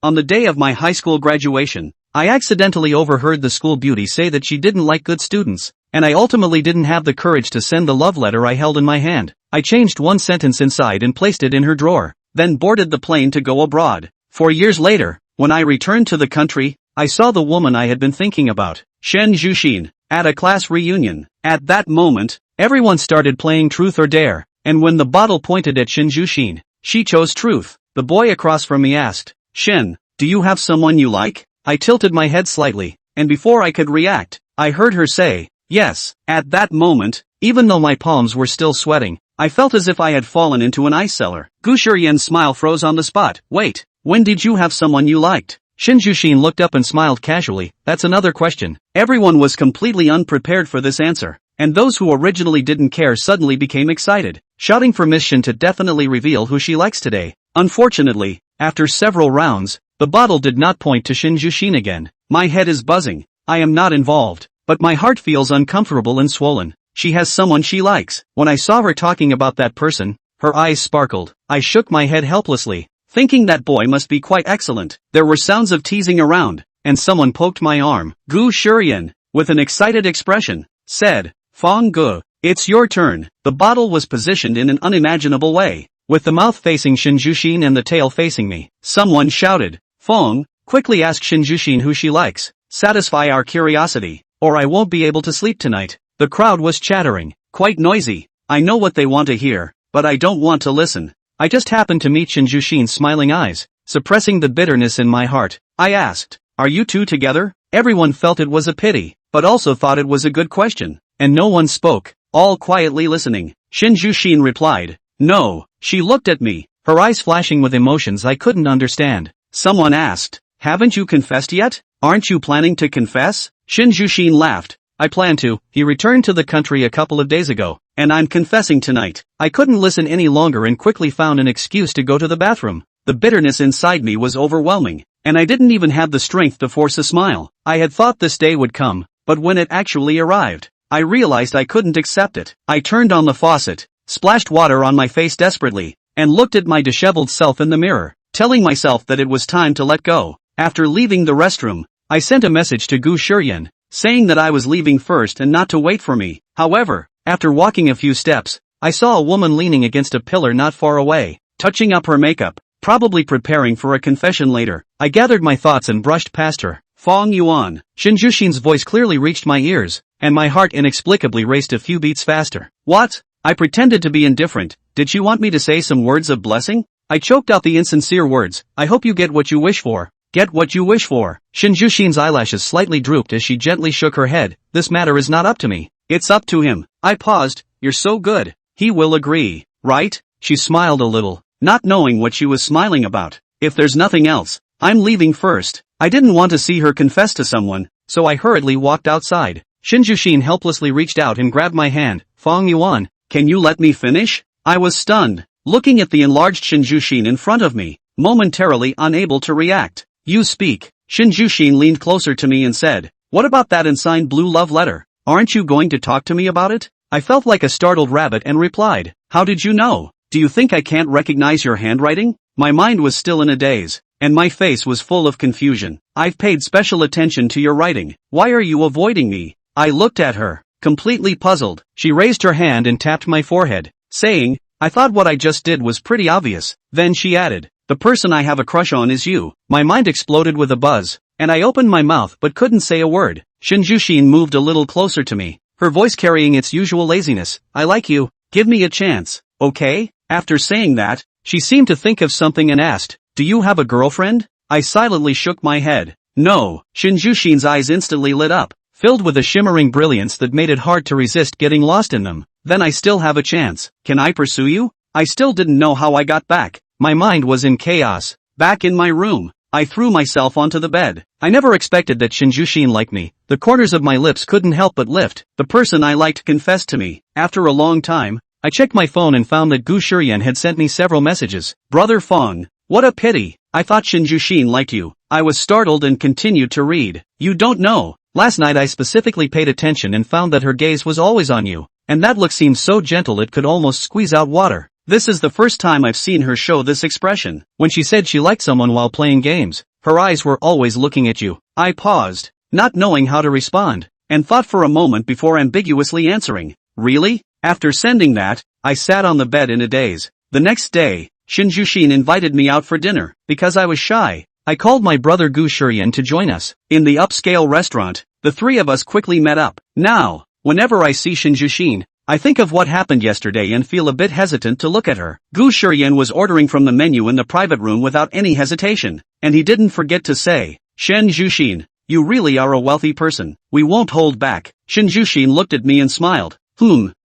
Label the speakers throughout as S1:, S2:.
S1: On the day of my high school graduation, I accidentally overheard the school beauty say that she didn't like good students, and I ultimately didn't have the courage to send the love letter I held in my hand. I changed one sentence inside and placed it in her drawer, then boarded the plane to go abroad. 4 years later, when I returned to the country, I saw the woman I had been thinking about, Shen Zhuxin, at a class reunion. At that moment, everyone started playing Truth or Dare, and when the bottle pointed at Shen Zhuxin, she chose Truth. The boy across from me asked, Shen, do you have someone you like? I tilted my head slightly, and before I could react, I heard her say, yes. At that moment, even though my palms were still sweating, I felt as if I had fallen into an ice cellar. Gu Shiyan's smile froze on the spot. Wait, when did you have someone you liked? Shen Zhuxin looked up and smiled casually. That's another question. Everyone was completely unprepared for this answer, and those who originally didn't care suddenly became excited, shouting for Miss Shen to definitely reveal who she likes today. Unfortunately, after several rounds, the bottle did not point to Shen Zhuxin again. My head is buzzing. I am not involved, but my heart feels uncomfortable and swollen. She has someone she likes. When I saw her talking about that person, her eyes sparkled. I shook my head helplessly, thinking that boy must be quite excellent. There were sounds of teasing around, and someone poked my arm. Gu Shiyan, with an excited expression, said, Fong Gu, it's your turn. The bottle was positioned in an unimaginable way, with the mouth facing Shen Zhuxin and the tail facing me. Someone shouted, Fong, quickly ask Shen Zhuxin who she likes. Satisfy our curiosity, or I won't be able to sleep tonight. The crowd was chattering, quite noisy. I know what they want to hear, but I don't want to listen. I just happened to meet Shen Zhuxin's smiling eyes, suppressing the bitterness in my heart. I asked, are you two together? Everyone felt it was a pity, but also thought it was a good question, and no one spoke, all quietly listening. Shen Zhuxin replied, no. She looked at me, her eyes flashing with emotions I couldn't understand. Someone asked, haven't you confessed yet? Aren't you planning to confess? Shen Zhuxin laughed. I plan to. He returned to the country a couple of days ago, and I'm confessing tonight. I couldn't listen any longer and quickly found an excuse to go to the bathroom. The bitterness inside me was overwhelming, and I didn't even have the strength to force a smile. I had thought this day would come, but when it actually arrived, I realized I couldn't accept it. I turned on the faucet, splashed water on my face desperately, and looked at my disheveled self in the mirror, telling myself that it was time to let go. After leaving the restroom, I sent a message to Gu Shiyan, saying that I was leaving first and not to wait for me. However, after walking a few steps, I saw a woman leaning against a pillar not far away, touching up her makeup, probably preparing for a confession later. I gathered my thoughts and brushed past her. Fong Yuan. Shen Zhuxin's voice clearly reached my ears, and my heart inexplicably raced a few beats faster. What? I pretended to be indifferent. Did she want me to say some words of blessing? I choked out the insincere words. I hope you get what you wish for. Get what you wish for. Shen Zhuxin's eyelashes slightly drooped as she gently shook her head. This matter is not up to me. It's up to him. I paused. You're so good. He will agree, right? She smiled a little, not knowing what she was smiling about. If there's nothing else, I'm leaving first. I didn't want to see her confess to someone, so I hurriedly walked outside. Shen Zhuxin helplessly reached out and grabbed my hand. Fong Yuan, can you let me finish? I was stunned, looking at the enlarged Shen Zhuxin in front of me, momentarily unable to react. You speak. Shen Zhuxin leaned closer to me and said, what about that unsigned blue love letter? Aren't you going to talk to me about it? I felt like a startled rabbit and replied, how did you know? Do you think I can't recognize your handwriting? My mind was still in a daze, and my face was full of confusion. I've paid special attention to your writing. Why are you avoiding me? I looked at her, completely puzzled. She raised her hand and tapped my forehead, saying, I thought what I just did was pretty obvious. Then she added, the person I have a crush on is you. My mind exploded with a buzz, and I opened my mouth but couldn't say a word. Shen Zhuxin moved a little closer to me, her voice carrying its usual laziness. I like you. Give me a chance, okay? After saying that, she seemed to think of something and asked, do you have a girlfriend? I silently shook my head. No. Shen Zhuxin's eyes instantly lit up, filled with a shimmering brilliance that made it hard to resist getting lost in them. Then I still have a chance. Can I pursue you? I still didn't know how I got back. My mind was in chaos. Back in my room, I threw myself onto the bed. I never expected that Shen Zhuxin liked me. The corners of my lips couldn't help but lift. The person I liked confessed to me. After a long time, I checked my phone and found that Gu Shiyan had sent me several messages. Brother Fong, what a pity. I thought Shen Zhuxin liked you. I was startled and continued to read. You don't know. Last night I specifically paid attention and found that her gaze was always on you, and that look seemed so gentle it could almost squeeze out water. This is the first time I've seen her show this expression. When she said she liked someone while playing games, her eyes were always looking at you. I paused, not knowing how to respond, and thought for a moment before ambiguously answering. Really? After sending that, I sat on the bed in a daze. The next day, Shin Jushin invited me out for dinner. Because I was shy, I called my brother Gu Shurian to join us. In the upscale restaurant, the three of us quickly met up. Now, whenever I see Shin Jushin, I think of what happened yesterday and feel a bit hesitant to look at her. Gu Shurian was ordering from the menu in the private room without any hesitation, and he didn't forget to say, "Shin Jushin, you really are a wealthy person. We won't hold back." Shin Jushin looked at me and smiled.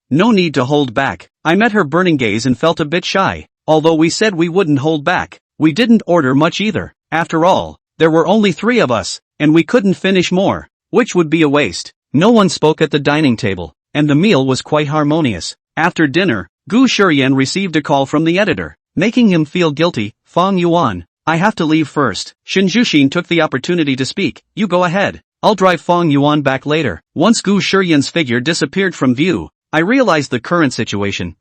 S1: No need to hold back. I met her burning gaze and felt a bit shy. Although we said we wouldn't hold back, we didn't order much either. After all, there were only 3 of us, and we couldn't finish more, which would be a waste. No one spoke at the dining table, and the meal was quite harmonious. After dinner, Gu Shurian received a call from the editor, making him feel guilty. "Fong Yuan, I have to leave first." Shin Jushin took the opportunity to speak. "You go ahead. I'll drive Fong Yuan back later." Once Gu Shurian's figure disappeared from view, I realized the current situation.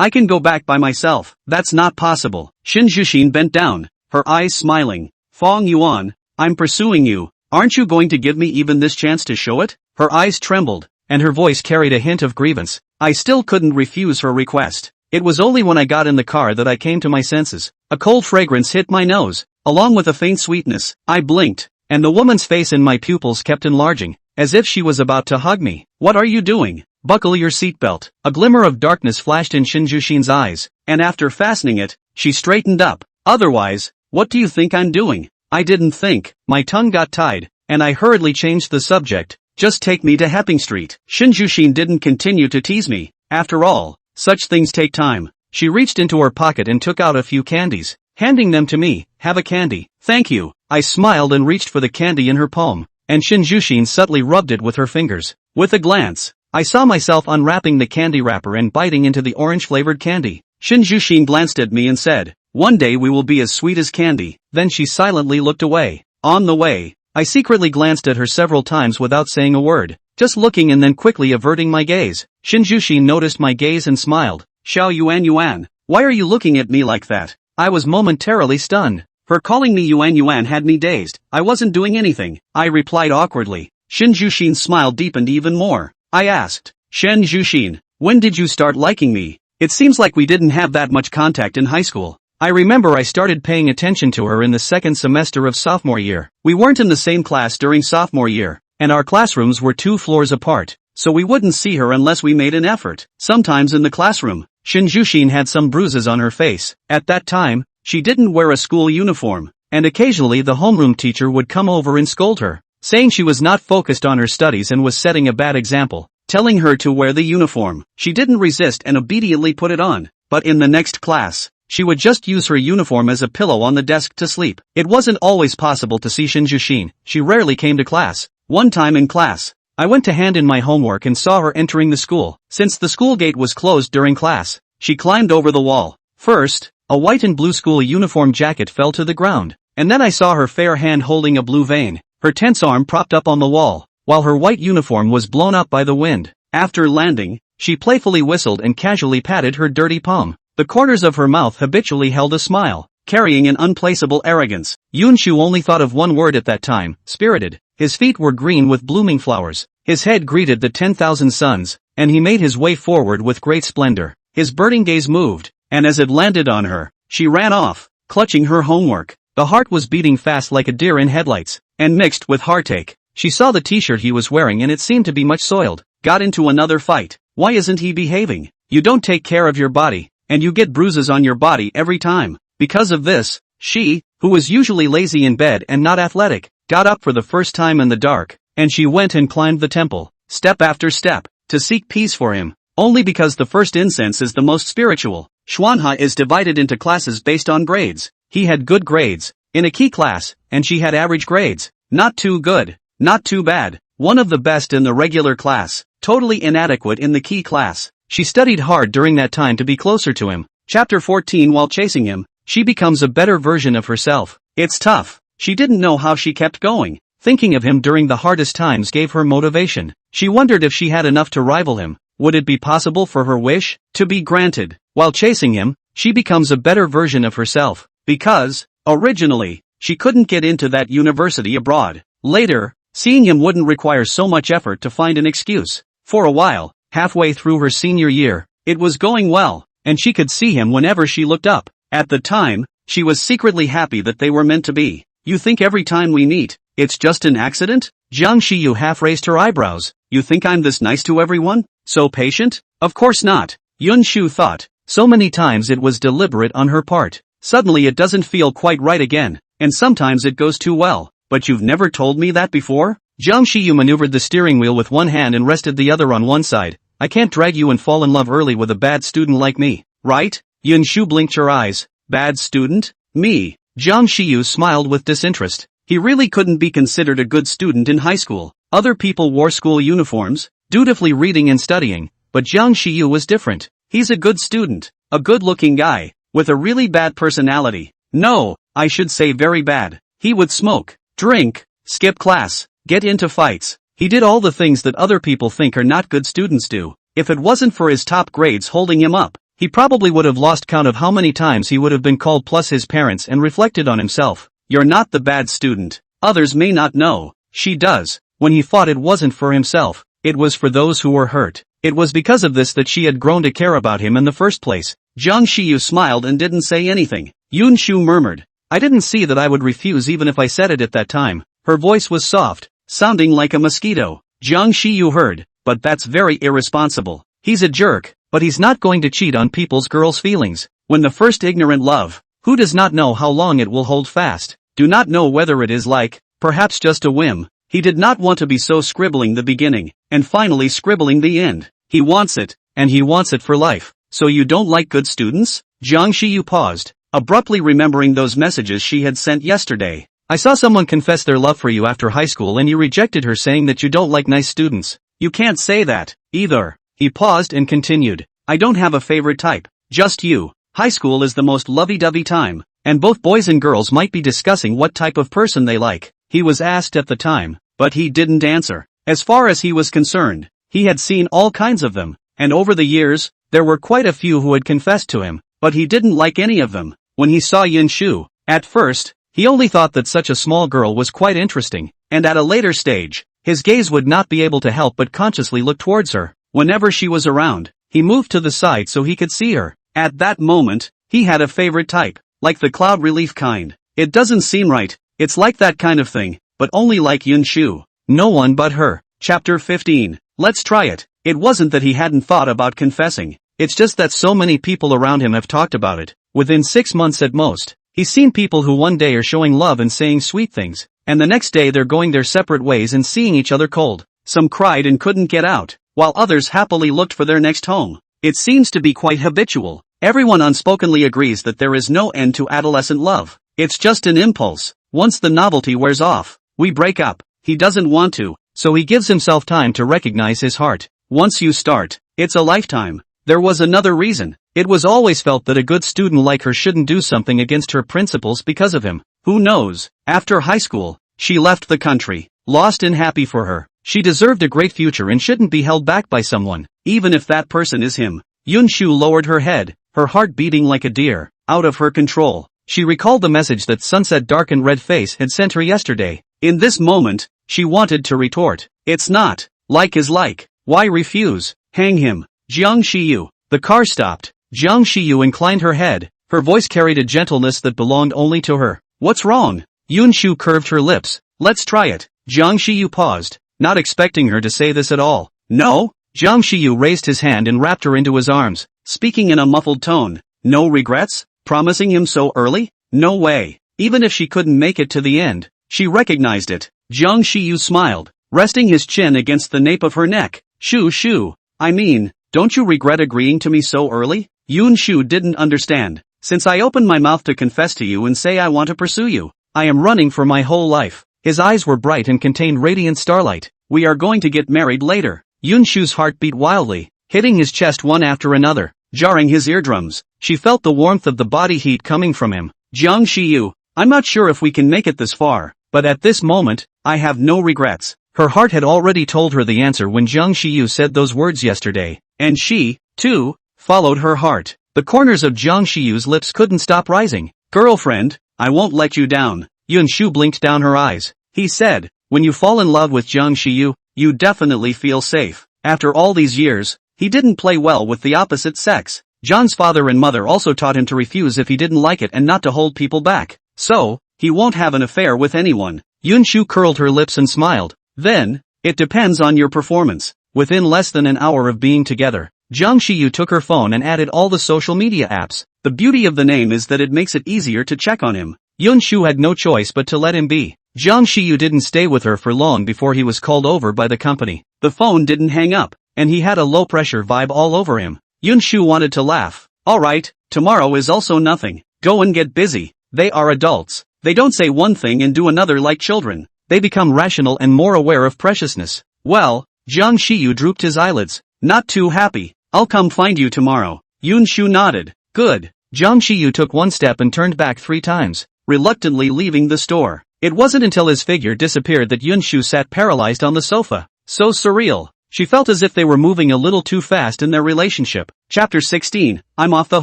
S1: I can go back by myself." "That's not possible." Shin Jushin bent down, her eyes smiling. "Fong Yuan, I'm pursuing you. Aren't you going to give me even this chance to show it?" Her eyes trembled, and her voice carried a hint of grievance. I still couldn't refuse her request. It was only when I got in the car that I came to my senses. A cold fragrance hit my nose, along with a faint sweetness. I blinked, and the woman's face in my pupils kept enlarging, as if she was about to hug me. "What are you doing? Buckle your seatbelt." A glimmer of darkness flashed in Shin Jushin's eyes, and after fastening it, she straightened up. "Otherwise, what do you think I'm doing?" I didn't think. My tongue got tied, and I hurriedly changed the subject. "Just take me to Hepping Street." Shin Jushin didn't continue to tease me. After all, such things take time. She reached into her pocket and took out a few candies, handing them to me. "Have a candy." "Thank you." I smiled and reached for the candy in her palm, and Shin Jushin subtly rubbed it with her fingers. With a glance, I saw myself unwrapping the candy wrapper and biting into the orange-flavored candy. Shin Jushin glanced at me and said, "One day we will be as sweet as candy." Then she silently looked away. On the way, I secretly glanced at her several times without saying a word, just looking and then quickly averting my gaze. Shin Jushin noticed my gaze and smiled. "Xiao Yuan, why are you looking at me like that?" I was momentarily stunned. Her calling me Yuan had me dazed. "I wasn't doing anything," I replied awkwardly. Shin Jushin's smile deepened even more. I asked, "Shin Jushin, when did you start liking me? It seems like we didn't have that much contact in high school." I remember I started paying attention to her in the 2nd semester of sophomore year. We weren't in the same class during sophomore year, and our classrooms were 2 floors apart, so we wouldn't see her unless we made an effort. Sometimes in the classroom, Shin Jushin had some bruises on her face. At that time, she didn't wear a school uniform, and occasionally the homeroom teacher would come over and scold her, saying she was not focused on her studies and was setting a bad example, telling her to wear the uniform. She didn't resist and obediently put it on, but in the next class, she would just use her uniform as a pillow on the desk to sleep. It wasn't always possible to see Shin Jushin. She rarely came to class. One time in class, I went to hand in my homework and saw her entering the school. Since the school gate was closed during class, she climbed over the wall. First, a white and blue school uniform jacket fell to the ground, and then I saw her fair hand holding a blue vein, her tense arm propped up on the wall, while her white uniform was blown up by the wind. After landing, she playfully whistled and casually patted her dirty palm. The corners of her mouth habitually held a smile, carrying an unplaceable arrogance. Yun Shu only thought of one word at that time: spirited. His feet were green with blooming flowers. His head greeted the 10,000 suns, and he made his way forward with great splendor. His burning gaze moved, and as it landed on her, she ran off, clutching her homework. The heart was beating fast like a deer in headlights, and mixed with heartache. She saw the t-shirt he was wearing and it seemed to be much soiled. Got into another fight. Why isn't he behaving? You don't take care of your body, and you get bruises on your body every time. Because of this, she, who was usually lazy in bed and not athletic, got up for the first time in the dark, and she went and climbed the temple, step after step, to seek peace for him. Only because the first incense is the most spiritual. Xuanhua is divided into classes based on grades. He had good grades, in a key class, and she had average grades. Not too good, not too bad, one of the best in the regular class, totally inadequate in the key class. She studied hard during that time to be closer to him. Chapter 14. While chasing him, she becomes a better version of herself. It's tough. She didn't know how she kept going. Thinking of him during the hardest times gave her motivation. She wondered if she had enough to rival him. Would it be possible for her wish to be granted? While chasing him, she becomes a better version of herself. Because, originally, she couldn't get into that university abroad. Later, seeing him wouldn't require so much effort to find an excuse. For a while, halfway through her senior year, it was going well, and she could see him whenever she looked up. At the time, she was secretly happy that they were meant to be. You think every time we meet, it's just an accident? Jiang Shiyu half raised her eyebrows. You think I'm this nice to everyone? So patient? Of course not, Yun Shu thought. So many times it was deliberate on her part. Suddenly it doesn't feel quite right again, and sometimes it goes too well. But you've never told me that before? Jiang Shiyu maneuvered the steering wheel with one hand and rested the other on one side. I can't drag you and fall in love early with a bad student like me, right? Yun Shu blinked her eyes. Bad student? Me? Jiang Shiyu smiled with disinterest. He really couldn't be considered a good student in high school. Other people wore school uniforms, dutifully reading and studying, but Jiang Shiyu was different. He's a good student, a good-looking guy, with a really bad personality. No, I should say very bad. He would smoke, drink, skip class, get into fights. He did all the things that other people think are not good students do. If it wasn't for his top grades holding him up, he probably would have lost count of how many times he would have been called plus his parents and reflected on himself. You're not the bad student. Others may not know. She does. When he fought, it wasn't for himself. It was for those who were hurt. It was because of this that she had grown to care about him in the first place. Jiang Shiyu smiled and didn't say anything. Yun Shu murmured. I didn't see that I would refuse even if I said it at that time. Her voice was soft, sounding like a mosquito. Jiang Shiyu heard, but that's very irresponsible. He's a jerk, but he's not going to cheat on girls' feelings. When the first ignorant love, who does not know how long it will hold fast? Do not know whether it is like, perhaps just a whim. He did not want to be so scribbling the beginning, and finally scribbling the end. He wants it, and he wants it for life. So you don't like good students? Jiang Shiyu paused, abruptly remembering those messages she had sent yesterday. I saw someone confess their love for you after high school and you rejected her saying that you don't like nice students. You can't say that, either. He paused and continued. I don't have a favorite type, just you. High school is the most lovey-dovey time, and both boys and girls might be discussing what type of person they like. He was asked at the time, but he didn't answer. As far as he was concerned, he had seen all kinds of them, and over the years, there were quite a few who had confessed to him, but he didn't like any of them. When he saw Yun Shu, at first, he only thought that such a small girl was quite interesting, and at a later stage, his gaze would not be able to help but consciously look towards her. Whenever she was around, he moved to the side so he could see her. At that moment, he had a favorite type, like the cloud relief kind. It doesn't seem right, it's like that kind of thing, but only like Yun Shu. No one but her. Chapter 15. Let's try it. It wasn't that he hadn't thought about confessing, it's just that so many people around him have talked about it. Within 6 months at most, he's seen people who one day are showing love and saying sweet things, and the next day they're going their separate ways and seeing each other cold. Some cried and couldn't get out, while others happily looked for their next home. It seems to be quite habitual. Everyone unspokenly agrees that there is no end to adolescent love. It's just an impulse. Once the novelty wears off, we break up. He doesn't want to, so he gives himself time to recognize his heart. Once you start, it's a lifetime. There was another reason. It was always felt that a good student like her shouldn't do something against her principles because of him. Who knows? After high school, she left the country, lost and happy for her. She deserved a great future and shouldn't be held back by someone, even if that person is him. Yun Shu lowered her head, her heart beating like a deer, out of her control. She recalled the message that Sunset Darkened Red Face had sent her yesterday. In this moment, she wanted to retort. It's not. Like is like. Why refuse? Hang him. Jiang Shiyu. The car stopped. Jiang Shiyu inclined her head. Her voice carried a gentleness that belonged only to her. What's wrong? Yun Shu curved her lips. Let's try it. Jiang Shiyu paused, not expecting her to say this at all. No? Jiang Shiyu raised his hand and wrapped her into his arms, speaking in a muffled tone. No regrets? Promising him so early? No way. Even if she couldn't make it to the end, she recognized it. Jiang Shiyu smiled, resting his chin against the nape of her neck. Shu, I mean, don't you regret agreeing to me so early? Yun Shu didn't understand. Since I opened my mouth to confess to you and say I want to pursue you, I am running for my whole life. His eyes were bright and contained radiant starlight. We are going to get married later. Yun Shu's heart beat wildly, hitting his chest one after another, jarring his eardrums. She felt the warmth of the body heat coming from him. Jiang Shiyu, I'm not sure if we can make it this far, but at this moment, I have no regrets. Her heart had already told her the answer when Jiang Shiyu said those words yesterday, and she, too, followed her heart. The corners of Jiang Shiyu's lips couldn't stop rising. Girlfriend, I won't let you down. Yun Shu blinked down her eyes. He said, when you fall in love with Jiang Shiyu, you definitely feel safe. After all these years, he didn't play well with the opposite sex. John's father and mother also taught him to refuse if he didn't like it and not to hold people back. So, he won't have an affair with anyone. Yun Shu curled her lips and smiled. Then, it depends on your performance. Within less than an hour of being together, Jiang Shiyu took her phone and added all the social media apps. The beauty of the name is that it makes it easier to check on him. Yun Shu had no choice but to let him be. Jiang Shiyu didn't stay with her for long before he was called over by the company. The phone didn't hang up, and he had a low-pressure vibe all over him. Yun Shu wanted to laugh. Alright, tomorrow is also nothing. Go and get busy. They are adults. They don't say one thing and do another like children. They become rational and more aware of preciousness. Well, Jiang Shiyu drooped his eyelids. Not too happy. I'll come find you tomorrow. Yun Shu nodded. Good. Jiang Shiyu took one step and turned back 3 times, reluctantly leaving the store. It wasn't until his figure disappeared that Yun Shu sat paralyzed on the sofa. So surreal. She felt as if they were moving a little too fast in their relationship. Chapter 16, I'm off the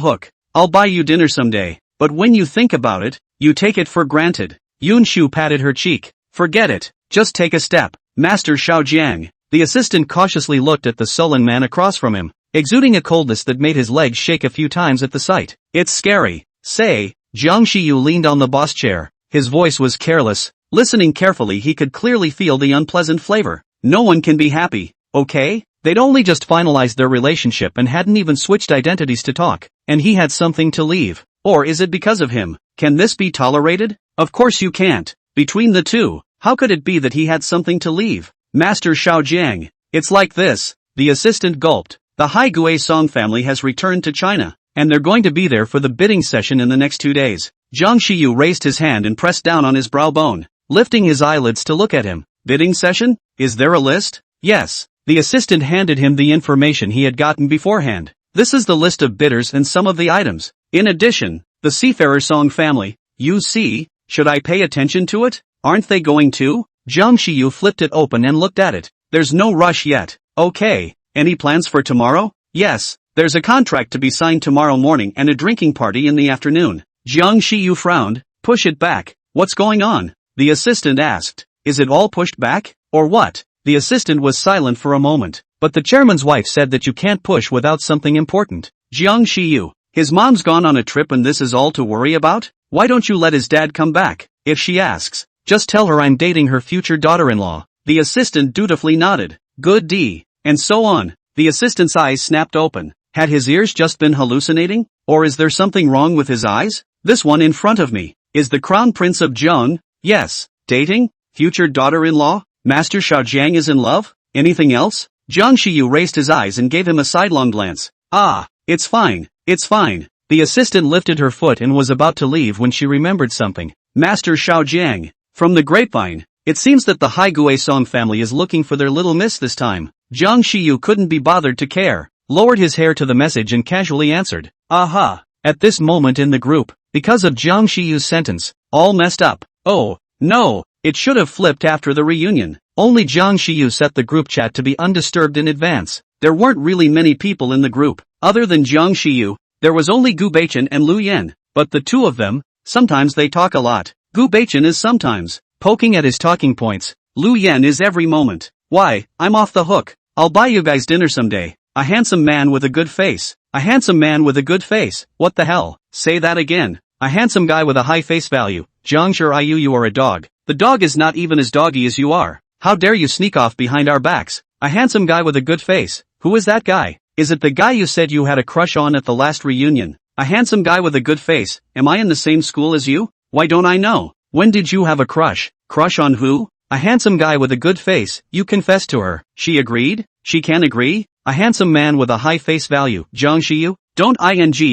S1: hook. I'll buy you dinner someday. But when you think about it, you take it for granted. Yun Shu patted her cheek. Forget it. Just take a step. Master Xiaojiang. The assistant cautiously looked at the sullen man across from him, exuding a coldness that made his legs shake a few times at the sight. It's scary. Say. Jiang Shiyu leaned on the boss chair. His voice was careless. Listening carefully, he could clearly feel the unpleasant flavor. No one can be happy, okay? They'd only just finalized their relationship and hadn't even switched identities to talk, and he had something to leave. Or is it because of him? Can this be tolerated? Of course you can't. Between the two, how could it be that he had something to leave? Master Xiaojiang. It's like this. The assistant gulped. The Haigui Song family has returned to China, and they're going to be there for the bidding session in the next 2 days. Jiang Shiyu raised his hand and pressed down on his brow bone, lifting his eyelids to look at him. Bidding session? Is there a list? Yes. The assistant handed him the information he had gotten beforehand. This is the list of bidders and some of the items. In addition, the Seafarer Song family. You see, should I pay attention to it? Aren't they going to? Jiang Shiyu flipped it open and looked at it. There's no rush yet. Okay. Any plans for tomorrow? Yes. There's a contract to be signed tomorrow morning and a drinking party in the afternoon. Jiang Shiyu frowned. Push it back. What's going on? The assistant asked. Is it all pushed back? Or what? The assistant was silent for a moment. But the chairman's wife said that you can't push without something important. Jiang Shiyu. His mom's gone on a trip and this is all to worry about? Why don't you let his dad come back? If she asks, just tell her I'm dating her future daughter-in-law. The assistant dutifully nodded. Good D. And so on. The assistant's eyes snapped open. Had his ears just been hallucinating? Or is there something wrong with his eyes? This one in front of me. Is the crown prince of Zheng? Yes. Dating? Future daughter-in-law? Master Xiaojiang is in love? Anything else? Jiang Shiyu raised his eyes and gave him a sidelong glance. Ah, it's fine. It's fine. The assistant lifted her foot and was about to leave when she remembered something. Master Xiaojiang. From the grapevine, it seems that the Haigui Song family is looking for their little miss this time. Jiang Shiyu couldn't be bothered to care, lowered his hair to the message and casually answered. Aha. At this moment in the group, because of Jiang Shiyu's sentence, all messed up. Oh, no, it should have flipped after the reunion. Only Jiang Shiyu set the group chat to be undisturbed in advance. There weren't really many people in the group. Other than Jiang Shiyu, there was only Gu Beichen and Lu Yan. But the two of them, sometimes they talk a lot. Gu Beichen is sometimes poking at his talking points. Lu Yan is every moment. Why, I'm off the hook. I'll buy you guys dinner someday. A handsome man with a good face. A handsome man with a good face. What the hell? Say that again. A handsome guy with a high face value. Jiang Shiyu, you are a dog. The dog is not even as doggy as you are. How dare you sneak off behind our backs? A handsome guy with a good face. Who is that guy? Is it the guy you said you had a crush on at the last reunion? A handsome guy with a good face. Am I in the same school as you? Why don't I know? When did you have a crush? Crush on who? A handsome guy with a good face. You confessed to her. She agreed? She can agree? A handsome man with a high face value. Jiang Shiyu? Don't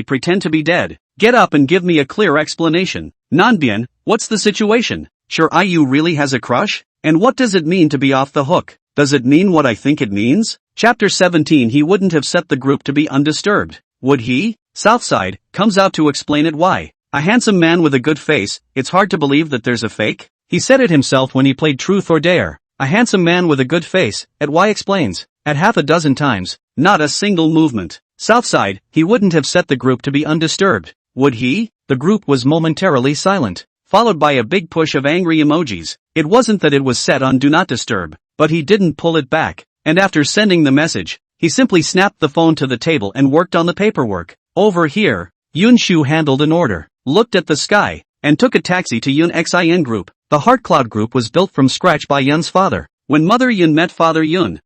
S1: pretend to be dead. Get up and give me a clear explanation. Nanbian, what's the situation? Sure IU really has a crush? And what does it mean to be off the hook? Does it mean what I think it means? Chapter 17. He wouldn't have set the group to be undisturbed. Would he? Southside comes out to explain it. Why? A handsome man with a good face. It's hard to believe that there's a fake. He said it himself when he played Truth or Dare. A handsome man with a good face. At Y explains. At half a dozen times. Not a single movement. Southside, he wouldn't have set the group to be undisturbed, would he? The group was momentarily silent, followed by a big push of angry emojis. It wasn't that it was set on Do Not Disturb, but he didn't pull it back, and after sending the message, he simply snapped the phone to the table and worked on the paperwork. Over here, Yun Shu handled an order, looked at the sky, and took a taxi to Yun Xin group. The Heart Cloud group was built from scratch by Yun's father. When Mother Yun met Father Yun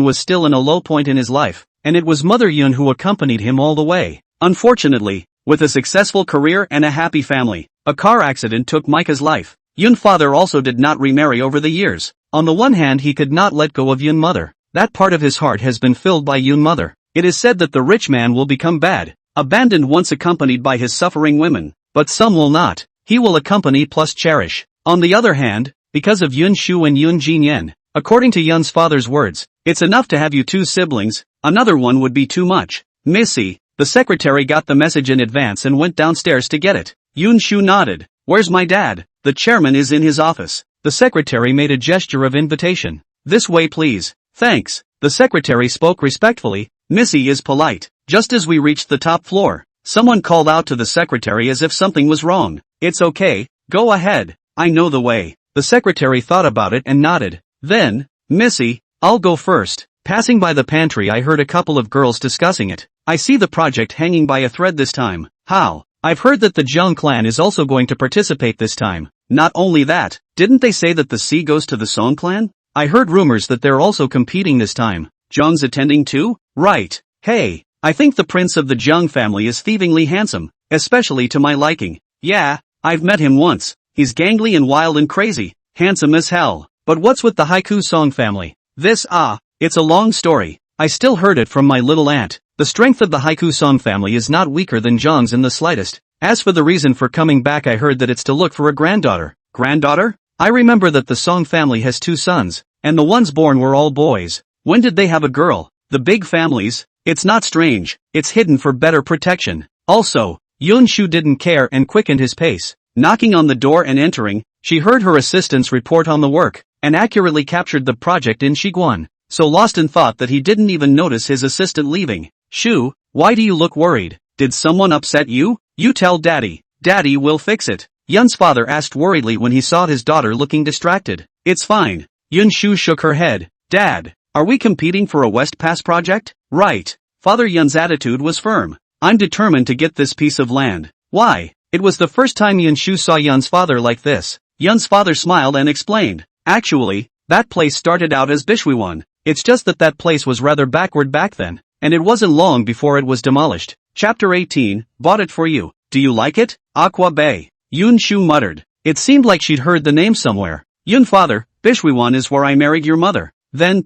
S1: was still in a low point in his life, and it was Mother Yun who accompanied him all the way. Unfortunately, with a successful career and a happy family, a car accident took Micah's life. Yun father also did not remarry over the years. On the one hand, he could not let go of Yun mother. That part of his heart has been filled by Yun mother. It is said that the rich man will become bad, abandoned once accompanied by his suffering women, but some will not. He will accompany plus cherish. On the other hand, because of Yun Shu and Yun Jinyan, according to Yun's father's words, it's enough to have you two siblings, another one would be too much. Missy, the secretary got the message in advance and went downstairs to get it. Yun Shu nodded. Where's my dad? The chairman is in his office. The secretary made a gesture of invitation. This way please. Thanks. The secretary spoke respectfully. Missy is polite. Just as we reached the top floor, someone called out to the secretary as if something was wrong. It's okay, go ahead. I know the way. The secretary thought about it and nodded. Then, Missy, I'll go first. Passing by the pantry I heard a couple of girls discussing it. I see the project hanging by a thread this time. How? I've heard that the Zhang clan is also going to participate this time. Not only that, didn't they say that the C goes to the Song clan? I heard rumors that they're also competing this time. Zhang's attending too? Right. Hey, I think the prince of the Zhang family is thievingly handsome, especially to my liking. Yeah, I've met him once. He's gangly and wild and crazy, handsome as hell. But what's with the Haiku Song family? It's a long story. I still heard it from my little aunt. The strength of the Haiku Song family is not weaker than Zhang's in the slightest. As for the reason for coming back, I heard that it's to look for a granddaughter. Granddaughter? I remember that the Song family has 2 sons, and the ones born were all boys. When did they have a girl? The big families? It's not strange, it's hidden for better protection. Also, Yun Shu didn't care and quickened his pace. Knocking on the door and entering, she heard her assistants report on the work, and accurately captured the project in Shiguan. So lost in thought that he didn't even notice his assistant leaving. Shu, why do you look worried? Did someone upset you? You tell Daddy. Daddy will fix it. Yun's father asked worriedly when he saw his daughter looking distracted. It's fine. Yun Shu shook her head. Dad, are we competing for a West Pass project? Right. Father Yun's attitude was firm. I'm determined to get this piece of land. Why? It was the first time Yun Shu saw Yun's father like this. Yun's father smiled and explained. Actually, that place started out as Bishwiwan. It's just that place was rather backward back then, and it wasn't long before it was demolished. Chapter 18, bought it for you. Do you like it? Aqua Bay. Yun Shu muttered. It seemed like she'd heard the name somewhere. Yun father, Bishwiwan is where I married your mother. Then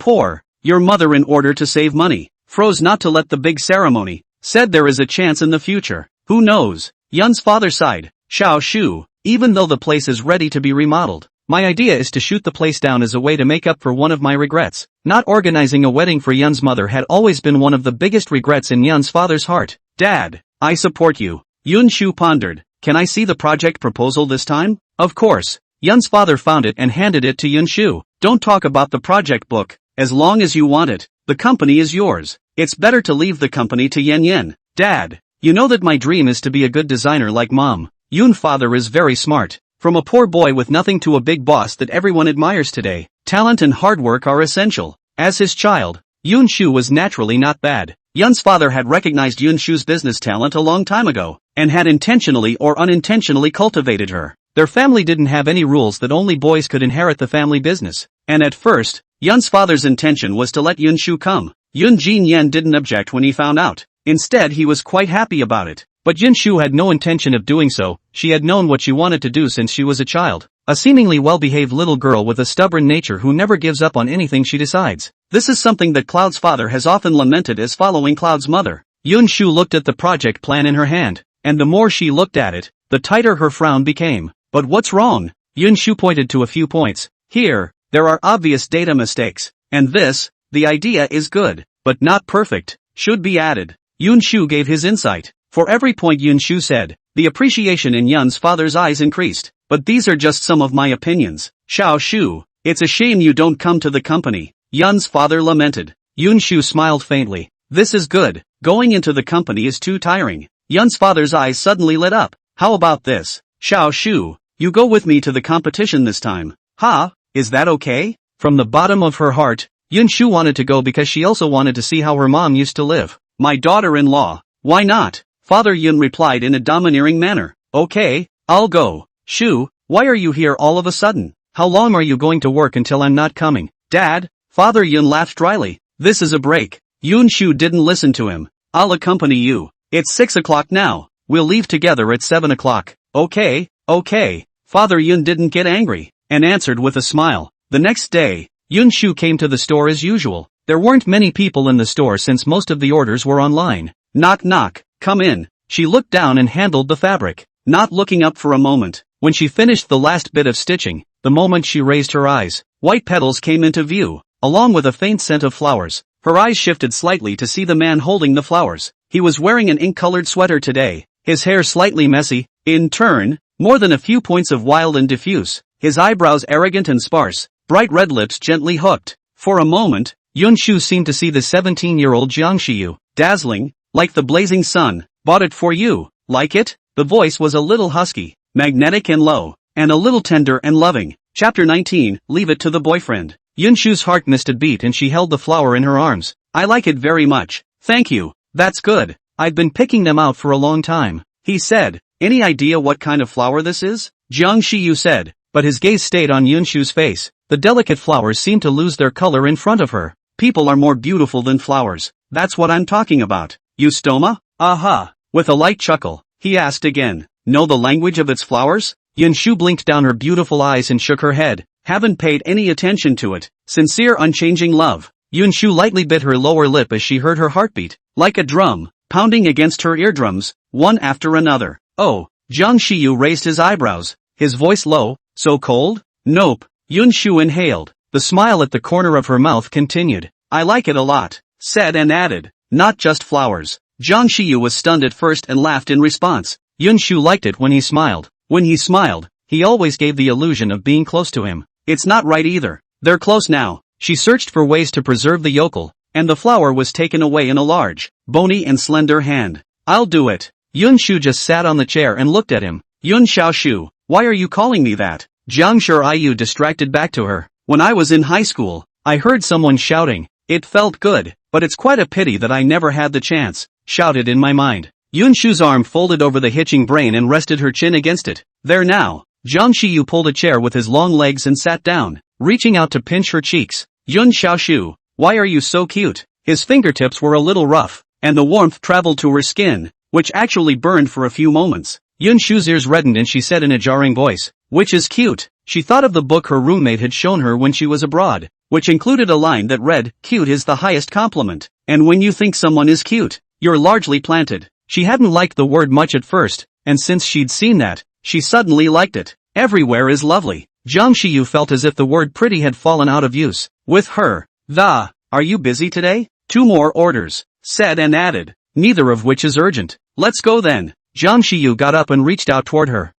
S1: your mother in order to save money, froze not to let the big ceremony, said there is a chance in the future. Who knows? Yun's father sighed. Xiao Shu, even though the place is ready to be remodeled, my idea is to shoot the place down as a way to make up for one of my regrets. Not organizing a wedding for Yun's mother had always been one of the biggest regrets in Yun's father's heart. Dad, I support you. Yun Shu pondered. Can I see the project proposal this time? Of course. Yun's father found it and handed it to Yun Shu. Don't talk about the project book. As long as you want it, the company is yours. It's better to leave the company to Yen Yen. Dad, you know that my dream is to be a good designer like Mom. Yun father is very smart. From a poor boy with nothing to a big boss that everyone admires today, talent and hard work are essential. As his child, Yun Shu was naturally not bad. Yun's father had recognized Yun Shu's business talent a long time ago, and had intentionally or unintentionally cultivated her. Their family didn't have any rules that only boys could inherit the family business, and at first, Yun's father's intention was to let Yun Shu come. Yun Jinyan didn't object when he found out. Instead, he was quite happy about it. But Yun Shu had no intention of doing so. She had known what she wanted to do since she was a child. A seemingly well-behaved little girl with a stubborn nature who never gives up on anything she decides. This is something that Cloud's father has often lamented as following Cloud's mother. Yun Shu looked at the project plan in her hand, and the more she looked at it, the tighter her frown became. But what's wrong? Yun Shu pointed to a few points. Here, there are obvious data mistakes. And this, the idea is good, but not perfect, should be added. Yun Shu gave his insight. For every point Yun Shu said, the appreciation in Yun's father's eyes increased. But these are just some of my opinions. Xiao Shu, it's a shame you don't come to the company. Yun's father lamented. Yun Shu smiled faintly. This is good. Going into the company is too tiring. Yun's father's eyes suddenly lit up. How about this? Xiao Shu, you go with me to the competition this time. Ha, is that okay? From the bottom of her heart, Yun Shu wanted to go because she also wanted to see how her mom used to live. My daughter-in-law. Why not? Father Yun replied in a domineering manner. Okay, I'll go. Shu, why are you here all of a sudden? How long are you going to work until I'm not coming? Dad? Father Yun laughed dryly. This is a break. Yun Shu didn't listen to him. I'll accompany you. It's 6 o'clock now. We'll leave together at 7 o'clock. Okay. Father Yun didn't get angry, and answered with a smile. The next day, Yun Shu came to the store as usual. There weren't many people in the store since most of the orders were online. Knock knock, come in. She looked down and handled the fabric, not looking up for a moment. When she finished the last bit of stitching, the moment she raised her eyes, white petals came into view, along with a faint scent of flowers. Her eyes shifted slightly to see the man holding the flowers. He was wearing an ink-colored sweater today, his hair slightly messy, in turn, more than a few points of wild and diffuse, his eyebrows arrogant and sparse, bright red lips gently hooked. For a moment, Yun Shu seemed to see the 17-year-old Jiang Shiyu, dazzling, like the blazing sun. Bought it for you, like it? The voice was a little husky, magnetic and low, and a little tender and loving. Chapter 19, Leave it to the boyfriend. Yun Shu's heart missed a beat and she held the flower in her arms. I like it very much. Thank you. That's good. I've been picking them out for a long time. He said. Any idea what kind of flower this is? Jiang Shiyu said, but his gaze stayed on Yun Shu's face. The delicate flowers seemed to lose their color in front of her. People are more beautiful than flowers. That's what I'm talking about. Eustoma? Aha. With a light chuckle, he asked again. Know the language of its flowers? Yun Shu blinked down her beautiful eyes and shook her head. Haven't paid any attention to it. Sincere unchanging love. Yun Shu lightly bit her lower lip as she heard her heartbeat, like a drum, pounding against her eardrums, one after another. Oh, Jiang Shiyu raised his eyebrows, his voice low. So cold? Nope. Yun Shu inhaled. The smile at the corner of her mouth continued. I like it a lot. Said and added. Not just flowers. Jiang Shiyu was stunned at first and laughed in response. Yun Shu liked it when he smiled. When he smiled, he always gave the illusion of being close to him. It's not right either. They're close now. She searched for ways to preserve the yokel, and the flower was taken away in a large, bony and slender hand. I'll do it. Yun Shu just sat on the chair and looked at him. Yun Xiaoshu, why are you calling me that? Jiang Shiyu distracted back to her. When I was in high school, I heard someone shouting. It felt good, but it's quite a pity that I never had the chance. Shouted in my mind. Yun Shu's arm folded over the hitching brain and rested her chin against it. There now. Jiang Shiyu pulled a chair with his long legs and sat down, reaching out to pinch her cheeks. Yun Xiaoshu, why are you so cute? His fingertips were a little rough, and the warmth traveled to her skin, which actually burned for a few moments. Yun Shu's ears reddened and she said in a jarring voice, which is cute. She thought of the book her roommate had shown her when she was abroad, which included a line that read, cute is the highest compliment. And when you think someone is cute, you're largely planted. She hadn't liked the word much at first, and since she'd seen that, she suddenly liked it. Everywhere is lovely. Jiang Shiyu felt as if the word pretty had fallen out of use. With her. Are you busy today? 2 more orders. Said and added. Neither of which is urgent. Let's go then. Jiang Shiyu got up and reached out toward her.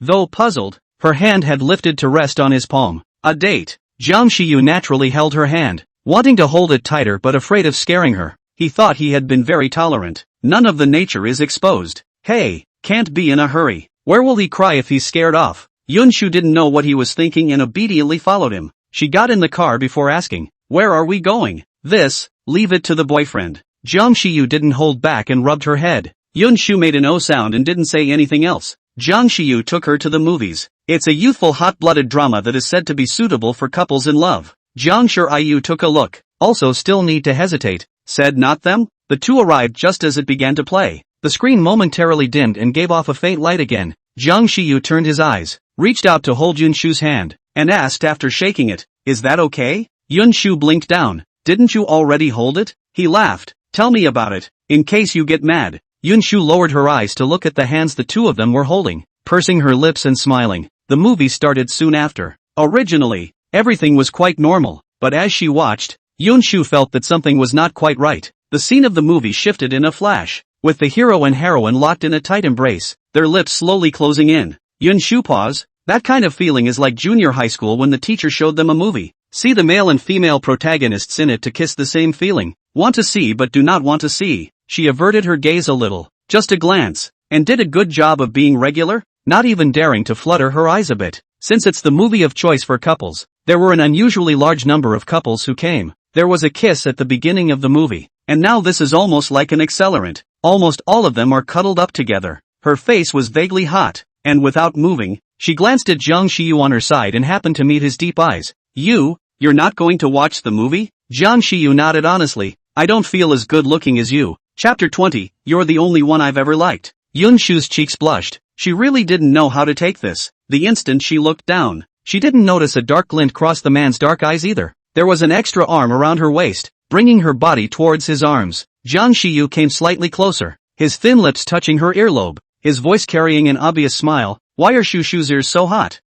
S1: Though puzzled, her hand had lifted to rest on his palm. A date. Jiang Shiyu naturally held her hand, wanting to hold it tighter but afraid of scaring her. He thought he had been very tolerant. None of the nature is exposed. Hey, can't be in a hurry. Where will he cry if he's scared off? Yun Shu didn't know what he was thinking and obediently followed him. She got in the car before asking, where are we going? Leave it to the boyfriend. Jiang Shiyu didn't hold back and rubbed her head. Yun Shu made an O sound and didn't say anything else. Jiang Shiyu took her to the movies. It's a youthful hot-blooded drama that is said to be suitable for couples in love. Jiang Shiyu took a look. Also still need to hesitate. Said not them? The two arrived just as it began to play. The screen momentarily dimmed and gave off a faint light again. Jiang Shiyu turned his eyes, reached out to hold Yun Shu's hand, and asked after shaking it, is that okay? Yun Shu blinked down. Didn't you already hold it? He laughed. Tell me about it, in case you get mad. Yun Shu lowered her eyes to look at the hands the two of them were holding, pursing her lips and smiling. The movie started soon after. Originally, everything was quite normal, but as she watched, Yun Shu felt that something was not quite right. The scene of the movie shifted in a flash, with the hero and heroine locked in a tight embrace, their lips slowly closing in. Yun Shu paused. That kind of feeling is like junior high school when the teacher showed them a movie. See the male and female protagonists in it to kiss the same feeling. Want to see but do not want to see. she averted her gaze a little, just a glance, and did a good job of being regular, not even daring to flutter her eyes a bit. Since it's the movie of choice for couples, there were an unusually large number of couples who came. There was a kiss at the beginning of the movie, and now this is almost like an accelerant. Almost all of them are cuddled up together. Her face was vaguely hot, and without moving, she glanced at Jiang Shiyu on her side and happened to meet his deep eyes. You're not going to watch the movie? Jiang Shiyu nodded honestly. I don't feel as good looking as you. Chapter 20, You're the only one I've ever liked. Yun Shu's cheeks blushed. She really didn't know how to take this. The instant she looked down, she didn't notice a dark glint cross the man's dark eyes either. There was an extra arm around her waist, bringing her body towards his arms. Jiang Shiyu came slightly closer, his thin lips touching her earlobe, his voice carrying an obvious smile. Why are Shu's ears so hot?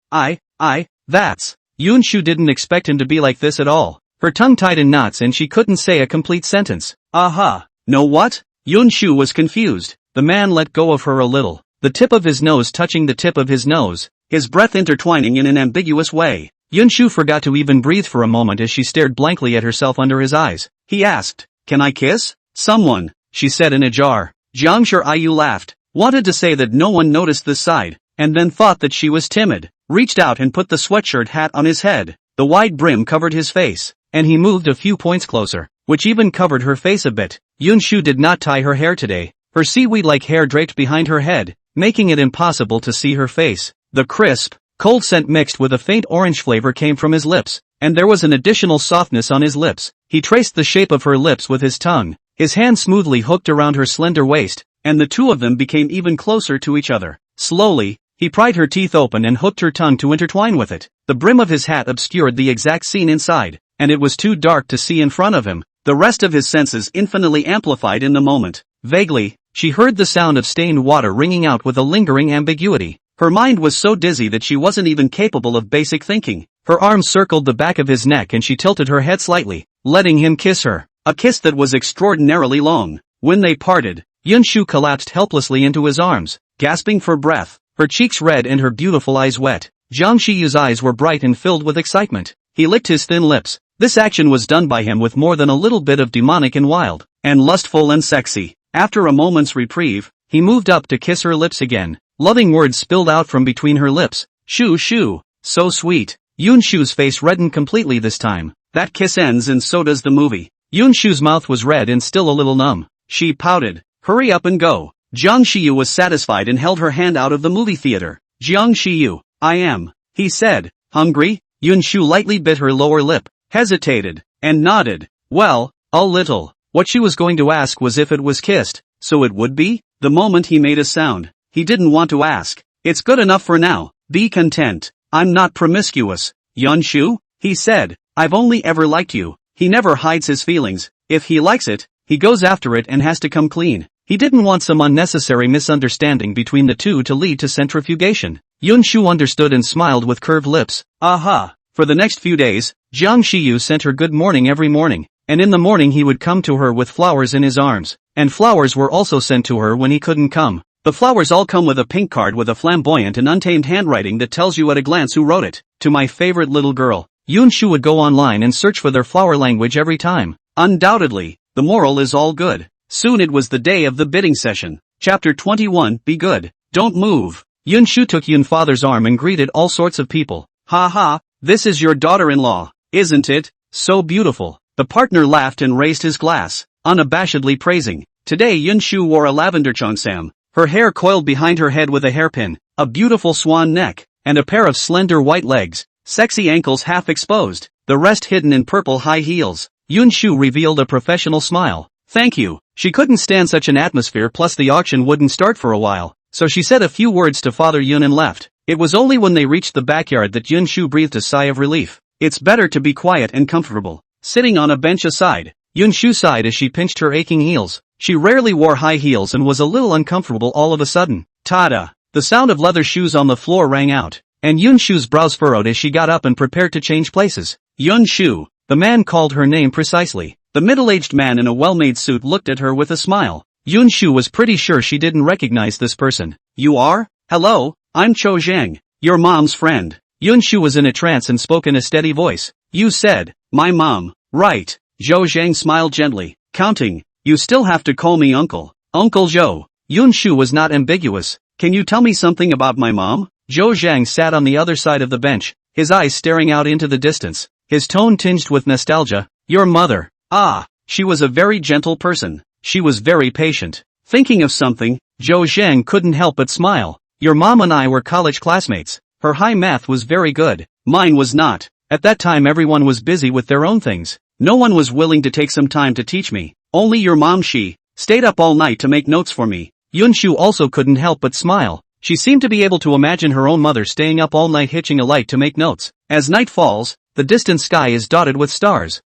S1: That's. Yun Shu didn't expect him to be like this at all. Her tongue tied in knots and she couldn't say a complete sentence. Aha. No what? Yun Shu was confused. The man let go of her a little, the tip of his nose touching the tip of his nose, his breath intertwining in an ambiguous way. Yun Shu forgot to even breathe for a moment as she stared blankly at herself under his eyes. He asked, "Can I kiss someone?" she said in a jar. Jiang Shiyu laughed, wanted to say that no one noticed this side, and then thought that she was timid, reached out and put the sweatshirt hat on his head. The wide brim covered his face, and he moved a few points closer, which even covered her face a bit. Yun Shu did not tie her hair today. Her seaweed-like hair draped behind her head, making it impossible to see her face. The crisp, cold scent mixed with a faint orange flavor came from his lips, and there was an additional softness on his lips. He traced the shape of her lips with his tongue, his hand smoothly hooked around her slender waist, and the two of them became even closer to each other. Slowly, he pried her teeth open and hooked her tongue to intertwine with it. The brim of his hat obscured the exact scene inside, and it was too dark to see in front of him. The rest of his senses infinitely amplified in the moment. Vaguely, she heard the sound of stained water ringing out with a lingering ambiguity. Her mind was so dizzy that she wasn't even capable of basic thinking. Her arms circled the back of his neck and she tilted her head slightly, letting him kiss her. A kiss that was extraordinarily long. When they parted, Yun Shu collapsed helplessly into his arms, gasping for breath, her cheeks red and her beautiful eyes wet. Jiang Shiyu's eyes were bright and filled with excitement. He licked his thin lips. This action was done by him with more than a little bit of demonic and wild, and lustful and sexy. After a moment's reprieve, he moved up to kiss her lips again. Loving words spilled out from between her lips. Shu, so sweet. Yun Shu's face reddened completely this time. That kiss ends and so does the movie. Yun Shu's mouth was red and still a little numb. She pouted. Hurry up and go. Jiang Shiyu was satisfied and held her hand out of the movie theater. Jiang Shiyu, I am, he said. Hungry? Yun Shu lightly bit her lower lip, hesitated, and nodded. Well, a little. What she was going to ask was if it was kissed, so it would be? The moment he made a sound, he didn't want to ask. It's good enough for now. Be content. I'm not promiscuous. Yun Shu, he said. I've only ever liked you. He never hides his feelings. If he likes it, he goes after it and has to come clean. He didn't want some unnecessary misunderstanding between the two to lead to centrifugation. Yun Shu understood and smiled with curved lips. Aha. For the next few days, Jiang Shiyu sent her good morning every morning, and in the morning he would come to her with flowers in his arms, and flowers were also sent to her when he couldn't come. The flowers all come with a pink card with a flamboyant and untamed handwriting that tells you at a glance who wrote it. To my favorite little girl. Yun Shu would go online and search for their flower language every time. Undoubtedly, the moral is all good. Soon it was the day of the bidding session. Chapter 21, Be good. Don't move. Yun Shu took Yun father's arm and greeted all sorts of people. Ha ha, this is your daughter-in-law, isn't it? So beautiful. The partner laughed and raised his glass, unabashedly praising. Today Yun Shu wore a lavender cheongsam, her hair coiled behind her head with a hairpin, a beautiful swan neck, and a pair of slender white legs, sexy ankles half exposed, the rest hidden in purple high heels. Yun Shu revealed a professional smile. Thank you. She couldn't stand such an atmosphere, plus the auction wouldn't start for a while, so she said a few words to Father Yun and left. It was only when they reached the backyard that Yun Shu breathed a sigh of relief. It's better to be quiet and comfortable. Sitting on a bench aside, Yun Shu sighed as she pinched her aching heels. She rarely wore high heels and was a little uncomfortable all of a sudden. Ta-da! The sound of leather shoes on the floor rang out, and Yun Shu's brows furrowed as she got up and prepared to change places. Yun Shu. The man called her name precisely. The middle-aged man in a well-made suit looked at her with a smile. Yun Shu was pretty sure she didn't recognize this person. You are? Hello, I'm Cho Zhang, your mom's friend. Yun Shu was in a trance and spoke in a steady voice. You said, my mom, right? Zhou Zhang smiled gently, counting. You still have to call me uncle. Uncle Zhou. Yun Shu was not ambiguous. Can you tell me something about my mom? Zhou Zhang sat on the other side of the bench, his eyes staring out into the distance, his tone tinged with nostalgia. Your mother. Ah, she was a very gentle person. She was very patient. Thinking of something, Zhou Zhang couldn't help but smile. Your mom and I were college classmates. Her high math was very good. Mine was not. At that time everyone was busy with their own things. No one was willing to take some time to teach me. Only your mom, she stayed up all night to make notes for me. Yun Shu also couldn't help but smile. She seemed to be able to imagine her own mother staying up all night hitching a light to make notes. As night falls, the distant sky is dotted with stars,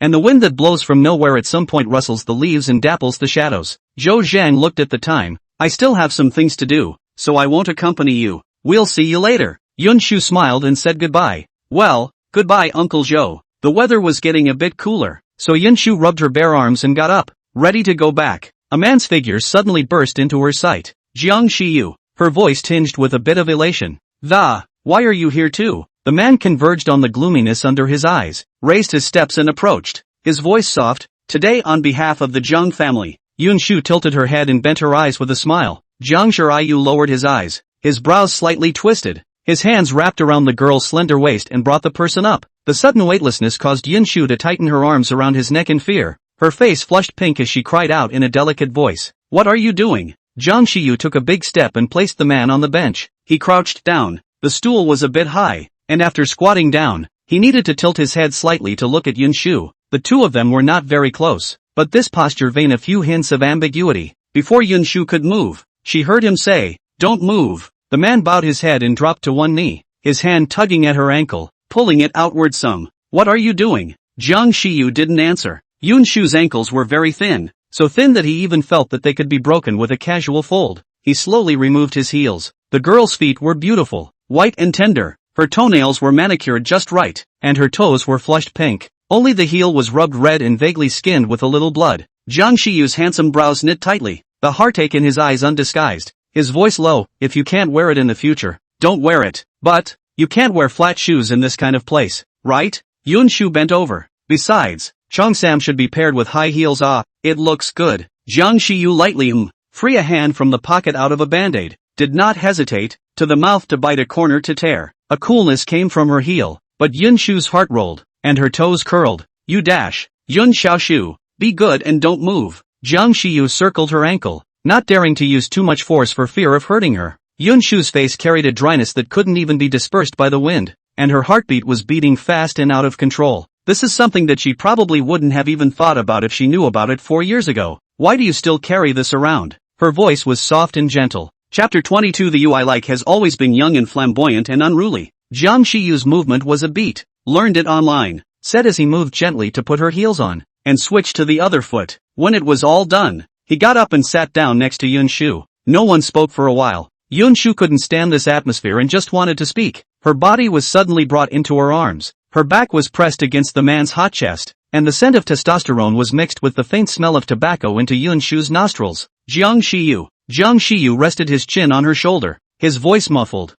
S1: and the wind that blows from nowhere at some point rustles the leaves and dapples the shadows. Zhou Zhang looked at the time. I still have some things to do, so I won't accompany you. We'll see you later. Yun Shu smiled and said goodbye. Well, goodbye Uncle Zhou. The weather was getting a bit cooler, so Yun Shu rubbed her bare arms and got up, ready to go back. A man's figure suddenly burst into her sight. Jiang Shiyu, her voice tinged with a bit of elation. Why are you here too? The man converged on the gloominess under his eyes, raised his steps and approached, his voice soft. Today on behalf of the Zhang family. Yun Shu tilted her head and bent her eyes with a smile. Jiang Shiyu lowered his eyes, his brows slightly twisted. His hands wrapped around the girl's slender waist and brought the person up. The sudden weightlessness caused Yun Shu to tighten her arms around his neck in fear. Her face flushed pink as she cried out in a delicate voice. What are you doing? Jiang Shiyu took a big step and placed the man on the bench. He crouched down. The stool was a bit high, and after squatting down, he needed to tilt his head slightly to look at Yun Shu. The two of them were not very close, but this posture conveyed a few hints of ambiguity. Before Yun Shu could move, she heard him say, "Don't move." The man bowed his head and dropped to one knee, his hand tugging at her ankle, pulling it outward some. What are you doing? Jiang Shiyu didn't answer. Yun Shu's ankles were very thin, so thin that he even felt that they could be broken with a casual fold. He slowly removed his heels. The girl's feet were beautiful, white and tender. Her toenails were manicured just right, and her toes were flushed pink. Only the heel was rubbed red and vaguely skinned with a little blood. Jiang Shiyu's handsome brows knit tightly, the heartache in his eyes undisguised. His voice low, if you can't wear it in the future, don't wear it. But, you can't wear flat shoes in this kind of place, right? Yun Shu bent over. Besides, Cheongsam should be paired with high heels. It looks good. Jiang Shiyu lightly free a hand from the pocket out of a band-aid, did not hesitate, to the mouth to bite a corner to tear. A coolness came from her heel, but Yun Shu's heart rolled, and her toes curled. You dash. Yun Xiaoshu, be good and don't move. Jiang Shiyu circled her ankle, not daring to use too much force for fear of hurting her. Yun Shu's face carried a dryness that couldn't even be dispersed by the wind, and her heartbeat was beating fast and out of control. This is something that she probably wouldn't have even thought about if she knew about it 4 years ago. Why do you still carry this around? Her voice was soft and gentle. Chapter 22. The you I like has always been young and flamboyant and unruly. Jiang Shiyu's movement was a beat. Learned it online, said as he moved gently to put her heels on, and switched to the other foot. When it was all done, he got up and sat down next to Yun Shu. No one spoke for a while. Yun Shu couldn't stand this atmosphere and just wanted to speak. Her body was suddenly brought into her arms. Her back was pressed against the man's hot chest, and the scent of testosterone was mixed with the faint smell of tobacco into Yun Shu's nostrils. Jiang Shiyu. Jiang Shiyu rested his chin on her shoulder, his voice muffled.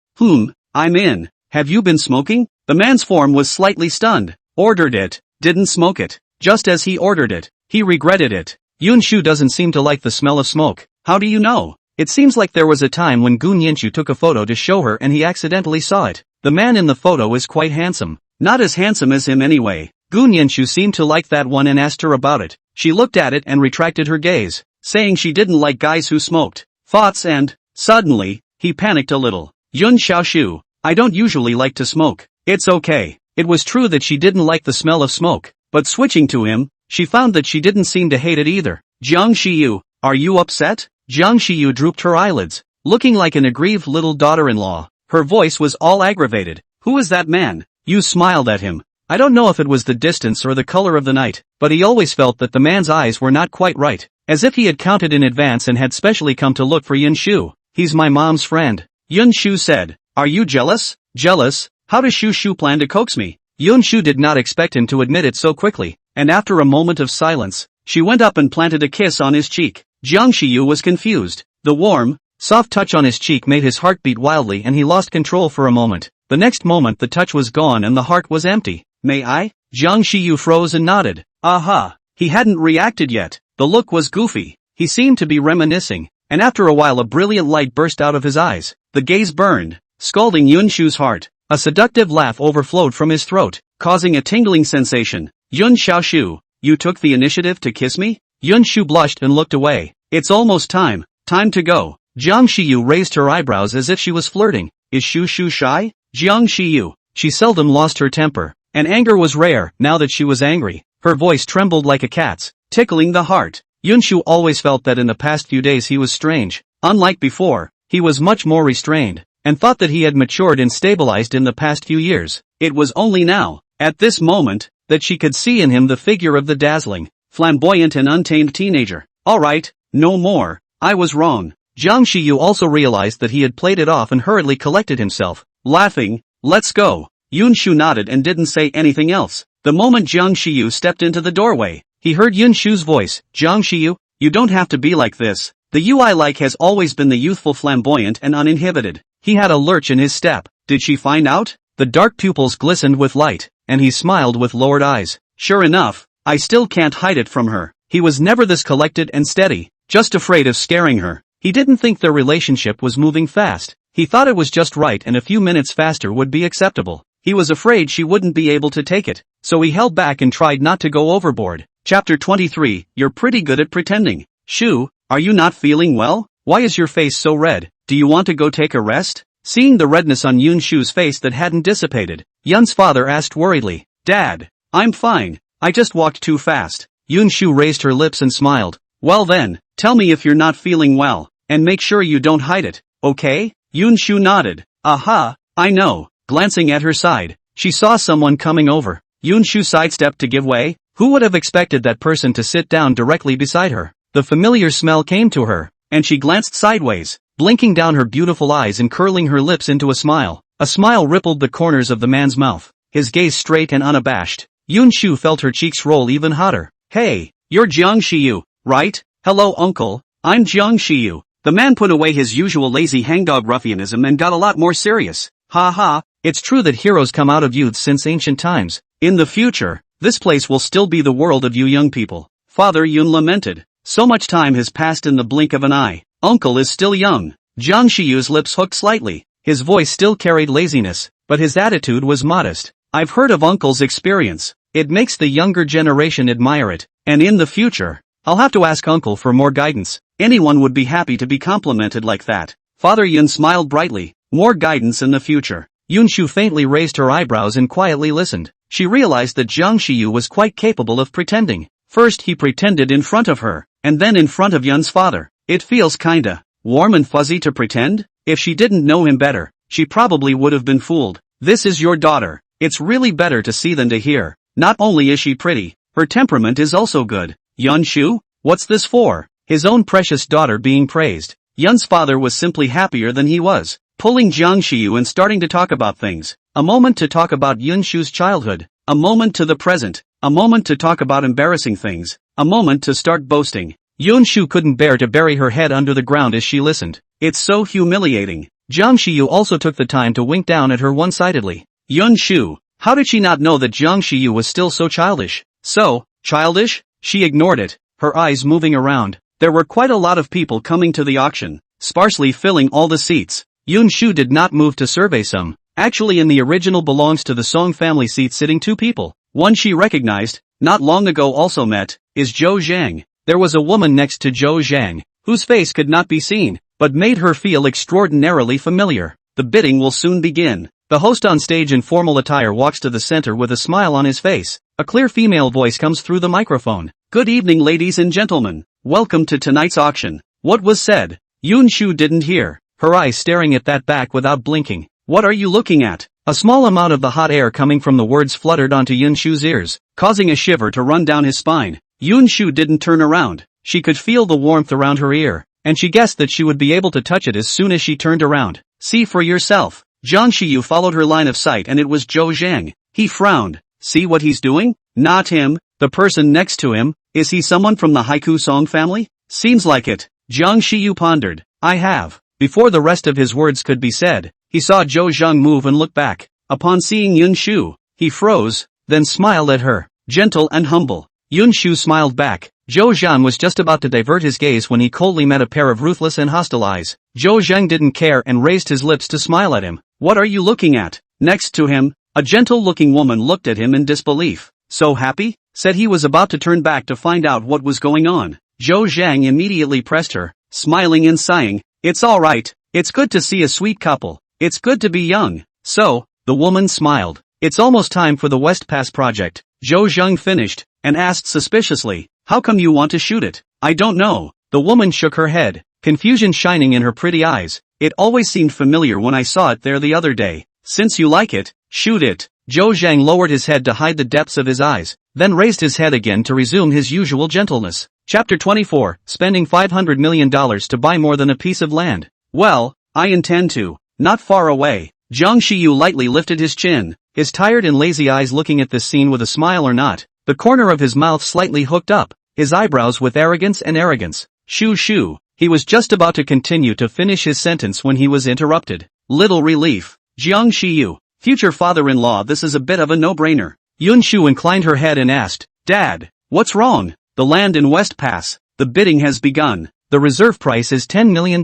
S1: I'm in. Have you been smoking? The man's form was slightly stunned. Ordered it. Didn't smoke it. Just as he ordered it, he regretted it. Yun Shu doesn't seem to like the smell of smoke. How do you know? It seems like there was a time when Gun Yinshu took a photo to show her and he accidentally saw it. The man in the photo is quite handsome. Not as handsome as him anyway. Gun Yinshu seemed to like that one and asked her about it. She looked at it and retracted her gaze, saying she didn't like guys who smoked. Thoughts and, suddenly, he panicked a little. Yun Xiaoshu, I don't usually like to smoke. It's okay. It was true that she didn't like the smell of smoke, but switching to him, she found that she didn't seem to hate it either. Jiang Shiyu, are you upset? Jiang Shiyu drooped her eyelids, looking like an aggrieved little daughter-in-law. Her voice was all aggravated. Who is that man? You smiled at him. I don't know if it was the distance or the color of the night, but he always felt that the man's eyes were not quite right, as if he had counted in advance and had specially come to look for Yun Shu. He's my mom's friend. Yun Shu said. Are you jealous? Jealous? How does Shu plan to coax me? Yun Shu did not expect him to admit it so quickly, and after a moment of silence, she went up and planted a kiss on his cheek. Jiang Shiyu was confused. The warm, soft touch on his cheek made his heart beat wildly and he lost control for a moment. The next moment the touch was gone and the heart was empty. May I? Jiang Shiyu froze and nodded. Aha. He hadn't reacted yet. The look was goofy. He seemed to be reminiscing, and after a while a brilliant light burst out of his eyes. The gaze burned, scalding Yun Shu's heart. A seductive laugh overflowed from his throat, causing a tingling sensation. Yun Shu, you took the initiative to kiss me? Yun Shu blushed and looked away. It's almost time. Time to go. Jiang Shiyu raised her eyebrows as if she was flirting. Is Shu shy? Jiang Shiyu. She seldom lost her temper, and anger was rare. Now that she was angry, her voice trembled like a cat's, tickling the heart. Yun Shu always felt that in the past few days he was strange. Unlike before, he was much more restrained, and thought that he had matured and stabilized in the past few years. It was only now, at this moment, that she could see in him the figure of the dazzling, flamboyant and untamed teenager. Alright, no more. I was wrong. Jiang Shiyu also realized that he had played it off and hurriedly collected himself, laughing. Let's go. Yun Shu nodded and didn't say anything else. The moment Jiang Shiyu stepped into the doorway, he heard Yun Shu's voice. Jiang Shiyu, you don't have to be like this. The you I like has always been the youthful, flamboyant and uninhibited. He had a lurch in his step. Did she find out? The dark pupils glistened with light, and he smiled with lowered eyes. Sure enough, I still can't hide it from her. He was never this collected and steady, just afraid of scaring her. He didn't think their relationship was moving fast. He thought it was just right and a few minutes faster would be acceptable. He was afraid she wouldn't be able to take it, so he held back and tried not to go overboard. Chapter 23, You're pretty good at pretending. Shu, are you not feeling well? Why is your face so red? Do you want to go take a rest? Seeing the redness on Yun Shu's face that hadn't dissipated, Yun's father asked worriedly. Dad, I'm fine. I just walked too fast. Yun Shu raised her lips and smiled. Well then, tell me if you're not feeling well, and make sure you don't hide it, okay? Yun Shu nodded. Aha, I know. Glancing at her side, she saw someone coming over. Yun Shu sidestepped to give way. Who would have expected that person to sit down directly beside her? The familiar smell came to her, and she glanced sideways, blinking down her beautiful eyes and curling her lips into a smile. A smile rippled the corners of the man's mouth, his gaze straight and unabashed. Yun Shu felt her cheeks roll even hotter. Hey, you're Jiang Shiyu, right? Hello uncle, I'm Jiang Shiyu. The man put away his usual lazy hangdog ruffianism and got a lot more serious. Ha ha, it's true that heroes come out of youth since ancient times. In the future, this place will still be the world of you young people. Father Yun lamented. So much time has passed in the blink of an eye. Uncle is still young. Jiang Shiyu's lips hooked slightly. His voice still carried laziness, but his attitude was modest. I've heard of Uncle's experience. It makes the younger generation admire it, and in the future, I'll have to ask Uncle for more guidance. Anyone would be happy to be complimented like that. Father Yun smiled brightly. More guidance in the future. Yun Shu faintly raised her eyebrows and quietly listened. She realized that Jiang Shiyu was quite capable of pretending. First he pretended in front of her, and then in front of Yun's father. It feels kinda warm and fuzzy to pretend? If she didn't know him better, she probably would have been fooled. This is your daughter. It's really better to see than to hear. Not only is she pretty, her temperament is also good. Yun Shu? What's this for? His own precious daughter being praised. Yun's father was simply happier than he was, pulling Jiang Shiyu and starting to talk about things. A moment to talk about Yun Shu's childhood. A moment to the present. A moment to talk about embarrassing things. A moment to start boasting. Yun Shu couldn't bear to bury her head under the ground as she listened. It's so humiliating. Jiang Shiyu also took the time to wink down at her one-sidedly. Yun Shu, how did she not know that Jiang Shiyu was still so childish? So, childish? She ignored it, her eyes moving around. There were quite a lot of people coming to the auction, sparsely filling all the seats. Yun Shu did not move to survey some. Actually in the original belongs to the Song family seat sitting two people. One she recognized, not long ago also met, is Zhou Zhang. There was a woman next to Zhou Zhang, whose face could not be seen, but made her feel extraordinarily familiar. The bidding will soon begin. The host on stage in formal attire walks to the center with a smile on his face. A clear female voice comes through the microphone. Good evening ladies and gentlemen. Welcome to tonight's auction. What was said? Yun Shu didn't hear, her eyes staring at that back without blinking. What are you looking at? A small amount of the hot air coming from the words fluttered onto Yun Shu's ears, causing a shiver to run down his spine. Yun Shu didn't turn around. She could feel the warmth around her ear, and she guessed that she would be able to touch it as soon as she turned around. See for yourself. Jiang Shiyu followed her line of sight and it was Zhou Zhang. He frowned. See what he's doing? Not him. The person next to him. Is he someone from the Haiku Song family? Seems like it. Jiang Shiyu pondered. I have. Before the rest of his words could be said, he saw Zhou Zhang move and look back. Upon seeing Yun Shu, he froze, then smiled at her. Gentle and humble. Yun Shu smiled back. Zhou Zhang was just about to divert his gaze when he coldly met a pair of ruthless and hostile eyes. Zhou Zhang didn't care and raised his lips to smile at him. What are you looking at? Next to him, a gentle-looking woman looked at him in disbelief. So happy? Said he was about to turn back to find out what was going on. Zhou Zhang immediately pressed her, smiling and sighing. It's alright. It's good to see a sweet couple. It's good to be young. So, the woman smiled. It's almost time for the West Pass project. Zhou Zhang finished, and asked suspiciously, how come you want to shoot it? I don't know. The woman shook her head, confusion shining in her pretty eyes. It always seemed familiar when I saw it there the other day. Since you like it, shoot it. Zhou Zhang lowered his head to hide the depths of his eyes, then raised his head again to resume his usual gentleness. Chapter 24, Spending $500 million to buy more than a piece of land. Well, I intend to. Not far away. Jiang Shiyu lightly lifted his chin, his tired and lazy eyes looking at this scene with a smile or not, the corner of his mouth slightly hooked up, his eyebrows with arrogance. Shu. He was just about to continue to finish his sentence when he was interrupted. Little relief. Jiang Shiyu, future father-in-law, this is a bit of a no-brainer. Yun Shu inclined her head and asked, Dad, what's wrong? The land in West Pass. The bidding has begun. The reserve price is $10 million.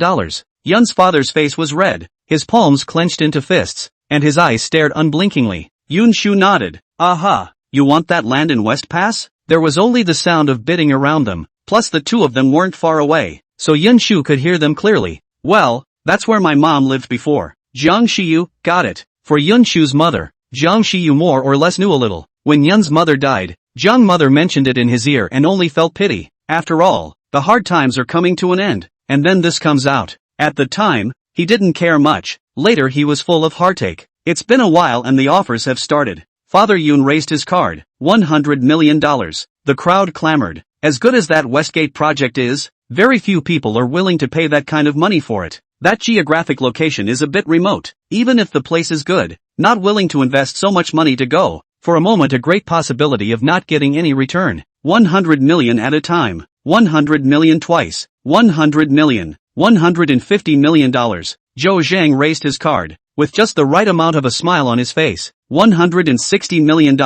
S1: Yun's father's face was red, his palms clenched into fists, and his eyes stared unblinkingly. Yun Shu nodded. Aha, you want that land in West Pass? There was only the sound of bidding around them, plus the two of them weren't far away, so Yun Shu could hear them clearly. Well, that's where my mom lived before. Jiang Shiyu, got it. For Yun Shu's mother, Jiang Shiyu more or less knew a little. When Yun's mother died, Jiang's mother mentioned it in his ear and only felt pity. After all, the hard times are coming to an end, and then this comes out. At the time, he didn't care much. Later he was full of heartache. It's been a while and the offers have started. Father Yun raised his card. $100 million. The crowd clamored. As good as that Westgate project is, very few people are willing to pay that kind of money for it. That geographic location is a bit remote. Even if the place is good, not willing to invest so much money to go, for a moment a great possibility of not getting any return. 100 million at a time. 100 million twice. 100 million. $150 million. Zhou Zhang raised his card, with just the right amount of a smile on his face. $160 million.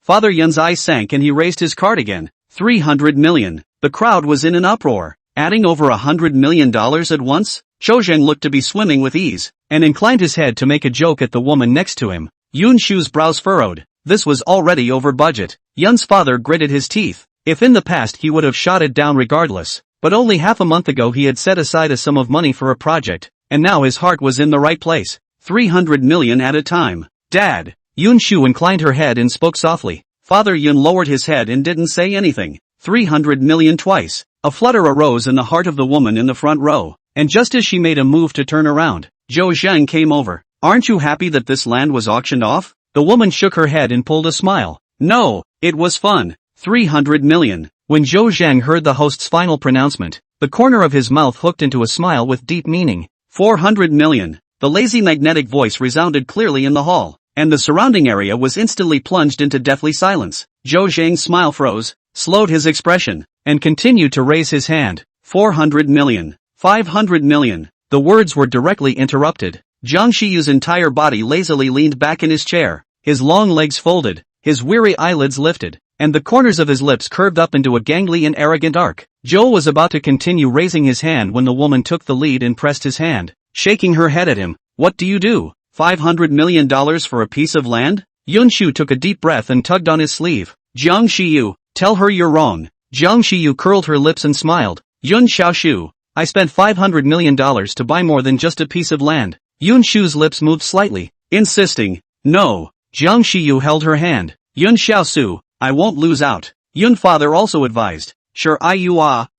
S1: Father Yun's eyes sank and he raised his card again. 300 million. The crowd was in an uproar. Adding over $100 million at once? Zhou Zhang looked to be swimming with ease, and inclined his head to make a joke at the woman next to him. Yun Shu's brows furrowed. This was already over budget. Yun's father gritted his teeth. If in the past he would have shot it down regardless, but only half a month ago he had set aside a sum of money for a project, and now his heart was in the right place. 300 million at a time. Dad. Yun Shu inclined her head and spoke softly. Father Yun lowered his head and didn't say anything. 300 million twice. A flutter arose in the heart of the woman in the front row, and just as she made a move to turn around, Zhou Zhang came over. Aren't you happy that this land was auctioned off? The woman shook her head and pulled a smile. No, it was fun. 300 million. When Zhou Zhang heard the host's final pronouncement, the corner of his mouth hooked into a smile with deep meaning. 400 million. The lazy magnetic voice resounded clearly in the hall, and the surrounding area was instantly plunged into deathly silence. Zhou Zhang's smile froze, slowed his expression, and continued to raise his hand. 400 million. 500 million. The words were directly interrupted. Jiang Shiyu's entire body lazily leaned back in his chair, his long legs folded, his weary eyelids lifted, and the corners of his lips curved up into a gangly and arrogant arc. Joel was about to continue raising his hand when the woman took the lead and pressed his hand, shaking her head at him. What do you do? $500 million for a piece of land? Yun Shu took a deep breath and tugged on his sleeve. Jiang Shiyu, tell her you're wrong. Jiang Shiyu curled her lips and smiled. Yun Xiaoshu, I spent $500 million to buy more than just a piece of land. Yun Shu's lips moved slightly, insisting. No. Jiang Shiyu held her hand. Yun Xiaosu, I won't lose out. Yun father also advised. Sure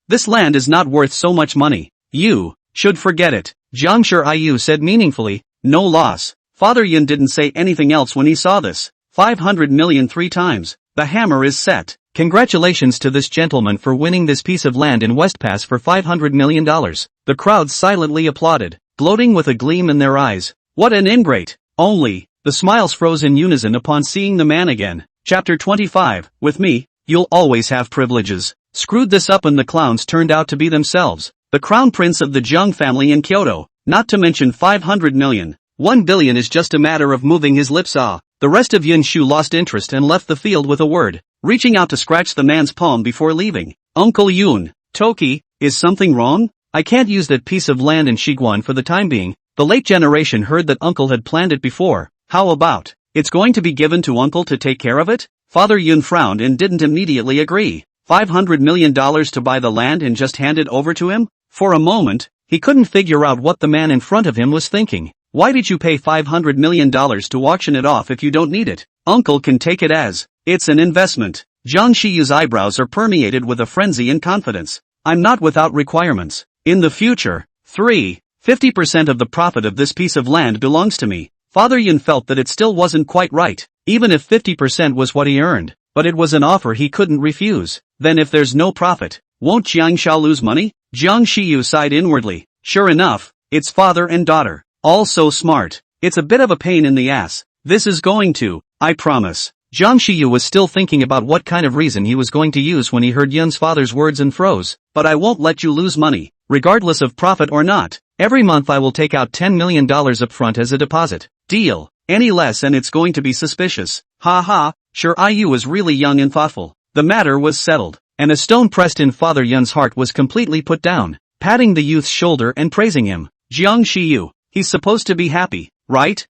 S1: this land is not worth so much money. You should forget it. Jiang Shiyu said meaningfully. No loss. Father Yun didn't say anything else when he saw this. 500 million 3 times. The hammer is set. Congratulations to this gentleman for winning this piece of land in West Pass for $500 million. The crowd silently applauded, gloating with a gleam in their eyes. What an ingrate. Only, the smiles froze in unison upon seeing the man again. Chapter 25, with me, you'll always have privileges. Screwed this up and the clowns turned out to be themselves. The crown prince of the Zheng family in Kyoto, not to mention 500 million. 1 billion is just a matter of moving his lips. The rest of Yun Shu lost interest and left the field with a word. reaching out to scratch the man's palm before leaving. Uncle Yun, Toki, is something wrong? I can't use that piece of land in Shiguan for the time being. The late generation heard that uncle had planned it before. How about, it's going to be given to uncle to take care of it? Father Yun frowned and didn't immediately agree. $500 million to buy the land and just hand it over to him? For a moment, he couldn't figure out what the man in front of him was thinking. Why did you pay $500 million to auction it off if you don't need it? Uncle can take it as, it's an investment. Jiang Shiyu's eyebrows are permeated with a frenzy and confidence. I'm not without requirements. In the future, 50% of the profit of this piece of land belongs to me. Father Yun felt that it still wasn't quite right, even if 50% was what he earned, but it was an offer he couldn't refuse. Then if there's no profit, won't Jiang Shao lose money? Jiang Shiyu sighed inwardly. Sure enough, it's father and daughter, all so smart. It's a bit of a pain in the ass. This is going to, I promise. Jiang Shiyu was still thinking about what kind of reason he was going to use when he heard Yun's father's words and froze. But I won't let you lose money, regardless of profit or not. Every month I will take out $10 million up front as a deposit. Deal. Any less and it's going to be suspicious. Ha ha, sure. Yu was really young and thoughtful. The matter was settled, and a stone pressed in Father Yun's heart was completely put down. Patting the youth's shoulder and praising him. Jiang Shiyu, he's supposed to be happy, right?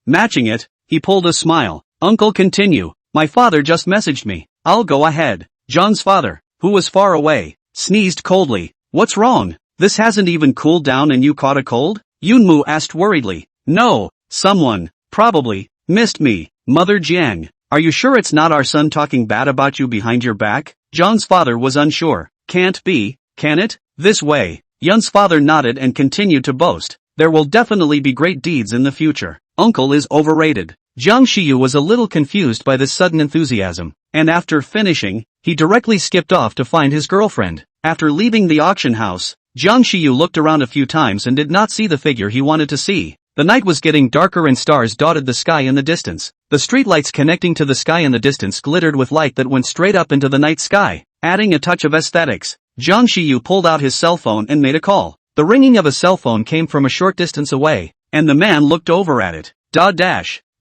S1: Matching it, he pulled a smile. Uncle, continue. My father just messaged me. I'll go ahead. John's father, who was far away, sneezed coldly. What's wrong? This hasn't even cooled down and you caught a cold? Yunmu asked worriedly. No, someone, probably, missed me. Mother Jiang, are you sure it's not our son talking bad about you behind your back? John's father was unsure. Can't be, can it? This way. Yun's father nodded and continued to boast. There will definitely be great deeds in the future. Uncle is overrated. Jiang Shiyu was a little confused by this sudden enthusiasm, and after finishing, he directly skipped off to find his girlfriend. After leaving the auction house, Jiang Shiyu looked around a few times and did not see the figure he wanted to see. The night was getting darker and stars dotted the sky in the distance. The streetlights connecting to the sky in the distance glittered with light that went straight up into the night sky, adding a touch of aesthetics. Jiang Shiyu pulled out his cell phone and made a call. The ringing of a cell phone came from a short distance away, and the man looked over at it.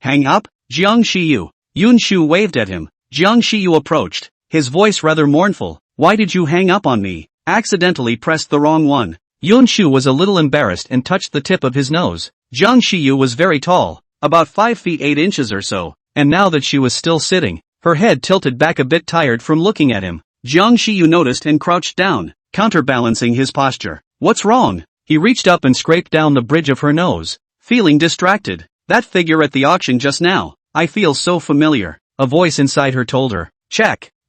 S1: Hang up? Jiang Shiyu. Yun Shu waved at him. Jiang Shiyu approached, his voice rather mournful. Why did you hang up on me? Accidentally pressed the wrong one. Yun Shu was a little embarrassed and touched the tip of his nose. Jiang Shiyu was very tall, about 5 feet 8 inches or so, and now that she was still sitting, her head tilted back a bit tired from looking at him. Jiang Shiyu noticed and crouched down, counterbalancing his posture. What's wrong? He reached up and scraped down the bridge of her nose, feeling distracted. That figure at the auction just now, I feel so familiar. A voice inside her told her.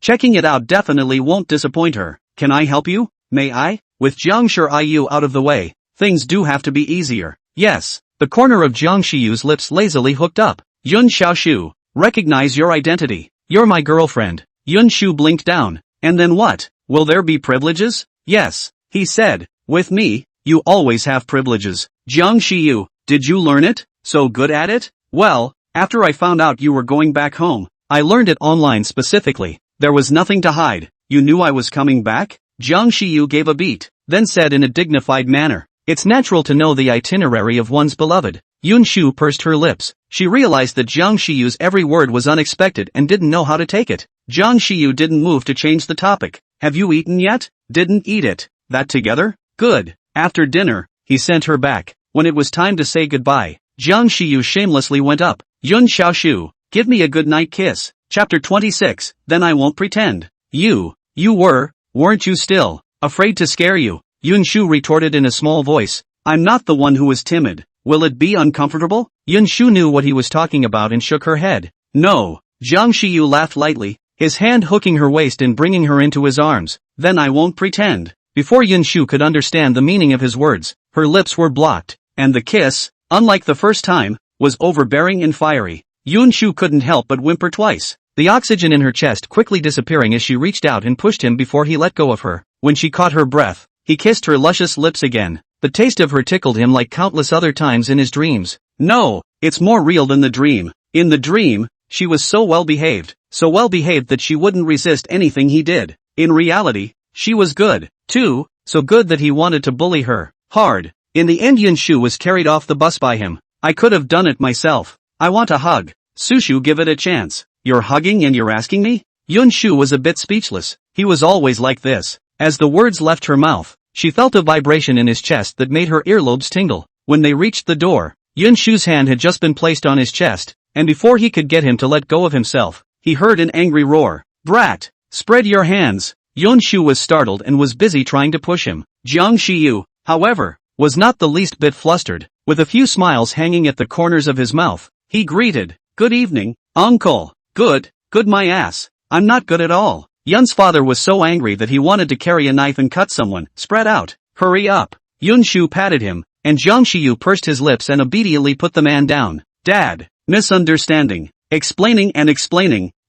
S1: Checking it out definitely won't disappoint her. Can I help you? May I? With Jiang Shiyu out of the way, things do have to be easier. Yes. The corner of Jiang Shiyu's lips lazily hooked up. Yun Shu, recognize your identity. You're my girlfriend. Yun Shu blinked down. And then what? Will there be privileges? Yes, he said. With me, you always have privileges. Jiang Shiyu, did you learn it? So good at it? Well, after I found out you were going back home, I learned it online specifically. There was nothing to hide. You knew I was coming back? Jiang Shiyu gave a beat, then said in a dignified manner. It's natural to know the itinerary of one's beloved. Yun Shu pursed her lips. She realized that Jiang Shiyu's every word was unexpected and didn't know how to take it. Jiang Shiyu didn't move to change the topic. Have you eaten yet? Didn't eat it. That together? Good. After dinner, he sent her back. When it was time to say goodbye, Jiang Shiyu shamelessly went up. Yun Shu, give me a good night kiss. Chapter 26, Then I Won't Pretend. You weren't you still afraid to scare you? Yun Shu retorted in a small voice. I'm not the one who was timid. Will it be uncomfortable? Yun Shu knew what he was talking about and shook her head. No. Jiang Shiyu laughed lightly, his hand hooking her waist and bringing her into his arms. Then I won't pretend. Before Yun Shu could understand the meaning of his words, her lips were blocked, and the kiss, unlike the first time, was overbearing and fiery. Yun Shu couldn't help but whimper twice, the oxygen in her chest quickly disappearing as she reached out and pushed him before he let go of her. When she caught her breath, he kissed her luscious lips again. The taste of her tickled him like countless other times in his dreams. No, it's more real than the dream. In the dream, she was so well behaved that she wouldn't resist anything he did. In reality, she was good, too, so good that he wanted to bully her hard. In the end, Yun Shu was carried off the bus by him. I could have done it myself. I want a hug. Sushu, give it a chance. You're hugging and you're asking me? Yun Shu was a bit speechless. He was always like this. As the words left her mouth, she felt a vibration in his chest that made her earlobes tingle. When they reached the door, Yun Shu's hand had just been placed on his chest, and before he could get him to let go of himself, he heard an angry roar. Brat! Spread your hands! Yun Shu was startled and was busy trying to push him. Jiang Shiyu, however, was not the least bit flustered. With a few smiles hanging at the corners of his mouth, he greeted, "Good evening, uncle." Good my ass. I'm not good at all. Yun's father was so angry that he wanted to carry a knife and cut someone. Spread out. Hurry up. Yun Shu patted him, and Jiang Shiyu pursed his lips and obediently put the man down. Dad. Misunderstanding. Explaining,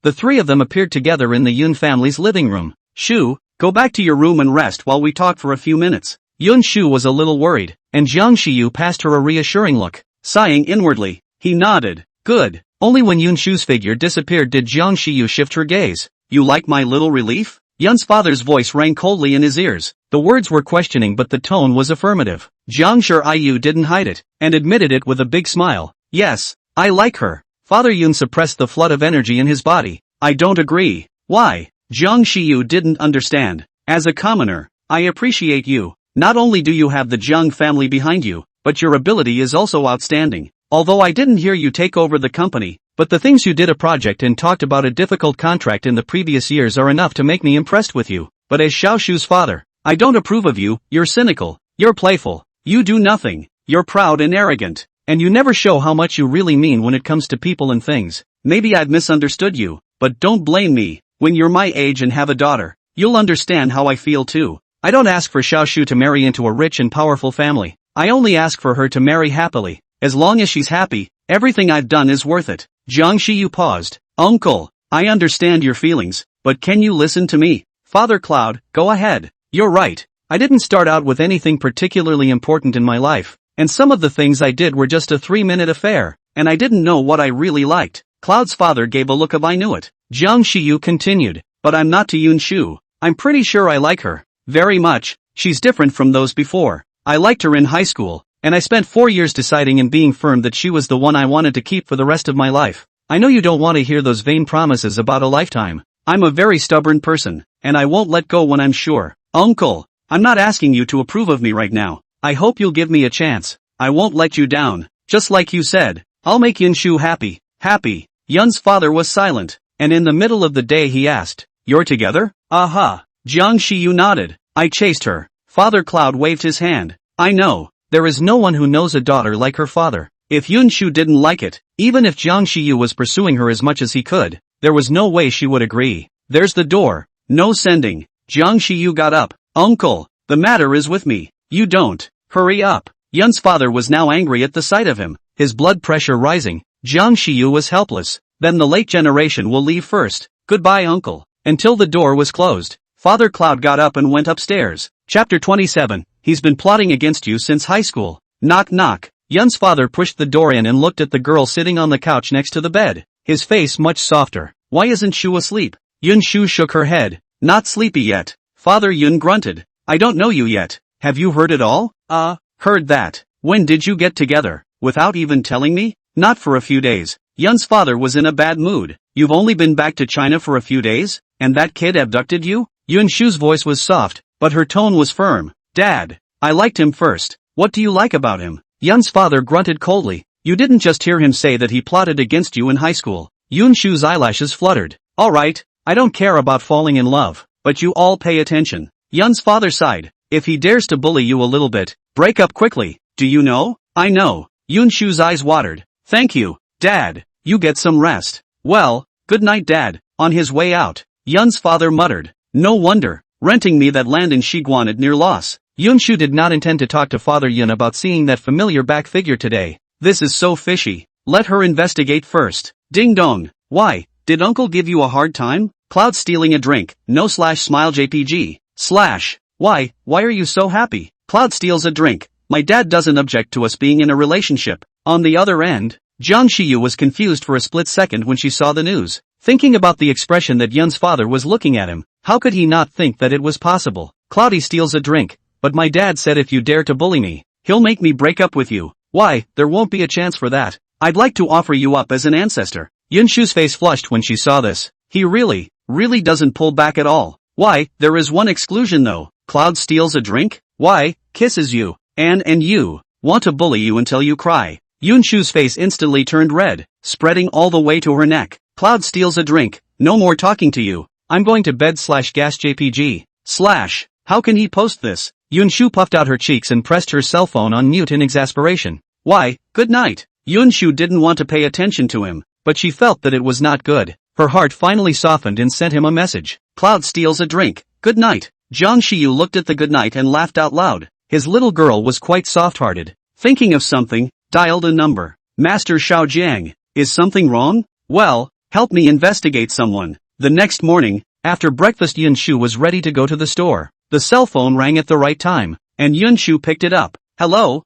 S1: the three of them appeared together in the Yun family's living room. Shu, go back to your room and rest while we talk for a few minutes. Yun Shu was a little worried, and Jiang Shiyu passed her a reassuring look. Sighing inwardly, he nodded. Good. Only when Yun Shu's figure disappeared did Jiang Shiyu shift her gaze. You like my little relief? Yun's father's voice rang coldly in his ears. The words were questioning but the tone was affirmative. Jiang Shiyu didn't hide it, and admitted it with a big smile. Yes, I like her. Father Yun suppressed the flood of energy in his body. I don't agree. Why? Jiang Shiyu didn't understand. As a commoner, I appreciate you. Not only do you have the Jiang family behind you, but your ability is also outstanding. Although I didn't hear you take over the company, but the things you did a project and talked about a difficult contract in the previous years are enough to make me impressed with you. But as Xiao Shu's father, I don't approve of you. You're cynical, you're playful, you do nothing, you're proud and arrogant, and you never show how much you really mean when it comes to people and things. Maybe I've misunderstood you, but don't blame me. When you're my age and have a daughter, you'll understand how I feel too. I don't ask for Xiao Shu to marry into a rich and powerful family. I only ask for her to marry happily. As long as she's happy, everything I've done is worth it. Jiang Shiyu paused. Uncle, I understand your feelings, but can you listen to me? Father Cloud, go ahead. You're right. I didn't start out with anything particularly important in my life, and some of the things I did were just a 3-minute affair, and I didn't know what I really liked. Cloud's father gave a look of I knew it. Jiang Shiyu continued, but I'm not to Yun Shu. I'm pretty sure I like her. Very much. She's different from those before. I liked her in high school, and I spent 4 years deciding and being firm that she was the one I wanted to keep for the rest of my life. I know you don't want to hear those vain promises about a lifetime. I'm a very stubborn person, and I won't let go when I'm sure. Uncle, I'm not asking you to approve of me right now. I hope you'll give me a chance. I won't let you down. Just like you said, I'll make Yun Shu happy. Happy. Yun's father was silent, and in the middle of the day he asked, You're together? Aha. Jiang Shiyu nodded. I chased her. Father Cloud waved his hand. I know. There is no one who knows a daughter like her father. If Yun Shu didn't like it, even if Jiang Shiyu was pursuing her as much as he could, there was no way she would agree. There's the door. No sending. Jiang Shiyu got up. Uncle, the matter is with me. You don't. Hurry up. Yun's father was now angry at the sight of him, his blood pressure rising. Jiang Shiyu was helpless. Then the late generation will leave first. Goodbye, uncle. Until the door was closed, Father Cloud got up and went upstairs. Chapter 27. He's been plotting against you since high school. Knock knock. Yun's father pushed the door in and looked at the girl sitting on the couch next to the bed, his face much softer. Why isn't Shu asleep? Yun Shu shook her head. Not sleepy yet. Father Yun grunted. I don't know you yet. Have you heard it all? Heard that. When did you get together? Without even telling me? Not for a few days. Yun's father was in a bad mood. You've only been back to China for a few days? And that kid abducted you? Yun Shu's voice was soft, but her tone was firm. Dad, I liked him first. What do you like about him? Yun's father grunted coldly. You didn't just hear him say that he plotted against you in high school. Yun Shu's eyelashes fluttered. Alright, I don't care about falling in love, but you all pay attention. Yun's father sighed. If he dares to bully you a little bit, break up quickly. Do you know? I know. Yun Shu's eyes watered. Thank you, Dad. You get some rest. Well, good night, Dad. On his way out, Yun's father muttered. No wonder. Renting me that land in Shiguanad near Los. Yun Shu did not intend to talk to Father Yun about seeing that familiar back figure today. This is so fishy. Let her investigate first. Ding dong. Why? Did Uncle give you a hard time? Cloud stealing a drink. No/smile JPG. Why are you so happy? Cloud steals a drink. My dad doesn't object to us being in a relationship. On the other end, Jiang Shiyu was confused for a split second when she saw the news. Thinking about the expression that Yun's father was looking at him, how could he not think that it was possible? Cloudy steals a drink, but my dad said if you dare to bully me, he'll make me break up with you. Why, there won't be a chance for that. I'd like to offer you up as an ancestor. Yun Shu's face flushed when she saw this. He really really doesn't pull back at all. Why, there is one exclusion though. Cloud steals a drink? Why, kisses you. And you. Want to bully you until you cry. Yun Shu's face instantly turned red, spreading all the way to her neck. Cloud steals a drink. No more talking to you. I'm going to bed /gas JPG. How can he post this? Yun Shu puffed out her cheeks and pressed her cell phone on mute in exasperation. Why, good night. Yun Shu didn't want to pay attention to him, but she felt that it was not good. Her heart finally softened and sent him a message. Cloud steals a drink. Good night. Zhang Xiyu looked at the goodnight and laughed out loud. His little girl was quite soft-hearted. Thinking of something, dialed a number. Master Xiaojiang, is something wrong? Well, help me investigate someone. The next morning, after breakfast Yun Shu was ready to go to the store. The cell phone rang at the right time, and Yun Shu picked it up. Hello,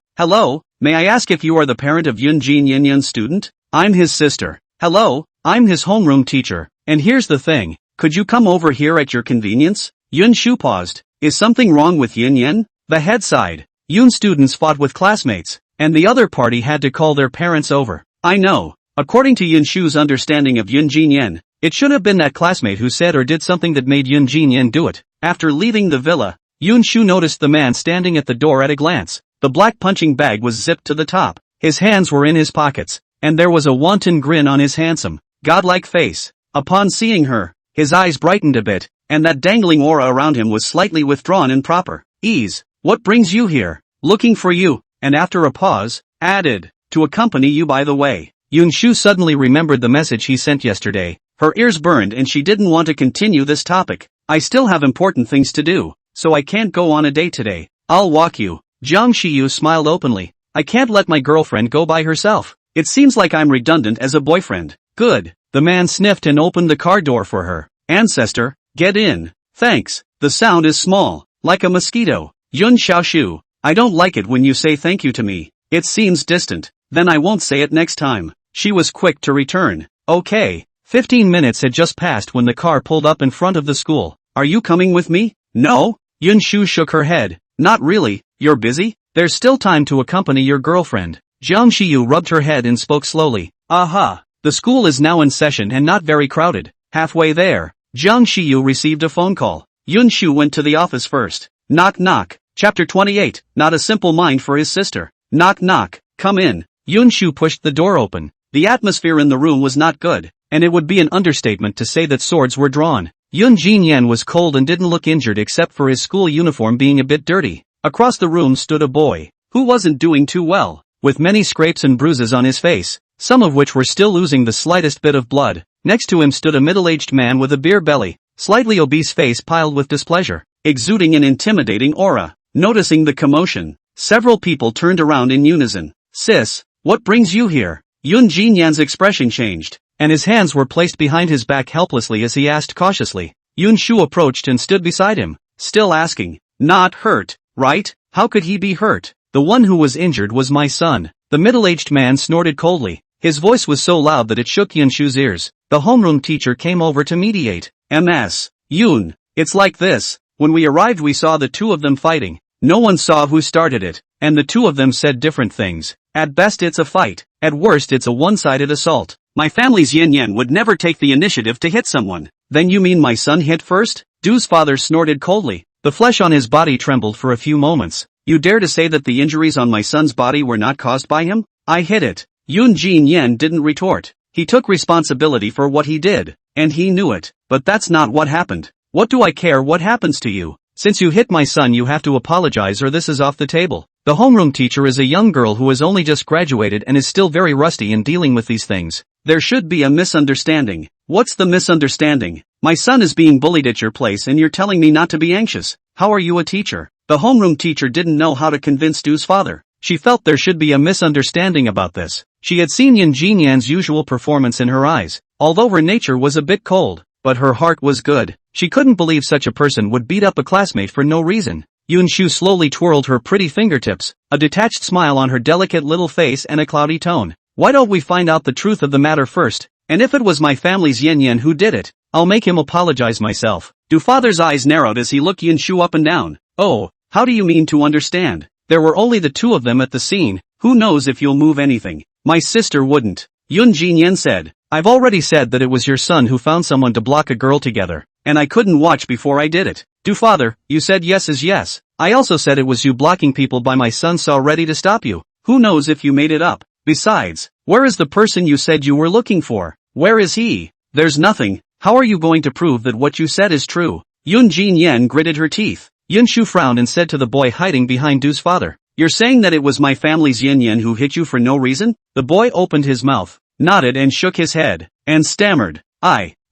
S1: may I ask if you are the parent of Yun Jin Yun's student? I'm his sister. Hello, I'm his homeroom teacher, and here's the thing, could you come over here at your convenience? Yun Shu paused. Is something wrong with Yun Yen? The head sighed. Yun students fought with classmates, and the other party had to call their parents over. I know. According to Yun Shu's understanding of Yun Jin Yen, it should have been that classmate who said or did something that made Yun Jin Yen do it. After leaving the villa, Yun Shu noticed the man standing at the door at a glance. The black punching bag was zipped to the top. His hands were in his pockets, and there was a wanton grin on his handsome, godlike face. Upon seeing her, his eyes brightened a bit, and that dangling aura around him was slightly withdrawn in proper ease. What brings you here? Looking for you, and after a pause, added, to accompany you by the way. Yun Shu suddenly remembered the message he sent yesterday. Her ears burned and she didn't want to continue this topic. I still have important things to do, so I can't go on a date today. I'll walk you. Zhang Xiyu smiled openly. I can't let my girlfriend go by herself. It seems like I'm redundant as a boyfriend. Good. The man sniffed and opened the car door for her. Ancestor, get in. Thanks. The sound is small, like a mosquito. Yun Xiaoshu, I don't like it when you say thank you to me. It seems distant. Then I won't say it next time. She was quick to return. Okay. 15 minutes had just passed when the car pulled up in front of the school. Are you coming with me? No? Yun Shu shook her head. Not really. You're busy? There's still time to accompany your girlfriend. Zhang Xiyu rubbed her head and spoke slowly. Aha. The school is now in session and not very crowded. Halfway there, Zhang Xiyu received a phone call. Yun Shu went to the office first. Knock knock. Chapter 28. Not a simple mind for his sister. Knock knock. Come in. Yun Shu pushed the door open. The atmosphere in the room was not good, and it would be an understatement to say that swords were drawn. Yun Jin Yen was cold and didn't look injured except for his school uniform being a bit dirty. Across the room stood a boy, who wasn't doing too well, with many scrapes and bruises on his face, some of which were still oozing the slightest bit of blood. Next to him stood a middle-aged man with a beer belly, slightly obese face piled with displeasure, exuding an intimidating aura. Noticing the commotion, several people turned around in unison. Sis, what brings you here? Yun Jin Yan's expression changed, and his hands were placed behind his back helplessly as he asked cautiously. Yun Shu approached and stood beside him, still asking, not hurt, right? How could he be hurt? The one who was injured was my son. The middle-aged man snorted coldly. His voice was so loud that it shook Yun Shu's ears. The homeroom teacher came over to mediate. Ms. Yun, it's like this. When we arrived we saw the two of them fighting. No one saw who started it, and the two of them said different things. At best it's a fight, at worst it's a one-sided assault. My family's Yin Yen would never take the initiative to hit someone. Then you mean my son hit first? Du's father snorted coldly. The flesh on his body trembled for a few moments. You dare to say that the injuries on my son's body were not caused by him? I hit it. Yun Jin Yen didn't retort. He took responsibility for what he did, and he knew it. But that's not what happened. What do I care what happens to you? Since you hit my son you have to apologize or this is off the table. The homeroom teacher is a young girl who has only just graduated and is still very rusty in dealing with these things. There should be a misunderstanding. What's the misunderstanding? My son is being bullied at your place and you're telling me not to be anxious. How are you a teacher? The homeroom teacher didn't know how to convince Du's father. She felt there should be a misunderstanding about this. She had seen Yun Jin Yan's usual performance in her eyes, although her nature was a bit cold, but her heart was good. She couldn't believe such a person would beat up a classmate for no reason. Yun Shu slowly twirled her pretty fingertips, a detached smile on her delicate little face and a cloudy tone. Why don't we find out the truth of the matter first? And if it was my family's Yin Yen who did it, I'll make him apologize myself. Du father's eyes narrowed as he looked Yun Shu up and down. Oh, how do you mean to understand? There were only the two of them at the scene. Who knows if you'll move anything? My sister wouldn't. Yun Jin Yen said. I've already said that it was your son who found someone to block a girl together, and I couldn't watch before I did it. Do father, you said yes is yes. I also said it was you blocking people by my son saw ready to stop you. Who knows if you made it up? Besides, where is the person you said you were looking for? Where is he? There's nothing. How are you going to prove that what you said is true? Yun Jinyan gritted her teeth. Yun Shu frowned and said to the boy hiding behind Du's father, "You're saying that it was my family's Yin Yin who hit you for no reason?" The boy opened his mouth, nodded and shook his head, and stammered,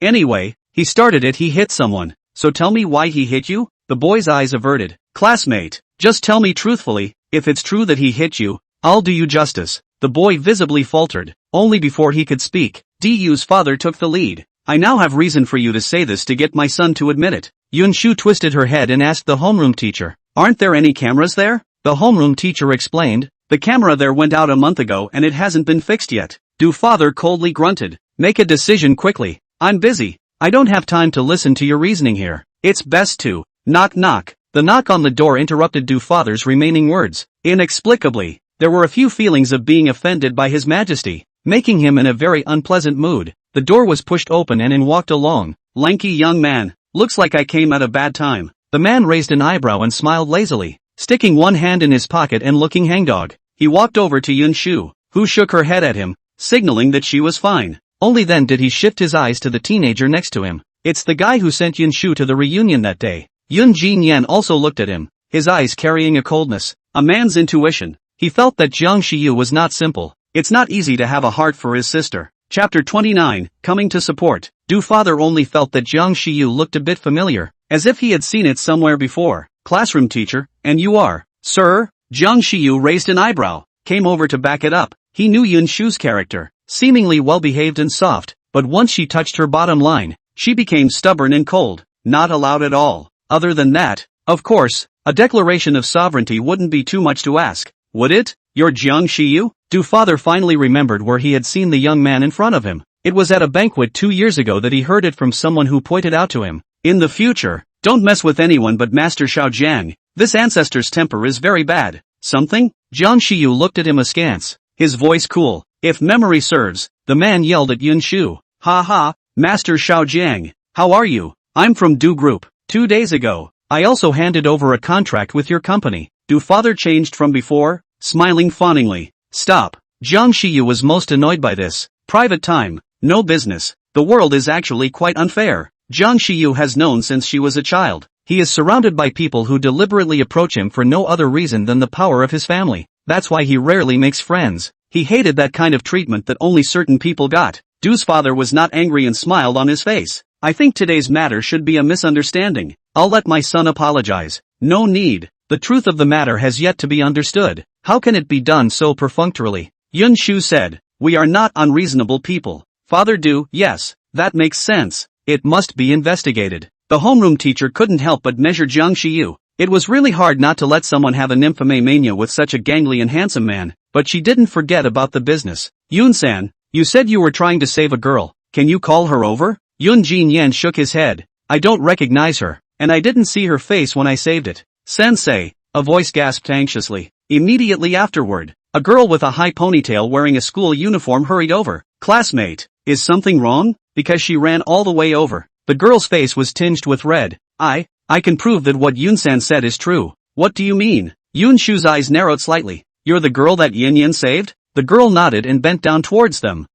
S1: Anyway, he started it, he hit someone. So tell me why he hit you?" The boy's eyes averted. "Classmate, just tell me truthfully, if it's true that he hit you, I'll do you justice." The boy visibly faltered. Only before he could speak, Du's father took the lead. "I now have reason for you to say this to get my son to admit it." Yun Shu twisted her head and asked the homeroom teacher, "Aren't there any cameras there?" The homeroom teacher explained, "The camera there went out a month ago and it hasn't been fixed yet." Du father coldly grunted, "Make a decision quickly. I'm busy. I don't have time to listen to your reasoning here. It's best to..." Knock knock. The knock on the door interrupted Du father's remaining words. Inexplicably, there were a few feelings of being offended by His Majesty, making him in a very unpleasant mood. The door was pushed open and in walked a long, lanky young man. "Looks like I came at a bad time." The man raised an eyebrow and smiled lazily, sticking one hand in his pocket and looking hangdog. He walked over to Yun Shu, who shook her head at him, signaling that she was fine. Only then did he shift his eyes to the teenager next to him. "It's the guy who sent Yun Shu to the reunion that day." Yun Jinyan also looked at him, his eyes carrying a coldness. A man's intuition. He felt that Jiang Shiyu was not simple. It's not easy to have a heart for his sister. Chapter 29, Coming to Support. Du father only felt that Jiang Shiyu looked a bit familiar, as if he had seen it somewhere before. "Classroom teacher, and you are, sir?" Jiang Shiyu raised an eyebrow, came over to back it up. He knew Yun Shu's character, seemingly well-behaved and soft, but once she touched her bottom line, she became stubborn and cold. Not allowed at all. Other than that, of course, a declaration of sovereignty wouldn't be too much to ask, would it? "You're Jiang Shiyu?" Du father finally remembered where he had seen the young man in front of him. It was at a banquet 2 years ago that he heard it from someone who pointed out to him, "In the future, don't mess with anyone but Master Xiaojiang. This ancestor's temper is very bad." "Something?" Jiang Shiyu looked at him askance, his voice cool. "If memory serves," the man yelled at Yun Shu. "Ha ha, Master Xiaojiang, how are you? I'm from Du Group. 2 days ago, I also handed over a contract with your company." Du father changed from before, smiling fawningly. "Stop." Jiang Shiyu was most annoyed by this. "Private time, no business. The world is actually quite unfair." Jiang Shiyu has known since she was a child. He is surrounded by people who deliberately approach him for no other reason than the power of his family. That's why he rarely makes friends. He hated that kind of treatment that only certain people got. Du's father was not angry and smiled on his face. "I think today's matter should be a misunderstanding. I'll let my son apologize." "No need. The truth of the matter has yet to be understood. How can it be done so perfunctorily?" Yun Shu said, "We are not unreasonable people." "Father Du, yes, that makes sense. It must be investigated." The homeroom teacher couldn't help but measure Jiang Shiyu. It was really hard not to let someone have an infamy mania with such a gangly and handsome man, but she didn't forget about the business. "Yun-san, you said you were trying to save a girl. Can you call her over?" Yun Jinyan shook his head. "I don't recognize her, and I didn't see her face when I saved it." "Sensei," a voice gasped anxiously. Immediately afterward, a girl with a high ponytail wearing a school uniform hurried over. "Classmate, is something wrong?" Because she ran all the way over. The girl's face was tinged with red. I can prove that what Yun-san said is true." "What do you mean?" Yun Shu's eyes narrowed slightly. "You're the girl that Yin Yin saved?" The girl nodded and bent down towards them.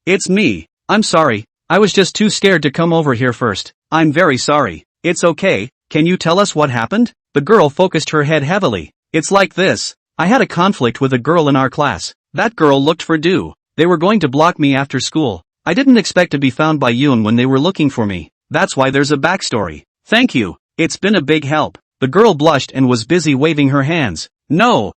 S1: It's me. I'm sorry. I was just too scared to come over here first. I'm very sorry." "It's okay. Can you tell us what happened?" The girl focused her head heavily. "It's like this. I had a conflict with a girl in our class. That girl looked for Du. They were going to block me after school. I didn't expect to be found by Yun when they were looking for me. That's why there's a backstory." "Thank you. It's been a big help." The girl blushed and was busy waving her hands. No,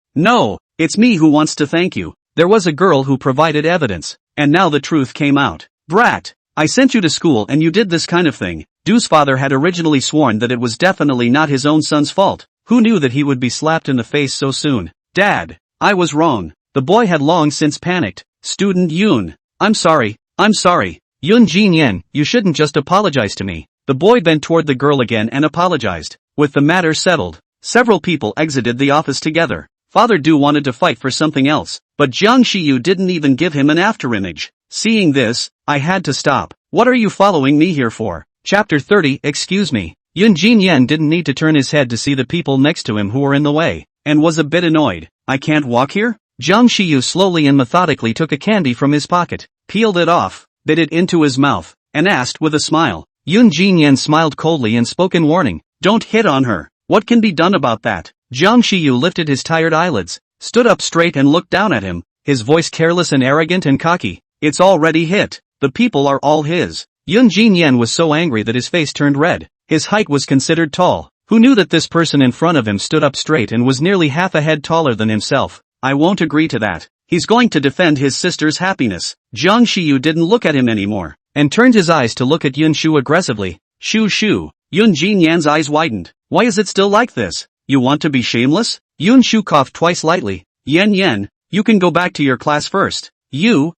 S1: it's me who wants to thank you. There was a girl who provided evidence, and now the truth came out. Brat, I sent you to school and you did this kind of thing." Du's father had originally sworn that it was definitely not his own son's fault. Who knew that he would be slapped in the face so soon? "Dad, I was wrong." The boy had long since panicked. "Student Yun, I'm sorry. Yun Jinyan, you shouldn't just apologize to me." The boy bent toward the girl again and apologized. With the matter settled, several people exited the office together. Father Du wanted to fight for something else, but Jiang Shiyu didn't even give him an afterimage. Seeing this, I had to stop. What are you following me here for? Chapter 30. Excuse me. Yun Yen didn't need to turn his head to see the people next to him who were in the way, and was a bit annoyed. I can't walk here? Jiang Shiyu slowly and methodically took a candy from his pocket, peeled it off, bit it into his mouth, and asked with a smile. Yun Yen smiled coldly and spoke in warning. Don't hit on her. What can be done about that? Jiang Shiyu lifted his tired eyelids, stood up straight and looked down at him, his voice careless and arrogant and cocky. It's already hit. The people are all his. Yun Yen was so angry that his face turned red. His height was considered tall. Who knew that this person in front of him stood up straight and was nearly half a head taller than himself? I won't agree to that. He's going to defend his sister's happiness. Jiang Shiyu didn't look at him anymore, and turned his eyes to look at Yun Shu aggressively. Shu. Yun Yan's eyes widened. Why is it still like this? You want to be shameless? Yun Shu coughed twice lightly. Yen, you can go back to your class first. You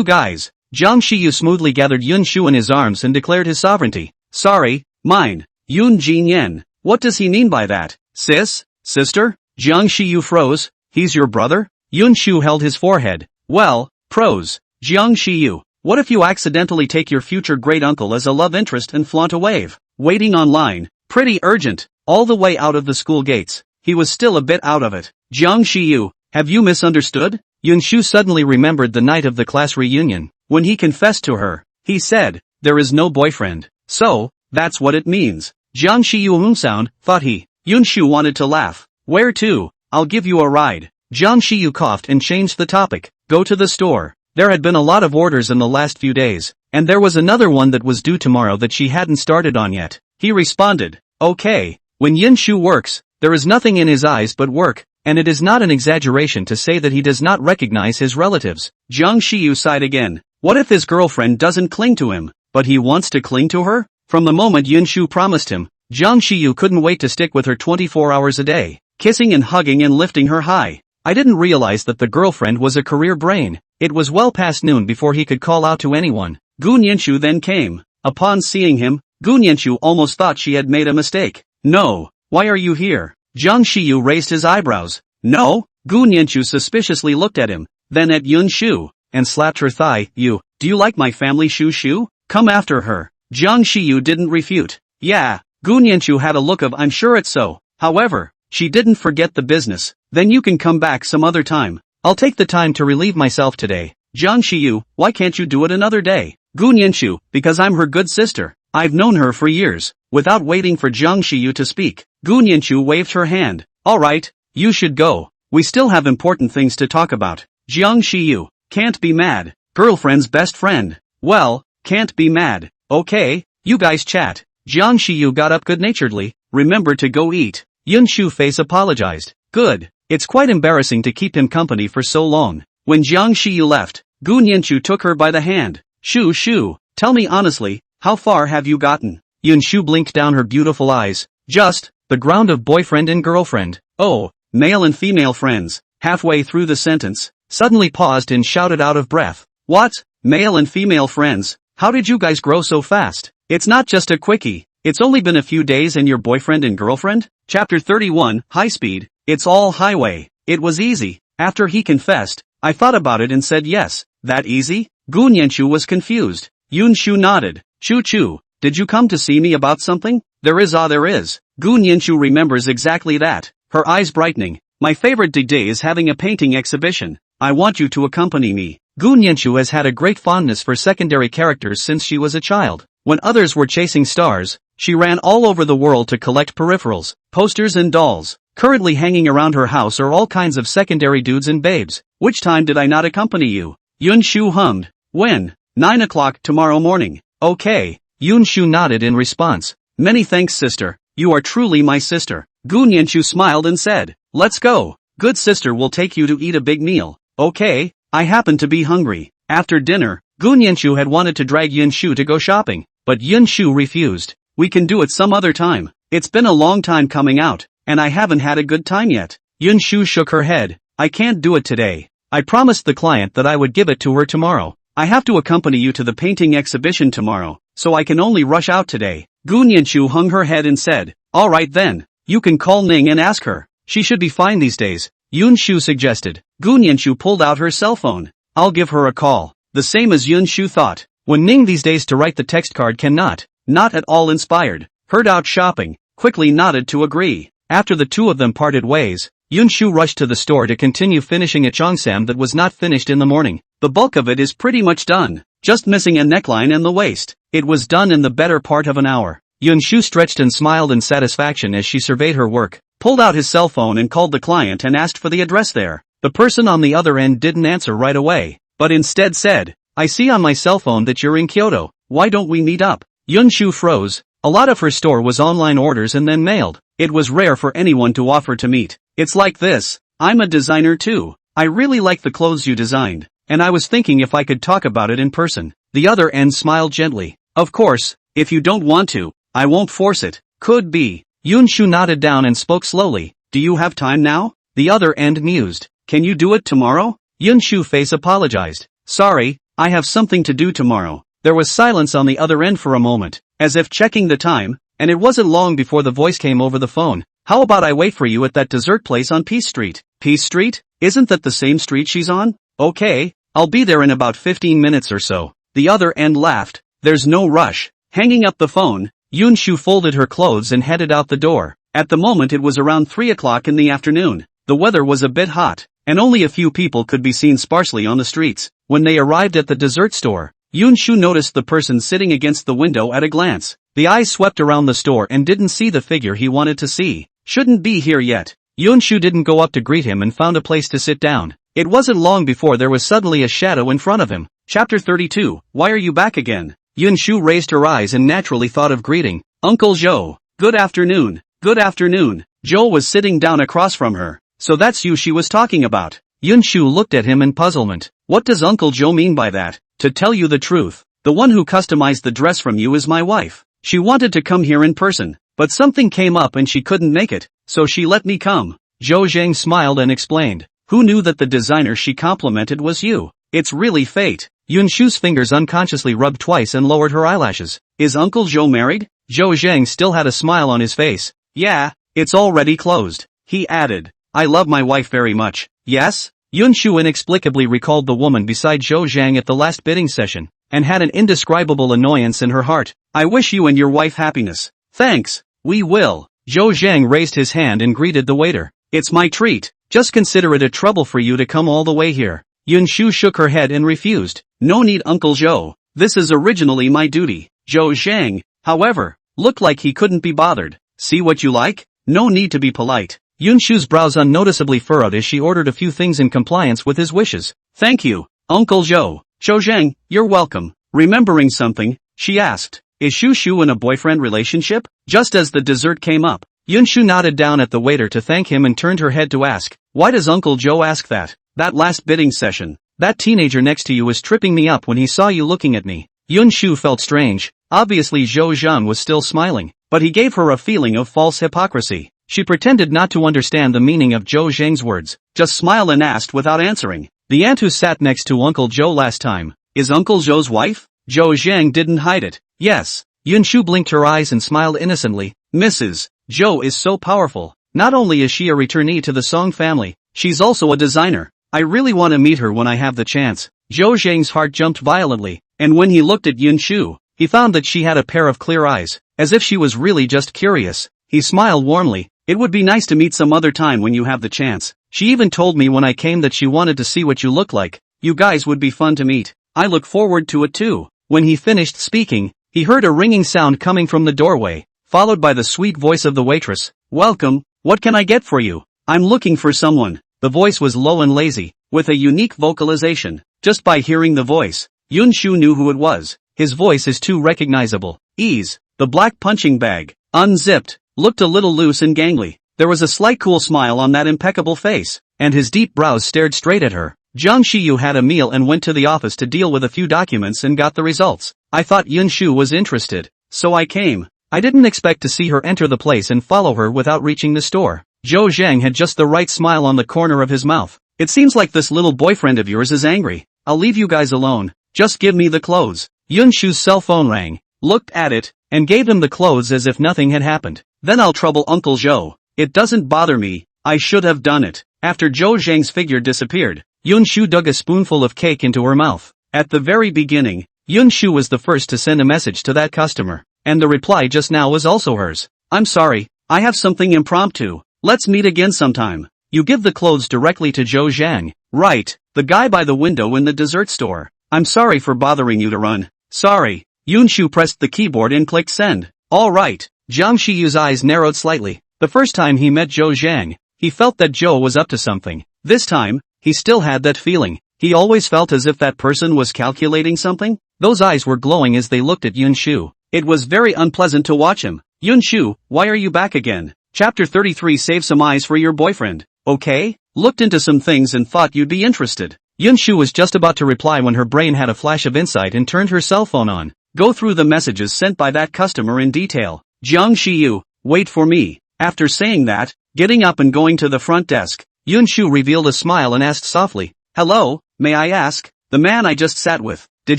S1: guys. Jiang Shiyu smoothly gathered Yun Shu in his arms and declared his sovereignty. Sorry, mine. Yun Yen. What does he mean by that? Sister? Jiang Shiyu froze. He's your brother? Yun Shu held his forehead. Well, pros. Jiang Shiyu. What if you accidentally take your future great-uncle as a love interest and flaunt a wave? Waiting online. Pretty urgent. All the way out of the school gates. He was still a bit out of it. Jiang Shiyu, have you misunderstood? Yun Shu suddenly remembered the night of the class reunion. When he confessed to her, he said, there is no boyfriend. So, that's what it means. Jiang Shiyu sound, thought he. Yun Shu wanted to laugh. Where to? I'll give you a ride. Jiang Shiyu coughed and changed the topic. Go to the store. There had been a lot of orders in the last few days, and there was another one that was due tomorrow that she hadn't started on yet. He responded. Okay. When Yun Shu works, there is nothing in his eyes but work, and it is not an exaggeration to say that he does not recognize his relatives. Jiang Shiyu sighed again. What if his girlfriend doesn't cling to him, but he wants to cling to her? From the moment Yun Shu promised him, Jiang Shiyu couldn't wait to stick with her 24 hours a day, kissing and hugging and lifting her high. I didn't realize that the girlfriend was a career brain. It was well past noon before he could call out to anyone. Gun Yenshu then came. Upon seeing him, Gun Yenshu almost thought she had made a mistake. No. Why are you here? Jiang Shiyu raised his eyebrows. No? Gun Yenshu suspiciously looked at him, then at Yun Shu, and slapped her thigh. Do you like my family Shu? Come after her. Jiang Shiyu didn't refute. Yeah. Gun Yenshu had a look of I'm sure it's so. However, she didn't forget the business. Then you can come back some other time. I'll take the time to relieve myself today. Jiang Shiyu, why can't you do it another day? Gun Yenshu, because I'm her good sister. I've known her for years. Without waiting for Jiang Shiyu to speak, Gun Yenshu waved her hand. Alright, you should go. We still have important things to talk about. Jiang Shiyu, can't be mad. Girlfriend's best friend. Well, can't be mad. Okay, you guys chat. Jiang Shiyu got up good-naturedly. Remember to go eat. Yun Shu face apologized. Good. It's quite embarrassing to keep him company for so long. When Jiang Shiyu left, Gun Yenshu took her by the hand. Shu, tell me honestly, how far have you gotten? Yun Shu blinked down her beautiful eyes. Just, the ground of boyfriend and girlfriend. Oh, male and female friends. Halfway through the sentence, suddenly paused and shouted out of breath. What? Male and female friends? How did you guys grow so fast? It's not just a quickie. It's only been a few days and you're boyfriend and girlfriend? Chapter 31, High Speed. It's all highway. It was easy. After he confessed, I thought about it and said yes. That easy? Gun Yenshu was confused. Yun Shu nodded. Chu, did you come to see me about something? There is. Gun Yenshu remembers exactly that. Her eyes brightening. My favorite day is having a painting exhibition. I want you to accompany me. Gun Yenshu has had a great fondness for secondary characters since she was a child. When others were chasing stars, she ran all over the world to collect peripherals, posters and dolls. Currently hanging around her house are all kinds of secondary dudes and babes. Which time did I not accompany you? Yun Shu hummed. When? 9 o'clock tomorrow morning. Okay. Yun Shu nodded in response. Many thanks sister. You are truly my sister. Gun Yenshu smiled and said, let's go. Good sister will take you to eat a big meal. Okay. I happen to be hungry. After dinner, Gun Yenshu had wanted to drag Yun Shu to go shopping, but Yun Shu refused. We can do it some other time. It's been a long time coming out, and I haven't had a good time yet. Yun Shu shook her head. I can't do it today. I promised the client that I would give it to her tomorrow. I have to accompany you to the painting exhibition tomorrow, so I can only rush out today. Gun Yenshu hung her head and said, alright then. You can call Ning and ask her. She should be fine these days. Yun Shu suggested. Gun Yenshu pulled out her cell phone. I'll give her a call. The same as Yun Shu thought. When Ning these days to write the text card cannot, not at all inspired, heard out shopping, quickly nodded to agree. After the two of them parted ways, Yun Shu rushed to the store to continue finishing a cheongsam that was not finished in the morning. The bulk of it is pretty much done, just missing a neckline and the waist. It was done in the better part of an hour. Yun Shu stretched and smiled in satisfaction as she surveyed her work, pulled out his cell phone and called the client and asked for the address there. The person on the other end didn't answer right away, but instead said, "I see on my cell phone that you're in Kyoto, why don't we meet up?" Yun Shu froze. A lot of her store was online orders and then mailed. It was rare for anyone to offer to meet. "It's like this, I'm a designer too. I really like the clothes you designed, and I was thinking if I could talk about it in person." The other end smiled gently. "Of course, if you don't want to, I won't force it." "Could be." Yun Shu nodded down and spoke slowly. "Do you have time now?" The other end mused. "Can you do it tomorrow?" Yun Shu's face apologized. "Sorry, I have something to do tomorrow." There was silence on the other end for a moment, as if checking the time, and it wasn't long before the voice came over the phone. "How about I wait for you at that dessert place on Peace Street?" "Peace Street? Isn't that the same street she's on?" "Okay, I'll be there in about 15 minutes or so." The other end laughed. "There's no rush." Hanging up the phone, Yun Shu folded her clothes and headed out the door. At the moment it was around 3 o'clock in the afternoon. The weather was a bit hot, and only a few people could be seen sparsely on the streets. When they arrived at the dessert store, Yun Shu noticed the person sitting against the window at a glance. The eyes swept around the store and didn't see the figure he wanted to see. "Shouldn't be here yet." Yun Shu didn't go up to greet him and found a place to sit down. It wasn't long before there was suddenly a shadow in front of him. Chapter 32, Why Are You Back Again? Yun Shu raised her eyes and naturally thought of greeting. "Uncle Zhou. Good afternoon." "Good afternoon." Zhou was sitting down across from her. "So that's you she was talking about." Yun Shu looked at him in puzzlement. "What does Uncle Zhou mean by that?" "To tell you the truth, the one who customized the dress from you is my wife. She wanted to come here in person, but something came up and she couldn't make it, so she let me come." Zhou Zhang smiled and explained. "Who knew that the designer she complimented was you? It's really fate." Yun Shu's fingers unconsciously rubbed twice and lowered her eyelashes. "Is Uncle Zhou married?" Zhou Zhang still had a smile on his face. "Yeah, it's already closed." He added, "I love my wife very much." "Yes?" Yun Shu inexplicably recalled the woman beside Zhou Zhang at the last bidding session, and had an indescribable annoyance in her heart. "I wish you and your wife happiness." "Thanks, we will." Zhou Zhang raised his hand and greeted the waiter. "It's my treat. Just consider it a trouble for you to come all the way here." Yun Shu shook her head and refused. "No need, Uncle Zhou. This is originally my duty." Zhou Zhang, however, looked like he couldn't be bothered. "See what you like? No need to be polite." Yun Shu's brows unnoticeably furrowed as she ordered a few things in compliance with his wishes. "Thank you, Uncle Zhou." "Zhou Zhang, you're welcome." Remembering something, she asked, "Is Shu Shu in a boyfriend relationship?" Just as the dessert came up, Yun Shu nodded down at the waiter to thank him and turned her head to ask, "Why does Uncle Zhou ask that?" "That last bidding session, that teenager next to you was tripping me up when he saw you looking at me." Yun Shu felt strange. Obviously Zhou Zhang was still smiling, but he gave her a feeling of false hypocrisy. She pretended not to understand the meaning of Zhou Zhang's words, just smiled and asked without answering. "The aunt who sat next to Uncle Zhou last time, is Uncle Zhou's wife?" Zhou Zhang didn't hide it. "Yes." Yun Shu blinked her eyes and smiled innocently. "Mrs. Zhou is so powerful. Not only is she a returnee to the Song family, she's also a designer. I really want to meet her when I have the chance." Zhou Zhang's heart jumped violently, and when he looked at Yun Shu, he found that she had a pair of clear eyes, as if she was really just curious. He smiled warmly. "It would be nice to meet some other time when you have the chance. She even told me when I came that she wanted to see what you look like. You guys would be fun to meet. I look forward to it too." When he finished speaking, he heard a ringing sound coming from the doorway, followed by the sweet voice of the waitress. "Welcome, what can I get for you?" "I'm looking for someone." The voice was low and lazy, with a unique vocalization. Just by hearing the voice, Yun Shu knew who it was. His voice is too recognizable. Ease. The black punching bag, unzipped, looked a little loose and gangly. There was a slight cool smile on that impeccable face, and his deep brows stared straight at her. Zhang Xiyu had a meal and went to the office to deal with a few documents and got the results. "I thought Yun Shu was interested, so I came." I didn't expect to see her enter the place and follow her without reaching the store. Zhou Zhang had just the right smile on the corner of his mouth. "It seems like this little boyfriend of yours is angry. I'll leave you guys alone. Just give me the clothes." Yun Shu's cell phone rang, looked at it, and gave him the clothes as if nothing had happened. "Then I'll trouble Uncle Zhou. It doesn't bother me. I should have done it." After Zhou Zhang's figure disappeared, Yun Shu dug a spoonful of cake into her mouth. At the very beginning, Yun Shu was the first to send a message to that customer, and the reply just now was also hers. I'm sorry, I have something impromptu. Let's meet again sometime. You give the clothes directly to Zhou Zhang, right? The guy by the window in the dessert store. I'm sorry for bothering you to run. Sorry. Yun Shu pressed the keyboard and clicked send. Alright. Jiang Shiyu's eyes narrowed slightly. The first time he met Zhou Zhang, he felt that Zhou was up to something. This time, he still had that feeling. He always felt as if that person was calculating something. Those eyes were glowing as they looked at Yun Shu. It was very unpleasant to watch him. Yun Shu, why are you back again? Chapter 33. Save some eyes for your boyfriend. Okay? Looked into some things and thought you'd be interested. Yun Shu was just about to reply when her brain had a flash of insight and turned her cell phone on. Go through the messages sent by that customer in detail. Jiang Shiyu, wait for me. After saying that, getting up and going to the front desk, Yun Shu revealed a smile and asked softly, hello, may I ask? The man I just sat with, did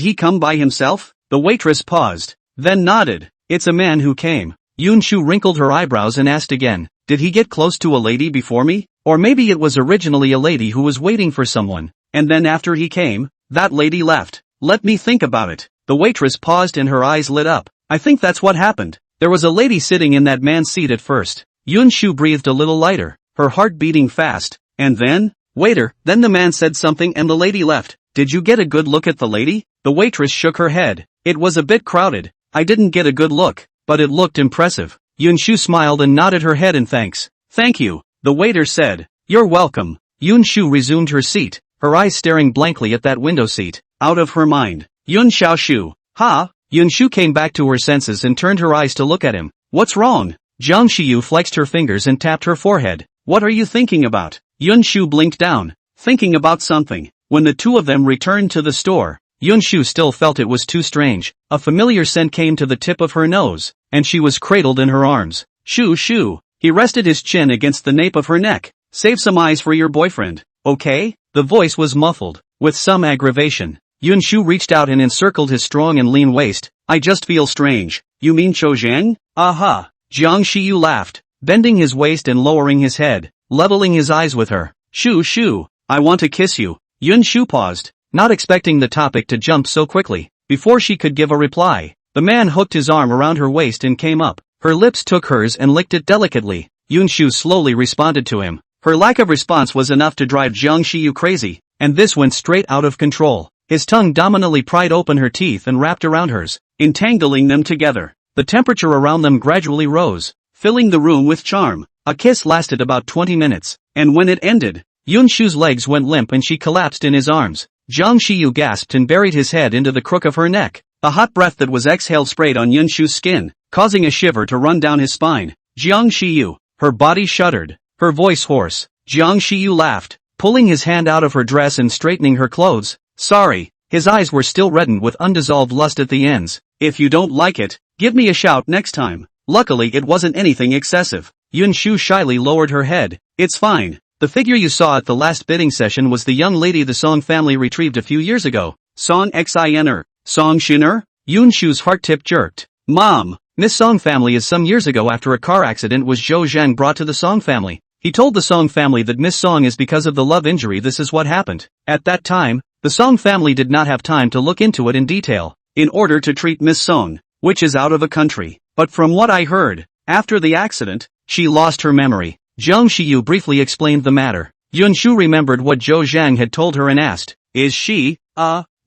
S1: he come by himself? The waitress paused, then nodded. It's a man who came. Yun Shu wrinkled her eyebrows and asked again, did he get close to a lady before me? Or maybe it was originally a lady who was waiting for someone, and then after he came, that lady left. Let me think about it. The waitress paused and her eyes lit up. I think that's what happened. There was a lady sitting in that man's seat at first. Yun Shu breathed a little lighter, her heart beating fast, and then, waiter, then the man said something and the lady left. Did you get a good look at the lady? The waitress shook her head. It was a bit crowded. I didn't get a good look, but it looked impressive. Yun Shu smiled and nodded her head in thanks. Thank you, the waiter said. You're welcome. Yun Shu resumed her seat, her eyes staring blankly at that window seat. Out of her mind. Yun Xiaoshu. Ha? Yun Shu came back to her senses and turned her eyes to look at him. What's wrong? Jiang Shiyu flexed her fingers and tapped her forehead. What are you thinking about? Yun Shu blinked down. Thinking about something. When the two of them returned to the store, Yun Shu still felt it was too strange. A familiar scent came to the tip of her nose, and she was cradled in her arms. Shu Shu. He rested his chin against the nape of her neck. Save some eyes for your boyfriend, okay? The voice was muffled, with some aggravation. Yun Shu reached out and encircled his strong and lean waist. I just feel strange. You mean Zhou Zhang? Aha. Jiang Shiyu laughed, bending his waist and lowering his head, leveling his eyes with her. Shu Shu, I want to kiss you. Yun Shu paused, not expecting the topic to jump so quickly. Before she could give a reply, the man hooked his arm around her waist and came up. Her lips took hers and licked it delicately. Yun Shu slowly responded to him. Her lack of response was enough to drive Jiang Shiyu crazy, and this went straight out of control. His tongue dominantly pried open her teeth and wrapped around hers, entangling them together. The temperature around them gradually rose, filling the room with charm. A kiss lasted about 20 minutes, and when it ended, Yun Shu's legs went limp and she collapsed in his arms. Jiang Shiyu gasped and buried his head into the crook of her neck. A hot breath that was exhaled sprayed on Yun Shu's skin, causing a shiver to run down his spine. Jiang Shiyu. Her body shuddered, her voice hoarse. Jiang Shiyu laughed, pulling his hand out of her dress and straightening her clothes. Sorry. His eyes were still reddened with undissolved lust at the ends. If you don't like it, give me a shout next time. Luckily it wasn't anything excessive. Yun Shu shyly lowered her head. It's fine. The figure you saw at the last bidding session was the young lady the Song family retrieved a few years ago. Song Xiner. Song Xiner? Yun Shu's heart tip jerked. Mom, Miss Song family is some years ago after a car accident was Zhou Zhang brought to the Song family. He told the Song family that Miss Song is because of the love injury. This is what happened. At that time, the Song family did not have time to look into it in detail, in order to treat Miss Song, which is out of the country. But from what I heard, after the accident, she lost her memory. Jiang Shiyu briefly explained the matter. Yun Shu remembered what Zhou Zhang had told her and asked, is she,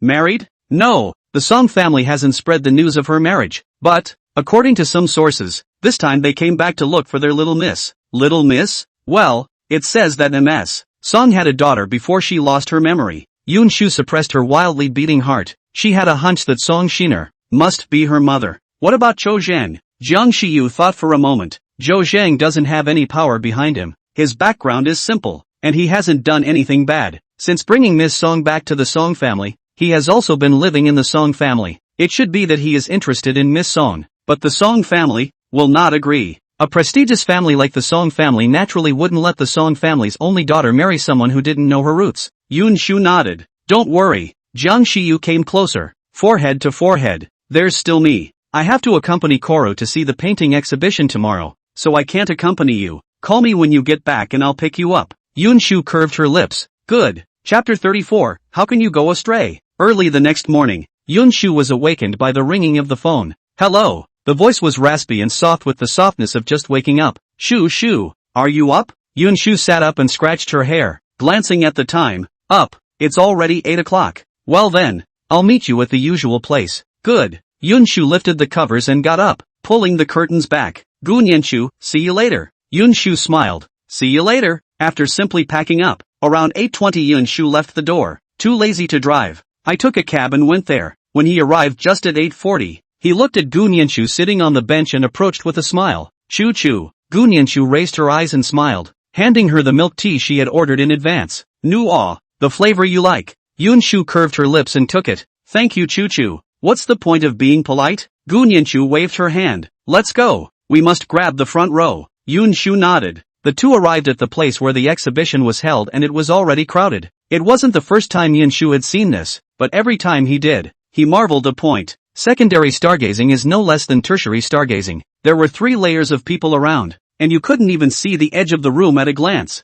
S1: married? No, the Song family hasn't spread the news of her marriage, but, according to some sources, this time they came back to look for their little miss. Little miss? Well, it says that Ms. Song had a daughter before she lost her memory. Yun Shu suppressed her wildly beating heart. She had a hunch that Song Xiner must be her mother. What about Zhou Zhang? Jiang Shiyu thought for a moment. Zhou Zhang doesn't have any power behind him. His background is simple, and he hasn't done anything bad. Since bringing Miss Song back to the Song family, he has also been living in the Song family. It should be that he is interested in Miss Song, but the Song family will not agree. A prestigious family like the Song family naturally wouldn't let the Song family's only daughter marry someone who didn't know her roots. Yun Shu nodded. Don't worry. Jiang Shiyu came closer, forehead to forehead. There's still me. I have to accompany Koro to see the painting exhibition tomorrow, so I can't accompany you. Call me when you get back and I'll pick you up. Yun Shu curved her lips. Good. Chapter 34, How can you go astray? Early the next morning, Yun Shu was awakened by the ringing of the phone. Hello. The voice was raspy and soft with the softness of just waking up. Shu, are you up? Yun Shu sat up and scratched her hair, glancing at the time. Up. It's already 8 o'clock. Well then, I'll meet you at the usual place. Good. Yun Shu lifted the covers and got up, pulling the curtains back. Gunyanshu, see you later. Yun Shu smiled. See you later. After simply packing up, around 8:20 Yun Shu left the door, too lazy to drive. I took a cab and went there. When he arrived just at 8:40, he looked at Gunyanshu sitting on the bench and approached with a smile. Choo. Gunyanshu raised her eyes and smiled, handing her the milk tea she had ordered in advance. The flavor you like. Yun Shu curved her lips and took it. Thank you Choo. What's the point of being polite? Gunyanshu waved her hand. Let's go. We must grab the front row. Yun Shu nodded. The two arrived at the place where the exhibition was held and it was already crowded. It wasn't the first time Yun Shu had seen this, but every time he did, he marveled a point. Secondary stargazing is no less than tertiary stargazing. There were 3 layers of people around, and you couldn't even see the edge of the room at a glance.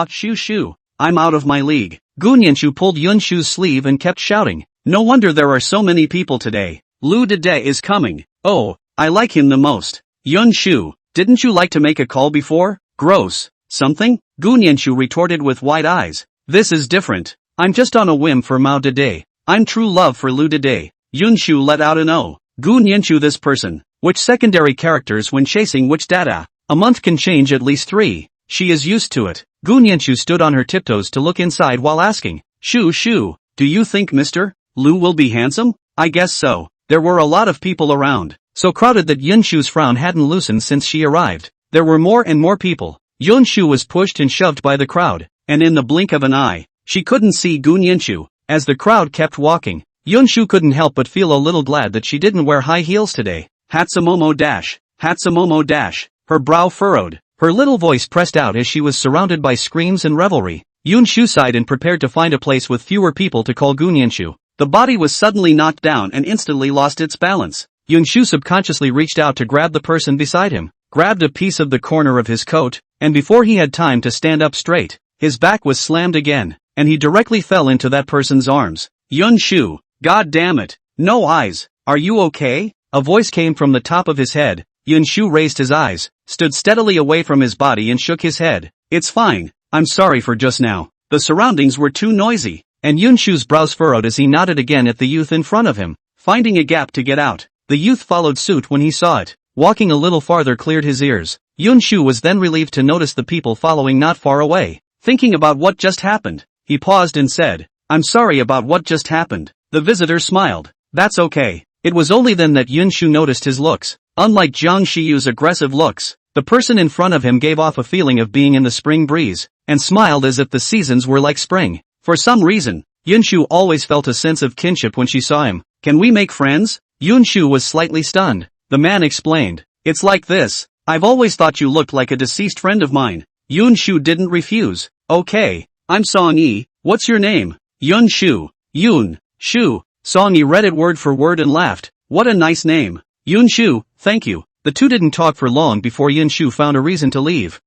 S1: Shu. I'm out of my league. Gunyanshu pulled Yun Shu's sleeve and kept shouting. No wonder there are so many people today. Lu Dede is coming. Oh, I like him the most. Yun Shu, didn't you like to make a call before? Gross. Something? Gunyanshu retorted with wide eyes. This is different. I'm just on a whim for Mao Dede. I'm true love for Lu Dede. Yun Shu let out an O. Gunyanshu this person. Which secondary characters when chasing which data? A month can change at least 3. She is used to it. Gunyanshu stood on her tiptoes to look inside while asking. Shu, do you think Mr. Lu will be handsome? I guess so. There were a lot of people around, so crowded that Yun Shu's frown hadn't loosened since she arrived. There were more and more people. Yun Shu was pushed and shoved by the crowd, and in the blink of an eye, she couldn't see Gunyanshu. As the crowd kept walking, Yun Shu couldn't help but feel a little glad that she didn't wear high heels today. Hatsumomo dash. Her brow furrowed, her little voice pressed out as she was surrounded by screams and revelry. Yun Shu sighed and prepared to find a place with fewer people to call Gunyanshu. The body was suddenly knocked down and instantly lost its balance. Yun Shu subconsciously reached out to grab the person beside him, grabbed a piece of the corner of his coat, and before he had time to stand up straight, his back was slammed again, and he directly fell into that person's arms. Yun Shu, God damn it, no eyes, are you okay? A voice came from the top of his head. Yun Shu raised his eyes, stood steadily away from his body and shook his head. It's fine, I'm sorry for just now. The surroundings were too noisy, and Yun Shu's brows furrowed as he nodded again at the youth in front of him, finding a gap to get out. The youth followed suit when he saw it. Walking a little farther cleared his ears. Yun Shu was then relieved to notice the people following not far away. Thinking about what just happened, he paused and said, I'm sorry about what just happened. The visitor smiled. That's okay. It was only then that Yun Shu noticed his looks. Unlike Jiang Shiyu's aggressive looks, the person in front of him gave off a feeling of being in the spring breeze, and smiled as if the seasons were like spring. For some reason, Yun Shu always felt a sense of kinship when she saw him. Can we make friends? Yun Shu was slightly stunned. The man explained. It's like this. I've always thought you looked like a deceased friend of mine. Yun Shu didn't refuse. Okay. I'm Song Yi. What's your name? Yun Shu. Yun Shu. Song Yi read it word for word and laughed. What a nice name. Yun Shu, thank you. The two didn't talk for long before Yun Shu found a reason to leave.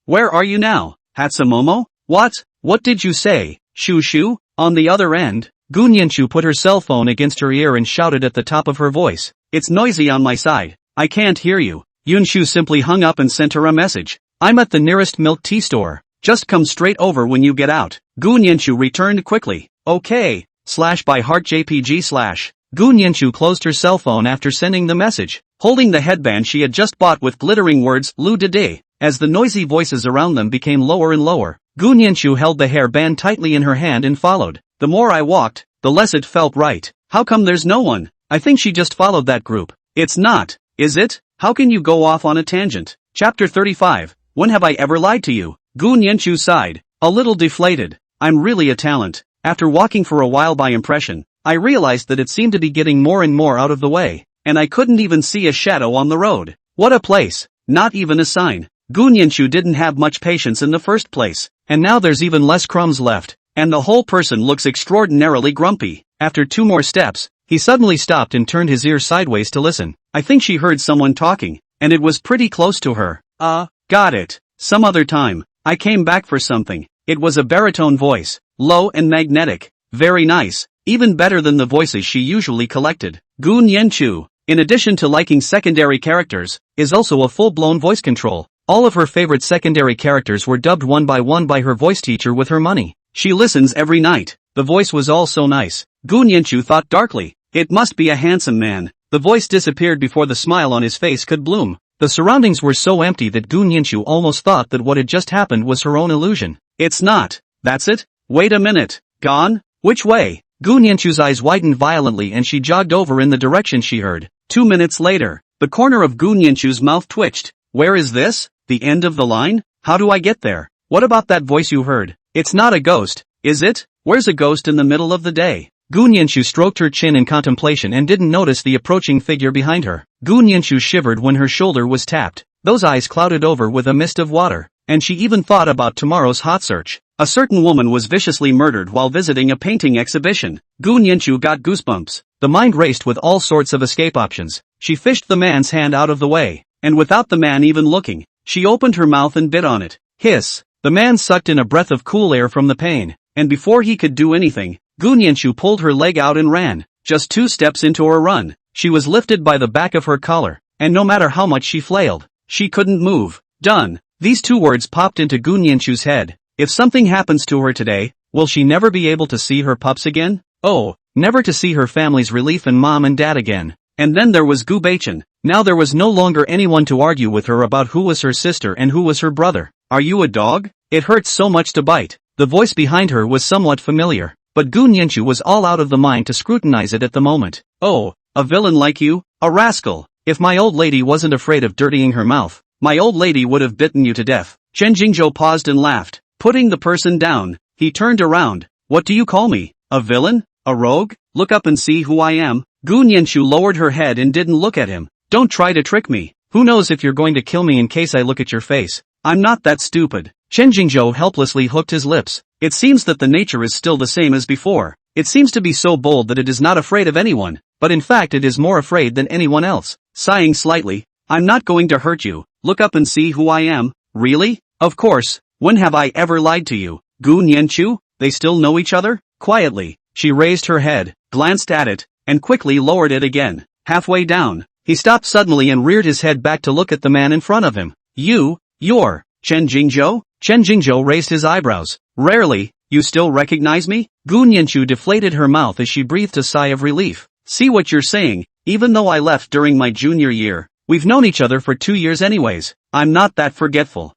S1: Where are you now? Hatsumomo? What did you say? Shu? On the other end, Gunyanshu put her cell phone against her ear and shouted at the top of her voice. It's noisy on my side. I can't hear you. Yun Shu simply hung up and sent her a message. I'm at the nearest milk tea store. Just come straight over when you get out. Gunyanshu returned quickly. Okay. /by heart JPG/. Gunyanshu closed her cell phone after sending the message, holding the headband she had just bought with glittering words Lu Dede. As the noisy voices around them became lower and lower, Gunyanshu held the hairband tightly in her hand and followed. The more I walked, the less it felt right. How come there's no one? I think she just followed that group. It's not, is it? How can you go off on a tangent? Chapter 35. When have I ever lied to you? Gunyanshu sighed, a little deflated. I'm really a talent. After walking for a while by impression, I realized that it seemed to be getting more and more out of the way, and I couldn't even see a shadow on the road. What a place. Not even a sign. Gunyanshu didn't have much patience in the first place, and now there's even less crumbs left, and the whole person looks extraordinarily grumpy. After 2 more steps, he suddenly stopped and turned his ear sideways to listen. I think she heard someone talking, and it was pretty close to her. Got it. Some other time. I came back for something. It was a baritone voice, low and magnetic. Very nice. Even better than the voices she usually collected. Yun Shu, in addition to liking secondary characters, is also a full-blown voice control. All of her favorite secondary characters were dubbed one by her voice teacher with her money. She listens every night. The voice was all so nice. Yun Shu thought darkly. It must be a handsome man. The voice disappeared before the smile on his face could bloom. The surroundings were so empty that Yun Shu almost thought that what had just happened was her own illusion. It's not. That's it? Wait a minute. Gone? Which way? Yun Shu's eyes widened violently and she jogged over in the direction she heard. 2 minutes later, the corner of Yun Shu's mouth twitched. Where is this? The end of the line? How do I get there? What about that voice you heard? It's not a ghost, is it? Where's a ghost in the middle of the day? Yun Shu stroked her chin in contemplation and didn't notice the approaching figure behind her. Yun Shu shivered when her shoulder was tapped. Those eyes clouded over with a mist of water. And she even thought about tomorrow's hot search. A certain woman was viciously murdered while visiting a painting exhibition. Yun Shu got goosebumps. The mind raced with all sorts of escape options. She fished the man's hand out of the way. And without the man even looking, she opened her mouth and bit on it. Hiss. The man sucked in a breath of cool air from the pain. And before he could do anything, Yun Shu pulled her leg out and ran. Just 2 steps into her run, she was lifted by the back of her collar. And no matter how much she flailed, she couldn't move. Done. These 2 words popped into Yun Shu's head. If something happens to her today, will she never be able to see her pups again? Oh, never to see her family's relief and mom and dad again. And then there was Gu Baichen. Now there was no longer anyone to argue with her about who was her sister and who was her brother. Are you a dog? It hurts so much to bite. The voice behind her was somewhat familiar, but Yun Shu was all out of the mind to scrutinize it at the moment. Oh, a villain like you? A rascal. If my old lady wasn't afraid of dirtying her mouth, my old lady would have bitten you to death. Chen Jingzhou paused and laughed. Putting the person down, he turned around. What do you call me? A villain? A rogue? Look up and see who I am. Yun Shu lowered her head and didn't look at him. Don't try to trick me. Who knows if you're going to kill me in case I look at your face. I'm not that stupid. Chen Jingzhou helplessly hooked his lips. It seems that the nature is still the same as before. It seems to be so bold that it is not afraid of anyone, but in fact it is more afraid than anyone else. Sighing slightly, I'm not going to hurt you. Look up and see who I am. Really? Of course. When have I ever lied to you? Yun Shu? They still know each other? Quietly, she raised her head, glanced at it, and quickly lowered it again. Halfway down, he stopped suddenly and reared his head back to look at the man in front of him. You're Chen Jingzhou? Chen Jingzhou raised his eyebrows. Rarely. You still recognize me? Yun Shu deflated her mouth as she breathed a sigh of relief. See what you're saying, even though I left during my junior year. We've known each other for 2 years anyways. I'm not that forgetful.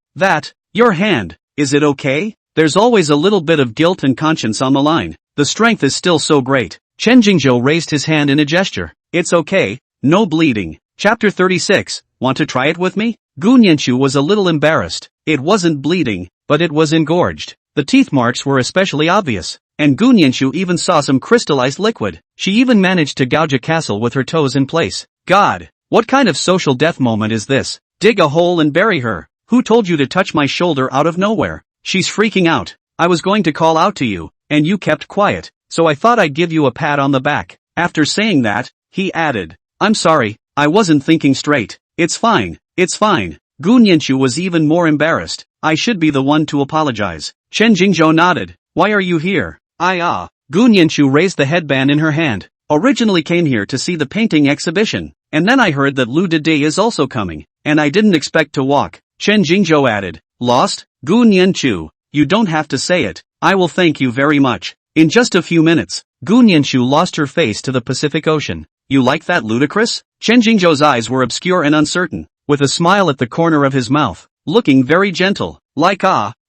S1: Your hand, is it okay? There's always a little bit of guilt and conscience on the line. The strength is still so great. Chen Jingzhou raised his hand in a gesture. It's okay, no bleeding. Chapter 36, want to try it with me? Yun Shu was a little embarrassed. It wasn't bleeding, but it was engorged. The teeth marks were especially obvious. And Yun Shu even saw some crystallized liquid. She even managed to gouge a castle with her toes in place. God, what kind of social death moment is this? Dig a hole and bury her. Who told you to touch my shoulder out of nowhere? She's freaking out. I was going to call out to you, and you kept quiet, so I thought I'd give you a pat on the back. After saying that, he added, I'm sorry, I wasn't thinking straight. It's fine. Yun Shu was even more embarrassed. I should be the one to apologize. Chen Jingzhou nodded. Why are you here? Yun Shu raised the headband in her hand. Originally came here to see the painting exhibition, and then I heard that Lu Dede is also coming, and I didn't expect to walk. Chen Jingzhou added. Lost? Yun Shu, you don't have to say it. I will thank you very much. In just a few minutes, Yun Shu lost her face to the Pacific Ocean. You like that ludicrous? Chen Jingzhou's eyes were obscure and uncertain, with a smile at the corner of his mouth, looking very gentle. Like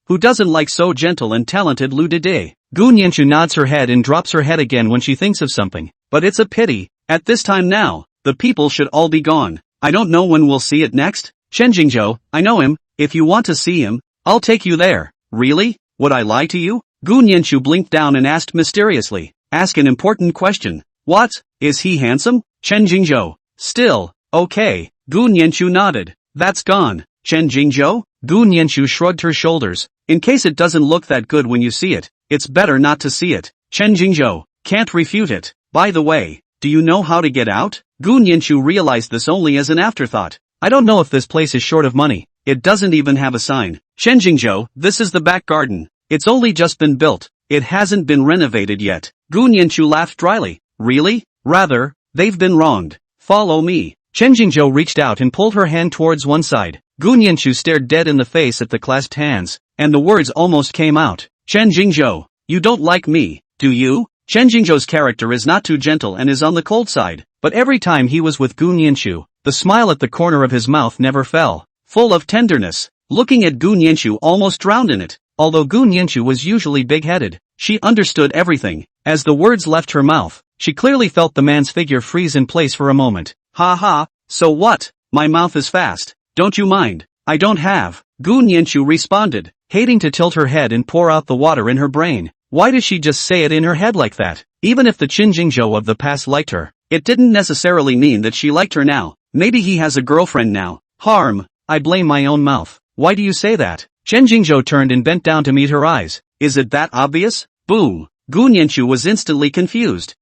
S1: who doesn't like so gentle and talented Lu Dede? Yun Shu nods her head and drops her head again when she thinks of something. But it's a pity. At this time now, the people should all be gone. I don't know when we'll see it next. Chen Jingzhou, I know him. If you want to see him, I'll take you there. Really? Would I lie to you? Yun Shu blinked down and asked mysteriously. Ask an important question. What? Is he handsome? Chen Jingzhou. Still, okay. Yun Shu nodded. That's gone. Chen Jingzhou? Yun Shu shrugged her shoulders. In case it doesn't look that good when you see it, it's better not to see it. Chen Jingzhou. Can't refute it. By the way, do you know how to get out? Yun Shu realized this only as an afterthought. I don't know if this place is short of money. It doesn't even have a sign. Chen Jingzhou, this is the back garden. It's only just been built. It hasn't been renovated yet. Gu Nianshu laughed dryly. Really? Rather, they've been wronged. Follow me. Chen Jingzhou reached out and pulled her hand towards one side. Gu Nianshu stared dead in the face at the clasped hands, and the words almost came out. Chen Jingzhou, you don't like me, do you? Chen Jingzhou's character is not too gentle and is on the cold side, but every time he was with Gu Nianshu, the smile at the corner of his mouth never fell. Full of tenderness. Looking at Gu Nianshu almost drowned in it. Although Gu Nianshu was usually big-headed, she understood everything. As the words left her mouth, she clearly felt the man's figure freeze in place for a moment. Ha ha, so what? My mouth is fast. Don't you mind? I don't have. Gu Nianshu responded, hating to tilt her head and pour out the water in her brain. Why does she just say it in her head like that? Even if the Chen Jingzhou of the past liked her, it didn't necessarily mean that she liked her now. Maybe he has a girlfriend now. I blame my own mouth. Why do you say that? Chen Jingzhou turned and bent down to meet her eyes. Is it that obvious? Boom. Gu Nianshu was instantly confused.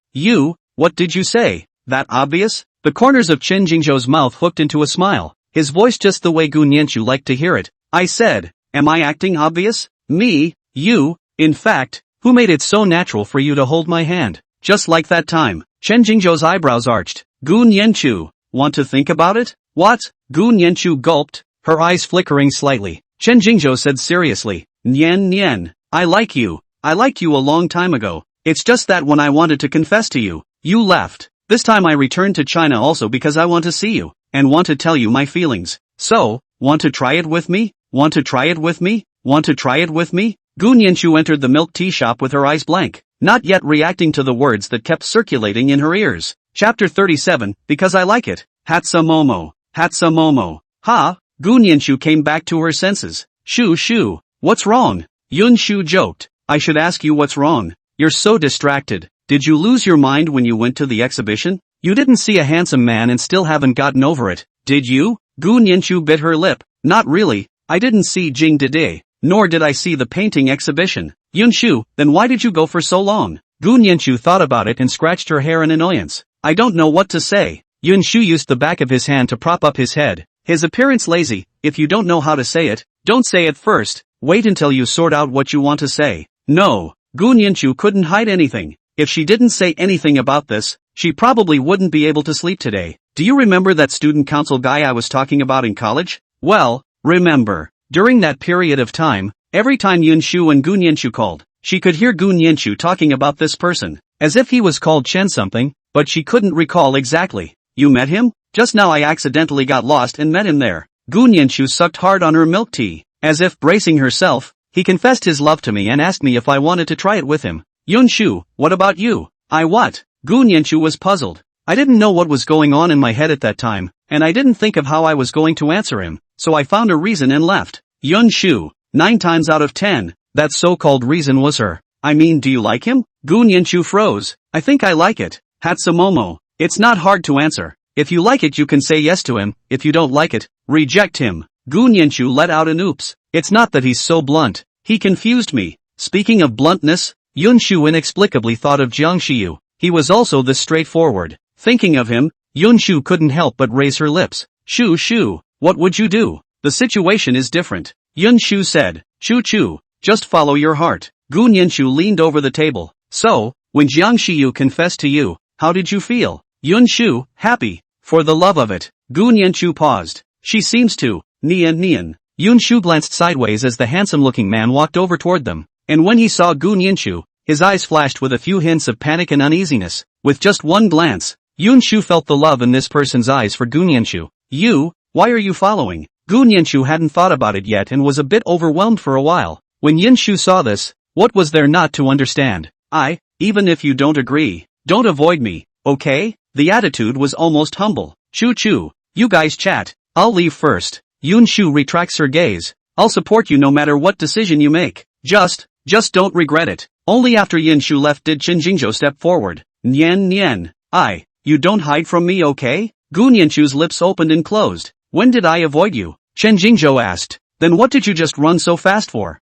S1: What did you say? That obvious? The corners of Chen Jingzhou's mouth hooked into a smile, his voice just the way Gu Nianshu liked to hear it. I said, am I acting obvious? Me? You? In fact, who made it so natural for you to hold my hand? Just like that time. Chen Jingzhou's eyebrows arched. Gu Nianshu, want to think about it? What? Gu Nianshu gulped, her eyes flickering slightly. Chen Jingzhou said seriously, Nian, I like you. I liked you a long time ago. It's just that when I wanted to confess to you, you left. This time I returned to China also because I want to see you, and want to tell you my feelings. So, want to try it with me? Want to try it with me? Want to try it with me? Gu Nianshu entered the milk tea shop with her eyes blank, not yet reacting to the words that kept circulating in her ears. Chapter 37, Because I Like It. Hatsumomo. Ha? Gu Nianshu came back to her senses. Shu, what's wrong? Yun Shu joked. I should ask you what's wrong. You're so distracted. Did you lose your mind when you went to the exhibition? You didn't see a handsome man and still haven't gotten over it, did you? Gu Nianshu bit her lip. Not really. I didn't see Jing Dede, nor did I see the painting exhibition. Yun Shu, then why did you go for so long? Gu Nianshu thought about it and scratched her hair in annoyance. I don't know what to say. Yun Shu used the back of his hand to prop up his head, his appearance lazy. If you don't know how to say it, don't say it first. Wait until you sort out what you want to say. No. Gu Nianshu couldn't hide anything. If she didn't say anything about this, she probably wouldn't be able to sleep today. Do you remember that student council guy I was talking about in college? Well, remember. During that period of time, every time Yun Shu and Gu Nianshu called, she could hear Gu Nianshu talking about this person, as if he was called Chen something, but she couldn't recall exactly. You met him? Just now I accidentally got lost and met him there. Gu Nianshu sucked hard on her milk tea, as if bracing herself. He confessed his love to me and asked me if I wanted to try it with him. Yun Shu, what about you? I what? Gu Nianshu was puzzled. I didn't know what was going on in my head at that time, and I didn't think of how I was going to answer him, so I found a reason and left. Yun Shu, 9 times out of 10, that so-called reason was her. I mean, do you like him? Gu Nianshu froze. I think I like it. Hatsumomo. It's not hard to answer. If you like it you can say yes to him, if you don't like it, reject him. Gu Nianshu let out an oops. It's not that he's so blunt. He confused me. Speaking of bluntness, Yun Shu inexplicably thought of Jiang Shiyu. He was also this straightforward. Thinking of him, Yun Shu couldn't help but raise her lips. Shu, what would you do? The situation is different. Yun Shu said. Chu, just follow your heart. Gu Nianshu leaned over the table. So, when Jiang Shiyu confessed to you, how did you feel? Yun Shu, happy. For the love of it. Gu Nianshu paused. She seems to. Nian. Yun Shu glanced sideways as the handsome-looking man walked over toward them, and when he saw Gu Nianshu, his eyes flashed with a few hints of panic and uneasiness. With just one glance, Yun Shu felt the love in this person's eyes for Gu Nianshu. Why are you following? Gu Nianshu hadn't thought about it yet and was a bit overwhelmed for a while. When Yun Shu saw this, what was there not to understand? Even if you don't agree, don't avoid me, okay? The attitude was almost humble. Chu, you guys chat, I'll leave first. Yun Shu retracts her gaze. I'll support you no matter what decision you make. Just don't regret it. Only after Yun Shu left did Chen Jingzhou step forward. Nian. You don't hide from me, okay? Gu Nianshu's lips opened and closed. When did I avoid you? Chen Jingzhou asked. Then what did you just run so fast for?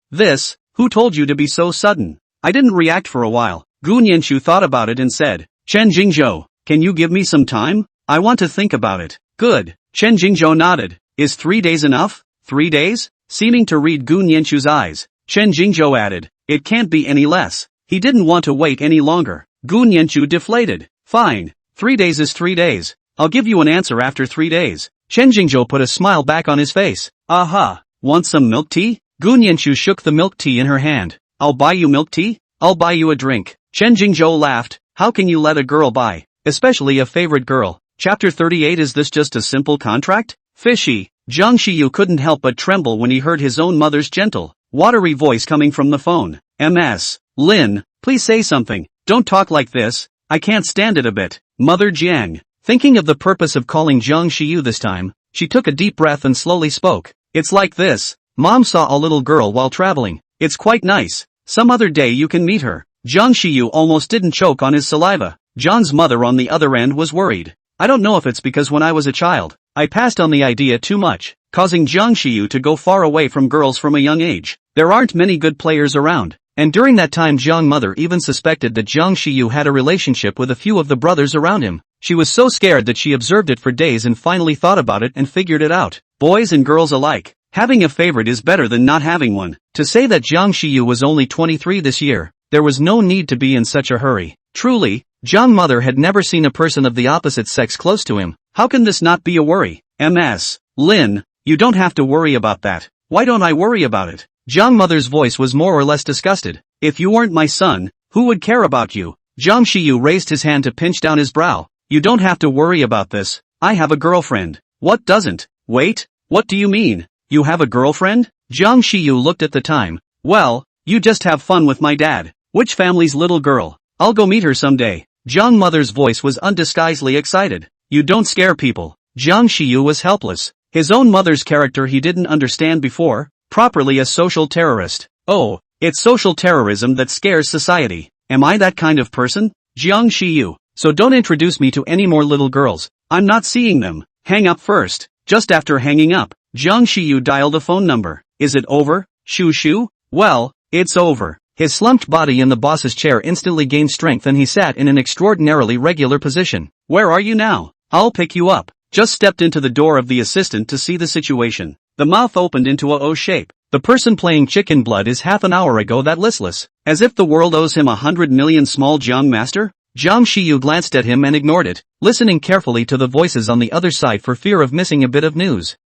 S1: Who told you to be so sudden? I didn't react for a while. Gu Nianshu thought about it and said, Chen Jingzhou, can you give me some time? I want to think about it. Good. Chen Jingzhou nodded. Is 3 days enough? 3 days? Seeming to read Gu Nianshu's eyes, Chen Jingzhou added, it can't be any less. He didn't want to wait any longer. Yun Shu deflated. Fine. 3 days is 3 days. I'll give you an answer after 3 days. Chen Jingzhou put a smile back on his face. Aha. Want some milk tea? Yun Shu shook the milk tea in her hand. I'll buy you milk tea? I'll buy you a drink. Chen Jingzhou laughed. How can you let a girl buy, especially a favorite girl? Chapter 38. Is this just a simple contract? Fishy. Zhang Xiyu couldn't help but tremble when he heard his own mother's gentle, watery voice coming from the phone. Ms. Lin, please say something. Don't talk like this. I can't stand it a bit. Mother Jiang. Thinking of the purpose of calling Zhang Xiyu this time, she took a deep breath and slowly spoke. It's like this. Mom saw a little girl while traveling. It's quite nice. Some other day you can meet her. Zhang Xiyu almost didn't choke on his saliva. John's mother on the other end was worried. I don't know if it's because when I was a child, I passed on the idea too much, causing Zhang Xiyu to go far away from girls from a young age. There aren't many good players around, and during that time Zhang mother even suspected that Zhang Xiyu had a relationship with a few of the brothers around him. She was so scared that she observed it for days and finally thought about it and figured it out. Boys and girls alike, having a favorite is better than not having one. To say that Zhang Xiyu was only 23 this year, there was no need to be in such a hurry. Truly, Zhang mother had never seen a person of the opposite sex close to him. How can this not be a worry? Ms. Lin, you don't have to worry about that. Why don't I worry about it? Zhang mother's voice was more or less disgusted. If you weren't my son, who would care about you? Zhang Xiyu raised his hand to pinch down his brow. You don't have to worry about this. I have a girlfriend. What doesn't? Wait, what do you mean? You have a girlfriend? Zhang Xiyu looked at the time. Well, you just have fun with my dad. Which family's little girl? I'll go meet her someday. Zhang mother's voice was undisguisedly excited. You don't scare people. Zhang Xiyu was helpless. His own mother's character he didn't understand before, properly a social terrorist. Oh, it's social terrorism that scares society. Am I that kind of person? Zhang Xiyu. So don't introduce me to any more little girls. I'm not seeing them. Hang up first. Just after hanging up, Zhang Xiyu dialed a phone number. Is it over, Shu? Well, it's over. His slumped body in the boss's chair instantly gained strength and he sat in an extraordinarily regular position. Where are you now? I'll pick you up. Just stepped into the door of the assistant to see the situation. The mouth opened into a O shape. The person playing Chicken Blood is half an hour ago that listless. As if the world owes him 100 million small Jiang master? Zhang Xiyu glanced at him and ignored it, listening carefully to the voices on the other side for fear of missing a bit of news.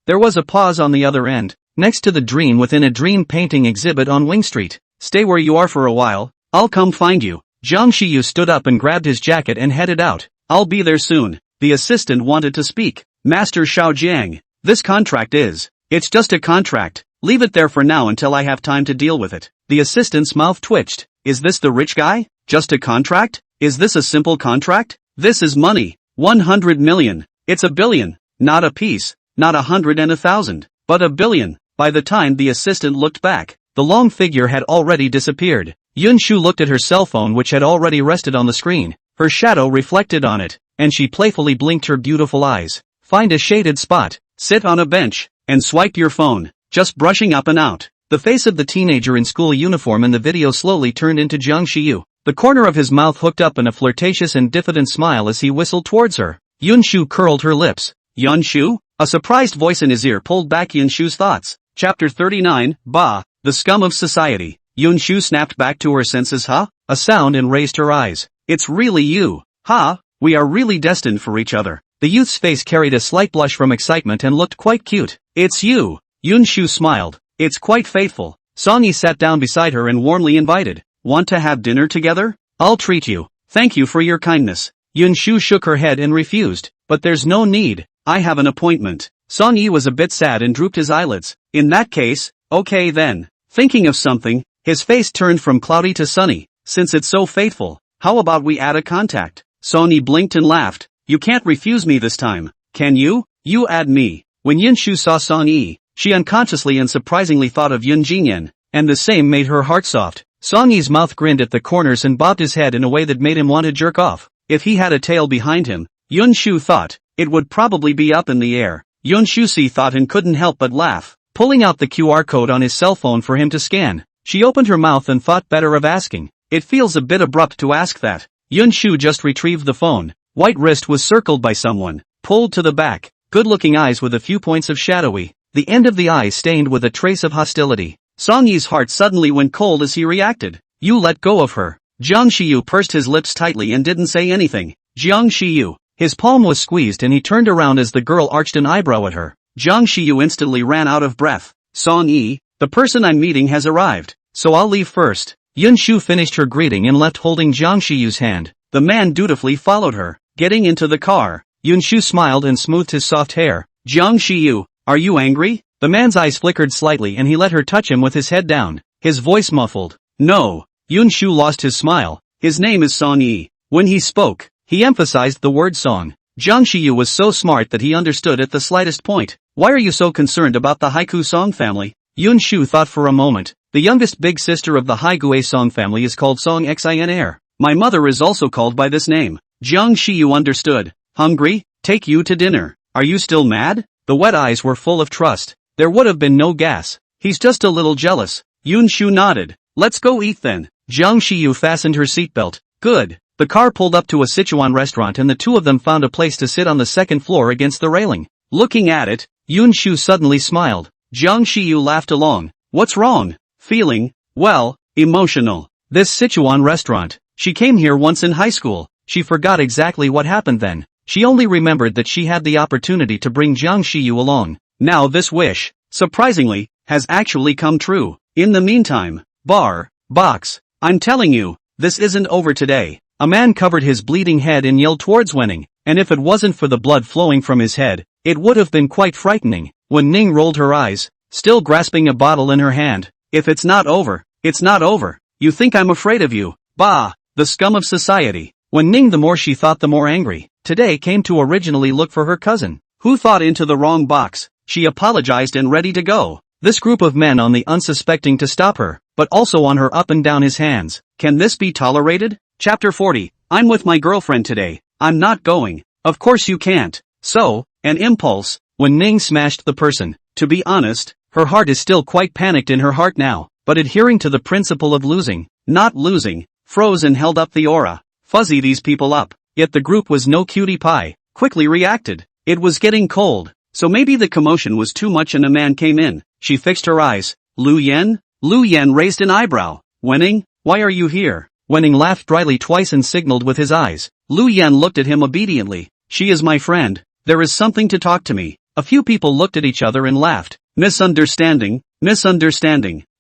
S1: There was a pause on the other end, next to the dream within a dream painting exhibit on Wing Street. Stay where you are for a while, I'll come find you. Zhang Xiyu stood up and grabbed his jacket and headed out. I'll be there soon. The assistant wanted to speak. Master Xiaojiang, this contract it's just a contract. Leave it there for now until I have time to deal with it. The assistant's mouth twitched. Is this the rich guy? Just a contract? Is this a simple contract? This is money. 100 million. It's a billion. Not a piece. Not 100 and 1,000. But a billion. By the time the assistant looked back, the long figure had already disappeared. Yun Shu looked at her cell phone which had already rested on the screen. Her shadow reflected on it, and she playfully blinked her beautiful eyes. Find a shaded spot, sit on a bench, and swipe your phone. Just brushing up and out. The face of the teenager in school uniform in the video slowly turned into Zhang Xiyu. The corner of his mouth hooked up in a flirtatious and diffident smile as he whistled towards her. Yun Shu curled her lips. Yun Shu? A surprised voice in his ear pulled back Yun Shu's thoughts. Chapter 39, Bah, the scum of society. Yun Shu snapped back to her senses. Huh? A sound and raised her eyes. It's really you. Ha, we are really destined for each other. The youth's face carried a slight blush from excitement and looked quite cute. It's you. Yun Shu smiled. It's quite faithful. Song Yi sat down beside her and warmly invited. Want to have dinner together? I'll treat you. Thank you for your kindness. Yun Shu shook her head and refused. But there's no need. I have an appointment. Song Yi was a bit sad and drooped his eyelids. In that case, okay then. Thinking of something, his face turned from cloudy to sunny. Since it's so faithful, how about we add a contact? Song Yi blinked and laughed. You can't refuse me this time, can you? You add me. When Yun Shu saw Song Yi, she unconsciously and surprisingly thought of Yun Jingyan, and the same made her heart soft. Song Yi's mouth grinned at the corners and bobbed his head in a way that made him want to jerk off. If he had a tail behind him, Yun Shu thought, it would probably be up in the air. Yun Shu thought and couldn't help but laugh, pulling out the QR code on his cell phone for him to scan. She opened her mouth and thought better of asking. It feels a bit abrupt to ask that. Yun Shu just retrieved the phone. White wrist was circled by someone, pulled to the back, good-looking eyes with a few points of shadowy, the end of the eye stained with a trace of hostility. Song Yi's heart suddenly went cold as he reacted. You let go of her. Jiang Shiyu pursed his lips tightly and didn't say anything. Jiang Shiyu. His palm was squeezed and he turned around as the girl arched an eyebrow at her. Jiang Shiyu instantly ran out of breath. Song Yi, the person I'm meeting has arrived, so I'll leave first. Yun Shu finished her greeting and left holding Jiang Shiyu's hand. The man dutifully followed her. Getting into the car, Yun Shu smiled and smoothed his soft hair. Jiang Shiyu, are you angry? The man's eyes flickered slightly and he let her touch him with his head down. His voice muffled. No. Yun Shu lost his smile. His name is Song Yi. When he spoke, he emphasized the word song. Jiang Shiyu was so smart that he understood at the slightest point. Why are you so concerned about the haiku song family? Yun Shu thought for a moment. The youngest big sister of the haiku song family is called Song Xin. My mother is also called by this name. Jiang Shiyu understood. Hungry? Take you to dinner. Are you still mad? The wet eyes were full of trust. There would have been no gas. He's just a little jealous. Yun Shu nodded. Let's go eat then. Jiang Shiyu fastened her seatbelt. Good. The car pulled up to a Sichuan restaurant and the two of them found a place to sit on the second floor against the railing. Looking at it, Yun Shu suddenly smiled. Jiang Shiyu laughed along. What's wrong? Feeling, well, emotional. This Sichuan restaurant. She came here once in high school. She forgot exactly what happened then. She only remembered that she had the opportunity to bring Jiang Shiyu along. Now this wish, surprisingly, has actually come true. In the meantime, box, I'm telling you, this isn't over today. A man covered his bleeding head and yelled towards Wenning, and if it wasn't for the blood flowing from his head, it would have been quite frightening. When Ning rolled her eyes, still grasping a bottle in her hand. If it's not over, it's not over. You think I'm afraid of you? Bah, the scum of society. When Ning the more she thought the more angry. Today came to originally look for her cousin, who thought into the wrong box. She apologized and ready to go. This group of men on the unsuspecting to stop her, but also on her up and down his hands. Can this be tolerated? Chapter 40. I'm with my girlfriend today. I'm not going. Of course you can't. So, an impulse, when Ning smashed the person. To be honest, her heart is still quite panicked in her heart now, but adhering to the principle of losing, not losing, froze and held up the aura. Fuzzy these people up. Yet the group was no cutie pie. Quickly reacted. It was getting cold. So maybe the commotion was too much and a man came in. She fixed her eyes. Lu Yen? Lu Yen raised an eyebrow. Wenning, why are you here? Wenning laughed dryly twice and signaled with his eyes. Lu Yen looked at him obediently. She is my friend. There is something to talk to me. A few people looked at each other and laughed. Misunderstanding.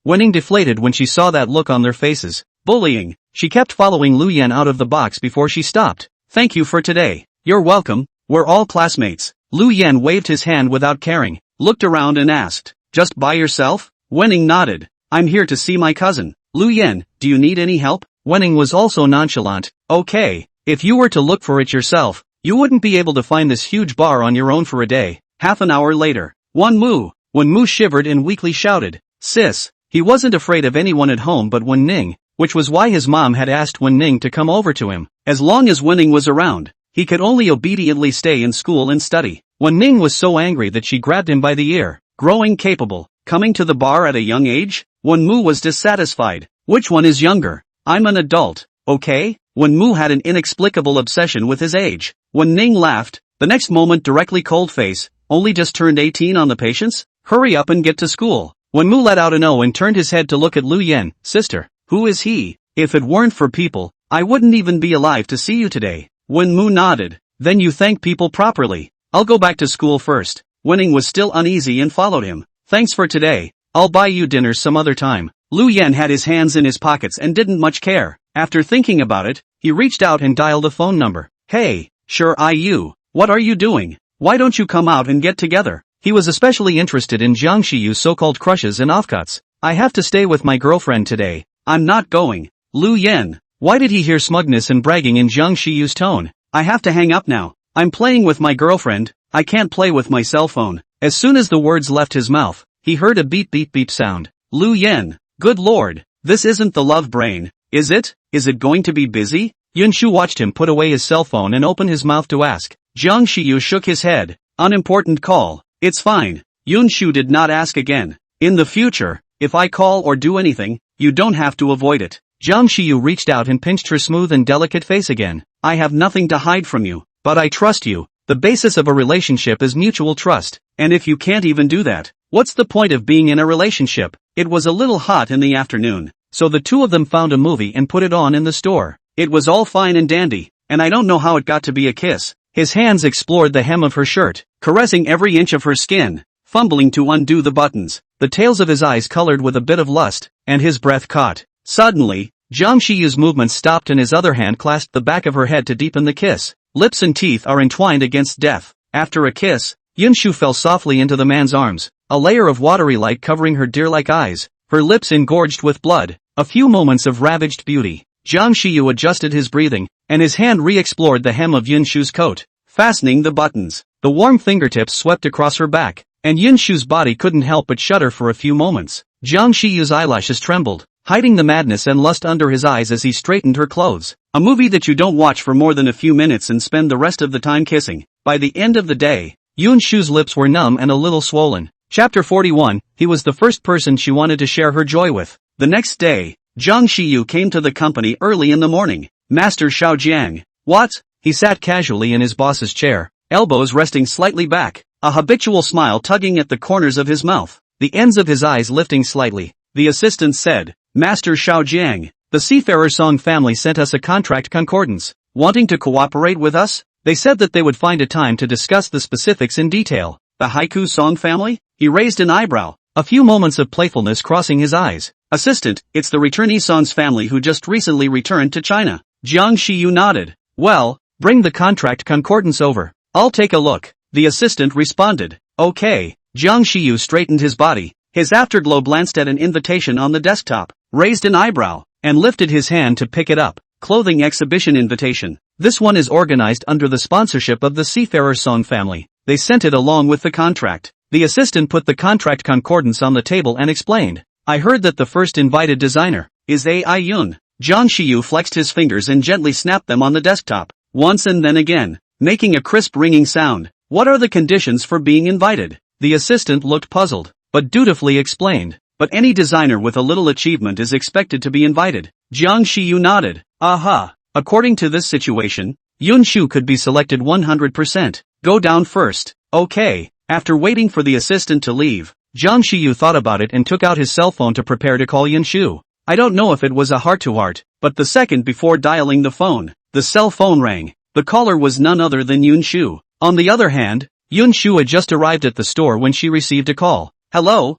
S1: Wenning deflated when she saw that look on their faces. Bullying. She kept following Lu Yen out of the box before she stopped. Thank you for today. You're welcome. We're all classmates. Lu Yen waved his hand without caring, looked around and asked, just by yourself? Wenning nodded. I'm here to see my cousin. Lu Yen, do you need any help? Wenning was also nonchalant. Okay, if you were to look for it yourself, you wouldn't be able to find this huge bar on your own for a day. Half an hour later, Wan Mu. When Mu shivered and weakly shouted, Sis. He wasn't afraid of anyone at home but Wen Ning, which was why his mom had asked Wen Ning to come over to him. As long as Wen Ning was around, he could only obediently stay in school and study. Wen Ning was so angry that she grabbed him by the ear. Growing capable, coming to the bar at a young age? Wen Mu was dissatisfied. Which one is younger? I'm an adult, okay? Wen Mu had an inexplicable obsession with his age. Wen Ning laughed, the next moment directly cold face, only just turned 18 on the patience? Hurry up and get to school. Wen Mu let out an O and turned his head to look at Lu Yen. Sister, who is he? If it weren't for people, I wouldn't even be alive to see you today. Wen Mu nodded. Then you thank people properly. I'll go back to school first. Wenning was still uneasy and followed him. Thanks for today. I'll buy you dinner some other time. Lu Yen had his hands in his pockets and didn't much care. After thinking about it, he reached out and dialed a phone number. Hey, sure you. What are you doing? Why don't you come out and get together? He was especially interested in Jiang Shiyu's so-called crushes and offcuts. I have to stay with my girlfriend today. I'm not going. Lu Yen. Why did he hear smugness and bragging in Jiang Shiyu's tone? I have to hang up now. I'm playing with my girlfriend. I can't play with my cell phone. As soon as the words left his mouth, he heard a beep beep beep sound. Lu Yen. Good lord. This isn't the love brain, is it? Is it going to be busy? Yun Shu watched him put away his cell phone and open his mouth to ask. Jiang Shiyu shook his head. Unimportant call. It's fine. Yun Shu did not ask again. In the future, if I call or do anything, you don't have to avoid it. Jiang Shiyu reached out and pinched her smooth and delicate face again. I have nothing to hide from you, but I trust you. The basis of a relationship is mutual trust, and if you can't even do that, what's the point of being in a relationship? It was a little hot in the afternoon. so the two of them found a movie and put it on in the store. It was all fine and dandy, and I don't know how it got to be a kiss. His hands explored the hem of her shirt, caressing every inch of her skin, fumbling to undo the buttons. The tails of his eyes colored with a bit of lust, and his breath caught. Suddenly, Jiang Shiyu's movement stopped and his other hand clasped the back of her head to deepen the kiss. Lips and teeth are entwined against death. After a kiss, Yun Shu fell softly into the man's arms, a layer of watery light covering her deer-like eyes, her lips engorged with blood. A few moments of ravaged beauty. Jiang Shiyu adjusted his breathing, and his hand re-explored the hem of Yun Shu's coat, fastening the buttons. The warm fingertips swept across her back, and Yun Shu's body couldn't help but shudder for a few moments. Jiang Shiyu's eyelashes trembled, hiding the madness and lust under his eyes as he straightened her clothes. A movie that you don't watch for more than a few minutes and spend the rest of the time kissing. By the end of the day, Yun Shu's lips were numb and a little swollen. Chapter 41, he was the first person she wanted to share her joy with. The next day, Jiang Shiyu came to the company early in the morning. Master Xiaojiang. What? He sat casually in his boss's chair, elbows resting slightly back, a habitual smile tugging at the corners of his mouth, the ends of his eyes lifting slightly. The assistant said, Master Xiaojiang, the Seafarer Song family sent us a contract concordance, wanting to cooperate with us. They said that they would find a time to discuss the specifics in detail. The Haiku Song family? He raised an eyebrow, a few moments of playfulness crossing his eyes. Assistant, it's the returnee Song's family who just recently returned to China. Jiang Shiyu nodded. Well, bring the contract concordance over. I'll take a look. The assistant responded. Okay. Jiang Shiyu straightened his body. His afterglow glanced at an invitation on the desktop, raised an eyebrow, and lifted his hand to pick it up. Clothing exhibition invitation. This one is organized under the sponsorship of the Seafarer Song family. They sent it along with the contract. The assistant put the contract concordance on the table and explained. I heard that the first invited designer is AI Yun. Jiang Shiyu flexed his fingers and gently snapped them on the desktop, once and then again, making a crisp ringing sound. What are the conditions for being invited? The assistant looked puzzled, but dutifully explained. But any designer with a little achievement is expected to be invited. Jiang Shiyu nodded. Aha. According to this situation, Yun Shu could be selected 100%. Go down first. Okay. After waiting for the assistant to leave, Jiang Shiyu thought about it and took out his cell phone to prepare to call Yun Shu. I don't know if it was a heart-to-heart, but the second before dialing the phone, the cell phone rang. The caller was none other than Yun Shu. On the other hand, Yun Shu had just arrived at the store when she received a call. Hello,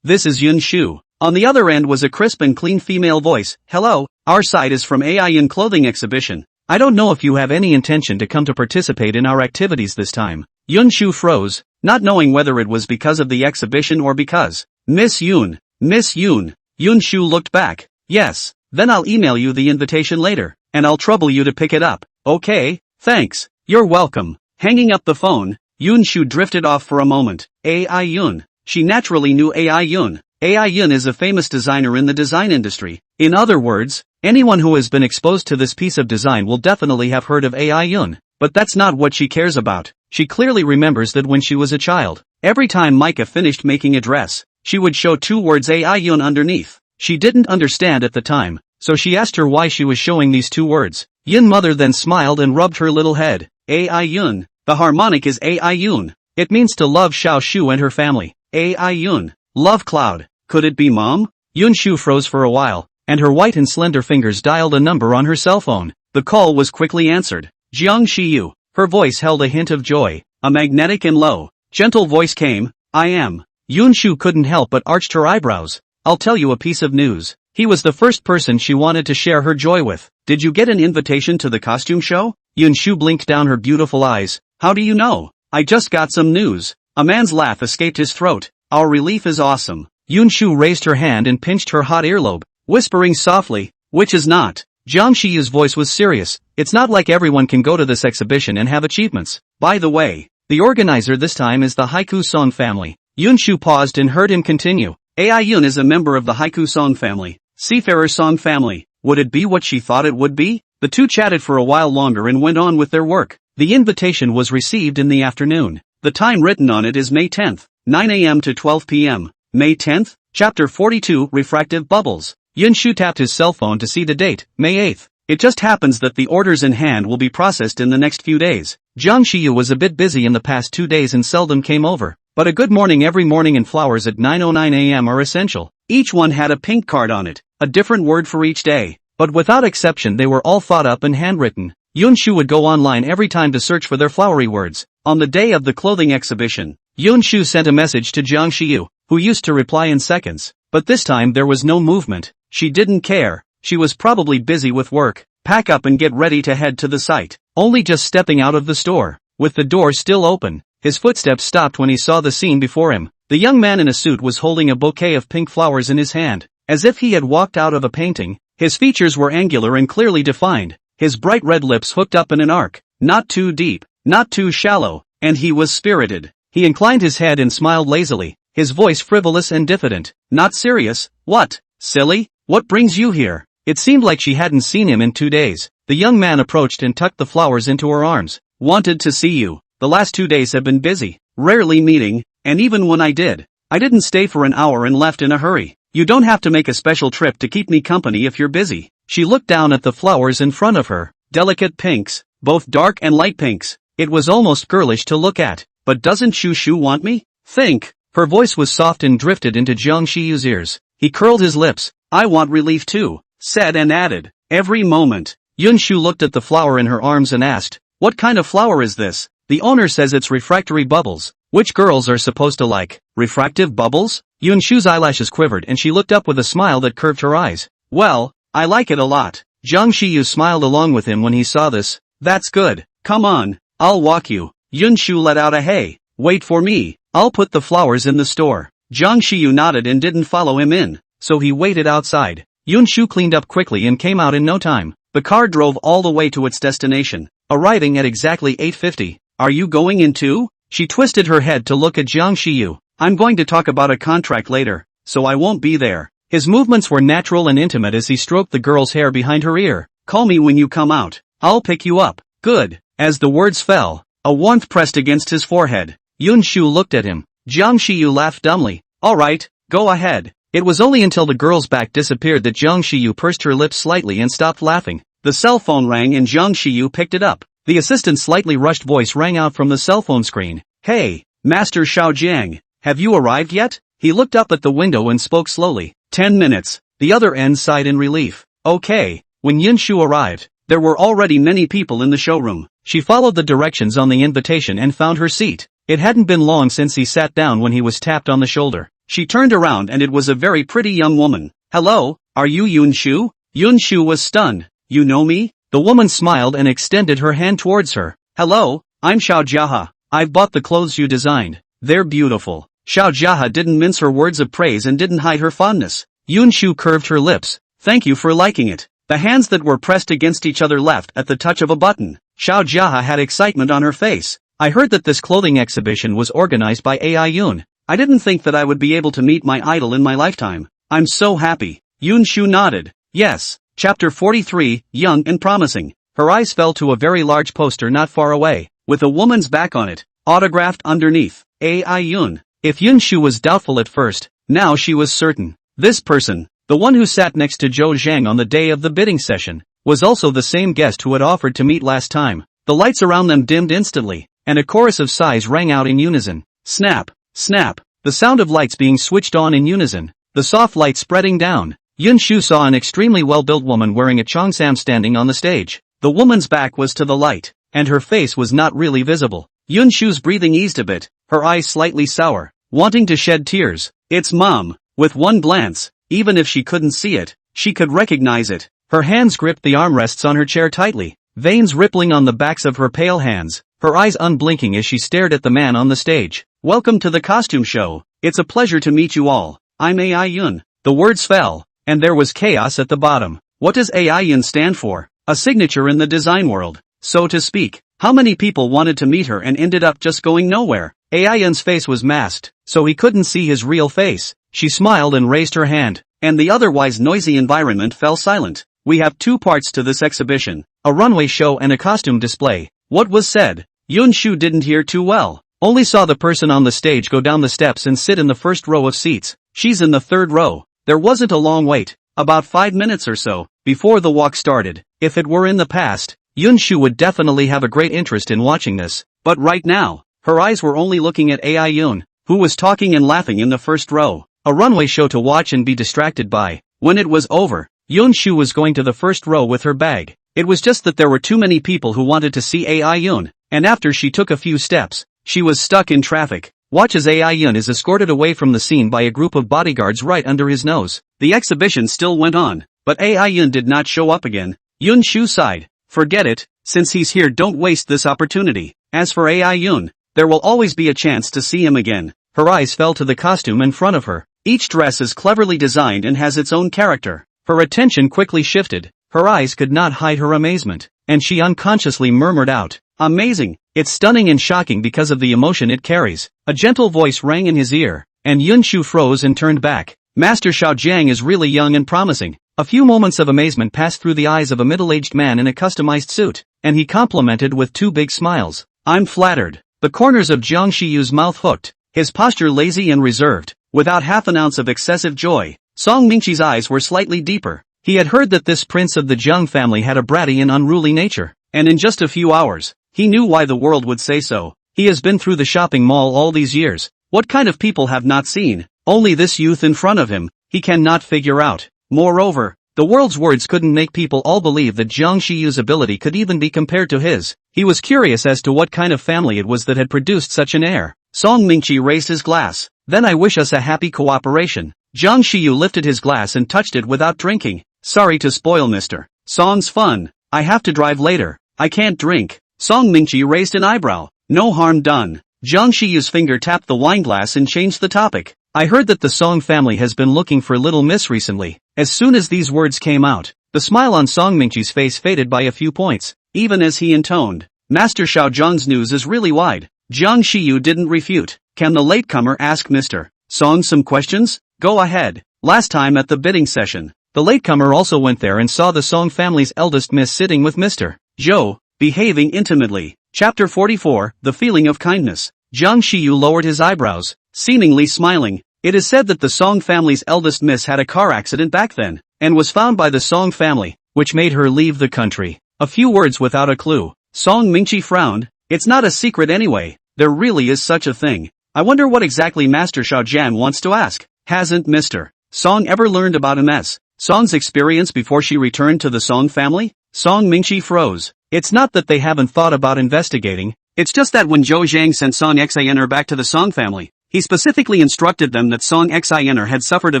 S1: this is Yun Shu. On the other end was a crisp and clean female voice. Hello, our site is from AI Yun Clothing Exhibition. I don't know if you have any intention to come to participate in our activities this time. Yun Shu froze, not knowing whether it was because of the exhibition or because. Miss Yun. Yun Shu looked back. Yes, then I'll email you the invitation later, and I'll trouble you to pick it up. Okay, thanks. You're welcome. Hanging up the phone, Yun Shu drifted off for a moment. AI Yun. She naturally knew AI Yun. AI Yun is a famous designer in the design industry. In other words, anyone who has been exposed to this piece of design will definitely have heard of AI Yun. But that's not what she cares about. She clearly remembers that when she was a child, every time Micah finished making a dress, she would show two words AI Yun underneath. She didn't understand at the time, so she asked her why she was showing these two words. Yun mother then smiled and rubbed her little head. AI Yun. The harmonic is AI Yun. It means to love Xiao Shu and her family. AI Yun. Love cloud. Could it be mom? Yun Shu froze for a while, and her white and slender fingers dialed a number on her cell phone. The call was quickly answered. Jiang Shiyu. Her voice held a hint of joy. A magnetic and low, gentle voice came. I am. Yun Shu couldn't help but arched her eyebrows. I'll tell you a piece of news. He was the first person she wanted to share her joy with. Did you get an invitation to the costume show? Yun Shu blinked down her beautiful eyes. How do you know? I just got some news. A man's laugh escaped his throat. Our relief is awesome. Yun Shu raised her hand and pinched her hot earlobe, whispering softly, which is not. Jiang Shiyu's voice was serious. It's not like everyone can go to this exhibition and have achievements. By the way, the organizer this time is the Haiku Song family. Yun Shu paused and heard him continue. AI Yun is a member of the Haiku Song family. Seafarer Song family. Would it be what she thought it would be? The two chatted for a while longer and went on with their work. The invitation was received in the afternoon. The time written on it is May 10th, 9 a.m. to 12 p.m. May 10th? Chapter 42, Refractive Bubbles. Yun Shu tapped his cell phone to see the date, May 8th. It just happens that the orders in hand will be processed in the next few days. Jiang Shiyu was a bit busy in the past 2 days and seldom came over. But a good morning every morning and flowers at 9:09 a.m. are essential. Each one had a pink card on it. a different word for each day. But without exception they were all thought up and handwritten. Yun Shu would go online every time to search for their flowery words. On the day of the clothing exhibition, Yun Shu sent a message to Jiang Shiyu, who used to reply in seconds. But this time there was no movement. She didn't care. She was probably busy with work. Pack up and get ready to head to the site. Only just stepping out of the store, with the door still open, his footsteps stopped when he saw the scene before him. The young man in a suit was holding a bouquet of pink flowers in his hand, as if he had walked out of a painting. His features were angular and clearly defined, his bright red lips hooked up in an arc, not too deep, not too shallow, and he was spirited. He inclined his head and smiled lazily, his voice frivolous and diffident. Not serious? What? Silly? What brings you here? It seemed like she hadn't seen him in 2 days. The young man approached and tucked the flowers into her arms. Wanted to see you. The last 2 days have been busy, rarely meeting, and even when I didn't stay for an hour and left in a hurry. You don't have to make a special trip to keep me company if you're busy. She looked down at the flowers in front of her, delicate pinks, both dark and light pinks. It was almost girlish to look at. But doesn't Shu want me? Think. Her voice was soft and drifted into Jiang Shiyu's ears. He curled his lips. I want relief too, said and added, every moment. Yun Shu looked at the flower in her arms and asked, what kind of flower is this? The owner says it's refractory bubbles. Which girls are supposed to like refractive bubbles? Yun Shu's eyelashes quivered and she looked up with a smile that curved her eyes. Well, I like it a lot. Jiang Shiyu smiled along with him when he saw this. That's good. Come on, I'll walk you. Yun Shu let out a hey. Wait for me. I'll put the flowers in the store. Jiang Shiyu nodded and didn't follow him in, so he waited outside. Yun Shu cleaned up quickly and came out in no time. The car drove all the way to its destination, arriving at exactly 8:50. Are you going in too? She twisted her head to look at Jiang Shiyu. I'm going to talk about a contract later, so I won't be there. His movements were natural and intimate as he stroked the girl's hair behind her ear. Call me when you come out. I'll pick you up. Good. As the words fell, a warmth pressed against his forehead. Yun Shu looked at him. Jiang Shiyu laughed dumbly. All right, go ahead. It was only until the girl's back disappeared that Jiang Shiyu pursed her lips slightly and stopped laughing. The cell phone rang and Jiang Shiyu picked it up. The assistant's slightly rushed voice rang out from the cell phone screen. Hey, Master Xiaojiang, have you arrived yet? He looked up at the window and spoke slowly. 10 minutes. The other end sighed in relief. Okay. When Yun Shu arrived, there were already many people in the showroom. She followed the directions on the invitation and found her seat. It hadn't been long since he sat down when he was tapped on the shoulder. She turned around and it was a very pretty young woman. Hello, are you Yun Shu? Yun Shu was stunned. You know me? The woman smiled and extended her hand towards her. Hello, I'm Xiao Jiahe. I've bought the clothes you designed. They're beautiful. Xiao Jiahe didn't mince her words of praise and didn't hide her fondness. Yun Shu curved her lips. Thank you for liking it. The hands that were pressed against each other left at the touch of a button. Xiao Jiahe had excitement on her face. I heard that this clothing exhibition was organized by AI Yun. I didn't think that I would be able to meet my idol in my lifetime. I'm so happy. Yun Shu nodded. Yes. Chapter 43, Young and Promising. Her eyes fell to a very large poster not far away, with a woman's back on it, autographed underneath. AI Yun. If Yun Shu was doubtful at first, now she was certain. This person, the one who sat next to Zhou Zhang on the day of the bidding session, was also the same guest who had offered to meet last time. The lights around them dimmed instantly, and a chorus of sighs rang out in unison. Snap, snap, the sound of lights being switched on in unison, the soft light spreading down. Yun Shu saw an extremely well-built woman wearing a cheongsam standing on the stage. The woman's back was to the light, and her face was not really visible. Yun Shu's breathing eased a bit, her eyes slightly sour, wanting to shed tears. It's Mom. With one glance, even if she couldn't see it, she could recognize it. Her hands gripped the armrests on her chair tightly, veins rippling on the backs of her pale hands, her eyes unblinking as she stared at the man on the stage. Welcome to the costume show. It's a pleasure to meet you all. I'm AI Yun. The words fell, and there was chaos at the bottom. What does AI Yun stand for? A signature in the design world, so to speak. How many people wanted to meet her and ended up just going nowhere? AI Yun's face was masked, so he couldn't see his real face. She smiled and raised her hand, and the otherwise noisy environment fell silent. We have 2 parts to this exhibition, a runway show and a costume display. What was said? Yun Shu didn't hear too well, only saw the person on the stage go down the steps and sit in the first row of seats. She's in the 3rd row. There wasn't a long wait, about 5 minutes or so, before the walk started. If it were in the past, Yun Shu would definitely have a great interest in watching this, but right now, her eyes were only looking at AI Yun, who was talking and laughing in the first row. A runway show to watch and be distracted by. When it was over, Yun Shu was going to the first row with her bag. It was just that there were too many people who wanted to see AI Yun, and after she took a few steps, she was stuck in traffic. Watch as AI Yun is escorted away from the scene by a group of bodyguards right under his nose. The exhibition still went on, but AI Yun did not show up again. Yun Shu sighed. Forget it, since he's here, don't waste this opportunity. As for AI Yun, there will always be a chance to see him again. Her eyes fell to the costume in front of her. Each dress is cleverly designed and has its own character. Her attention quickly shifted. Her eyes could not hide her amazement, and she unconsciously murmured out, "Amazing! It's stunning and shocking because of the emotion it carries." A gentle voice rang in his ear, and Yun Shu froze and turned back. Master Xiaojiang is really young and promising. A few moments of amazement passed through the eyes of a middle-aged man in a customized suit, and he complimented with two big smiles. "I'm flattered." The corners of Jiang Shiyu's mouth hooked, his posture lazy and reserved, without half an ounce of excessive joy. Song Mingqi's eyes were slightly deeper. He had heard that this prince of the Jiang family had a bratty and unruly nature, and in just a few hours, he knew why the world would say so. He has been through the shopping mall all these years. What kind of people have not seen? Only this youth in front of him, he cannot figure out. Moreover, the world's words couldn't make people all believe that Jiang Shiyu's ability could even be compared to his. He was curious as to what kind of family it was that had produced such an heir. Song Mingqi raised his glass. "Then I wish us a happy cooperation." Jiang Shiyu lifted his glass and touched it without drinking. "Sorry to spoil Mr. Song's fun. I have to drive later. I can't drink." Song Mingqi raised an eyebrow. "No harm done." Jiang Shiyu's finger tapped the wineglass and changed the topic. "I heard that the Song family has been looking for Little Miss recently." As soon as these words came out, the smile on Song Mingqi's face faded by a few points, even as he intoned, "Master Xiaojiang's news is really wide." Jiang Shiyu didn't refute. "Can the latecomer ask Mr. Song some questions?" "Go ahead." Last time at the bidding session, the latecomer also went there and saw the Song family's eldest miss sitting with Mr. Zhou, behaving intimately. Chapter 44, The Feeling of Kindness. Jiang Shiyu lowered his eyebrows, seemingly smiling. It is said that the Song family's eldest miss had a car accident back then, and was found by the Song family, which made her leave the country. A few words without a clue. Song Mingqi frowned. "It's not a secret anyway. There really is such a thing. I wonder what exactly Master Xiaojian wants to ask. Hasn't Mr. Song ever learned about MS Song's experience before she returned to the Song family?" Song Mingqi froze. "It's not that they haven't thought about investigating. It's just that when Zhou Zhang sent Song Xin'er back to the Song family, he specifically instructed them that Song Xin'er had suffered a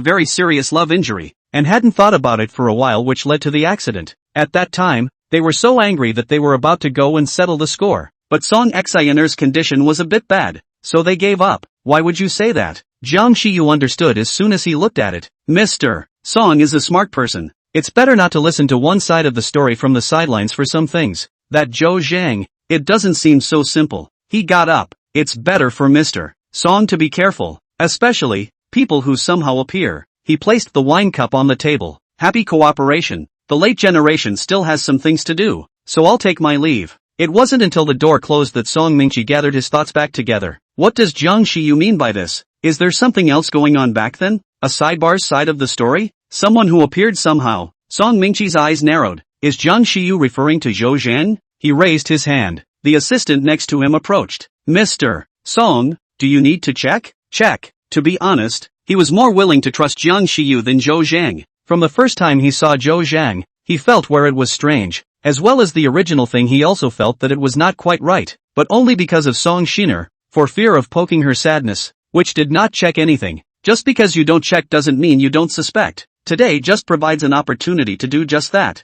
S1: very serious love injury, and hadn't thought about it for a while, which led to the accident. At that time, they were so angry that they were about to go and settle the score. But Song Xin'er's condition was a bit bad, so they gave up." "Why would you say that?" Jiang Shiyu understood as soon as he looked at it. "Mr. Song is a smart person. It's better not to listen to one side of the story from the sidelines for some things. That Zhou Zhang, it doesn't seem so simple." He got up. "It's better for Mr. Song to be careful, especially people who somehow appear." He placed the wine cup on the table. "Happy cooperation. The late generation still has some things to do, so I'll take my leave." It wasn't until the door closed that Song Mingqi gathered his thoughts back together. What does Jiang Shiyu mean by this? Is there something else going on back then? A sidebar's side of the story? Someone who appeared somehow? Song Mingqi's eyes narrowed. Is Jiang Shiyu referring to Zhou Zhang? He raised his hand. The assistant next to him approached. "Mr. Song, do you need to check?" "Check." To be honest, he was more willing to trust Jiang Shiyu than Zhou Zhang. From the first time he saw Zhou Zhang, he felt where it was strange. As well as the original thing, he also felt that it was not quite right, but only because of Song Xin'er, for fear of poking her sadness, which did not check anything. Just because you don't check doesn't mean you don't suspect. Today just provides an opportunity to do just that.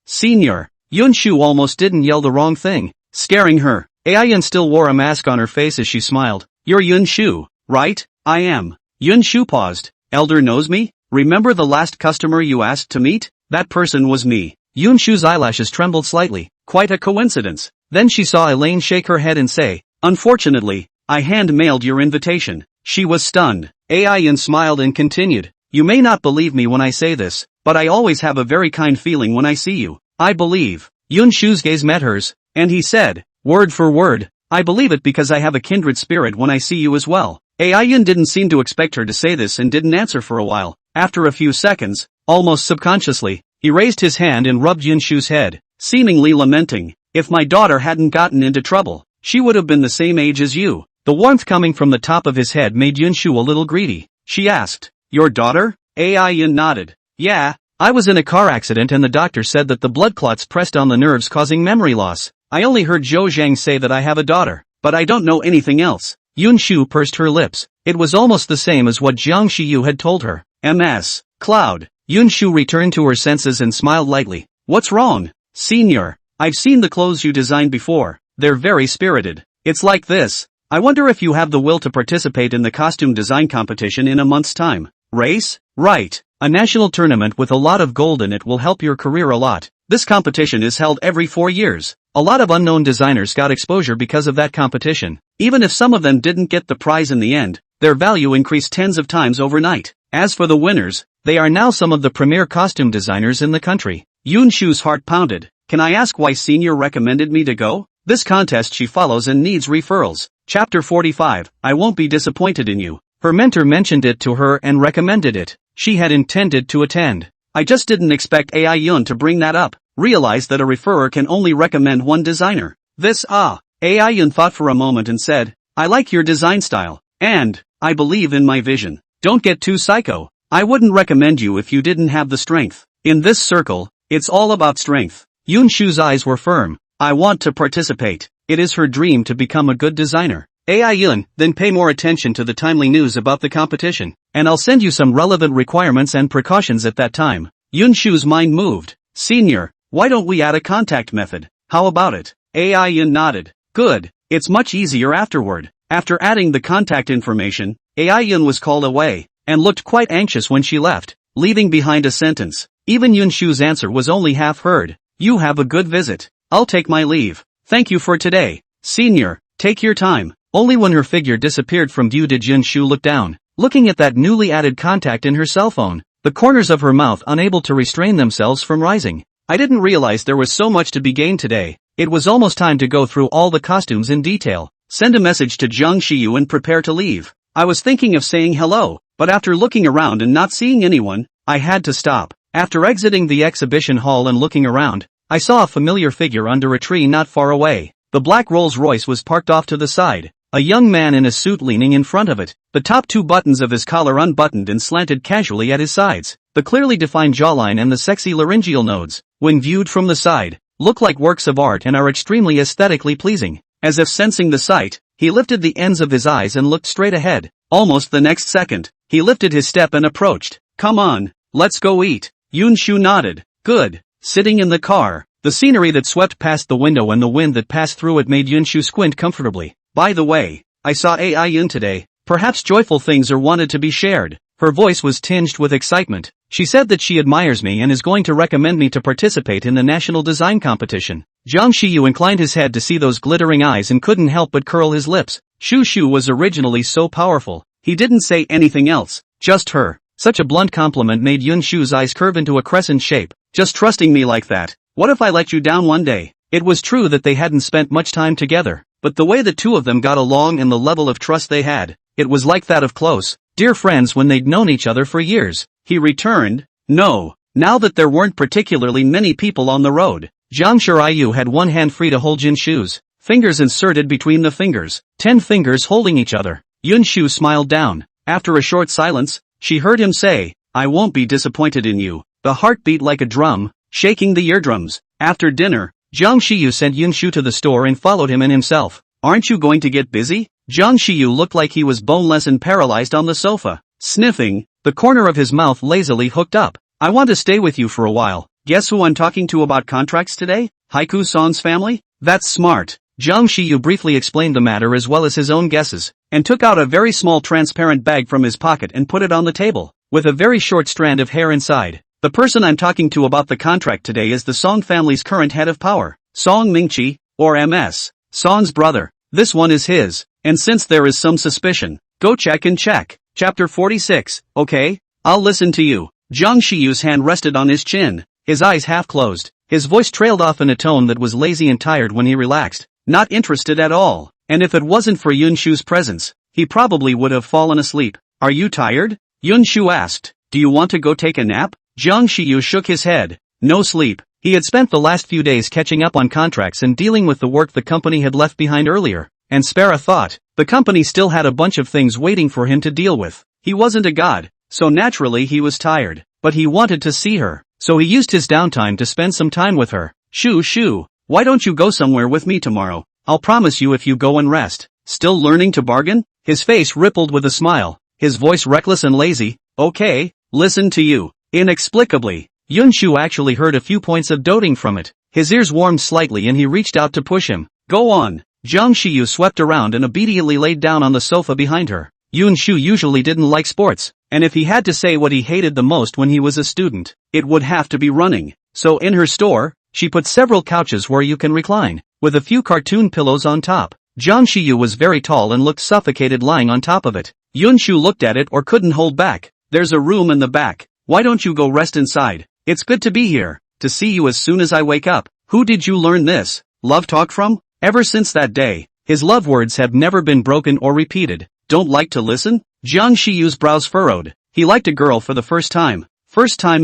S1: Senior. Yun Shu almost didn't yell the wrong thing, scaring her. Ayan still wore a mask on her face as she smiled. "You're Yun Shu, right?" "I am." Yun Shu paused. "Elder knows me? Remember the last customer you asked to meet? That person was me." Yun Shu's eyelashes trembled slightly. "Quite a coincidence." Then she saw Elaine shake her head and say, "Unfortunately, I hand-mailed your invitation." She was stunned. Ayan smiled and continued, "You may not believe me when I say this, but I always have a very kind feeling when I see you." "I believe." Yun Shu's gaze met hers, and he said, word for word, "I believe it because I have a kindred spirit when I see you as well." Ayan didn't seem to expect her to say this and didn't answer for a while. After a few seconds, almost subconsciously, he raised his hand and rubbed Yun Shu's head, seemingly lamenting. "If my daughter hadn't gotten into trouble, she would have been the same age as you." The warmth coming from the top of his head made Yun Shu a little greedy. She asked, "Your daughter?" Yun nodded. Yeah, I was in a car accident and the doctor said that the blood clots pressed on the nerves causing memory loss. I only heard Zhou Zhang say that I have a daughter, but I don't know anything else. Yun Shu pursed her lips. It was almost the same as what Jiang Shiyu had told her. MS. Cloud. Yun Shu returned to her senses and smiled lightly. What's wrong? Senior, I've seen the clothes you designed before. They're very spirited. It's like this. I wonder if you have the will to participate in the costume design competition in a month's time. Race? Right. A national tournament with a lot of gold in it will help your career a lot. This competition is held every 4 years. A lot of unknown designers got exposure because of that competition. Even if some of them didn't get the prize in the end, their value increased tens of times overnight. As for the winners, they are now some of the premier costume designers in the country. Yun Shu's heart pounded. Can I ask why Senior recommended me to go? This contest she follows and needs referrals. Chapter 45, I won't be disappointed in you. Her mentor mentioned it to her and recommended it. She had intended to attend. I just didn't expect AI Yun to bring that up. Realized that a referrer can only recommend one designer. AI Yun thought for a moment and said, I like your design style. And, I believe in my vision. Don't get too psycho. I wouldn't recommend you if you didn't have the strength. In this circle, it's all about strength. Yun Shu's eyes were firm. I want to participate. It is her dream to become a good designer. AI Yun, then pay more attention to the timely news about the competition, and I'll send you some relevant requirements and precautions at that time. Yun Shu's mind moved. Senior, why don't we add a contact method? How about it? AI Yun nodded. Good. It's much easier afterward. After adding the contact information, AI Yun was called away, and looked quite anxious when she left, leaving behind a sentence. Even Yun Shu's answer was only half heard. You have a good visit. I'll take my leave. Thank you for today. Senior, take your time. Only when her figure disappeared from view did Yun Shu look down, looking at that newly added contact in her cell phone, the corners of her mouth unable to restrain themselves from rising. I didn't realize there was so much to be gained today. It was almost time to go through all the costumes in detail, send a message to Jiang Shiyu and prepare to leave. I was thinking of saying hello, but after looking around and not seeing anyone, I had to stop. After exiting the exhibition hall and looking around, I saw a familiar figure under a tree not far away. The black Rolls-Royce was parked off to the side. A young man in a suit leaning in front of it, the top 2 buttons of his collar unbuttoned and slanted casually at his sides. The clearly defined jawline and the sexy laryngeal nodes, when viewed from the side, look like works of art and are extremely aesthetically pleasing. As if sensing the sight, he lifted the ends of his eyes and looked straight ahead. Almost the next second, he lifted his step and approached. Come on, let's go eat. Yun Shu nodded. Good. Sitting in the car, the scenery that swept past the window and the wind that passed through it made Yun Shu squint comfortably. By the way, I saw AI Yun today. Perhaps joyful things are wanted to be shared. Her voice was tinged with excitement. She said that she admires me and is going to recommend me to participate in the national design competition. Jiang Shiyu inclined his head to see those glittering eyes and couldn't help but curl his lips. Shu was originally so powerful. He didn't say anything else, just her. Such a blunt compliment made Yun Shu's eyes curve into a crescent shape. Just trusting me like that. What if I let you down one day? It was true that they hadn't spent much time together, but the way the two of them got along and the level of trust they had, it was like that of close, dear friends when they'd known each other for years. He returned. No, now that there weren't particularly many people on the road, Jiang Shiryu had one hand free to hold Yun Shu's, fingers inserted between the fingers, 10 fingers holding each other. Yun Shu smiled down. After a short silence, she heard him say, I won't be disappointed in you. The heart beat like a drum, shaking the eardrums. After dinner, Jiang Shiyu sent Yun Shu to the store and followed him in himself. Aren't you going to get busy? Jiang Shiyu looked like he was boneless and paralyzed on the sofa, sniffing, the corner of his mouth lazily hooked up. I want to stay with you for a while. Guess who I'm talking to about contracts today? Haiku-san's family? That's smart. Jiang Shiyu briefly explained the matter as well as his own guesses, and took out a very small transparent bag from his pocket and put it on the table, with a very short strand of hair inside. The person I'm talking to about the contract today is the Song family's current head of power, Song Mingqi, or MS, Song's brother. This one is his, and since there is some suspicion, go check and check. Chapter 46, okay, I'll listen to you. Jiang Shiyu's hand rested on his chin, his eyes half closed, his voice trailed off in a tone that was lazy and tired when he relaxed, not interested at all, and if it wasn't for Yun Shu's presence, he probably would have fallen asleep. Are you tired? Yun Shu asked. Do you want to go take a nap? Jiang Shiyu shook his head. No sleep. He had spent the last few days catching up on contracts and dealing with the work the company had left behind earlier, and spare a thought, the company still had a bunch of things waiting for him to deal with. He wasn't a god, so naturally he was tired. but he wanted to see her, so he used his downtime to spend some time with her. Shu, why don't you go somewhere with me tomorrow? I'll promise you if you go and rest. Still learning to bargain? His face rippled with a smile, his voice reckless and lazy. Okay, listen to you. Inexplicably, Yun Shu actually heard a few points of doting from it. His ears warmed slightly and he reached out to push him. Go on. Jiang Shiyu swept around and obediently laid down on the sofa behind her. Yun Shu usually didn't like sports, and if he had to say what he hated the most when he was a student, it would have to be running. So in her store, she put several couches where you can recline, with a few cartoon pillows on top. Jiang Shiyu was very tall and looked suffocated lying on top of it. Yun Shu looked at it or couldn't hold back. There's a room in the back. Why don't you go rest inside? It's good to be here, to see you as soon as I wake up. Who did you learn this love talk from? Ever since that day, his love words have never been broken or repeated. Don't like to listen? Jiang Shiyu's brows furrowed. He liked a girl for the first time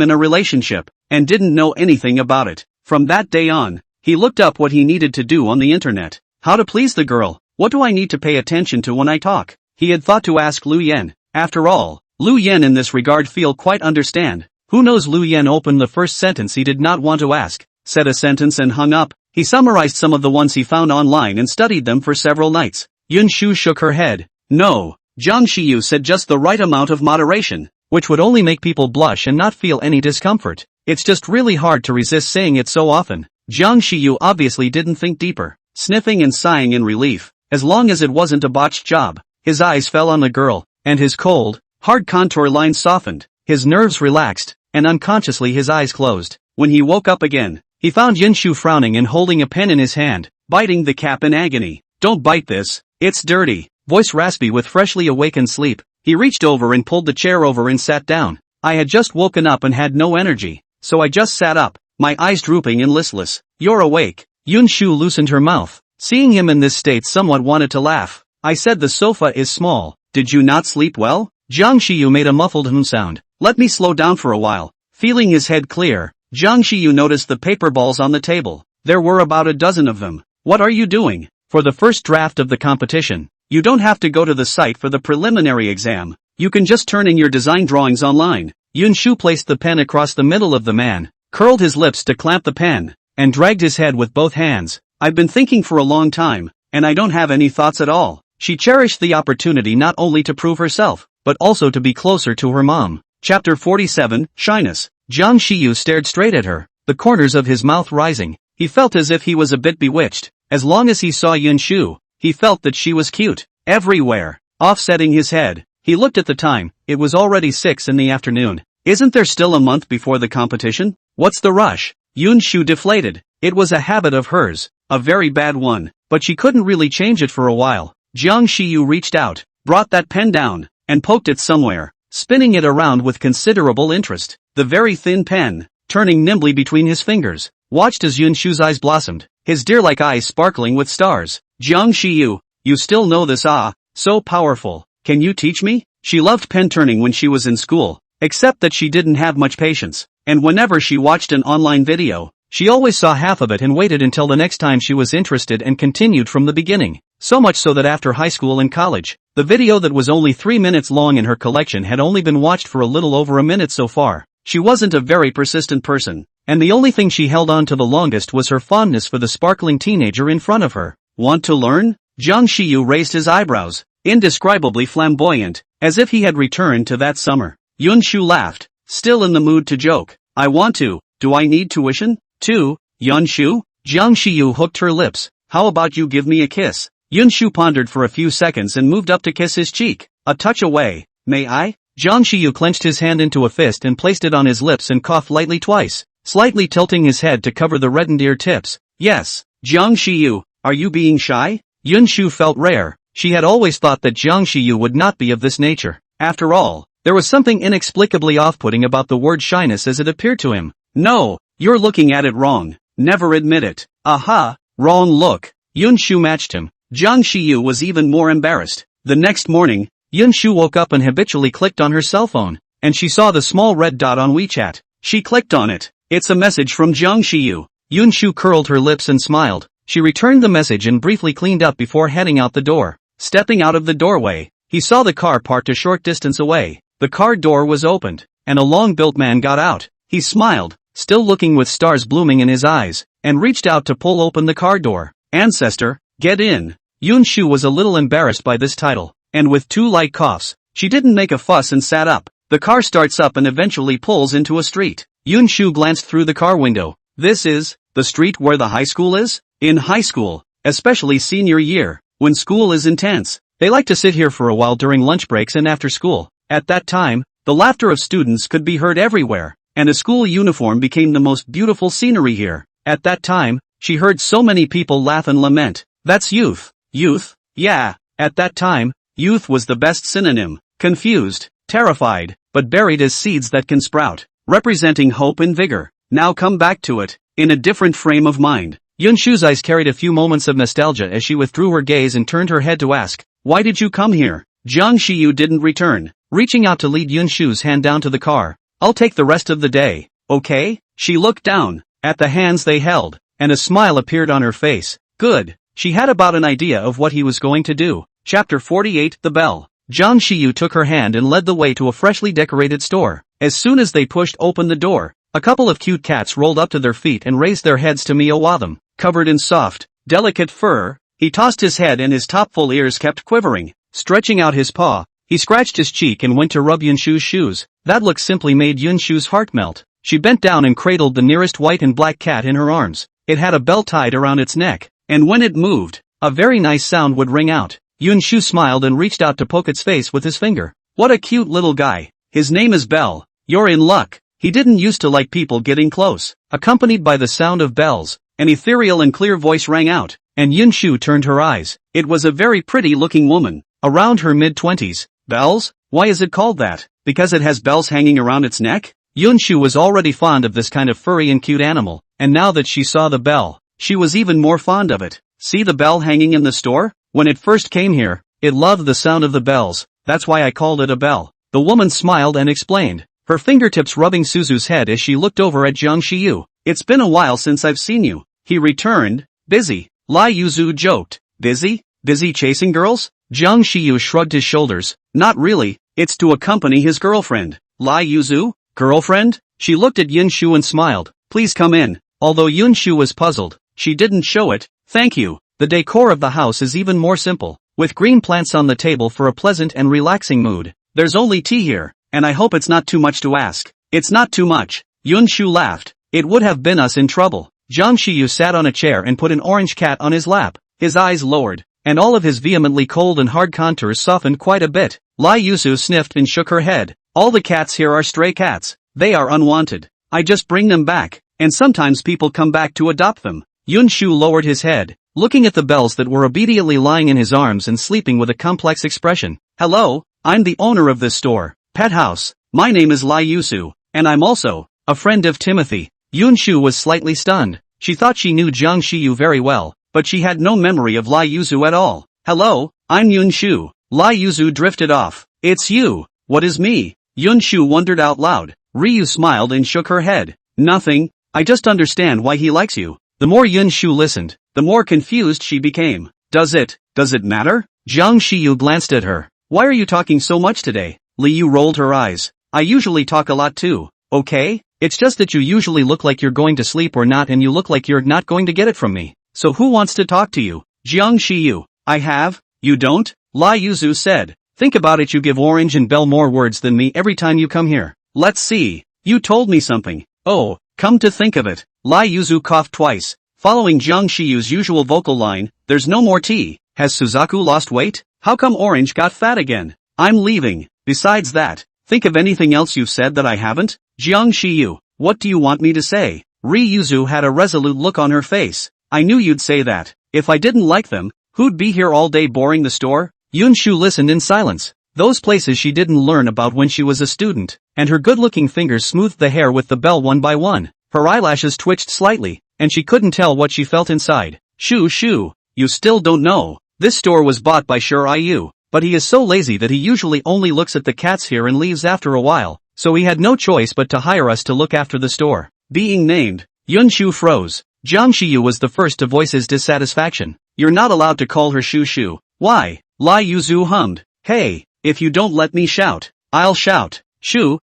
S1: in a relationship, and didn't know anything about it. From that day on, he looked up what he needed to do on the internet. How to please the girl. What do I need to pay attention to when I talk? He had thought to ask Lu Yen. After all, Lu Yen in this regard feel quite understand. Who knows? Lu Yen opened the first sentence he did not want to ask, said a sentence and hung up. He summarized some of the ones he found online and studied them for several nights. Yun Shu shook her head. No, Jiang Shiyu said just the right amount of moderation, which would only make people blush and not feel any discomfort. It's just really hard to resist saying it so often. Jiang Shiyu obviously didn't think deeper, sniffing and sighing in relief. As long as it wasn't a botched job. His eyes fell on the girl, and his cold, hard contour lines softened. His nerves relaxed, and unconsciously his eyes closed. When he woke up again, he found Yun Shu frowning and holding a pen in his hand, biting the cap in agony. Don't bite this, it's dirty. Voice raspy with freshly awakened sleep. He reached over and pulled the chair over and sat down. I had just woken up and had no energy, so I just sat up, my eyes drooping and listless. You're awake. Yun Shu loosened her mouth. Seeing him in this state somewhat wanted to laugh. I said the sofa is small. Did you not sleep well? Jiang Shiyu made a muffled sound. Let me slow down for a while. Feeling his head clear, Jiang Shiyu noticed the paper balls on the table. There were about a dozen of them. What are you doing? For the first draft of the competition, you don't have to go to the site for the preliminary exam. You can just turn in your design drawings online. Yun Shu placed the pen across the middle of the man, curled his lips to clamp the pen, and dragged his head with both hands. I've been thinking for a long time, and I don't have any thoughts at all. She cherished the opportunity not only to prove herself, but also to be closer to her mom. Chapter 47, Shyness. Jiang Shiyu stared straight at her, the corners of his mouth rising. He felt as if he was a bit bewitched. As long as he saw Yun Shu, he felt that she was cute. Everywhere. Offsetting his head, he looked at the time. It was already 6 in the afternoon. Isn't there still a month before the competition? What's the rush? Yun Shu deflated. It was a habit of hers, a very bad one, but she couldn't really change it for a while. Jiang Shiyu reached out, brought that pen down, and poked it somewhere, spinning it around with considerable interest. The very thin pen, turning nimbly between his fingers, watched as Yun Shu's eyes blossomed, his deer-like eyes sparkling with stars. Jiang Shiyu, you still know this? So powerful. Can you teach me? She loved pen turning when she was in school, except that she didn't have much patience, and whenever she watched an online video, she always saw half of it and waited until the next time she was interested and continued from the beginning. So much so that after high school and college, the video that was only 3 minutes long in her collection had only been watched for a little over a minute so far. She wasn't a very persistent person, and the only thing she held on to the longest was her fondness for the sparkling teenager in front of her. Want to learn? Jiang Shiyu raised his eyebrows, indescribably flamboyant, as if he had returned to that summer. Yun Shu laughed, still in the mood to joke. I want to. Do I need tuition? Too? Yun Shu? Jiang Shiyu hooked her lips. How about you give me a kiss? Yun Shu pondered for a few seconds and moved up to kiss his cheek. A touch away. May I? Jiang Shiyu clenched his hand into a fist and placed it on his lips and coughed lightly twice, slightly tilting his head to cover the reddened ear tips. Yes. Jiang Shiyu, are you being shy? Yun Shu felt rare. She had always thought that Jiang Shiyu would not be of this nature. After all, there was something inexplicably off-putting about the word shyness as it appeared to him. No, you're looking at it wrong. Never admit it. Aha, wrong look. Yun Shu matched him. Jiang Shiyu was even more embarrassed. The next morning, Yun Shu woke up and habitually clicked on her cell phone, and she saw the small red dot on WeChat. She clicked on it. It's a message from Jiang Shiyu. Yun Shu curled her lips and smiled. She returned the message and briefly cleaned up before heading out the door. Stepping out of the doorway, he saw the car parked a short distance away. The car door was opened, and a long-built man got out. He smiled, still looking with stars blooming in his eyes, and reached out to pull open the car door. Ancestor, get in. Yun Shu was a little embarrassed by this title, and with 2 light coughs, she didn't make a fuss and sat up. The car starts up and eventually pulls into a street. Yun Shu glanced through the car window. This is the street where the high school is? In high school, especially senior year, when school is intense, they like to sit here for a while during lunch breaks and after school. At that time, the laughter of students could be heard everywhere, and a school uniform became the most beautiful scenery here. At that time, she heard so many people laugh and lament. That's youth. Youth? Yeah. At that time, youth was the best synonym. Confused, terrified, but buried as seeds that can sprout, representing hope and vigor. Now come back to it, in a different frame of mind. Yun Shu's eyes carried a few moments of nostalgia as she withdrew her gaze and turned her head to ask, "Why did you come here?" Jiang Shiyu didn't return, reaching out to lead Yun Shu's hand down to the car. "I'll take the rest of the day, okay?" She looked down at the hands they held, and a smile appeared on her face. Good. She had about an idea of what he was going to do. Chapter 48, The Bell. Jiang Shiyu took her hand and led the way to a freshly decorated store. As soon as they pushed open the door, a couple of cute cats rolled up to their feet and raised their heads to meow them. Covered in soft, delicate fur, he tossed his head and his top-full ears kept quivering. Stretching out his paw, he scratched his cheek and went to rub Yun Shu's shoes. That look simply made Yun Shu's heart melt. She bent down and cradled the nearest white and black cat in her arms. It had a bell tied around its neck, and when it moved, a very nice sound would ring out. Yun Shu smiled and reached out to poke its face with his finger. What a cute little guy. His name is Bell. You're in luck. He didn't used to like people getting close. Accompanied by the sound of bells, an ethereal and clear voice rang out, and Yun Shu turned her eyes. It was a very pretty-looking woman, around her mid-20s. Bells? Why is it called that? Because it has bells hanging around its neck? Yun Shu was already fond of this kind of furry and cute animal, and now that she saw the bell, she was even more fond of it. See the bell hanging in the store? When it first came here, it loved the sound of the bells. That's why I called it a bell. The woman smiled and explained, her fingertips rubbing Suzu's head as she looked over at Jiang Shiyu. It's been a while since I've seen you. He returned. Busy. Lai Yuzu joked. Busy? Busy chasing girls? Jiang Shiyu shrugged his shoulders. Not really, it's to accompany his girlfriend. Lai Yuzu? Girlfriend? She looked at Yun Shu and smiled. Please come in. Although Yun Shu was puzzled, she didn't show it. Thank you. The decor of the house is even more simple, with green plants on the table for a pleasant and relaxing mood. There's only tea here, and I hope it's not too much to ask. It's not too much. Yun Shu laughed. It would have been us in trouble. Jiang Shiyu sat on a chair and put an orange cat on his lap. His eyes lowered, and all of his vehemently cold and hard contours softened quite a bit. Lai Yuzu sniffed and shook her head. All the cats here are stray cats. They are unwanted. I just bring them back, and sometimes people come back to adopt them. Yun Shu lowered his head, looking at the bells that were obediently lying in his arms and sleeping with a complex expression. Hello, I'm the owner of this store, Pet House. My name is Lai Yuzu, and I'm also a friend of Timothy. Yun Shu was slightly stunned. She thought she knew Jiang Shiyu very well, but she had no memory of Lai Yuzu at all. Hello, I'm Yun Shu. Lai Yuzu drifted off. It's you. What is me? Yun Shu wondered out loud. Ryu smiled and shook her head. Nothing. I just understand why he likes you. The more Yun Shu listened, the more confused she became. Does it matter? Jiang Shiyu glanced at her. Why are you talking so much today? Liu rolled her eyes. I usually talk a lot too, okay? It's just that you usually look like you're going to sleep or not, and you look like you're not going to get it from me. So who wants to talk to you? Jiang Shiyu. I have. You don't? Lai Yuzu said. Think about it, you give Orange and Bell more words than me every time you come here. Let's see. You told me something. Oh, come to think of it. Lai Yuzu coughed twice, following Jiang Shiyu's usual vocal line. There's no more tea. Has Suzaku lost weight? How come Orange got fat again? I'm leaving. Besides that, think of anything else you've said that I haven't? Jiang Shiyu, what do you want me to say? Ryuzu had a resolute look on her face. I knew you'd say that. If I didn't like them, who'd be here all day boring the store? Yun Shu listened in silence. Those places she didn't learn about when she was a student, and her good-looking fingers smoothed the hair with the bell one by one. Her eyelashes twitched slightly, and she couldn't tell what she felt inside. Shu, you still don't know. This store was bought by Shiryu, but he is so lazy that he usually only looks at the cats here and leaves after a while, so he had no choice but to hire us to look after the store. Being named, Yun Shu froze. Jiang Shiyu was the first to voice his dissatisfaction. You're not allowed to call her Shu. Why? Lai Yuzu hummed. Hey, if you don't let me shout, I'll shout. Shu,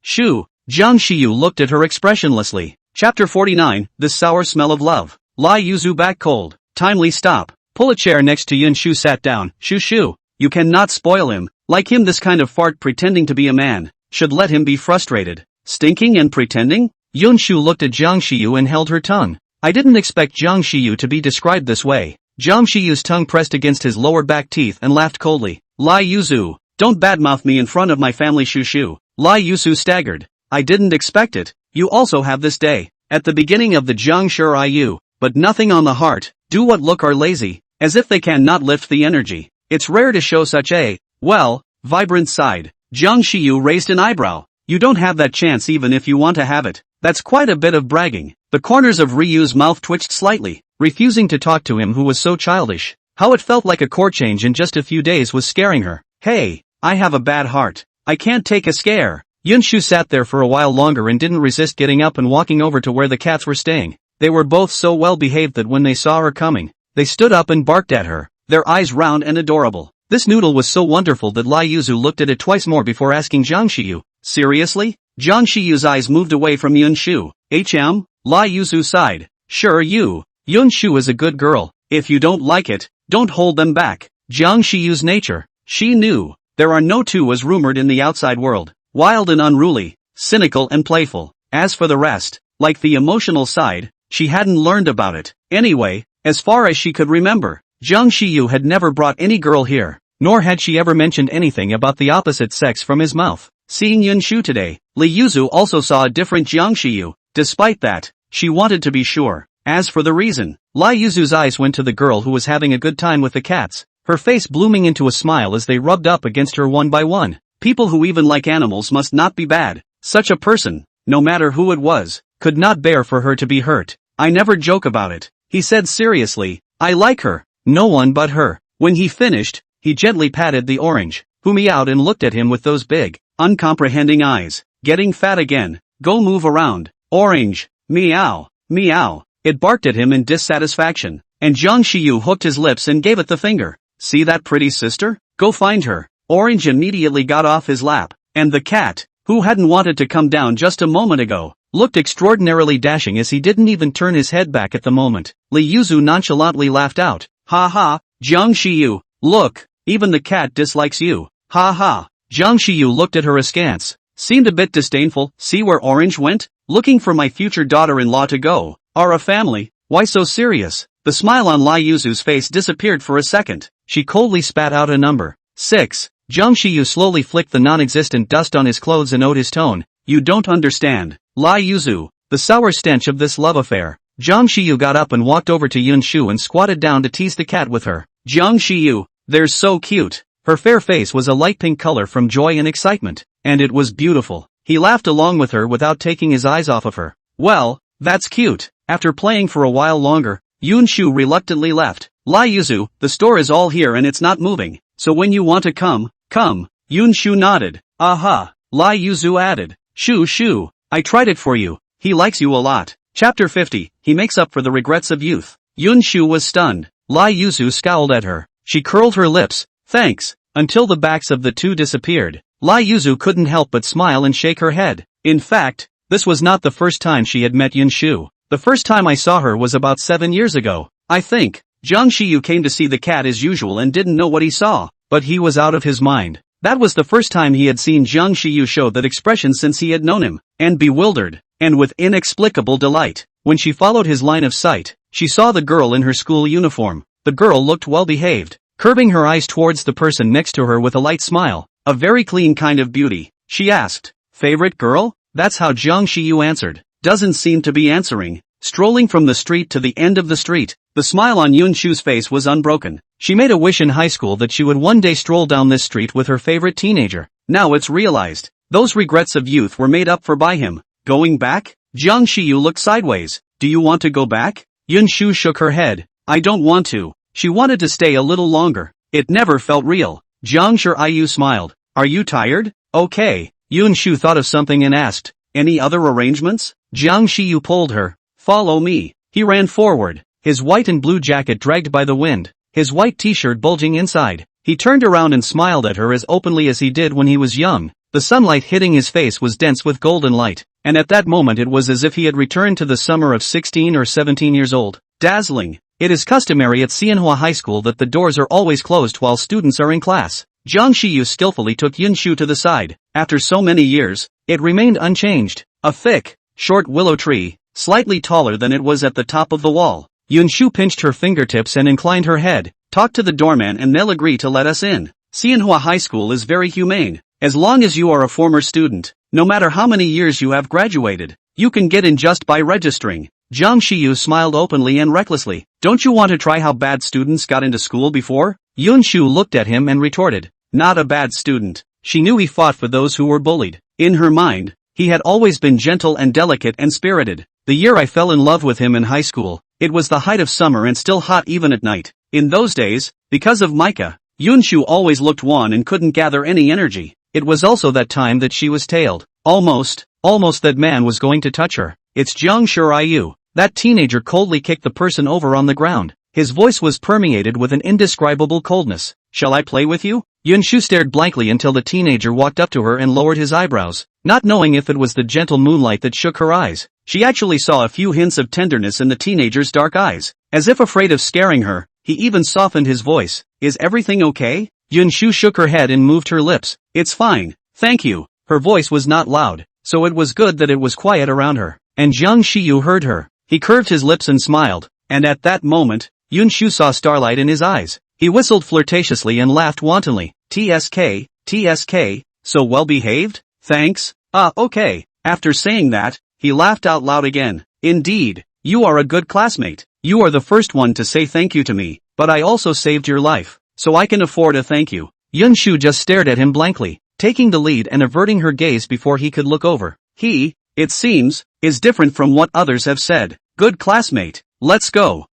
S1: Shu. Jiang Shiyu looked at her expressionlessly. Chapter 49, The Sour Smell of Love. Lai Yuzu back cold. Timely stop. Pull a chair next to Yun Shu sat down. Shu. You cannot spoil him. Like him, this kind of fart pretending to be a man. Should let him be frustrated. Stinking and pretending? Yun Shu looked at Jiang Shiyu and held her tongue. I didn't expect Jiang Shiyu to be described this way. Jiang Shiyu's tongue pressed against his lower back teeth and laughed coldly. Lai Yuzu, don't badmouth me in front of my family. Shu. Lai Yuzu staggered. I didn't expect it. You also have this day. At the beginning of the Jiang Sure Iu, but nothing on the heart. Do what look are lazy, as if they cannot lift the energy. It's rare to show such a, well, vibrant side. Jiang Shiyu raised an eyebrow. You don't have that chance even if you want to have it. That's quite a bit of bragging. The corners of Ryu's mouth twitched slightly, refusing to talk to him who was so childish. How it felt like a court change in just a few days was scaring her. Hey, I have a bad heart. I can't take a scare. Yun Shu sat there for a while longer and didn't resist getting up and walking over to where the cats were staying. They were both so well behaved that when they saw her coming, they stood up and barked at her, their eyes round and adorable. This noodle was so wonderful that Lai Yuzu looked at it twice more before asking Jiang Shiyu, seriously? Jiang Shiyu's eyes moved away from Yun Shu. Lai Yuzu sighed. Sure Yun Shu is a good girl. If you don't like it, don't hold them back. Jiang Shiyu's nature. She knew. There are no two as rumored in the outside world. Wild and unruly, cynical and playful. As for the rest, like the emotional side, she hadn't learned about it. Anyway, as far as she could remember, Jiang Shiyu had never brought any girl here, nor had she ever mentioned anything about the opposite sex from his mouth. Seeing Yun Shu today, Li Yuzu also saw a different Jiang Shiyu. Despite that, she wanted to be sure. As for the reason, Lai Yuzu's eyes went to the girl who was having a good time with the cats, her face blooming into a smile as they rubbed up against her one by one. People who even like animals must not be bad. Such a person, no matter who it was, could not bear for her to be hurt. I never joke about it, he said seriously. I like her. No one but her. When he finished, he gently patted the orange, who meowed and looked at him with those big, uncomprehending eyes. Getting fat again. Go move around. Orange. Meow. Meow. It barked at him in dissatisfaction, and Jiang Shiyu hooked his lips and gave it the finger. See that pretty sister? Go find her. Orange immediately got off his lap, and the cat, who hadn't wanted to come down just a moment ago, looked extraordinarily dashing as he didn't even turn his head back at the moment. Li Yuzu nonchalantly laughed out. Ha ha, Jiang Shiyu, look, even the cat dislikes you. Ha ha. Jiang Shiyu looked at her askance, seemed a bit disdainful. See where Orange went? Looking for my future daughter-in-law to go. Are a family? Why so serious? The smile on Lai Yuzu's face disappeared for a second. She coldly spat out a number. 6. Jiang Shiyu slowly flicked the non-existent dust on his clothes and owed his tone. You don't understand. Lai Yuzu, the sour stench of this love affair. Jiang Shiyu got up and walked over to Yun Shu and squatted down to tease the cat with her. Jiang Shiyu, they're so cute. Her fair face was a light pink color from joy and excitement, and it was beautiful. He laughed along with her without taking his eyes off of her. Well, that's cute. After playing for a while longer, Yun Shu reluctantly left. Lai Yuzu, the store is all here and it's not moving, so when you want to come, come. Yun Shu nodded. Aha. Lai Yuzu added. Shu, I tried it for you. He likes you a lot. Chapter 50, he makes up for the regrets of youth. Yun Shu was stunned. Lai Yuzu scowled at her. She curled her lips. Thanks. Until the backs of the two disappeared. Lai Yuzu couldn't help but smile and shake her head. In fact, this was not the first time she had met Yun Shu. The first time I saw her was about 7 years ago, I think. Jiang Shiyu came to see the cat as usual and didn't know what he saw, but he was out of his mind. That was the first time he had seen Jiang Shiyu show that expression since he had known him, and bewildered, and with inexplicable delight. When she followed his line of sight, she saw the girl in her school uniform. The girl looked well behaved, curving her eyes towards the person next to her with a light smile. A very clean kind of beauty. She asked, favorite girl? That's how Jiang Shiyu answered. Doesn't seem to be answering. Strolling from the street to the end of the street, the smile on Yun Shu's face was unbroken. She made a wish in high school that she would one day stroll down this street with her favorite teenager. Now it's realized. Those regrets of youth were made up for by him. Going back? Jiang Shiyu looked sideways. Do you want to go back? Yun Shu shook her head. I don't want to. She wanted to stay a little longer. It never felt real. Jiang Shiyu smiled. Are you tired? Okay. Yun Shu thought of something and asked, any other arrangements? Jiang Shiyu pulled her. Follow me. He ran forward, his white and blue jacket dragged by the wind, his white t-shirt bulging inside. He turned around and smiled at her as openly as he did when he was young. The sunlight hitting his face was dense with golden light, and at that moment it was as if he had returned to the summer of 16 or 17 years old. Dazzling. It is customary at Manhwa High School that the doors are always closed while students are in class. Jiang Shiyu skillfully took Yun Shu to the side. After so many years, it remained unchanged. A thick, short willow tree, slightly taller than it was at the top of the wall. Yun Shu pinched her fingertips and inclined her head. Talk to the doorman and they'll agree to let us in. Manhwa High School is very humane. As long as you are a former student, no matter how many years you have graduated, you can get in just by registering. Jiang Shiyu smiled openly and recklessly. Don't you want to try how bad students got into school before? Yun Shu looked at him and retorted. Not a bad student. She knew he fought for those who were bullied. In her mind, he had always been gentle and delicate and spirited. The year I fell in love with him in high school, it was the height of summer and still hot even at night. In those days, because of Micah, Yun Shu always looked wan and couldn't gather any energy. It was also that time that she was tailed. Almost that man was going to touch her. It's Jiang Shiyu. That teenager coldly kicked the person over on the ground. His voice was permeated with an indescribable coldness. Shall I play with you? Yun Shu stared blankly until the teenager walked up to her and lowered his eyebrows, not knowing if it was the gentle moonlight that shook her eyes. She actually saw a few hints of tenderness in the teenager's dark eyes. As if afraid of scaring her, he even softened his voice. Is everything okay? Yun Shu shook her head and moved her lips. It's fine, thank you. Her voice was not loud, so it was good that it was quiet around her. And Jiang Shiyu heard her. He curved his lips and smiled, and at that moment, Yun Shu saw starlight in his eyes. He whistled flirtatiously and laughed wantonly. TSK, so well behaved? Thanks. Okay. After saying that, he laughed out loud again. Indeed, you are a good classmate. You are the first one to say thank you to me, but I also saved your life, so I can afford a thank you. Yun Shu just stared at him blankly, taking the lead and averting her gaze before he could look over. He, it seems, is different from what others have said. Good classmate. Let's go.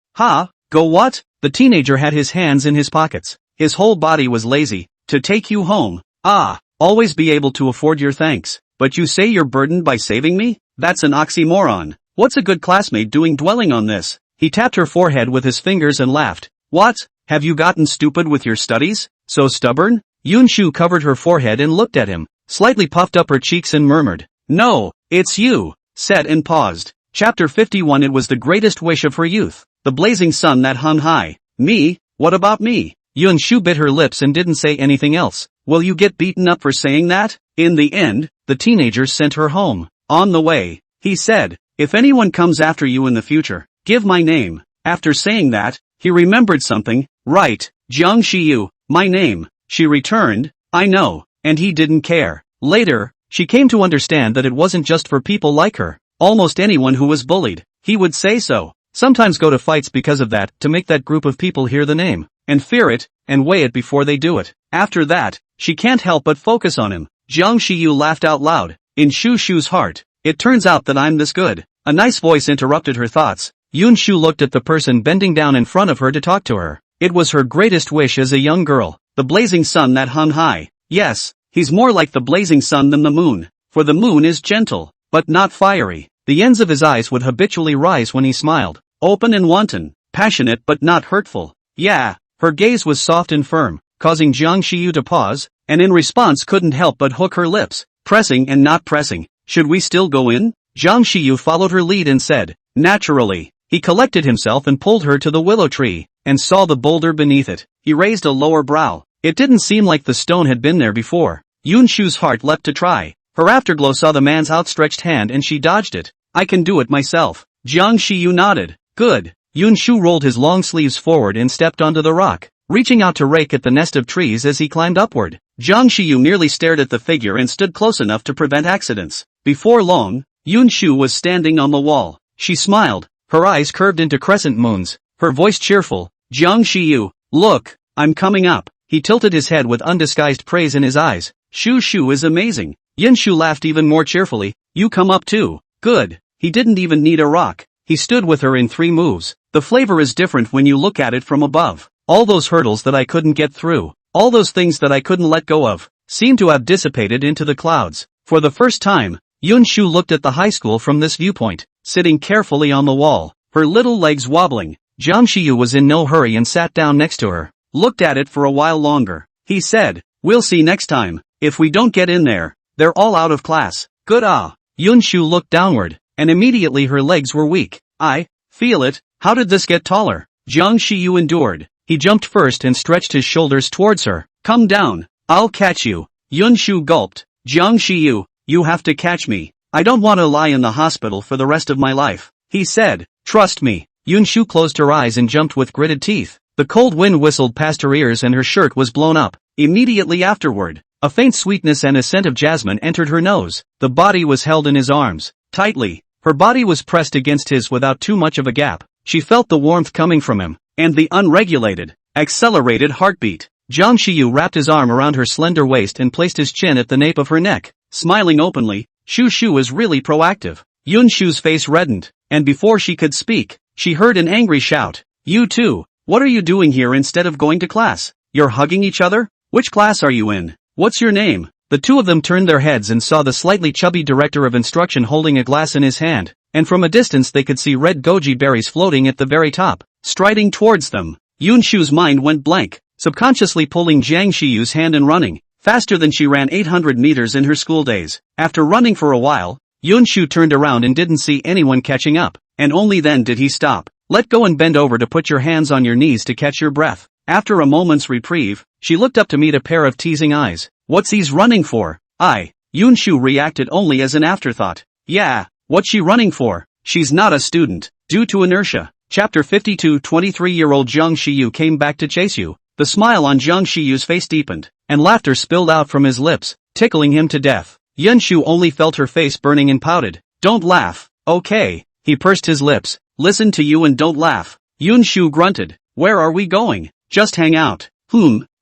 S1: Go what? The teenager had his hands in his pockets. His whole body was lazy. To take you home. Always be able to afford your thanks. But you say you're burdened by saving me? That's an oxymoron. What's a good classmate doing dwelling on this? He tapped her forehead with his fingers and laughed. What? Have you gotten stupid with your studies? So stubborn? Yun Shu covered her forehead and looked at him, slightly puffed up her cheeks and murmured. No, it's you. Said and paused. Chapter 51. It was the greatest wish of her youth. The blazing sun that hung high. Me? What about me? Yun Shu bit her lips and didn't say anything else. Will you get beaten up for saying that? In the end, the teenagers sent her home. On the way, he said, if anyone comes after you in the future, give my name. After saying that, he remembered something. Right, Jiang Shiyu, my name. She returned, I know, and he didn't care. Later, she came to understand that it wasn't just for people like her. Almost anyone who was bullied, he would say so. Sometimes go to fights because of that, to make that group of people hear the name, and fear it, and weigh it before they do it. After that, she can't help but focus on him. Jiang Shiyu laughed out loud. In Shu's heart, it turns out that I'm this good. A nice voice interrupted her thoughts. Yun Shu looked at the person bending down in front of her to talk to her. It was her greatest wish as a young girl. The blazing sun that hung high. Yes, he's more like the blazing sun than the moon. For the moon is gentle, but not fiery. The ends of his eyes would habitually rise when he smiled. Open and wanton, passionate but not hurtful. Yeah, her gaze was soft and firm, causing Jiang Shiyu to pause, and in response couldn't help but hook her lips, pressing and not pressing. Should we still go in? Jiang Shiyu followed her lead and said, naturally. He collected himself and pulled her to the willow tree, and saw the boulder beneath it. He raised a lower brow. It didn't seem like the stone had been there before. Yun Shu's heart leapt to try. Her afterglow saw the man's outstretched hand and she dodged it. I can do it myself. Jiang Shiyu nodded. Good. Yun Shu rolled his long sleeves forward and stepped onto the rock, reaching out to rake at the nest of trees as he climbed upward. Jiang Shiyu merely stared at the figure and stood close enough to prevent accidents. Before long, Yun Shu was standing on the wall. She smiled, her eyes curved into crescent moons, her voice cheerful. Jiang Shiyu, look, I'm coming up. He tilted his head with undisguised praise in his eyes. Shu is amazing. Yun Shu laughed even more cheerfully. You come up too. Good. He didn't even need a rock. He stood with her in 3 moves. The flavor is different when you look at it from above. All those hurdles that I couldn't get through, all those things that I couldn't let go of, seemed to have dissipated into the clouds. For the first time, Yun Shu looked at the high school from this viewpoint, sitting carefully on the wall, her little legs wobbling. Jiang Shiyu was in no hurry and sat down next to her, looked at it for a while longer. He said, we'll see next time. If we don't get in there, They're all out of class. Good ah. Yun Shu looked downward, and immediately her legs were weak. I feel it. How did this get taller? Jiang Shiyu endured. He jumped first and stretched his shoulders towards her. Come down. I'll catch you. Yun Shu gulped. Jiang Shiyu, you have to catch me. I don't want to lie in the hospital for the rest of my life, he said. Trust me. Yun Shu closed her eyes and jumped with gritted teeth. The cold wind whistled past her ears and her shirt was blown up. Immediately afterward, a faint sweetness and a scent of jasmine entered her nose. The body was held in his arms, tightly. Her body was pressed against his without too much of a gap. She felt the warmth coming from him, and the unregulated, accelerated heartbeat. Jiang Shiyu wrapped his arm around her slender waist and placed his chin at the nape of her neck. Smiling openly, Shu is really proactive. Yun Shu's face reddened, and before she could speak, she heard an angry shout. You too, what are you doing here instead of going to class? You're hugging each other? Which class are you in? What's your name? The two of them turned their heads and saw the slightly chubby director of instruction holding a glass in his hand, and from a distance they could see red goji berries floating at the very top, striding towards them. Yun Shu's mind went blank, subconsciously pulling Jiang Shiyu's hand and running, faster than she ran 800 meters in her school days. After running for a while, Yun Shu turned around and didn't see anyone catching up, and only then did he stop. Let go and bend over to put your hands on your knees to catch your breath. After a moment's reprieve, she looked up to meet a pair of teasing eyes. What's he's running for? Yun Shu reacted only as an afterthought. Yeah, what's she running for? She's not a student. Due to inertia. Chapter 52. 23-year-old Jiang Shiyu came back to chase you. The smile on Jiang Shiyu's face deepened, and laughter spilled out from his lips, tickling him to death. Yun Shu only felt her face burning and pouted. Don't laugh, okay? He pursed his lips. Listen to you and don't laugh. Yun Shu grunted. Where are we going? Just hang out.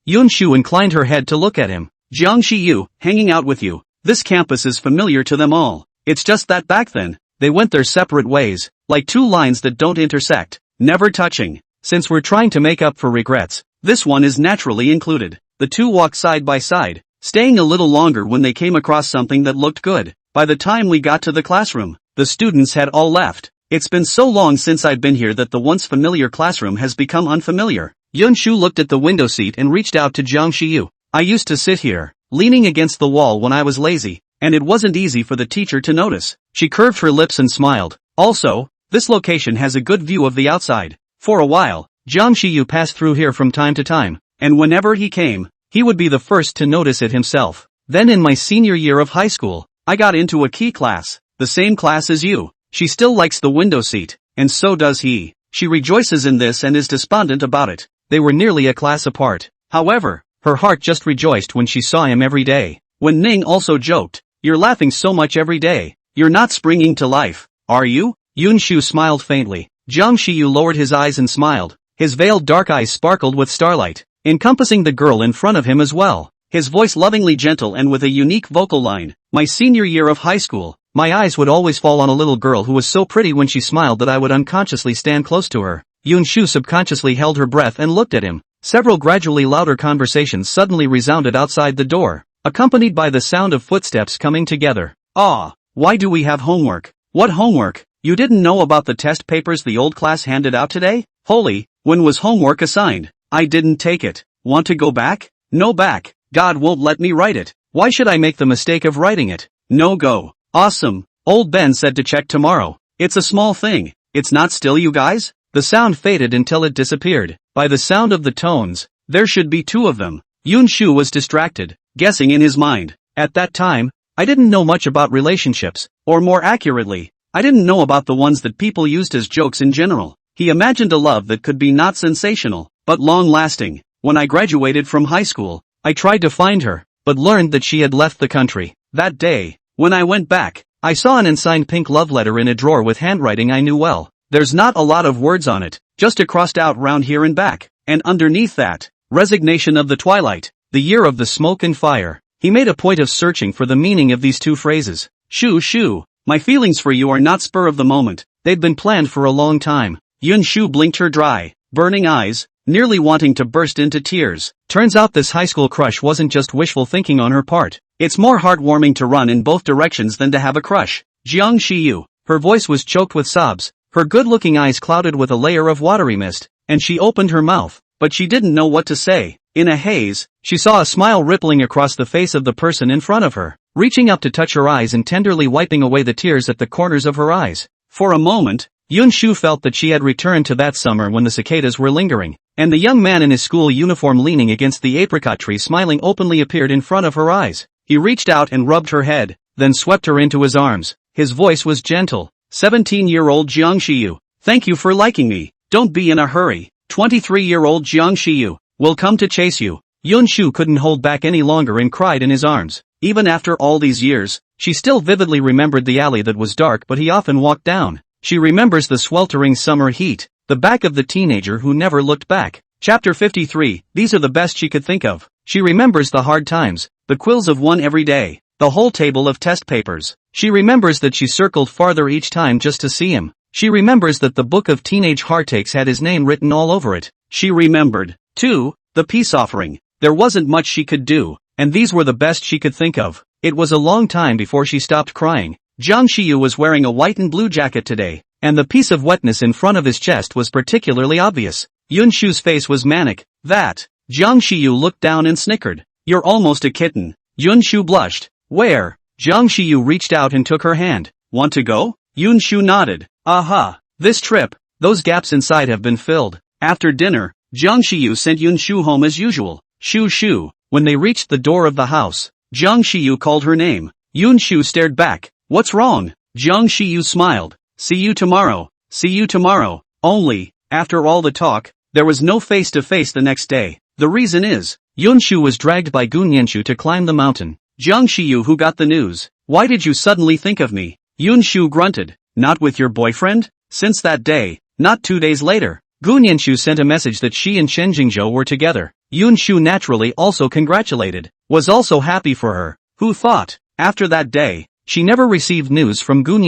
S1: Yun Shu inclined her head to look at him. Jiang Shiyu, hanging out with you. This campus is familiar to them all. It's just that back then, they went their separate ways, like two lines that don't intersect, never touching. Since we're trying to make up for regrets, this one is naturally included. The two walked side by side, staying a little longer when they came across something that looked good. By the time we got to the classroom, the students had all left. It's been so long since I've been here that the once familiar classroom has become unfamiliar. Yun Shu looked at the window seat and reached out to Jiang Shiyu. I used to sit here, leaning against the wall when I was lazy, and it wasn't easy for the teacher to notice. She curved her lips and smiled. Also, this location has a good view of the outside. For a while, Jiang Shiyu passed through here from time to time, and whenever he came, he would be the first to notice it himself. Then in my senior year of high school, I got into a key class, the same class as you. She still likes the window seat, and so does he. She rejoices in this and is despondent about it. They were nearly a class apart. However, her heart just rejoiced when she saw him every day. When Ning also joked, you're laughing so much every day. You're not springing to life, are you? Yun Shu smiled faintly. Jiang Shiyu lowered his eyes and smiled. His veiled dark eyes sparkled with starlight, encompassing the girl in front of him as well. His voice lovingly gentle and with a unique vocal line. My senior year of high school, my eyes would always fall on a little girl who was so pretty when she smiled that I would unconsciously stand close to her. Yun Shu subconsciously held her breath and looked at him. Several gradually louder conversations suddenly resounded outside the door, accompanied by the sound of footsteps coming together. Why do we have homework? What homework? You didn't know about the test papers the old class handed out today? Holy, when was homework assigned? I didn't take it. Want to go back? No back. God won't let me write it. Why should I make the mistake of writing it? No go. Awesome. Old Ben said to check tomorrow. It's a small thing. It's not still you guys? The sound faded until it disappeared. By the sound of the tones, there should be two of them. Yun Shu was distracted, guessing in his mind. At that time, I didn't know much about relationships, or more accurately, I didn't know about the ones that people used as jokes in general. He imagined a love that could be not sensational, but long-lasting. When I graduated from high school, I tried to find her, but learned that she had left the country. That day, when I went back, I saw an unsigned pink love letter in a drawer with handwriting I knew well. There's not a lot of words on it, just a crossed out round here and back, and underneath that, resignation of the twilight, the year of the smoke and fire. He made a point of searching for the meaning of these two phrases. Shu, my feelings for you are not spur of the moment, they'd been planned for a long time. Yun Shu blinked her dry, burning eyes, nearly wanting to burst into tears. Turns out this high school crush wasn't just wishful thinking on her part. It's more heartwarming to run in both directions than to have a crush. Jiang Shiyu, her voice was choked with sobs, her good-looking eyes clouded with a layer of watery mist, and she opened her mouth, but she didn't know what to say. In a haze, she saw a smile rippling across the face of the person in front of her, reaching up to touch her eyes and tenderly wiping away the tears at the corners of her eyes. For a moment, Yun Shu felt that she had returned to that summer when the cicadas were lingering, and the young man in his school uniform leaning against the apricot tree smiling openly appeared in front of her eyes. He reached out and rubbed her head, then swept her into his arms. His voice was gentle. 17-year-old Jiang Shiyu, thank you for liking me. Don't be in a hurry. 23-year-old Jiang Shiyu, will come to chase you. Yun Shu couldn't hold back any longer and cried in his arms. Even after all these years, she still vividly remembered the alley that was dark but he often walked down. She remembers the sweltering summer heat, the back of the teenager who never looked back. Chapter 53, these are the best she could think of. She remembers the hard times, the quills of one every day, the whole table of test papers. She remembers that she circled farther each time just to see him. She remembers that the book of teenage heartaches had his name written all over it. She remembered, too, the peace offering. There wasn't much she could do, and these were the best she could think of. It was a long time before she stopped crying. Jiang Shiyu was wearing a white and blue jacket today, and the piece of wetness in front of his chest was particularly obvious. Yun Shu's face was manic. That. Jiang Shiyu looked down and snickered. You're almost a kitten. Yun Shu blushed. Where? Jiang Shiyu reached out and took her hand. Want to go? Yun Shu nodded. Aha. This trip, those gaps inside have been filled. After dinner, Jiang Shiyu sent Yun Shu home as usual. Shu. When they reached the door of the house, Jiang Shiyu called her name. Yun Shu stared back. What's wrong? Jiang Shiyu smiled. See you tomorrow. See you tomorrow. Only, after all the talk, there was no face-to-face the next day. The reason is, Yun Shu was dragged by Gun to climb the mountain. Jiang Shiyu who got the news. Why did you suddenly think of me? Yun Shu grunted. Not with your boyfriend? Since that day, not 2 days later, Gun sent a message that she and Chen Jingzhou were together. Yun Shu naturally also congratulated, was also happy for her. Who thought? After that day, she never received news from Gun.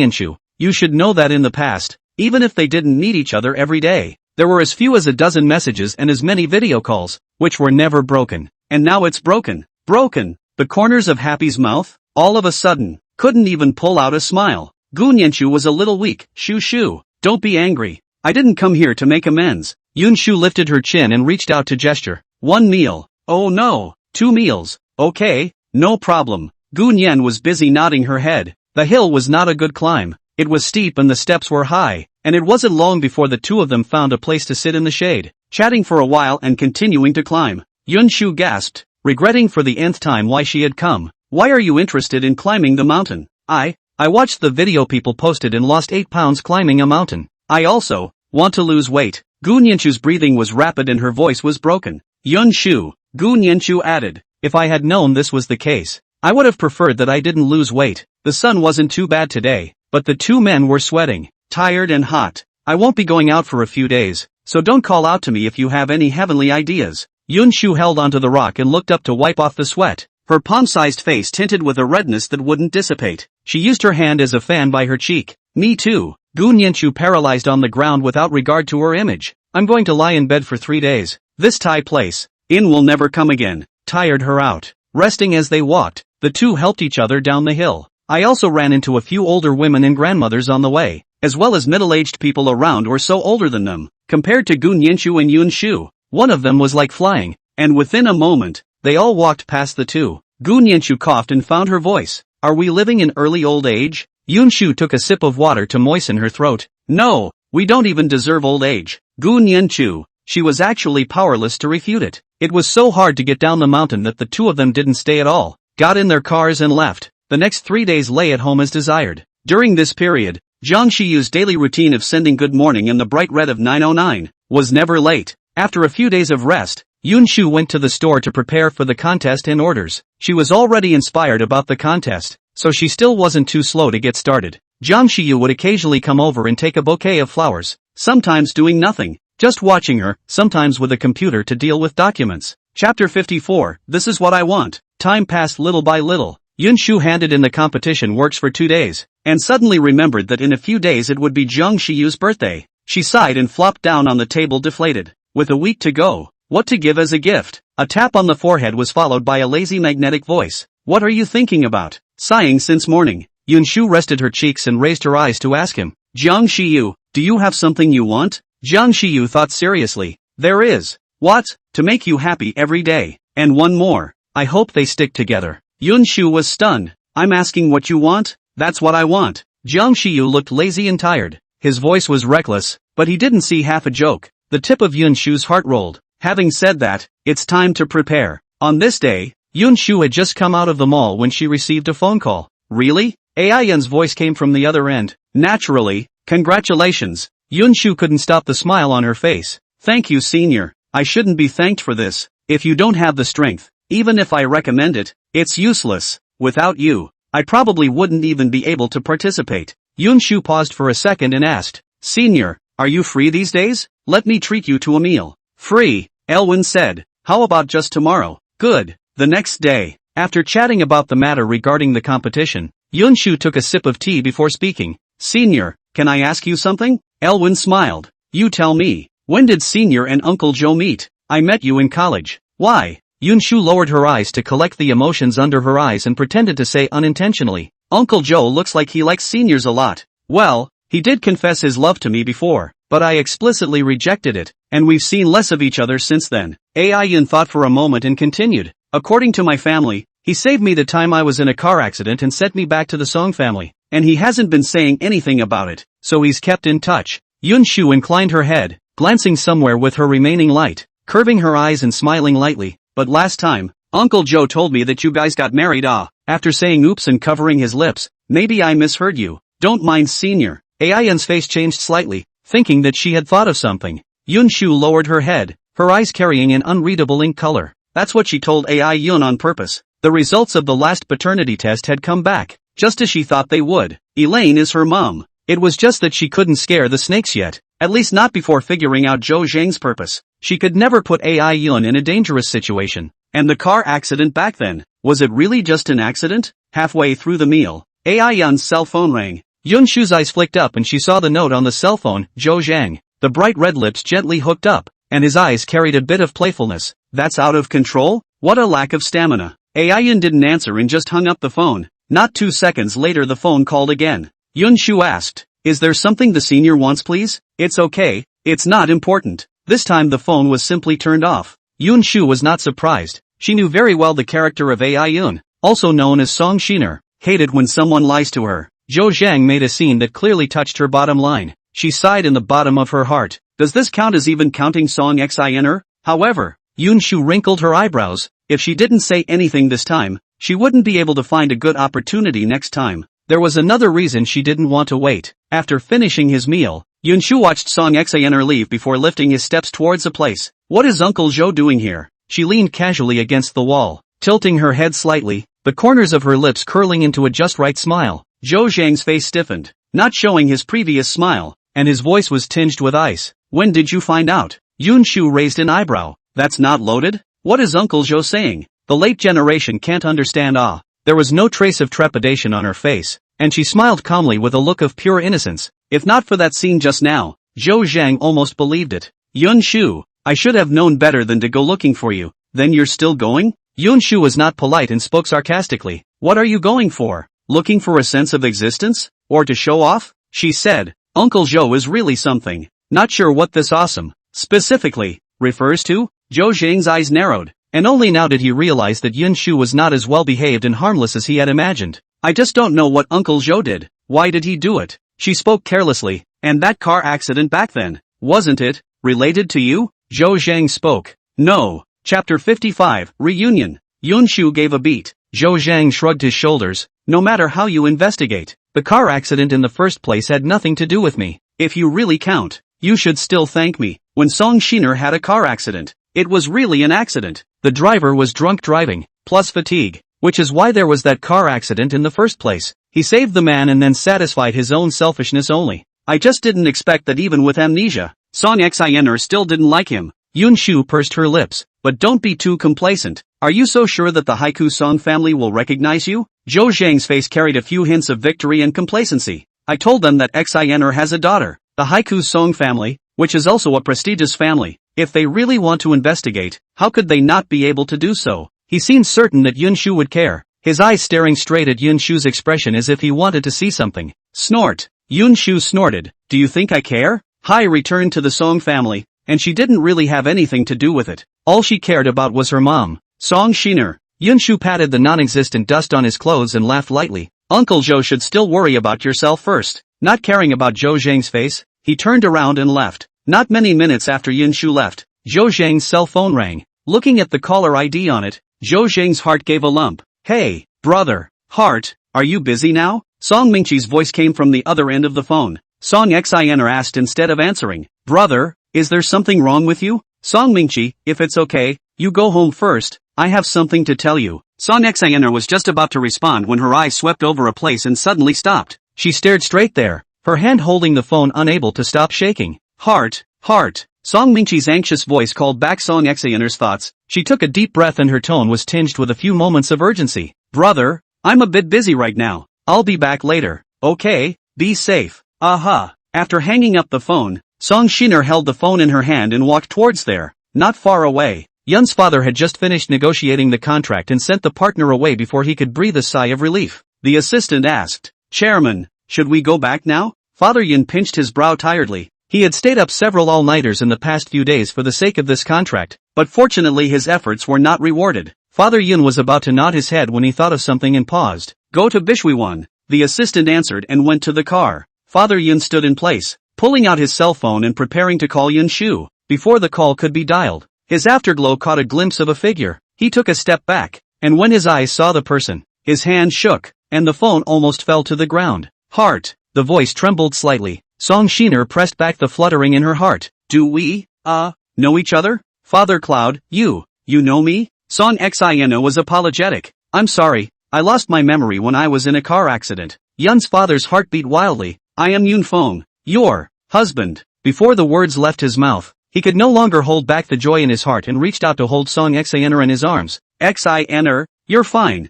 S1: You should know that in the past, even if they didn't meet each other every day, there were as few as a dozen messages and as many video calls, which were never broken. And now it's broken. Broken. The corners of Happy's mouth, all of a sudden, couldn't even pull out a smile. Gun was a little weak. Shu, don't be angry. I didn't come here to make amends. Yun Shu lifted her chin and reached out to gesture. 1 meal. Oh no. 2 meals. Okay, no problem. Gun was busy nodding her head. The hill was not a good climb. It was steep and the steps were high, and it wasn't long before the two of them found a place to sit in the shade, chatting for a while and continuing to climb. Yun Shu gasped, regretting for the nth time why she had come. Why are you interested in climbing the mountain? I watched the video people posted and lost 8 pounds climbing a mountain. I also want to lose weight. Gun Shu's breathing was rapid and her voice was broken. Yun Shu, Gun Shu added, if I had known this was the case, I would have preferred that I didn't lose weight. The sun wasn't too bad today, but the two men were sweating, tired and hot. I won't be going out for a few days, so don't call out to me if you have any heavenly ideas. Yun Shu held onto the rock and looked up to wipe off the sweat, her palm-sized face tinted with a redness that wouldn't dissipate. She used her hand as a fan by her cheek. Me too. Gun Shu paralyzed on the ground without regard to her image. I'm going to lie in bed for 3 days. This Thai place, in will never come again. Tired her out. Resting as they walked, the two helped each other down the hill. I also ran into a few older women and grandmothers on the way, as well as middle-aged people around or so older than them. Compared to Gun and Yun Shu, one of them was like flying, and within a moment, they all walked past the two. Gun Shu coughed and found her voice. Are we living in early old age? Yun Shu took a sip of water to moisten her throat. No, we don't even deserve old age. Gun Shu, she was actually powerless to refute it. It was so hard to get down the mountain that the two of them didn't stay at all, got in their cars and left. The next 3 days lay at home as desired. During this period, Jiang Shiyu's daily routine of sending good morning in the bright red of 909 was never late. After a few days of rest, Yun Shu went to the store to prepare for the contest and orders. She was already inspired about the contest, so she still wasn't too slow to get started. Jiang Shiyu would occasionally come over and take a bouquet of flowers, sometimes doing nothing, just watching her, sometimes with a computer to deal with documents. Chapter 54, This is what I want. Time passed little by little. Yun Shu handed in the competition works for 2 days, and suddenly remembered that in a few days it would be Jiang Shiyu's birthday. She sighed and flopped down on the table deflated. With a week to go, what to give as a gift? A tap on the forehead was followed by a lazy magnetic voice. What are you thinking about? Sighing since morning. Yun Shu rested her cheeks and raised her eyes to ask him. Jiang Shiyu, do you have something you want? Jiang Shiyu thought seriously. There is. What? To make you happy every day. And one more. I hope they stick together. Yun Shu was stunned. I'm asking what you want? That's what I want. Jiang Shiyu looked lazy and tired. His voice was reckless, but he didn't see half a joke. The tip of Yun Shu's heart rolled. Having said that, it's time to prepare. On this day, Yun Shu had just come out of the mall when she received a phone call. Really? Yun's voice came from the other end. Naturally. Congratulations. Yun Shu couldn't stop the smile on her face. Thank you, senior. I shouldn't be thanked for this. If you don't have the strength, even if I recommend it, it's useless. Without you, I probably wouldn't even be able to participate. Yun Shu paused for a second and asked, Senior, are you free these days? Let me treat you to a meal. Free, Elwin said. How about just tomorrow? Good. The next day, after chatting about the matter regarding the competition, Yun Shu took a sip of tea before speaking. Senior, can I ask you something? Elwin smiled. You tell me. When did Senior and Uncle Joe meet? I met you in college. Why? Yun Shu lowered her eyes to collect the emotions under her eyes and pretended to say unintentionally. Uncle Joe looks like he likes seniors a lot. Well, he did confess his love to me before, but I explicitly rejected it, and we've seen less of each other since then. Yun thought for a moment and continued. According to my family, he saved me the time I was in a car accident and sent me back to the Song family, and he hasn't been saying anything about it, so he's kept in touch. Yun Shu inclined her head, glancing somewhere with her remaining light, curving her eyes and smiling lightly. But last time, Uncle Joe told me that you guys got married. After saying oops and covering his lips, maybe I misheard you. Don't mind Senior. Yun's face changed slightly, thinking that she had thought of something. Yun Shu lowered her head, her eyes carrying an unreadable ink color. That's what she told Yun on purpose. The results of the last paternity test had come back, just as she thought they would. Elaine is her mom. It was just that she couldn't scare the snakes yet, at least not before figuring out Zhou Zhang's purpose. She could never put Yun in a dangerous situation. And the car accident back then, was it really just an accident? Halfway through the meal, Yun's cell phone rang. Yun Shu's eyes flicked up and she saw the note on the cell phone, Zhou Zhang. The bright red lips gently hooked up, and his eyes carried a bit of playfulness. That's out of control? What a lack of stamina. Yun didn't answer and just hung up the phone. Not 2 seconds later the phone called again. Yun Shu asked, Is there something the senior wants, please? It's okay, it's not important. This time the phone was simply turned off. Yun Shu was not surprised. She knew very well the character of Yun, also known as Song Shiner, hated when someone lies to her. Zhou Zhang made a scene that clearly touched her bottom line. She sighed in the bottom of her heart. Does this count as even counting Song Xiner? However, Yun Shu wrinkled her eyebrows. If she didn't say anything this time, she wouldn't be able to find a good opportunity next time. There was another reason she didn't want to wait. After finishing his meal, Yun Shu watched Song Xiner leave before lifting his steps towards the place. What is Uncle Joe doing here? She leaned casually against the wall, tilting her head slightly, the corners of her lips curling into a just right smile. Zhou Zhang's face stiffened, not showing his previous smile, and his voice was tinged with ice. When did you find out? Yun Shu raised an eyebrow. That's not loaded? What is Uncle Joe saying? The late generation can't understand. There was no trace of trepidation on her face, and she smiled calmly with a look of pure innocence. If not for that scene just now, Zhou Zhang almost believed it. Yun Shu, I should have known better than to go looking for you. Then you're still going? Yun Shu was not polite and spoke sarcastically. What are you going for? Looking for a sense of existence? Or to show off? She said. Uncle Joe is really something. Not sure what this awesome, specifically, refers to? Zhou Zhang's eyes narrowed, and only now did he realize that Yun Shu was not as well behaved and harmless as he had imagined. I just don't know what Uncle Joe did. Why did he do it? She spoke carelessly. And that car accident back then, wasn't it related to you? Zhou Zhang spoke. No. Chapter 55, Reunion. Yun Shu gave a beat. Zhou Zhang shrugged his shoulders. No matter how you investigate, the car accident in the first place had nothing to do with me. If you really count, you should still thank me. When Song Shiner had a car accident, it was really an accident. The driver was drunk driving, plus fatigue, which is why there was that car accident in the first place. He saved the man and then satisfied his own selfishness only. I just didn't expect that even with amnesia, Song Xiner still didn't like him. Yun Shu pursed her lips. But don't be too complacent. Are you so sure that the Haiku Song family will recognize you? Zhou Zhang's face carried a few hints of victory and complacency. I told them that Xiner has a daughter, the Haiku Song family, which is also a prestigious family. If they really want to investigate, how could they not be able to do so? He seemed certain that Yun Shu would care, his eyes staring straight at Yun Shu's expression as if he wanted to see something. Snort. Yun Shu snorted. Do you think I care? Hai returned to the Song family, and she didn't really have anything to do with it. All she cared about was her mom. Song Shiner. Yun Shu patted the non-existent dust on his clothes and laughed lightly. Uncle Zhou should still worry about yourself first. Not caring about Zhou Zhang's face, he turned around and left. Not many minutes after Yun Shu left, Zhou Zhang's cell phone rang. Looking at the caller ID on it, Zhou Zhang's heart gave a lump. Hey, brother, heart, are you busy now? Song Mingqi's voice came from the other end of the phone. Song Xiner asked instead of answering. Brother, is there something wrong with you? Song Mingqi, if it's okay, you go home first, I have something to tell you. Song Xiner was just about to respond when her eyes swept over a place and suddenly stopped. She stared straight there, her hand holding the phone unable to stop shaking. Heart, heart. Song Mingqi's anxious voice called back Song Xiner's thoughts. She took a deep breath and her tone was tinged with a few moments of urgency. Brother, I'm a bit busy right now. I'll be back later. Okay, be safe. Aha. After hanging up the phone, Song Shiner held the phone in her hand and walked towards there. Not far away, Yun's father had just finished negotiating the contract and sent the partner away before he could breathe a sigh of relief. The assistant asked, Chairman, should we go back now? Father Yun pinched his brow tiredly. He had stayed up several all-nighters in the past few days for the sake of this contract, but fortunately his efforts were not rewarded. Father Yun was about to nod his head when he thought of something and paused. Go to Bishwiwan, the assistant answered and went to the car. Father Yun stood in place, pulling out his cell phone and preparing to call Yun Shu. Before the call could be dialed, his afterglow caught a glimpse of a figure. He took a step back, and when his eyes saw the person, his hand shook, and the phone almost fell to the ground. Heart. The voice trembled slightly. Song Shiner pressed back the fluttering in her heart. Do we, know each other? Father Cloud, you know me? Song Xino was apologetic. I'm sorry, I lost my memory when I was in a car accident. Yun's father's heart beat wildly. I am Yun Feng, your husband. Before the words left his mouth, he could no longer hold back the joy in his heart and reached out to hold Song Xiner in his arms. Xiner, you're fine,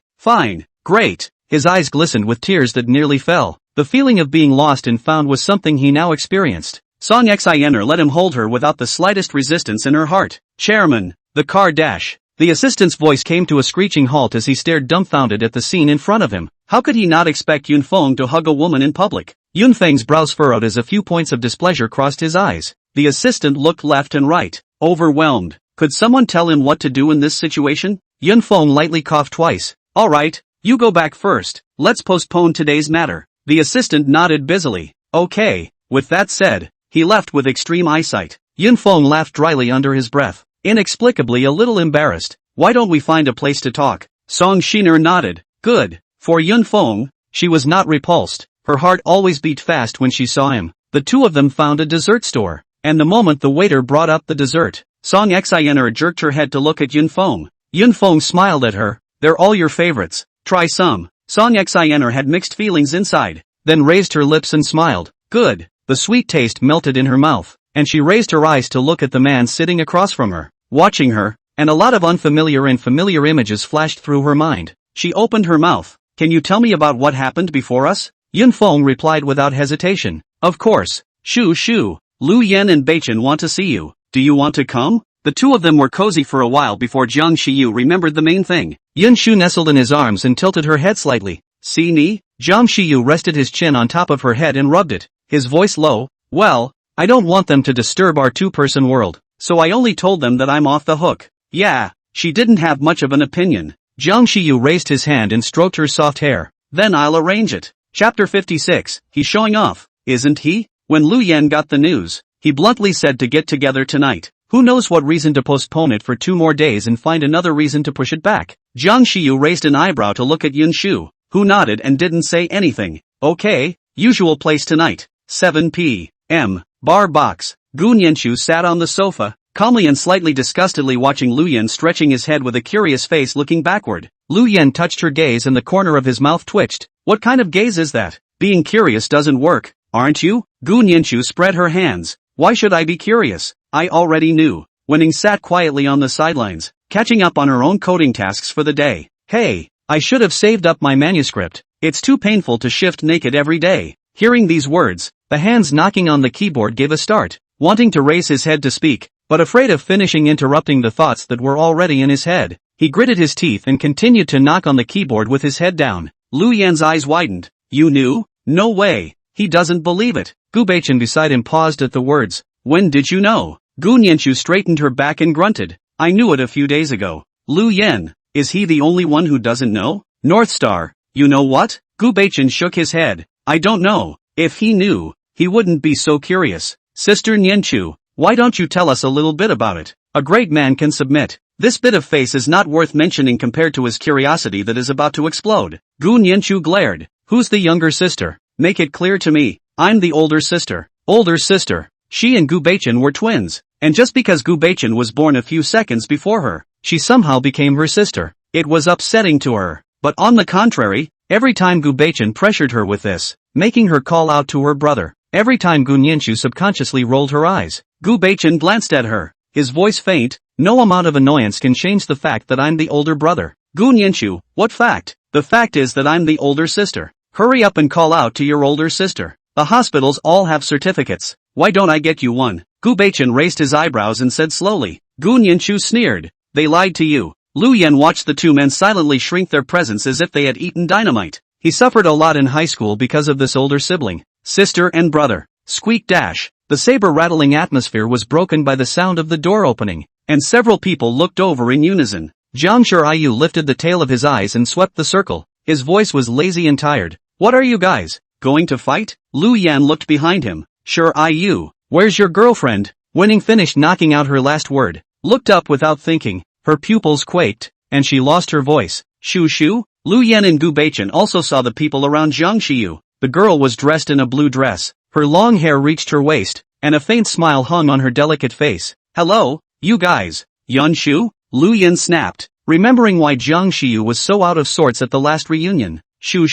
S1: great. His eyes glistened with tears that nearly fell. The feeling of being lost and found was something he now experienced. Song Xiner let him hold her without the slightest resistance in her heart. Chairman, the car dash. The assistant's voice came to a screeching halt as he stared dumbfounded at the scene in front of him. How could he not expect Yun Feng to hug a woman in public? Yun Feng's brows furrowed as a few points of displeasure crossed his eyes. The assistant looked left and right, overwhelmed. Could someone tell him what to do in this situation? Yun Feng lightly coughed twice. Alright, you go back first. Let's postpone today's matter. The assistant nodded busily. Okay. With that said, he left with extreme eyesight. Yun Feng laughed dryly under his breath, inexplicably a little embarrassed. Why don't we find a place to talk? Song Shiner nodded. Good. For Yun Feng, she was not repulsed. Her heart always beat fast when she saw him. The two of them found a dessert store, and the moment the waiter brought up the dessert, Song Xiner jerked her head to look at Yun Feng. Yun Feng smiled at her. They're all your favorites. Try some. Song Xiner had mixed feelings inside, then raised her lips and smiled. Good. The sweet taste melted in her mouth, and she raised her eyes to look at the man sitting across from her, watching her, and a lot of unfamiliar and familiar images flashed through her mind. She opened her mouth. Can you tell me about what happened before us? Yun Feng replied without hesitation. Of course. Shu, Lu Yan and Beichen want to see you. Do you want to come? The two of them were cozy for a while before Jiang Shiyu remembered the main thing. Yun Shu nestled in his arms and tilted her head slightly. See ni? Jiang Shiyu rested his chin on top of her head and rubbed it, his voice low. Well, I don't want them to disturb our two-person world, so I only told them that I'm off the hook. Yeah, she didn't have much of an opinion. Jiang Shiyu raised his hand and stroked her soft hair. Then I'll arrange it. Chapter 56, he's showing off, isn't he? When Lu Yan got the news, he bluntly said to get together tonight. Who knows what reason to postpone it for 2 more days and find another reason to push it back. Jiang Shiyu raised an eyebrow to look at Yun Shu, who nodded and didn't say anything. Okay, usual place tonight. 7 p.m. Bar box. Gun Yenshu sat on the sofa, calmly and slightly disgustedly watching Lu Yan stretching his head with a curious face looking backward. Lu Yan touched her gaze and the corner of his mouth twitched. What kind of gaze is that? Being curious doesn't work, aren't you? Gun Yenshu spread her hands. Why should I be curious? I already knew. Wenning sat quietly on the sidelines, catching up on her own coding tasks for the day. Hey, I should have saved up my manuscript. It's too painful to shift naked every day. Hearing these words, the hands knocking on the keyboard gave a start, wanting to raise his head to speak, but afraid of finishing interrupting the thoughts that were already in his head. He gritted his teeth and continued to knock on the keyboard with his head down. Lu Yan's eyes widened. You knew? No way. He doesn't believe it. Gu Beichen beside him paused at the words. When did you know? Gu Nianshu straightened her back and grunted. I knew it a few days ago. Lu Yen, is he the only one who doesn't know? North Star, you know what? Gu Baichen shook his head. I don't know. If he knew, he wouldn't be so curious. Sister Nianshu, why don't you tell us a little bit about it? A great man can submit. This bit of face is not worth mentioning compared to his curiosity that is about to explode. Gu Nianshu glared. Who's the younger sister? Make it clear to me. I'm the older sister. Older sister. She and Gu Baichen were twins. And just because Gu Baichen was born a few seconds before her, she somehow became her sister. It was upsetting to her. But on the contrary, every time Gu Baichen pressured her with this, making her call out to her brother, every time Gu Nianshu subconsciously rolled her eyes, Gu Baichen glanced at her, his voice faint. No amount of annoyance can change the fact that I'm the older brother. Gu Nianshu, what fact? The fact is that I'm the older sister. Hurry up and call out to your older sister. The hospitals all have certificates. Why don't I get you one? Gu Baichen raised his eyebrows and said slowly. Gu Nianshu sneered. They lied to you. Lu Yen watched the two men silently shrink their presence as if they had eaten dynamite. He suffered a lot in high school because of this older sibling. Sister and brother. Squeak dash. The saber-rattling atmosphere was broken by the sound of the door opening, and several people looked over in unison. Jiang Shiyu lifted the tail of his eyes and swept the circle. His voice was lazy and tired. What are you guys, going to fight? Lu Yan looked behind him. Shiyu, where's your girlfriend? Winning finished knocking out her last word, looked up without thinking. Her pupils quaked, and she lost her voice. Shu? Lu Yan and Gu Baichen also saw the people around Jiang Shiyu. The girl was dressed in a blue dress. Her long hair reached her waist, and a faint smile hung on her delicate face. Hello, you guys. Yun Shu? Lu Yan snapped, remembering why Jiang Shiyu was so out of sorts at the last reunion. Shu?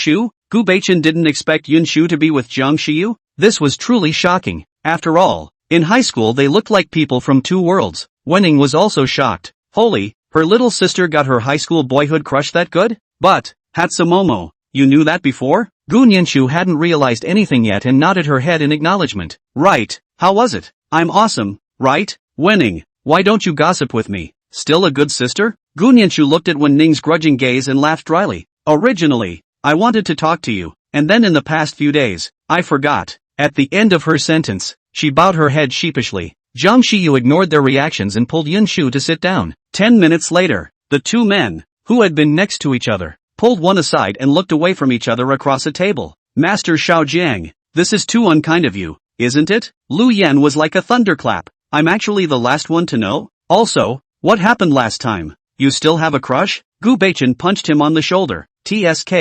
S1: Gu Baichen didn't expect Yun Shu to be with Jiang Shiyu? This was truly shocking. After all, in high school they looked like people from two worlds. Wenning was also shocked. Holy, her little sister got her high school boyhood crush that good? But, Hatsumomo, you knew that before? Gu Nianshu hadn't realized anything yet and nodded her head in acknowledgement. Right, how was it? I'm awesome, right? Wenning, why don't you gossip with me? Still a good sister? Gu Nianshu looked at Wen Ning's grudging gaze and laughed dryly. Originally, I wanted to talk to you, and then in the past few days, I forgot. At the end of her sentence, she bowed her head sheepishly. Jiang Shiyu ignored their reactions and pulled Yun Shu to sit down. 10 minutes later, the two men, who had been next to each other, pulled one aside and looked away from each other across a table. Master Xiaojiang, this is too unkind of you, isn't it? Lu Yan was like a thunderclap. I'm actually the last one to know? Also, what happened last time? You still have a crush? Gu Baichen punched him on the shoulder. TSK,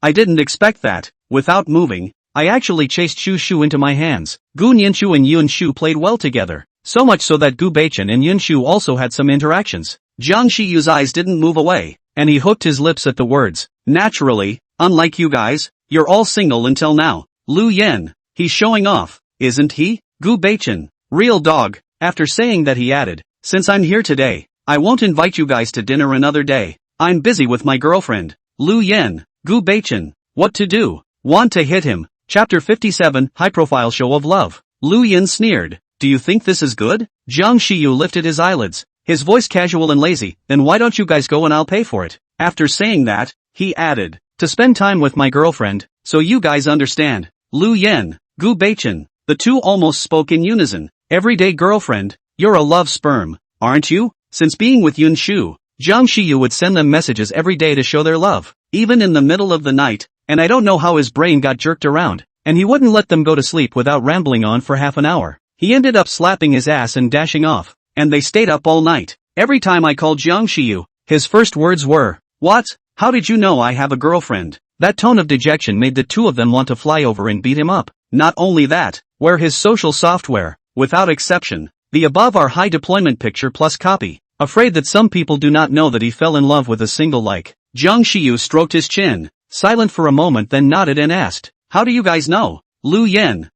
S1: I didn't expect that. Without moving, I actually chased Shu into my hands. Gu Nianshu and Yun Shu played well together, so much so that Gu Baichen and Yun Shu also had some interactions. Jiang Shiyu's eyes didn't move away, and he hooked his lips at the words. Naturally, unlike you guys, you're all single until now. Lu Yen, he's showing off, isn't he? Gu Baichen, real dog. After saying that he added, since I'm here today, I won't invite you guys to dinner another day. I'm busy with my girlfriend. Lu Yen, Gu Baichen, what to do? Want to hit him. Chapter 57, High-Profile Show of Love. Lu Yen sneered. Do you think this is good? Jiang Shiyu lifted his eyelids, his voice casual and lazy. Then why don't you guys go and I'll pay for it? After saying that, he added, to spend time with my girlfriend, so you guys understand. Lu Yen, Gu Baichen, the two almost spoke in unison. Everyday girlfriend, you're a love sperm, aren't you? Since being with Yun Shu, Jiang Shiyu would send them messages every day to show their love, even in the middle of the night, and I don't know how his brain got jerked around, and he wouldn't let them go to sleep without rambling on for half an hour. He ended up slapping his ass and dashing off, and they stayed up all night. Every time I called Jiang Shiyu, his first words were, what? How did you know I have a girlfriend? That tone of dejection made the two of them want to fly over and beat him up. Not only that, wear his social software, without exception. The above are high deployment picture plus copy. Afraid that some people do not know that he fell in love with a single like. Jiang Shiyu stroked his chin, silent for a moment, then nodded and asked, how do you guys know? Lu Yen,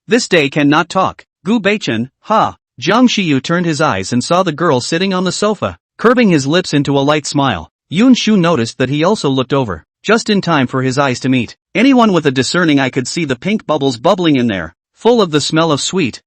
S1: this day cannot talk. Gu Baichen, Jiang Shiyu turned his eyes and saw the girl sitting on the sofa, curving his lips into a light smile. Yun Shu noticed that he also looked over, just in time for his eyes to meet. Anyone with a discerning eye could see the pink bubbles bubbling in there, full of the smell of sweet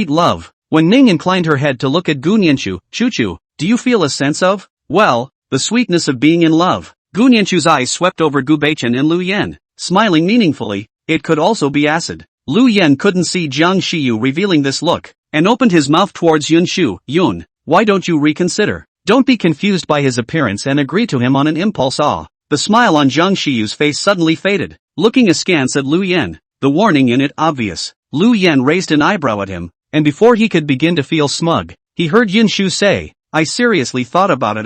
S1: love. When Ning inclined her head to look at Gu Nianshu, Chu, do you feel a sense of, well, the sweetness of being in love? Gu Nianshu's eyes swept over Gu Baichen and Lu Yen, smiling meaningfully. It could also be acid. Lu Yen couldn't see Jiang Shiyu revealing this look, and opened his mouth towards Yun Shu. Yun, why don't you reconsider? Don't be confused by his appearance and agree to him on an impulse. The smile on Zhang Shiyu's face suddenly faded. Looking askance at Lu Yan, the warning in it obvious, Lu Yan raised an eyebrow at him, and before he could begin to feel smug, he heard Yun Shu say, I seriously thought about it.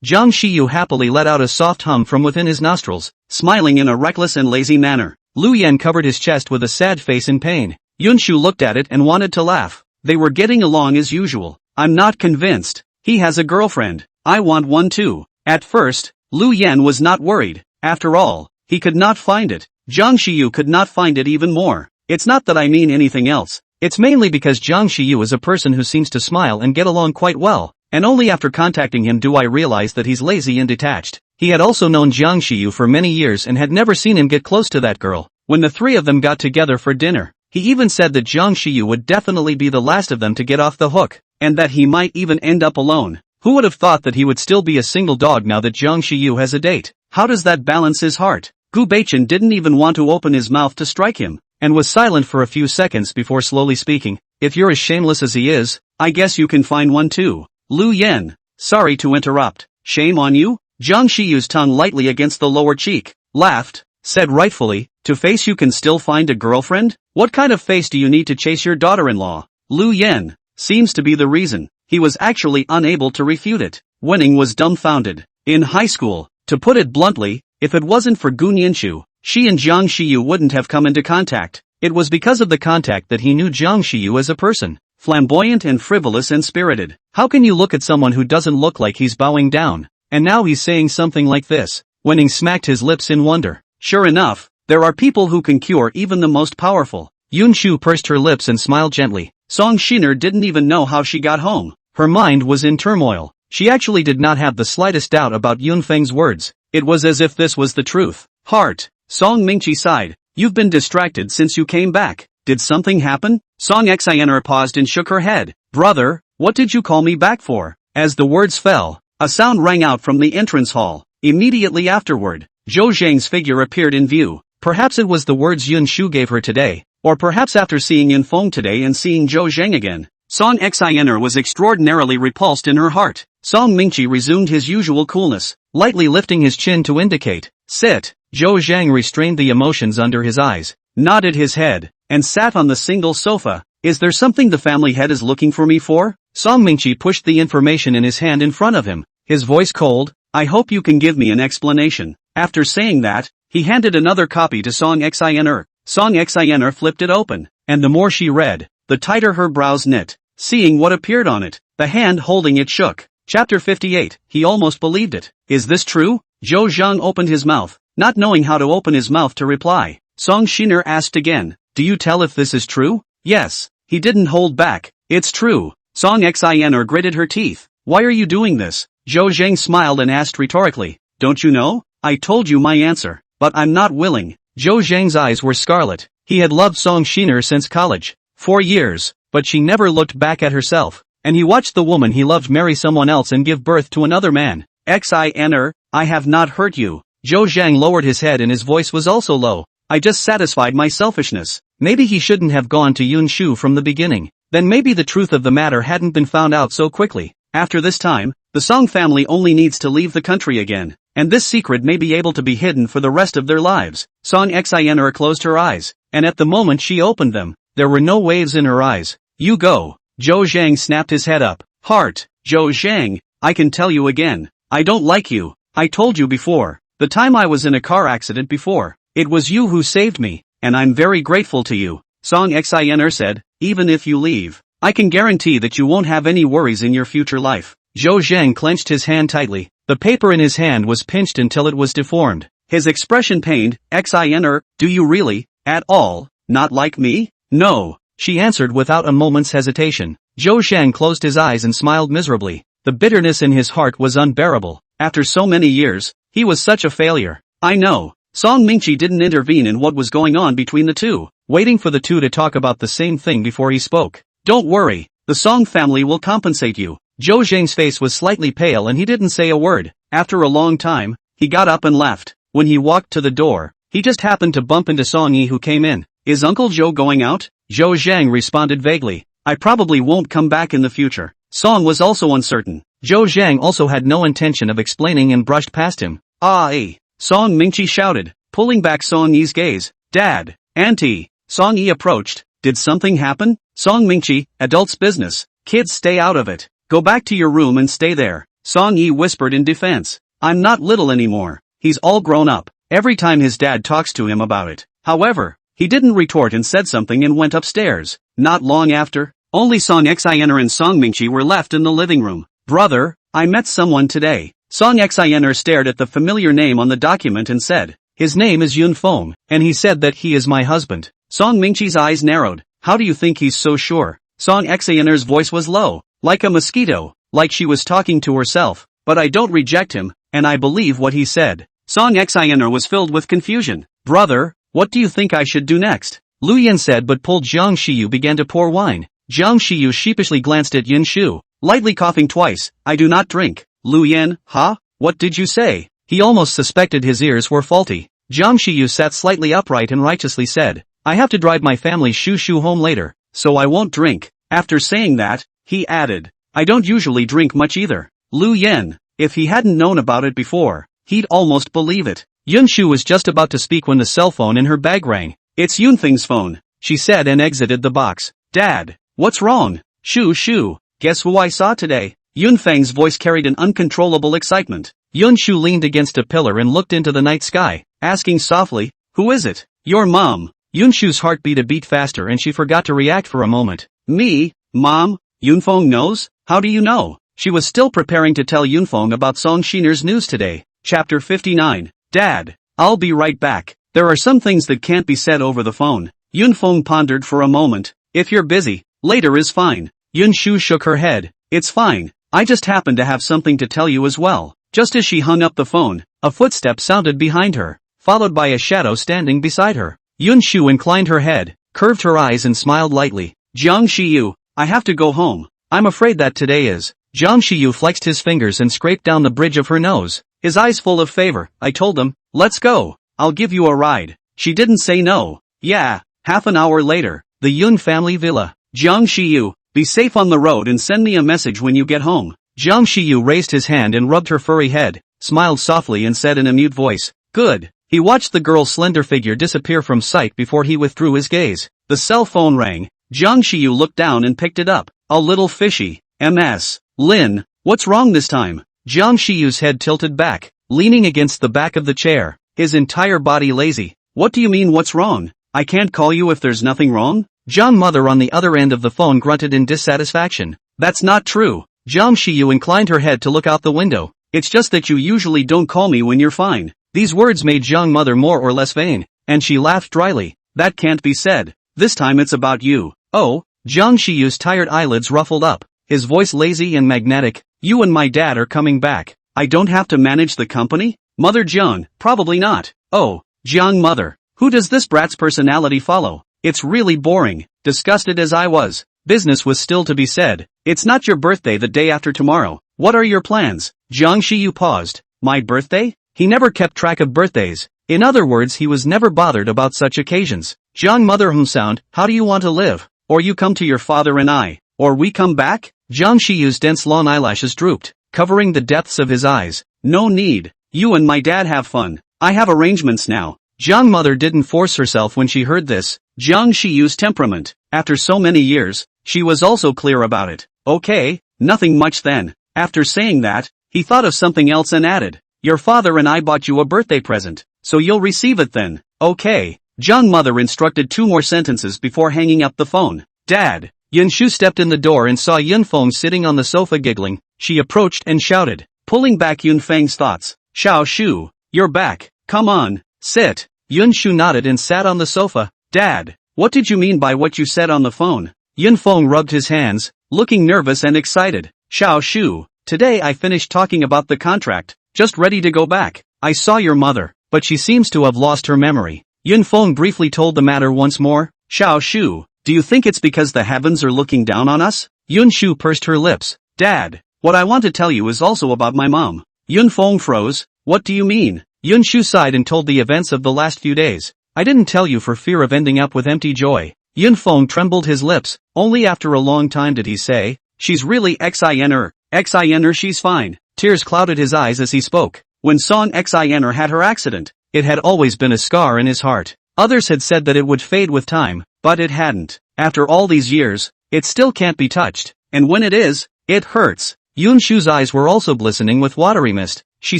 S1: Zhang Shiyu happily let out a soft hum from within his nostrils, smiling in a reckless and lazy manner. Lu Yan covered his chest with a sad face in pain. Yun Shu looked at it and wanted to laugh. They were getting along as usual. I'm not convinced. He has a girlfriend. I want one too. At first, Lu Yan was not worried. After all, he could not find it. Zhang Shiyu could not find it even more. It's not that I mean anything else. It's mainly because Zhang Shiyu is a person who seems to smile and get along quite well, and only after contacting him do I realize that he's lazy and detached. He had also known Zhang Shiyu for many years and had never seen him get close to that girl. When the three of them got together for dinner, he even said that Zhang Shiyu would definitely be the last of them to get off the hook, and that he might even end up alone. Who would have thought that he would still be a single dog now that Zhang Shiyu has a date? How does that balance his heart? Gu Beichen didn't even want to open his mouth to strike him, and was silent for a few seconds before slowly speaking. If you're as shameless as he is, I guess you can find one too. Lu Yan, sorry to interrupt. Shame on you? Zhang Shiyu's tongue lightly against the lower cheek, laughed, said rightfully, to face you can still find a girlfriend? What kind of face do you need to chase your daughter-in-law? Lu Yan, seems to be the reason. He was actually unable to refute it. Wenning was dumbfounded. In high school, to put it bluntly, if it wasn't for Gun Yinshu, she and Zhang Shiyu wouldn't have come into contact. It was because of the contact that he knew Zhang Shiyu as a person. Flamboyant and frivolous and spirited. How can you look at someone who doesn't look like he's bowing down? And now he's saying something like this. Wenning smacked his lips in wonder. Sure enough, there are people who can cure even the most powerful. Yun Shu pursed her lips and smiled gently. Song Shiner didn't even know how she got home. Her mind was in turmoil. She actually did not have the slightest doubt about Yun Feng's words. It was as if this was the truth. Heart. Song Mingqi sighed. You've been distracted since you came back. Did something happen? Song Xiner paused and shook her head. Brother, what did you call me back for? As the words fell, a sound rang out from the entrance hall. Immediately afterward, Zhou Zhang's figure appeared in view. Perhaps it was the words Yun Shu gave her today, or perhaps after seeing Yun Feng today and seeing Zhou Zhang again. Song Xiner was extraordinarily repulsed in her heart. Song Mingqi resumed his usual coolness, lightly lifting his chin to indicate, sit. Zhou Zhang restrained the emotions under his eyes, nodded his head, and sat on the single sofa. Is there something the family head is looking for me for? Song Mingqi pushed the information in his hand in front of him, his voice cold. I hope you can give me an explanation. After saying that, he handed another copy to Song Xiner. Song Xiner flipped it open, and the more she read, the tighter her brows knit. Seeing what appeared on it, the hand holding it shook. Chapter 58, he almost believed it. Is this true? Zhou Zhang opened his mouth, not knowing how to open his mouth to reply. Song Shiner asked again, do you tell if this is true? Yes. He didn't hold back. It's true. Song Xiner gritted her teeth. Why are you doing this? Zhou Zhang smiled and asked rhetorically. Don't you know? I told you my answer, but I'm not willing. Zhou Zhang's eyes were scarlet. He had loved Song Shiner since college. 4 years, but she never looked back at herself. And he watched the woman he loved marry someone else and give birth to another man. Xiner, I have not hurt you. Zhou Zhang lowered his head and his voice was also low. I just satisfied my selfishness. Maybe he shouldn't have gone to Yun Shu from the beginning. Then maybe the truth of the matter hadn't been found out so quickly. After this time, the Song family only needs to leave the country again, and this secret may be able to be hidden for the rest of their lives. Song Xiner closed her eyes, and at the moment she opened them, there were no waves in her eyes. You go. Zhou Zhang snapped his head up. Heart. Zhou Zhang, I can tell you again. I don't like you. I told you before. The time I was in a car accident before. It was you who saved me, and I'm very grateful to you. Song Xiner said, even if you leave, I can guarantee that you won't have any worries in your future life. Zhou Zhang clenched his hand tightly. The paper in his hand was pinched until it was deformed. His expression pained. Xiner, do you really, at all, not like me? No, she answered without a moment's hesitation. Zhou Zhang closed his eyes and smiled miserably. The bitterness in his heart was unbearable. After so many years, he was such a failure. I know. Song Mingqi didn't intervene in what was going on between the two, waiting for the two to talk about the same thing before he spoke. Don't worry, the Song family will compensate you. Zhou Zhang's face was slightly pale and he didn't say a word. After a long time, he got up and left. When he walked to the door, he just happened to bump into Song Yi who came in. Is Uncle Zhou going out? Zhou Zhang responded vaguely. I probably won't come back in the future. Song was also uncertain. Zhou Zhang also had no intention of explaining and brushed past him. Song Mingqi shouted, pulling back Song Yi's gaze. Dad, Auntie. Song Yi approached. Did something happen? Song Mingqi, adults business. Kids stay out of it. Go back to your room and stay there. Song Yi whispered in defense. I'm not little anymore. He's all grown up. Every time his dad talks to him about it. However, he didn't retort and said something and went upstairs. Not long after, only Song Xiner and Song Mingqi were left in the living room. Brother, I met someone today. Song Xiner stared at the familiar name on the document and said, his name is Yun Feng, and he said that he is my husband. Song Mingqi's eyes narrowed. How do you think he's so sure? Song Xiner's voice was low, like a mosquito, like she was talking to herself. But I don't reject him, and I believe what he said. Song Xiner was filled with confusion. Brother, what do you think I should do next? Lu Yan said but pulled Jiang Shiyu began to pour wine. Jiang Shiyu sheepishly glanced at Yun Shu, lightly coughing twice. I do not drink. Lu Yan, huh? What did you say? He almost suspected his ears were faulty. Jiang Shiyu sat slightly upright and righteously said, I have to drive my family Shu home later, so I won't drink. After saying that, he added, I don't usually drink much either. Lu Yan, if he hadn't known about it before, he'd almost believe it. Yun Shu was just about to speak when the cell phone in her bag rang. It's Yun Feng's phone, she said and exited the box. Dad, what's wrong? Shu, guess who I saw today? Yun Feng's voice carried an uncontrollable excitement. Yun Shu leaned against a pillar and looked into the night sky, asking softly, who is it? Your mom. Yun Shu's heart beat a beat faster and she forgot to react for a moment. Me? Mom? Yun Feng knows? How do you know? She was still preparing to tell Yun Feng about Song Shiner's news today. Chapter 59. Dad, I'll be right back. There are some things that can't be said over the phone. Yun Feng pondered for a moment. If you're busy, later is fine. Yun Shu shook her head. It's fine. I just happen to have something to tell you as well. Just as she hung up the phone, a footstep sounded behind her, followed by a shadow standing beside her. Yun Shu inclined her head, curved her eyes and smiled lightly. Jiang Shiyu, I have to go home. I'm afraid that today is. Jiang Shiyu flexed his fingers and scraped down the bridge of her nose, his eyes full of favor. I told him, let's go. I'll give you a ride. She didn't say no. Yeah. Half an hour later, the Yun family villa. Jiang Shiyu, be safe on the road and send me a message when you get home. Jiang Shiyu raised his hand and rubbed her furry head, smiled softly and said in a mute voice, good. He watched the girl's slender figure disappear from sight before he withdrew his gaze. The cell phone rang. Jiang Shiyu looked down and picked it up. A little fishy. MS. Lin, what's wrong this time? Jiang Shiyu's head tilted back, leaning against the back of the chair, his entire body lazy. What do you mean what's wrong? I can't call you if there's nothing wrong? Jiang Mother on the other end of the phone grunted in dissatisfaction. That's not true. Jiang Shiyu inclined her head to look out the window. It's just that you usually don't call me when you're fine. These words made Jiang Mother more or less vain, and she laughed dryly. That can't be said. This time it's about you. Oh, Jiang Shiyu's tired eyelids ruffled up, his voice lazy and magnetic. You and my dad are coming back. I don't have to manage the company? Mother Jiang, probably not. Oh, Jiang Mother, who does this brat's personality follow? It's really boring. Disgusted as I was, business was still to be said. It's not your birthday the day after tomorrow. What are your plans? Jiang Shiyu paused. My birthday? He never kept track of birthdays. In other words, he was never bothered about such occasions. Jiang Mother sound, how do you want to live? Or you come to your father and I, or we come back? Jiang Shiyu's dense long eyelashes drooped, covering the depths of his eyes. No need. You and my dad have fun. I have arrangements now. Jiang Mother didn't force herself when she heard this. Jiang Shiyu's temperament. After so many years, she was also clear about it. Okay, nothing much then. After saying that, he thought of something else and added, your father and I bought you a birthday present, so you'll receive it then. Okay. Jiang Mother instructed 2 more sentences before hanging up the phone. Dad. Yun Shu stepped in the door and saw Yun Feng sitting on the sofa giggling. She approached and shouted, pulling back Yun Feng's thoughts. Xiao Shu, you're back. Come on, sit. Yun Shu nodded and sat on the sofa. Dad, what did you mean by what you said on the phone? Yun Feng rubbed his hands, looking nervous and excited. Xiao Shu, today I finished talking about the contract, just ready to go back. I saw your mother, but she seems to have lost her memory. Yun Feng briefly told the matter once more. Xiao Shu, do you think it's because the heavens are looking down on us? Yun Shu pursed her lips. Dad, what I want to tell you is also about my mom. Yun Feng froze. What do you mean? Yun Shu sighed and told the events of the last few days. I didn't tell you for fear of ending up with empty joy. Yun Feng trembled his lips. Only after a long time did he say, "She's really XINer. XINer, she's fine." Tears clouded his eyes as he spoke. When Song XINer had her accident, it had always been a scar in his heart. Others had said that it would fade with time, but it hadn't. After all these years, it still can't be touched. And when it is, it hurts. Yun Shu's eyes were also glistening with watery mist. She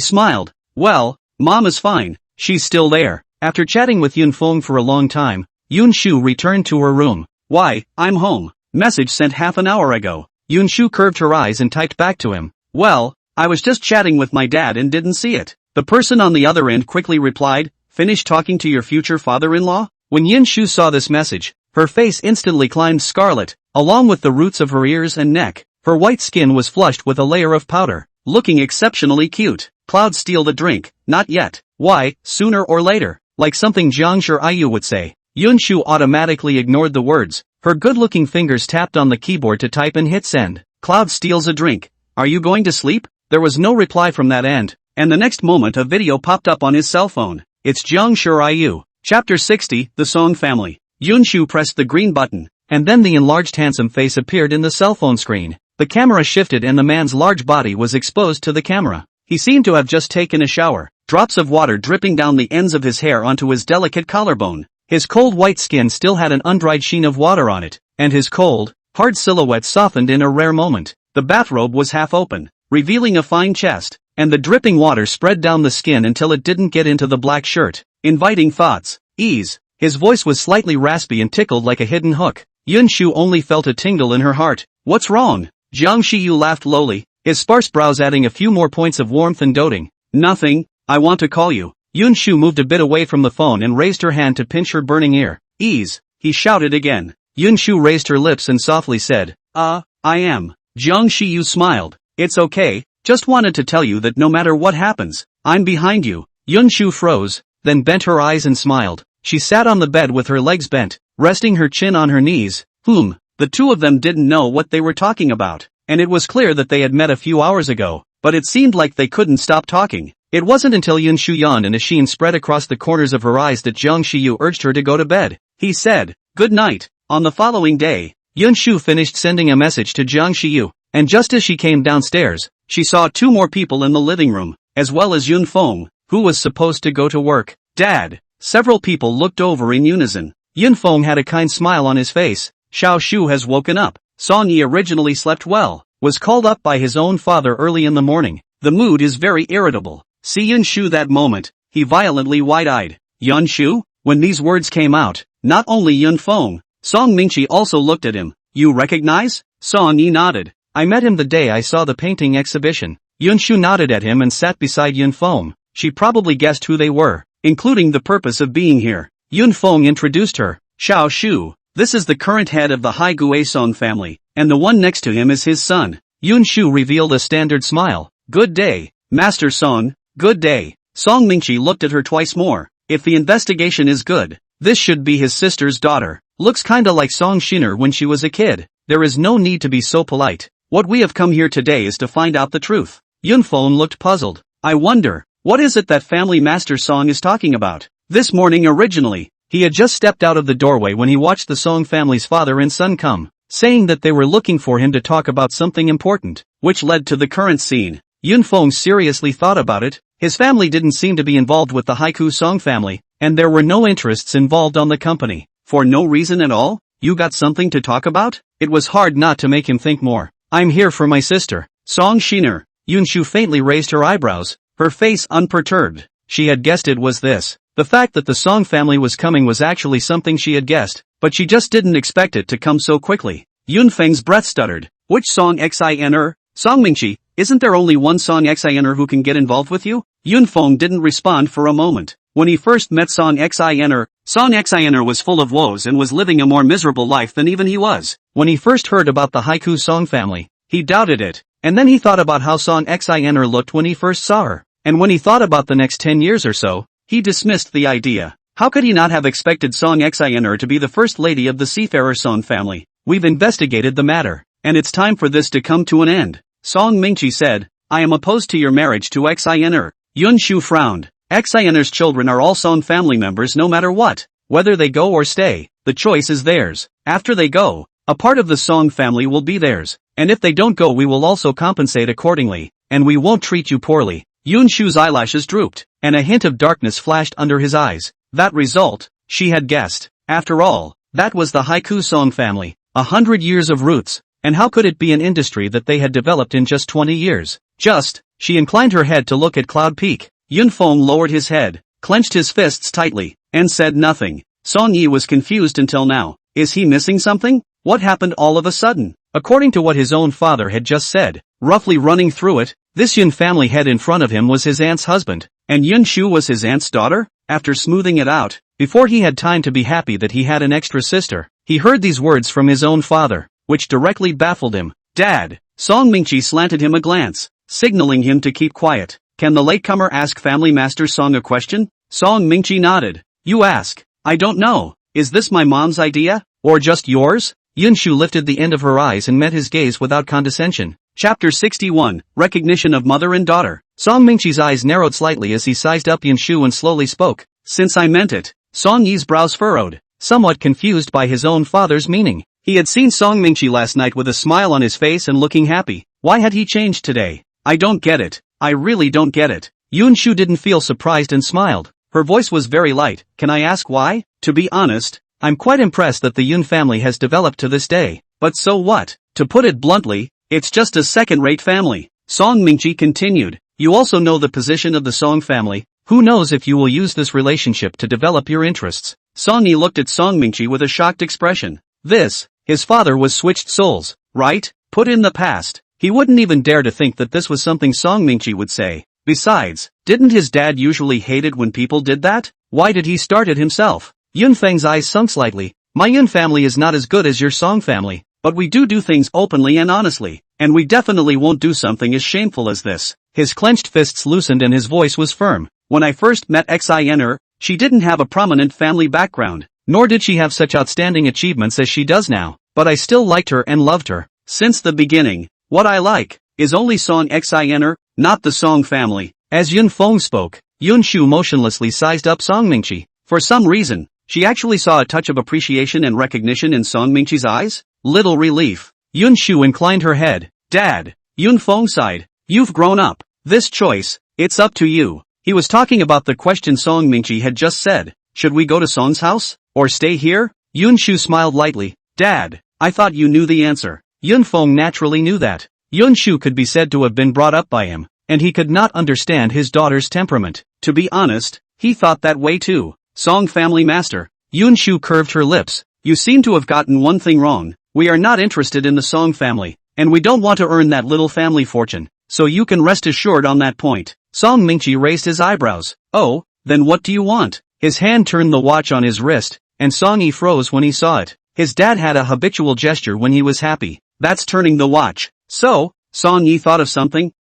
S1: smiled. "Well, Mom is fine. She's still there." After chatting with Yun Feng for a long time, Yun Shu returned to her room. "Why, I'm home. Message sent half an hour ago." Yun Shu curved her eyes and typed back to him. "Well, I was just chatting with my dad and didn't see it." The person on the other end quickly replied, "Finish talking to your future father-in-law?" When Yun Shu saw this message, her face instantly climbed scarlet, along with the roots of her ears and neck. Her white skin was flushed with a layer of powder, looking exceptionally cute. "Cloud, steal the drink." "Not yet." "Why, sooner or later," like something Jiang Shiyu would say. Yun Shu automatically ignored the words. Her good-looking fingers tapped on the keyboard to type and hit send. "Cloud steals a drink. Are you going to sleep?" There was no reply from that end, and the next moment a video popped up on his cell phone. It's Jiang Shiyu. Chapter 60, The Song Family. Yun Shu pressed the green button, and then the enlarged handsome face appeared in the cell phone screen. The camera shifted and the man's large body was exposed to the camera. He seemed to have just taken a shower, drops of water dripping down the ends of his hair onto his delicate collarbone. His cold white skin still had an undried sheen of water on it, and his cold, hard silhouette softened in a rare moment. The bathrobe was half open, revealing a fine chest, and the dripping water spread down the skin until it didn't get into the black shirt. Inviting thoughts. Ease. His voice was slightly raspy and tickled like a hidden hook. Yun Shu only felt a tingle in her heart. "What's wrong?" Jiang Shiyu laughed lowly, his sparse brows adding a few more points of warmth and doting. "Nothing, I want to call you." Yun Shu moved a bit away from the phone and raised her hand to pinch her burning ear. "Ease," he shouted again. Yun Shu raised her lips and softly said, I am." Jiang Shiyu smiled. "It's okay, just wanted to tell you that no matter what happens, I'm behind you." Yun Shu froze, then bent her eyes and smiled. She sat on the bed with her legs bent, resting her chin on her knees. The two of them didn't know what they were talking about, and it was clear that they had met a few hours ago, but it seemed like they couldn't stop talking. It wasn't until Yun Shu yawned and a sheen spread across the corners of her eyes that Jiang Shiyu urged her to go to bed. He said, "Good night." On the following day, Yun Shu finished sending a message to Jiang Shiyu, and just as she came downstairs, she saw two more people in the living room, as well as Yun Feng, who was supposed to go to work. "Dad." Several people looked over in unison. Yun Feng had a kind smile on his face. "Xiao Shu has woken up." Song Yi originally slept well, was called up by his own father early in the morning. The mood is very irritable. See Yun Shu that moment, he violently wide-eyed. "Yun Shu?" When these words came out, not only Yun Feng, Song Mingqi also looked at him. "You recognize?" Song Yi nodded. "I met him the day I saw the painting exhibition." Yun Shu nodded at him and sat beside Yun Feng. She probably guessed who they were, including the purpose of being here. Yun Feng introduced her. "Xiao Shu. This is the current head of the Hai Guisong family, and the one next to him is his son." Yun Shu revealed a standard smile. "Good day, Master Song." "Good day." Song Mingqi looked at her twice more. If the investigation is good, this should be his sister's daughter. Looks kinda like Song Shiner when she was a kid. There is no need to be so polite. What we have come here today is to find out the truth. Yun Feng looked puzzled. "I wonder, what is it that family Master Song is talking about?" This morning originally, he had just stepped out of the doorway when he watched the Song family's father and son come, saying that they were looking for him to talk about something important, which led to the current scene. Yun Feng seriously thought about it. His family didn't seem to be involved with the Haiku Song family, and there were no interests involved on the company. For no reason at all? You got something to talk about? It was hard not to make him think more. "I'm here for my sister, Song Shiner." Yun Shu faintly raised her eyebrows, her face unperturbed. She had guessed it was this. The fact that the Song family was coming was actually something she had guessed, but she just didn't expect it to come so quickly. Yun Feng's breath stuttered. "Which Song Xiner? Song Mingqi, isn't there only one Song Xiner who can get involved with you?" Yun Feng didn't respond for a moment. When he first met Song Xiner was full of woes and was living a more miserable life than even he was. When he first heard about the Haiku Song family, he doubted it, and then he thought about how Song Xiner looked when he first saw her, and when he thought about the next 10 years or so, he dismissed the idea. How could he not have expected Song Xiner to be the first lady of the Seafarer Song family? "We've investigated the matter, and it's time for this to come to an end." Song Mingqi said, "I am opposed to your marriage to Xiner." Yun Shu frowned. "Xiner's children are all Song family members no matter what. Whether they go or stay, the choice is theirs. After they go, a part of the Song family will be theirs, and if they don't go we will also compensate accordingly, and we won't treat you poorly. Yun Shu's eyelashes drooped, and a hint of darkness flashed under his eyes. That result, she had guessed. After all, that was the Haiku Song family, 100 years of roots, and how could it be an industry that they had developed in just 20 years? She inclined her head to look at Cloud Peak. Yun Feng lowered his head, clenched his fists tightly, and said nothing. Song Yi was confused until now. Is he missing something? What happened all of a sudden? According to what his own father had just said, roughly running through it, this Yun family head in front of him was his aunt's husband, and Yun Shu was his aunt's daughter? After smoothing it out, before he had time to be happy that he had an extra sister, he heard these words from his own father, which directly baffled him. Dad! Song Mingchi slanted him a glance, signaling him to keep quiet. Can the latecomer ask Family Master Song a question? Song Mingchi nodded. You ask. I don't know. Is this my mom's idea? Or just yours? Yun Shu lifted the end of her eyes and met his gaze without condescension. Chapter 61, Recognition of Mother and Daughter. Song Mingchi's eyes narrowed slightly as he sized up Yun Shu and slowly spoke. Since I meant it. Song Yi's brows furrowed, somewhat confused by his own father's meaning. He had seen Song Mingchi last night with a smile on his face and looking happy. Why had he changed today? I don't get it. I really don't get it. Yun Shu didn't feel surprised and smiled. Her voice was very light. Can I ask why? To be honest, I'm quite impressed that the Yun family has developed to this day. But so what? To put it bluntly, it's just a second-rate family. Song Mingchi continued. You also know the position of the Song family. Who knows if you will use this relationship to develop your interests? Song Yi looked at Song Mingchi with a shocked expression. His father was switched souls, right? Put in the past. He wouldn't even dare to think that this was something Song Mingchi would say. Besides, didn't his dad usually hate it when people did that? Why did he start it himself? Yun Feng's eyes sunk slightly. My Yun family is not as good as your Song family, but we do things openly and honestly, and we definitely won't do something as shameful as this. His clenched fists loosened and his voice was firm. When I first met Xin, she didn't have a prominent family background, nor did she have such outstanding achievements as she does now, but I still liked her and loved her. Since the beginning, what I like is only Song Xin, not the Song family. As Yun Feng spoke, Yun Shu motionlessly sized up Song Mingchi. For some reason, she actually saw a touch of appreciation and recognition in Song Mingchi's eyes. Little relief. Yun Shu inclined her head. Dad. Yun Feng sighed. You've grown up. This choice, it's up to you. He was talking about the question Song Mingchi had just said. Should we go to Song's house? Or stay here? Yun Shu smiled lightly. Dad, I thought you knew the answer. Yun Feng naturally knew that. Yun Shu could be said to have been brought up by him, and he could not understand his daughter's temperament. To be honest, he thought that way too. Song family master. Yun Shu curved her lips. You seem to have gotten one thing wrong. We are not interested in the Song family, and we don't want to earn that little family fortune, so you can rest assured on that point. Song Mingchi raised his eyebrows. Oh, then what do you want? His hand turned the watch on his wrist, and Song Yi froze when he saw it. His dad had a habitual gesture when he was happy. That's turning the watch. So, Song Yi thought of something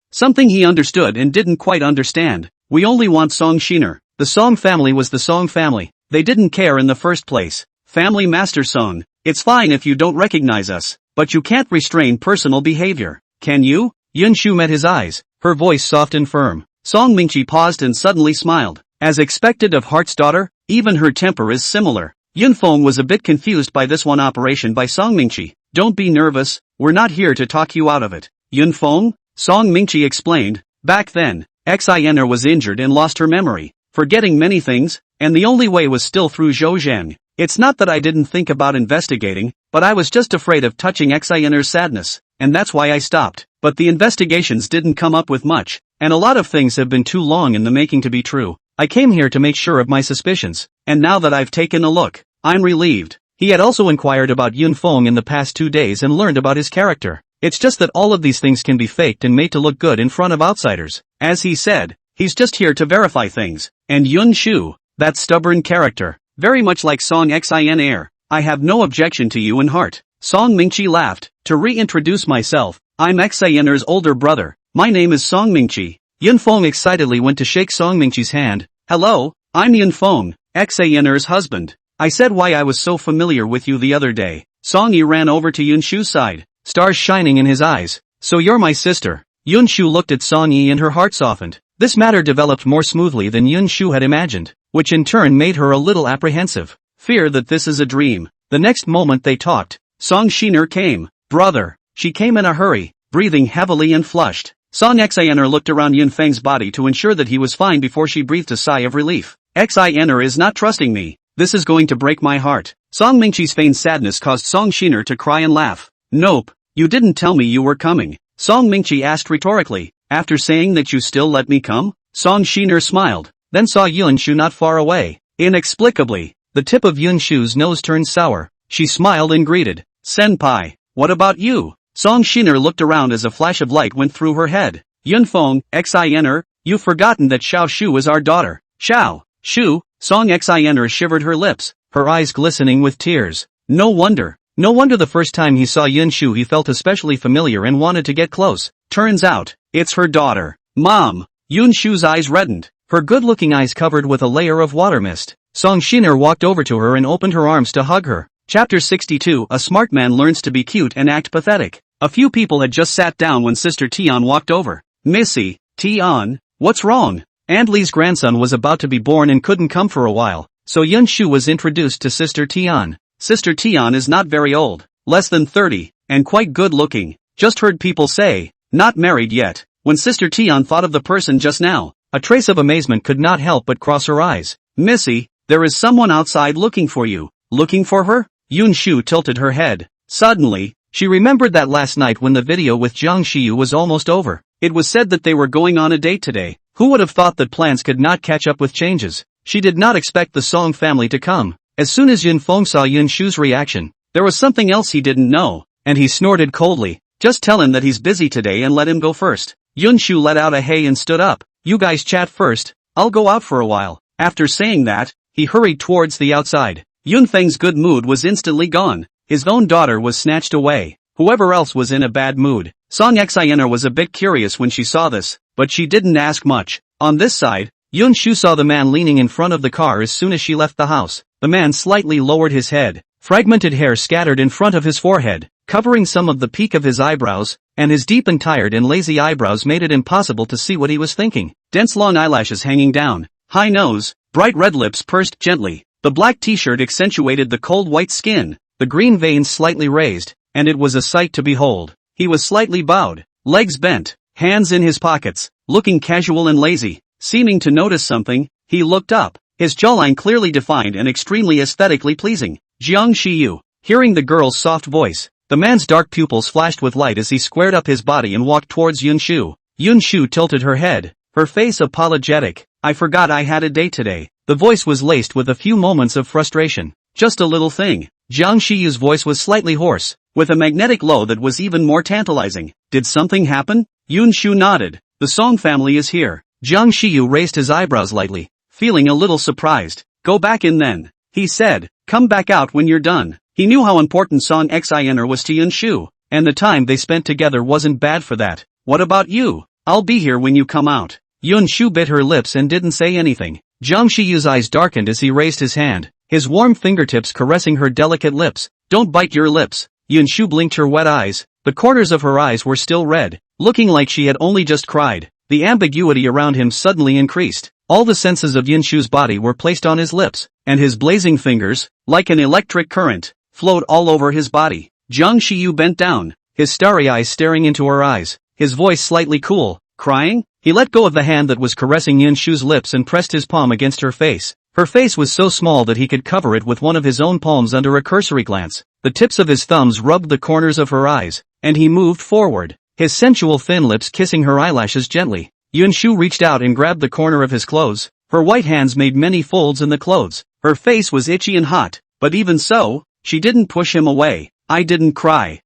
S1: he understood and didn't quite understand. We only want Song Shiner. The Song family was the Song family. They didn't care in the first place. Family Master Song, it's fine if you don't recognize us, but you can't restrain personal behavior. Can you? Yun Shu met his eyes, her voice soft and firm. Song Mingchi paused and suddenly smiled. As expected of Heart's daughter, even her temper is similar. Yun Feng was a bit confused by this one operation by Song Mingchi. Don't be nervous, we're not here to talk you out of it. Yun Feng? Song Mingchi explained. Back then, Xin was injured and lost her memory, forgetting many things, and the only way was still through Zhou. It's not that I didn't think about investigating, but I was just afraid of touching Xin's sadness, and that's why I stopped. But the investigations didn't come up with much, and a lot of things have been too long in the making to be true. I came here to make sure of my suspicions, and now that I've taken a look, I'm relieved. He had also inquired about Yun Feng in the past 2 days and learned about his character. It's just that all of these things can be faked and made to look good in front of outsiders. As he said, he's just here to verify things. And Yun Shu, that stubborn character, very much like Song Xin. I have no objection to you in heart. Song Mingchi laughed. To reintroduce myself, I'm Xin's older brother. My name is Song Mingchi. Yun Feng excitedly went to shake Song Mingchi's hand. Hello, I'm Yun Feng, Xin's husband. I said why I was so familiar with you the other day. Song Yi ran over to Yun Shu's side, stars shining in his eyes. So you're my sister. Yun Shu looked at Song Yi and her heart softened. This matter developed more smoothly than Yun Shu had imagined, which in turn made her a little apprehensive. fear that this is a dream. The next moment they talked, Song Shiner came. Brother. She came in a hurry, breathing heavily and flushed. Song Xiner looked around Yun Feng's body to ensure that he was fine before she breathed a sigh of relief. Xiner is not trusting me. This is going to break my heart. Song Mingqi's feigned sadness caused Song Shiner to cry and laugh. Nope. You didn't tell me you were coming. Song Mingqi asked rhetorically. After saying that you still let me come? Song Shiner smiled, then saw Yun Shu not far away. Inexplicably, the tip of Yun Shu's nose turned sour. She smiled and greeted. Senpai, what about you? Song Shiner looked around as a flash of light went through her head. Yun Feng, Xiner, you've forgotten that Xiao Shu is our daughter. Xiao Shu? Song Xiner shivered her lips, her eyes glistening with tears. No wonder the first time he saw Yun Shu he felt especially familiar and wanted to get close. Turns out, it's her daughter. Mom! Yun Shu's eyes reddened, her good-looking eyes covered with a layer of water mist. Song Shiner walked over to her and opened her arms to hug her. Chapter 62 A smart man learns to be cute and act pathetic. A few people had just sat down when Sister Tian walked over. Missy, Tian, what's wrong? Aunt Lee's grandson was about to be born and couldn't come for a while, so Yun Shu was introduced to Sister Tian. Sister Tian is not very old, less than 30, and quite good-looking. Just heard people say, not married yet. When Sister Tian thought of the person just now, a trace of amazement could not help but cross her eyes. Missy, there is someone outside looking for you. Looking for her? Yun Shu tilted her head. Suddenly, she remembered that last night when the video with Jiang Xiyu was almost over. It was said that they were going on a date today. Who would have thought that plans could not catch up with changes? She did not expect the Song family to come. As soon as Yun Feng saw Yun Shu's reaction, there was something else he didn't know, and he snorted coldly. Just tell him that he's busy today and let him go first. Yun Shu let out a hey and stood up. You guys chat first, I'll go out for a while. After saying that, he hurried towards the outside. Yun Feng's good mood was instantly gone. His own daughter was snatched away. Whoever else was in a bad mood. Song Xiner was a bit curious when she saw this, but she didn't ask much. On this side, Yun Shu saw the man leaning in front of the car as soon as she left the house. The man slightly lowered his head. Fragmented hair scattered in front of his forehead, covering some of the peak of his eyebrows, and his deep and tired and lazy eyebrows made it impossible to see what he was thinking. Dense long eyelashes hanging down, high nose, bright red lips pursed gently. The black t-shirt accentuated the cold white skin, the green veins slightly raised, and it was a sight to behold. He was slightly bowed, legs bent, hands in his pockets, looking casual and lazy. Seeming to notice something, he looked up, his jawline clearly defined and extremely aesthetically pleasing. Jiang Xiyu. Hearing the girl's soft voice, the man's dark pupils flashed with light as he squared up his body and walked towards Yun Shu. Yun Shu tilted her head, her face apologetic. I forgot I had a date today. The voice was laced with a few moments of frustration. Just a little thing. Jiang Xiyu's voice was slightly hoarse, with a magnetic low that was even more tantalizing. Did something happen? Yun Shu nodded. The Song family is here. Jiang Xiyu raised his eyebrows lightly, feeling a little surprised. Go back in then, he said. Come back out when you're done. He knew how important Song Xiner was to Yun Shu, and the time they spent together wasn't bad for that. What about you? I'll be here when you come out. Yun Shu bit her lips and didn't say anything. Jiang Xiyu's eyes darkened as he raised his hand, his warm fingertips caressing her delicate lips. Don't bite your lips. Yun Shu blinked her wet eyes. The corners of her eyes were still red, looking like she had only just cried. The ambiguity around him suddenly increased. All the senses of Yun Shu's body were placed on his lips, and his blazing fingers, like an electric current, flowed all over his body. Jiang Xiyu bent down, his starry eyes staring into her eyes, his voice slightly cool. Crying? He let go of the hand that was caressing Yun Shu's lips and pressed his palm against her face. Her face was so small that he could cover it with one of his own palms under a cursory glance. The tips of his thumbs rubbed the corners of her eyes, and he moved forward, his sensual thin lips kissing her eyelashes gently. Yun Shu reached out and grabbed the corner of his clothes. Her white hands made many folds in the clothes. Her face was itchy and hot, but even so, she didn't push him away. I didn't cry.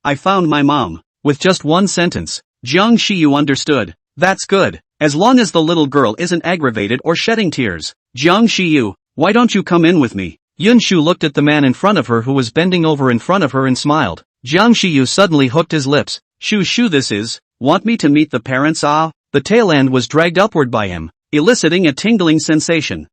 S1: I found my mom. With just one sentence, Jiang Xiyu understood. That's good, as long as the little girl isn't aggravated or shedding tears. Jiang Xiyu, why don't you come in with me? Yun Shu looked at the man in front of her who was bending over in front of her and smiled. Jiang Xiyu suddenly hooked his lips. Shu this is, want me to meet the parents? Ah? The tail end was dragged upward by him, eliciting a tingling sensation.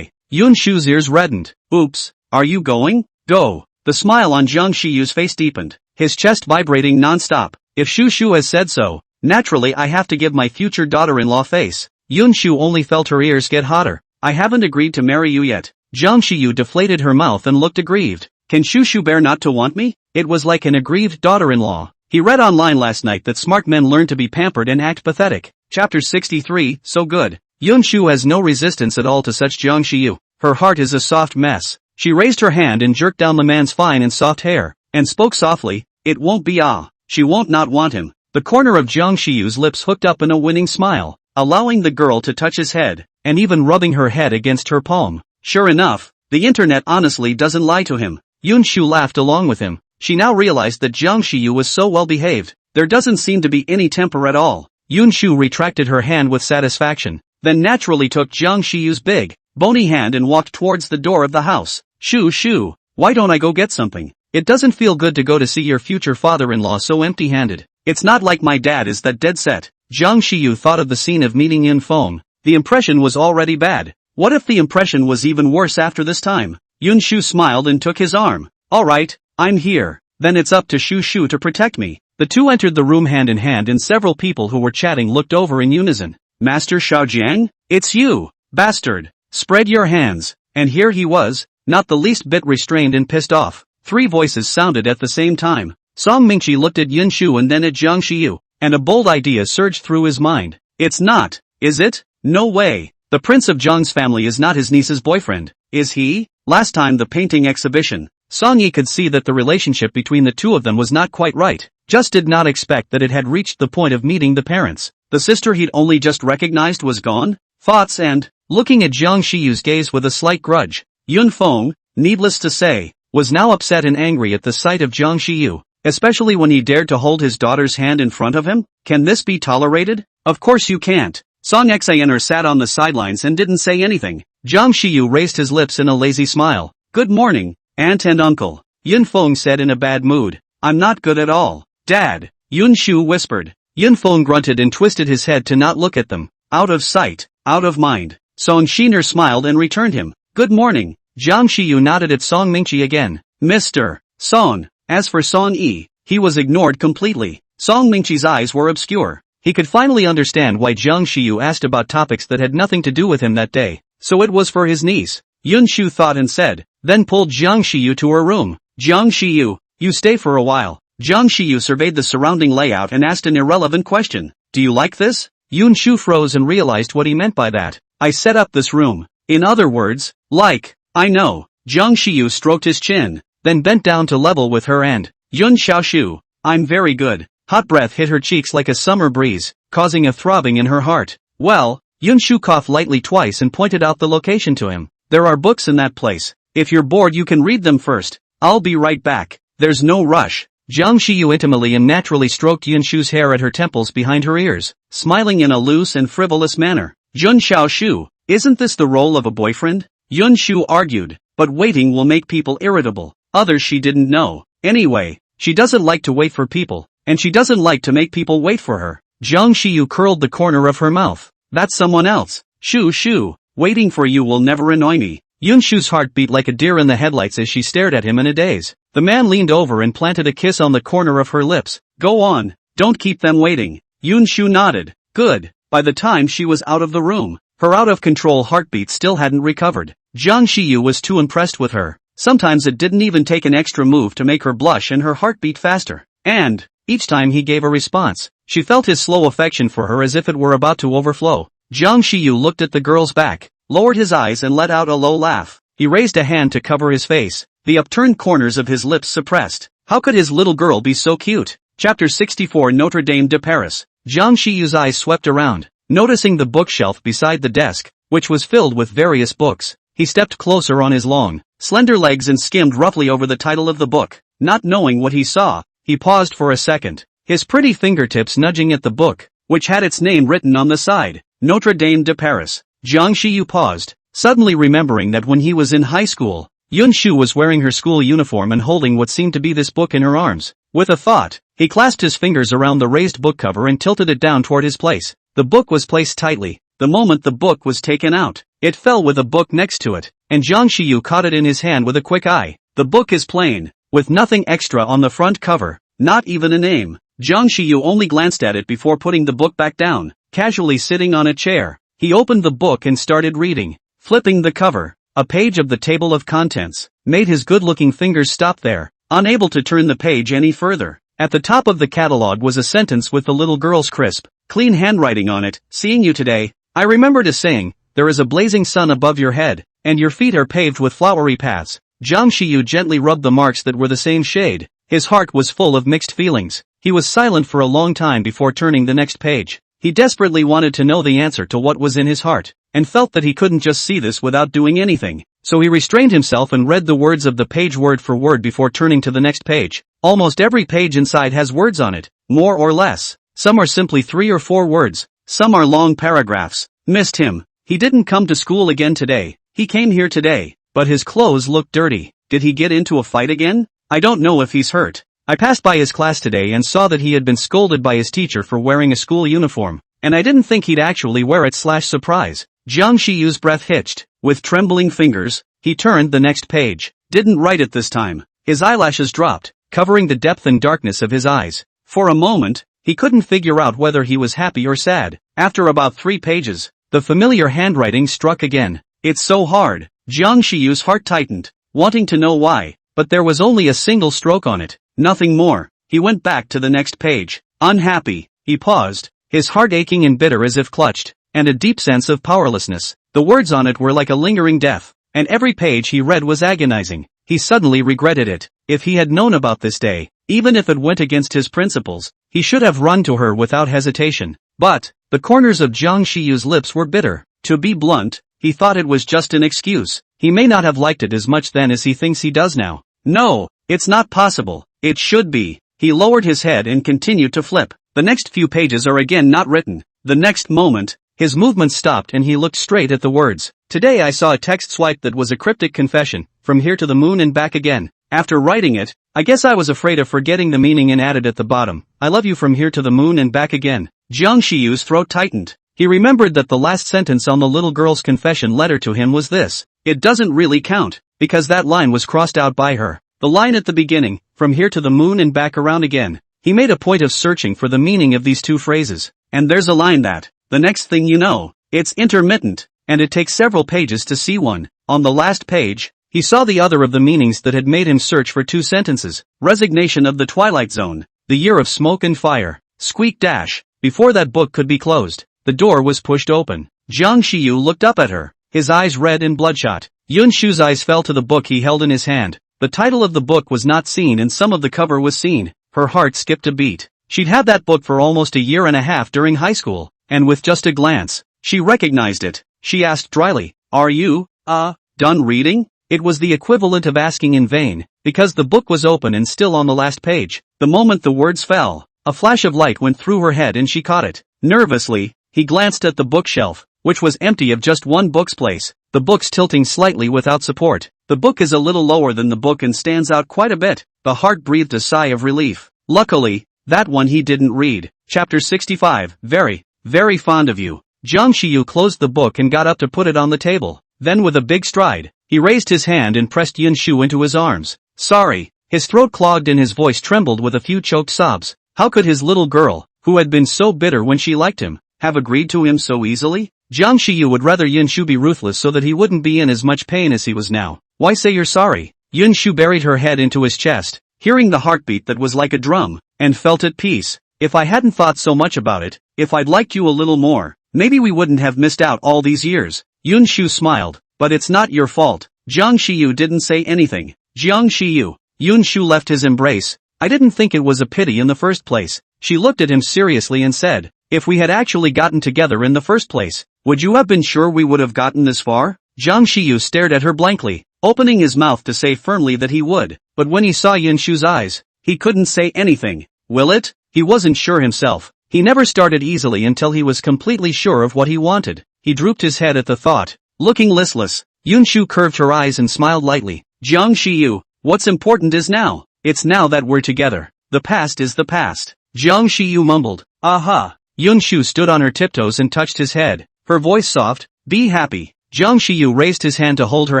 S1: Yun Shu's ears reddened. Oops, are you going? Go. The smile on Jiang Xiyu's face deepened, his chest vibrating non-stop. If Shu has said so, naturally I have to give my future daughter-in-law face. Yun Shu only felt her ears get hotter. I haven't agreed to marry you yet. Jiang Shiyu deflated her mouth and looked aggrieved. Can Shushu bear not to want me? It was like an aggrieved daughter-in-law. He read online last night that smart men learn to be pampered and act pathetic. Chapter 63, so good. Yun Shu has no resistance at all to such Jiang Shiyu. Her heart is a soft mess. She raised her hand and jerked down the man's fine and soft hair, and spoke softly, it won't be she won't not want him. The corner of Jiang Shiyu's lips hooked up in a winning smile, allowing the girl to touch his head, and even rubbing her head against her palm. Sure enough, the internet honestly doesn't lie to him. Yun Shu laughed along with him. She now realized that Jiang Shiyu was so well behaved. There doesn't seem to be any temper at all. Yun Shu retracted her hand with satisfaction, then naturally took Jiang Shiyu's big, bony hand and walked towards the door of the house. Shu, why don't I go get something? It doesn't feel good to go to see your future father-in-law so empty-handed. It's not like my dad is that dead set. Jiang Shiyu thought of the scene of meeting Yun Feng. The impression was already bad. What if the impression was even worse after this time? Yun Shu smiled and took his arm. Alright, I'm here. Then it's up to Shu to protect me. The two entered the room hand in hand and several people who were chatting looked over in unison. Master Shaojiang? It's you, bastard. Spread your hands. And here he was, not the least bit restrained and pissed off. Three voices sounded at the same time. Song Mingqi looked at Yun Shu and then at Jiang Shiyu, and a bold idea surged through his mind. It's not, is it? No way. The prince of Zhang's family is not his niece's boyfriend, is he? Last time the painting exhibition, Song Yi could see that the relationship between the two of them was not quite right, just did not expect that it had reached the point of meeting the parents. The sister he'd only just recognized was gone? Thoughts and, looking at Jiang Shiyu's gaze with a slight grudge, Yun Feng, needless to say, was now upset and angry at the sight of Jiang Shiyu, especially when he dared to hold his daughter's hand in front of him. Can this be tolerated? Of course you can't. Song Xaner sat on the sidelines and didn't say anything. Jiang Shiyu raised his lips in a lazy smile. Good morning, aunt and uncle. Yun Feng said in a bad mood. I'm not good at all. Dad, Yun Shu whispered. Yun Feng grunted and twisted his head to not look at them. Out of sight, out of mind. Song Shiner smiled and returned him. Good morning. Jiang Shiyu nodded at Song Mingqi again. Mr. Song. As for Song Yi, he was ignored completely. Song Mingqi's eyes were obscure. He could finally understand why Jiang Shiyu asked about topics that had nothing to do with him that day. So it was for his niece. Yun Shu thought and said, then pulled Jiang Shiyu to her room. Jiang Shiyu, you stay for a while. Jiang Shiyu surveyed the surrounding layout and asked an irrelevant question. Do you like this? Yun Shu froze and realized what he meant by that. I set up this room. In other words, like, I know. Jiang Shiyu stroked his chin, then bent down to level with her and, Yun Xiaoshu, I'm very good. Hot breath hit her cheeks like a summer breeze, causing a throbbing in her heart. Well, Yun Shu coughed lightly twice and pointed out the location to him. There are books in that place. If you're bored you can read them first. I'll be right back. There's no rush. Jiang Shiyu intimately and naturally stroked Yun Shu's hair at her temples behind her ears, smiling in a loose and frivolous manner. Yun Xiaoshu, isn't this the role of a boyfriend? Yun Shu argued, but waiting will make people irritable. Others she didn't know. Anyway, she doesn't like to wait for people, and she doesn't like to make people wait for her. Jiang Shiyu curled the corner of her mouth. That's someone else. Shu, waiting for you will never annoy me. Yun Shu's heart beat like a deer in the headlights as she stared at him in a daze. The man leaned over and planted a kiss on the corner of her lips. Go on, don't keep them waiting. Yun Shu nodded. Good. By the time she was out of the room, her out-of-control heartbeat still hadn't recovered. Jiang Shiyu was too impressed with her. Sometimes it didn't even take an extra move to make her blush and her heart beat faster. And, each time he gave a response, she felt his slow affection for her as if it were about to overflow. Jiang Shiyu looked at the girl's back, lowered his eyes and let out a low laugh. He raised a hand to cover his face, the upturned corners of his lips suppressed. How could his little girl be so cute? Chapter 64 Notre Dame de Paris. Jiang Shiyu's eyes swept around, noticing the bookshelf beside the desk, which was filled with various books. He stepped closer on his long, slender legs and skimmed roughly over the title of the book. Not knowing what he saw, he paused for a second, his pretty fingertips nudging at the book, which had its name written on the side, Notre Dame de Paris. Jiang Shiyu paused, suddenly remembering that when he was in high school, Yun Shu was wearing her school uniform and holding what seemed to be this book in her arms. With a thought, he clasped his fingers around the raised book cover and tilted it down toward his place. The book was placed tightly. The moment the book was taken out, it fell with a book next to it, and Jiang Shiyu caught it in his hand with a quick eye. The book is plain, with nothing extra on the front cover, not even a name. Jiang Shiyu only glanced at it before putting the book back down, casually sitting on a chair. He opened the book and started reading. Flipping the cover, A page of the table of contents made his good-looking fingers stop there, unable to turn the page any further. At the top of the catalog was a sentence with the little girl's crisp, clean handwriting on it. Seeing you today, I remembered a saying, there is a blazing sun above your head, and your feet are paved with flowery paths. Jiang Shiyu gently rubbed the marks that were the same shade. His heart was full of mixed feelings. He was silent for a long time before turning the next page. He desperately wanted to know the answer to what was in his heart, and felt that he couldn't just see this without doing anything. So he restrained himself and read the words of the page word for word before turning to the next page. Almost every page inside has words on it, more or less. Some are simply 3 or 4 words. Some are long paragraphs. Missed him. He didn't come to school again today. He came here today, but his clothes looked dirty. Did he get into a fight again? I don't know if he's hurt. I passed by his class today and saw that he had been scolded by his teacher for wearing a school uniform, and I didn't think he'd actually wear it. Surprise. Jiang Shiyu's breath hitched. With trembling fingers, he turned the next page. Didn't write it this time. His eyelashes dropped, covering the depth and darkness of his eyes. For a moment, he couldn't figure out whether he was happy or sad. After about 3 pages, the familiar handwriting struck again. It's so hard. Jiang Shiyu's heart tightened, wanting to know why, but there was only a single stroke on it. Nothing more. He went back to the next page. Unhappy. He paused, his heart aching and bitter as if clutched, and a deep sense of powerlessness. The words on it were like a lingering death, and every page he read was agonizing. He suddenly regretted it. If he had known about this day, even if it went against his principles, he should have run to her without hesitation. But the corners of Jiang Shiyu's lips were bitter. To be blunt, he thought it was just an excuse. He may not have liked it as much then as he thinks he does now. No, it's not possible. It should be. He lowered his head and continued to flip. The next few pages are again not written. The next moment, his movement stopped and he looked straight at the words. Today I saw a text swipe that was a cryptic confession, from here to the moon and back again. After writing it, I guess I was afraid of forgetting the meaning and added at the bottom, I love you from here to the moon and back again. Jiang Shiyu's throat tightened. He remembered that the last sentence on the little girl's confession letter to him was this. It doesn't really count, because that line was crossed out by her. The line at the beginning, from here to the moon and back around again. He made a point of searching for the meaning of these 2 phrases. And there's a line that, the next thing you know, it's intermittent, and it takes several pages to see one. On the last page, he saw the other of the meanings that had made him search for 2 sentences. Resignation of the Twilight Zone. The year of smoke and fire. Squeak dash. Before that book could be closed, the door was pushed open. Jiang Shiyu looked up at her, his eyes red and bloodshot. Yun Shu's eyes fell to the book he held in his hand. The title of the book was not seen and some of the cover was seen. Her heart skipped a beat. She'd had that book for almost a year and a half during high school, and with just a glance, she recognized it. She asked dryly, are you, done reading? It was the equivalent of asking in vain, because the book was open and still on the last page. The moment the words fell, a flash of light went through her head and she caught it. Nervously, he glanced at the bookshelf, which was empty of just one book's place, the books tilting slightly without support. The book is a little lower than the book and stands out quite a bit. The heart breathed a sigh of relief. Luckily, that one he didn't read. Chapter 65. Very, very fond of you. Jiang Shiyu closed the book and got up to put it on the table. Then with a big stride, he raised his hand and pressed Yun Shu into his arms. Sorry. His throat clogged and his voice trembled with a few choked sobs. How could his little girl, who had been so bitter when she liked him, have agreed to him so easily? Jiang Shiyu would rather Yun Shu be ruthless so that he wouldn't be in as much pain as he was now. Why say you're sorry? Yun Shu buried her head into his chest, hearing the heartbeat that was like a drum, and felt at peace. If I hadn't thought so much about it, if I'd liked you a little more, maybe we wouldn't have missed out all these years. Yun Shu smiled, but it's not your fault. Jiang Shiyu didn't say anything. Jiang Shiyu. Yun Shu left his embrace. I didn't think it was a pity in the first place. She looked at him seriously and said, if we had actually gotten together in the first place, would you have been sure we would have gotten this far? Jiang Shiyu stared at her blankly, opening his mouth to say firmly that he would, but when he saw Yun Shu's eyes, he couldn't say anything. Will it? He wasn't sure himself. He never started easily until he was completely sure of what he wanted. He drooped his head at the thought, looking listless. Yun Shu curved her eyes and smiled lightly. Jiang Shiyu, what's important is now. It's now that we're together. The past is the past. Jiang Shiyu mumbled, aha. Yun Shu stood on her tiptoes and touched his head, her voice soft, be happy. Jiang Shiyu raised his hand to hold her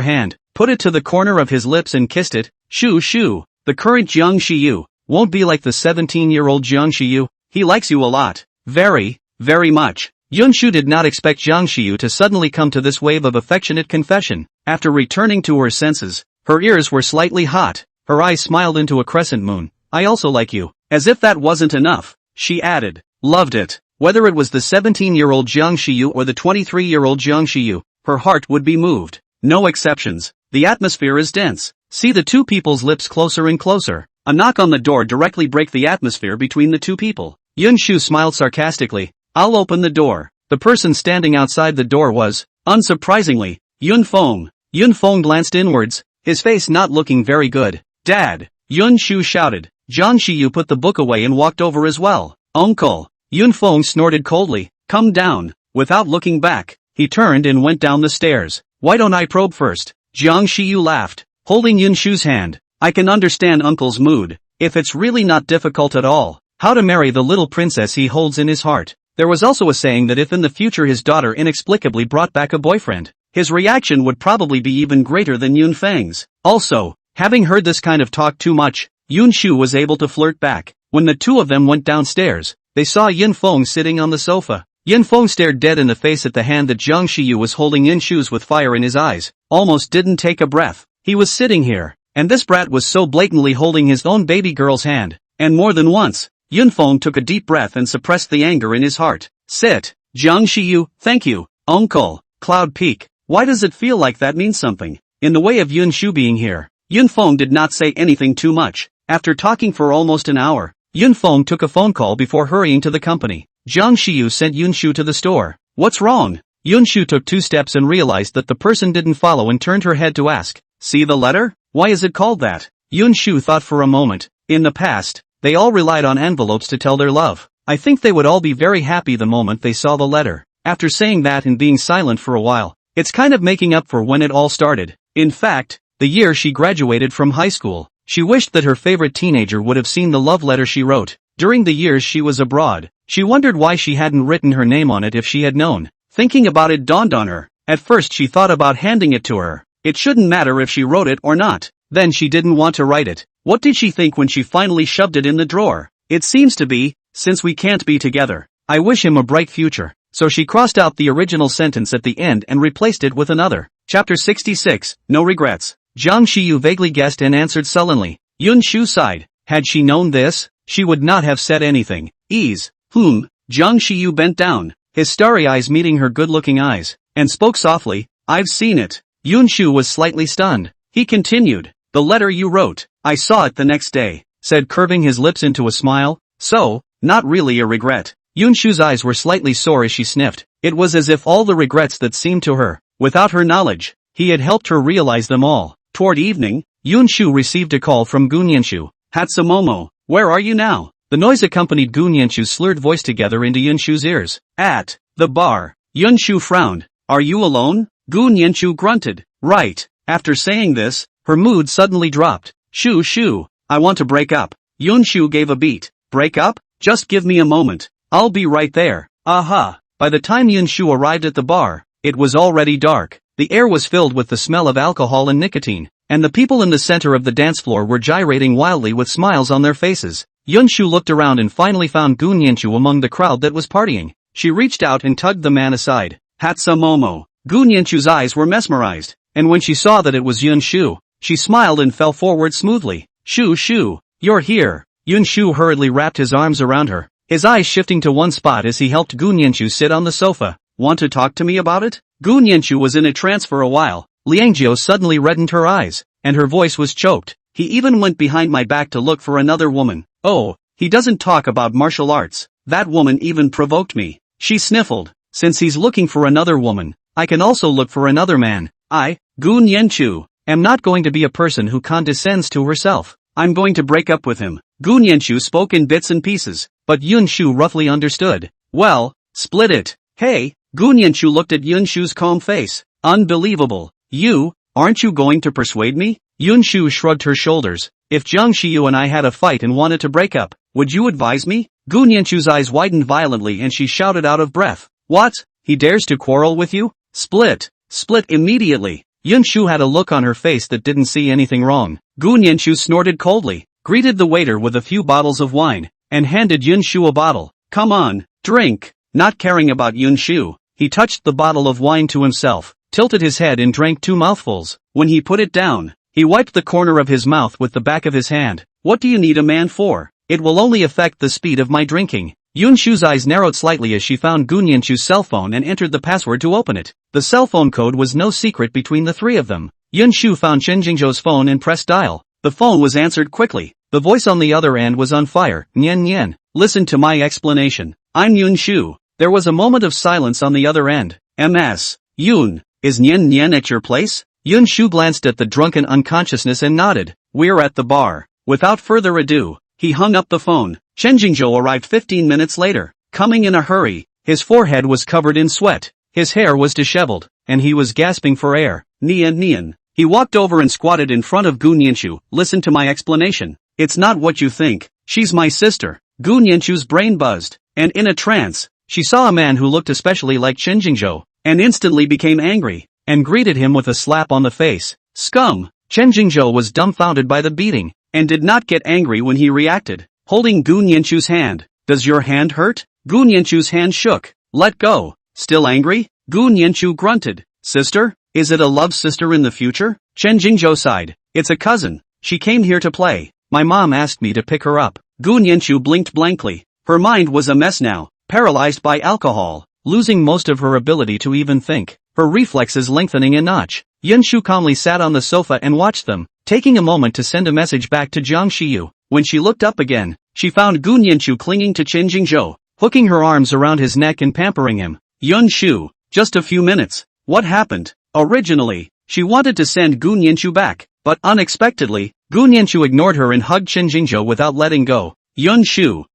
S1: hand, put it to the corner of his lips and kissed it. Shu. The current Jiang Shiyu won't be like the 17-year-old Jiang Shiyu. He likes you a lot. Very, very much. Yun Shu did not expect Jiang Shiyu to suddenly come to this wave of affectionate confession. After returning to her senses, her ears were slightly hot, her eyes smiled into a crescent moon. I also like you. As if that wasn't enough, she added, loved it. Whether it was the 17-year-old Jiang Shiyu or the 23-year-old Jiang Shiyu, her heart would be moved. No exceptions. The atmosphere is dense. See the two people's lips closer and closer. A knock on the door directly broke the atmosphere between the two people. Yun Shu smiled sarcastically. I'll open the door. The person standing outside the door was, unsurprisingly, Yun Feng. Yun Feng glanced inwards, his face not looking very good. Dad! Yun Shu shouted. Jiang Shiyu put the book away and walked over as well. Uncle! Yun Feng snorted coldly. Come down. Without looking back, he turned and went down the stairs. Why don't I probe first? Jiang Shiyu laughed, holding Yun Shu's hand. I can understand Uncle's mood, if it's really not difficult at all. How to marry the little princess he holds in his heart. There was also a saying that if in the future his daughter inexplicably brought back a boyfriend, his reaction would probably be even greater than Yun Feng's. Also, having heard this kind of talk too much, Yun Shu was able to flirt back. When the two of them went downstairs, they saw Yun Feng sitting on the sofa. Yun Feng stared dead in the face at the hand that Jiang Shiyu was holding Yun Shu's with fire in his eyes, almost didn't take a breath. He was sitting here, and this brat was so blatantly holding his own baby girl's hand. And more than once, Yun Feng took a deep breath and suppressed the anger in his heart. Sit. Jiang Shiyu, thank you, Uncle. Cloud Peak. Why does it feel like that means something? In the way of Yun Shu being here, Yun Feng did not say anything too much. After talking for almost an hour, Yun Feng took a phone call before hurrying to the company. Jiang Shiyu sent Yun Shu to the store. What's wrong? Yun Shu took 2 steps and realized that the person didn't follow and turned her head to ask, see the letter? Why is it called that? Yun Shu thought for a moment. In the past, they all relied on envelopes to tell their love. I think they would all be very happy the moment they saw the letter. After saying that and being silent for a while, it's kind of making up for when it all started. In fact, the year she graduated from high school, she wished that her favorite teenager would have seen the love letter she wrote. During the years she was abroad, she wondered why she hadn't written her name on it if she had known. Thinking about it dawned on her. At first she thought about handing it to her. It shouldn't matter if she wrote it or not. Then she didn't want to write it. What did she think when she finally shoved it in the drawer? It seems to be, since we can't be together, I wish him a bright future. So she crossed out the original sentence at the end and replaced it with another. Chapter 66, No Regrets. Jiang Shiyu vaguely guessed and answered sullenly. Yun Shu sighed. Had she known this, she would not have said anything. Jiang Shiyu bent down, his starry eyes meeting her good-looking eyes, and spoke softly, I've seen it. Yun Shu was slightly stunned. He continued, the letter you wrote, I saw it the next day, said curving his lips into a smile. So, not really a regret. Yun Shu's eyes were slightly sore as she sniffed. It was as if all the regrets that seemed to her, without her knowledge, he had helped her realize them all. Toward evening, Yun Shu received a call from Gunyanshu. Hatsumomo, where are you now? The noise accompanied Gunyanshu's slurred voice together into Yun Shu's ears. At the bar. Yun Shu frowned. Are you alone? Gunyanshu grunted. Right. After saying this, her mood suddenly dropped. Shu, I want to break up. Yun Shu gave a beat. Break up? Just give me a moment. I'll be right there. Aha. By the time Yun Shu arrived at the bar, it was already dark. The air was filled with the smell of alcohol and nicotine, and the people in the center of the dance floor were gyrating wildly with smiles on their faces. Yun Shu looked around and finally found Gunyanshu among the crowd that was partying. She reached out and tugged the man aside. Hatsumomo. Gunyanshu's eyes were mesmerized, and when she saw that it was Yun Shu, she smiled and fell forward smoothly. Shu, you're here. Yun Shu hurriedly wrapped his arms around her, his eyes shifting to one spot as he helped Gunyanshu sit on the sofa. Want to talk to me about it? Gunyanshu was in a trance for a while. Liangjio suddenly reddened her eyes, and her voice was choked. He even went behind my back to look for another woman. Oh, he doesn't talk about martial arts. That woman even provoked me. She sniffled. Since he's looking for another woman, I can also look for another man. I, Gunyanshu, am not going to be a person who condescends to herself. I'm going to break up with him. Gunyanshu spoke in bits and pieces, but Yun Shu roughly understood. Well, split it. Hey, Gunyanshu looked at Yun Shu's calm face. Unbelievable. Aren't you going to persuade me? Yun Shu shrugged her shoulders. If Jiang Shiyu and I had a fight and wanted to break up, would you advise me? Gunyanshu's eyes widened violently and she shouted out of breath. What? He dares to quarrel with you? Split immediately. Yun Shu had a look on her face that didn't see anything wrong. Gunyanshu snorted coldly, greeted the waiter with a few bottles of wine, and handed Yun Shu a bottle. Come on, drink. Not caring about Yun Shu, he touched the bottle of wine to himself. tilted his head and drank 2 mouthfuls. When he put it down, he wiped the corner of his mouth with the back of his hand. What do you need a man for? It will only affect the speed of my drinking. Yun Shu's eyes narrowed slightly as she found Gun Shu's cell phone and entered the password to open it. The cell phone code was no secret between the three of them. Yun Shu found Chen Jingzhou's phone and pressed dial. The phone was answered quickly. The voice on the other end was on fire. Nian Nian, listen to my explanation. I'm Yun Shu. There was a moment of silence on the other end. MS. Yun, is Nian Nian at your place? Yun Shu glanced at the drunken unconsciousness and nodded. We're at the bar. Without further ado, he hung up the phone. Chen Jingzhou arrived 15 minutes later, coming in a hurry. His forehead was covered in sweat. His hair was disheveled, and he was gasping for air. Nian Nian. He walked over and squatted in front of Gun Shu. Listen to my explanation. It's not what you think. She's my sister. Gun Shu's brain buzzed, and in a trance, she saw a man who looked especially like Chen Jingzhou, and instantly became angry, and greeted him with a slap on the face. Scum! Chen Jingzhou was dumbfounded by the beating, and did not get angry when he reacted. Holding Gun Shu's hand. Does your hand hurt? Gun Shu's hand shook. Let go. Still angry? Gun Shu grunted. Sister? Is it a love sister in the future? Chen Jingzhou sighed. It's a cousin. She came here to play. My mom asked me to pick her up. Gun Shu blinked blankly. Her mind was a mess now, paralyzed by alcohol, losing most of her ability to even think, her reflexes lengthening a notch. Yun Shu calmly sat on the sofa and watched them, taking a moment to send a message back to Jiang Shiyu. When she looked up again, she found Gun Shu clinging to Chen Jingzhou, hooking her arms around his neck and pampering him. Yun Shu, just a few minutes. What happened? Originally, she wanted to send Gun Shu back, but unexpectedly, Gun Shu ignored her and hugged Chen Jingzhou without letting go. Yun Shu,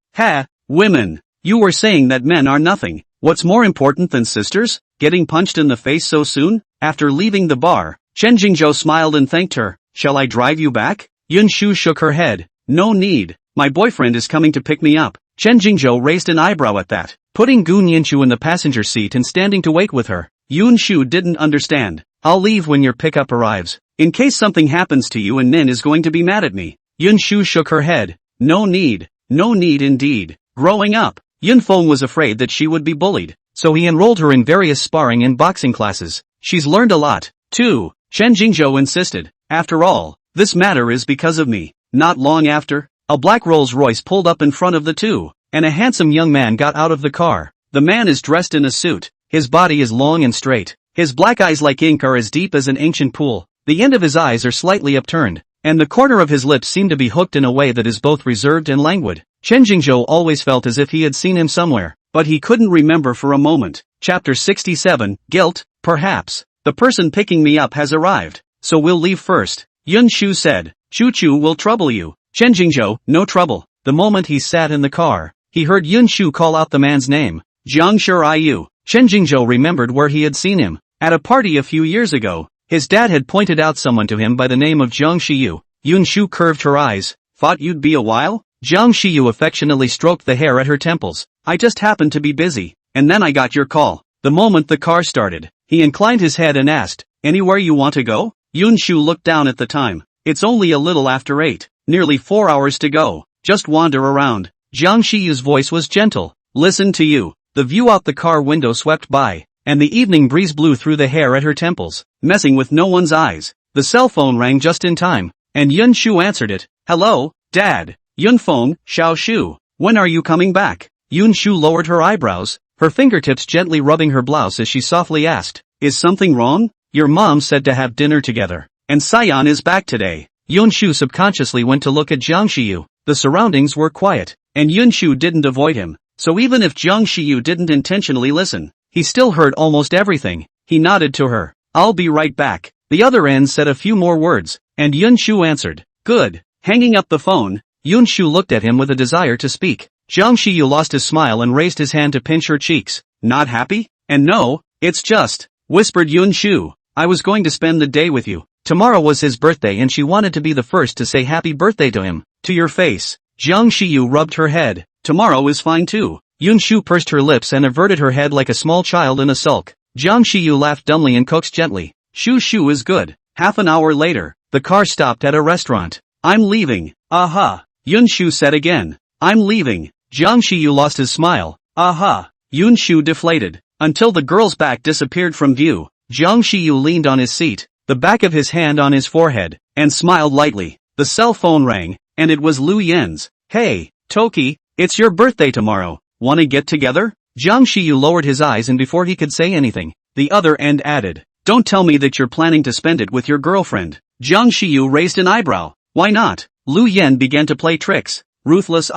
S1: women. You were saying that men are nothing. What's more important than sisters? Getting punched in the face so soon? After leaving the bar, Chen Jingzhou smiled and thanked her. Shall I drive you back? Yun Shu shook her head. No need. My boyfriend is coming to pick me up. Chen Jingzhou raised an eyebrow at that, putting Gun Shu in the passenger seat and standing to wait with her. Yun Shu didn't understand. I'll leave when your pickup arrives. In case something happens to you and Nin is going to be mad at me. Yun Shu shook her head. No need. No need indeed. Growing up, Yun Feng was afraid that she would be bullied, so he enrolled her in various sparring and boxing classes. She's learned a lot, too. Chen Jingzhou insisted. After all, this matter is because of me. Not long after, a black Rolls-Royce pulled up in front of the two, and a handsome young man got out of the car. The man is dressed in a suit. His body is long and straight. His black eyes like ink are as deep as an ancient pool. The end of his eyes are slightly upturned, and the corner of his lips seem to be hooked in a way that is both reserved and languid. Chen Jingzhou always felt as if he had seen him somewhere, but he couldn't remember for a moment. Chapter 67, Guilt, perhaps. The person picking me up has arrived, so we'll leave first. Yun Shu said. Choo-choo will trouble you. Chen Jingzhou, no trouble. The moment he sat in the car, he heard Yun Shu call out the man's name. Jiang Shiyu. Chen Jingzhou remembered where he had seen him. At a party a few years ago, his dad had pointed out someone to him by the name of Jiang Shiyu. Yun Shu curved her eyes. Thought you'd be a while? Jiang Shiyu affectionately stroked the hair at her temples. I just happened to be busy, and then I got your call. The moment the car started, he inclined his head and asked, anywhere you want to go? Yun Shu looked down at the time. It's only a little after 8, nearly 4 hours to go. Just wander around. Jiang Shiyu's voice was gentle. Listen to you. The view out the car window swept by, and the evening breeze blew through the hair at her temples, messing with no one's eyes. The cell phone rang just in time, and Yun Shu answered it. Hello, Dad. Yun Feng, Xiao Shu. When are you coming back? Yun Shu lowered her eyebrows, her fingertips gently rubbing her blouse as she softly asked. Is something wrong? Your mom said to have dinner together, and Sion is back today. Yun Shu subconsciously went to look at Jiang Shiyu. The surroundings were quiet, and Yun Shu didn't avoid him. So even if Jiang Shiyu didn't intentionally listen, he still heard almost everything. He nodded to her. I'll be right back. The other end said a few more words, and Yun Shu answered. Good. Hanging up the phone, Yun Shu looked at him with a desire to speak. Jiang Shiyu lost his smile and raised his hand to pinch her cheeks. Not happy? And no, it's just, whispered Yun Shu. I was going to spend the day with you. Tomorrow was his birthday and she wanted to be the first to say happy birthday to him. To your face. Jiang Shiyu rubbed her head. Tomorrow is fine too. Yun Shu pursed her lips and averted her head like a small child in a sulk. Jiang Shiyu laughed dumbly and coaxed gently. Shu is good. Half an hour later, the car stopped at a restaurant. I'm leaving. Aha. Yun Shu said again. I'm leaving. Jiang Shiyu lost his smile. Aha. Yun Shu deflated. Until the girl's back disappeared from view. Jiang Shiyu leaned on his seat, the back of his hand on his forehead, and smiled lightly. The cell phone rang, and it was Lu Yen's. Hey, Toki, it's your birthday tomorrow. Wanna get together? Jiang Shiyu lowered his eyes, and before he could say anything, the other end added, don't tell me that you're planning to spend it with your girlfriend. Jiang Shiyu raised an eyebrow. Why not? Lu Yen began to play tricks. Ruthless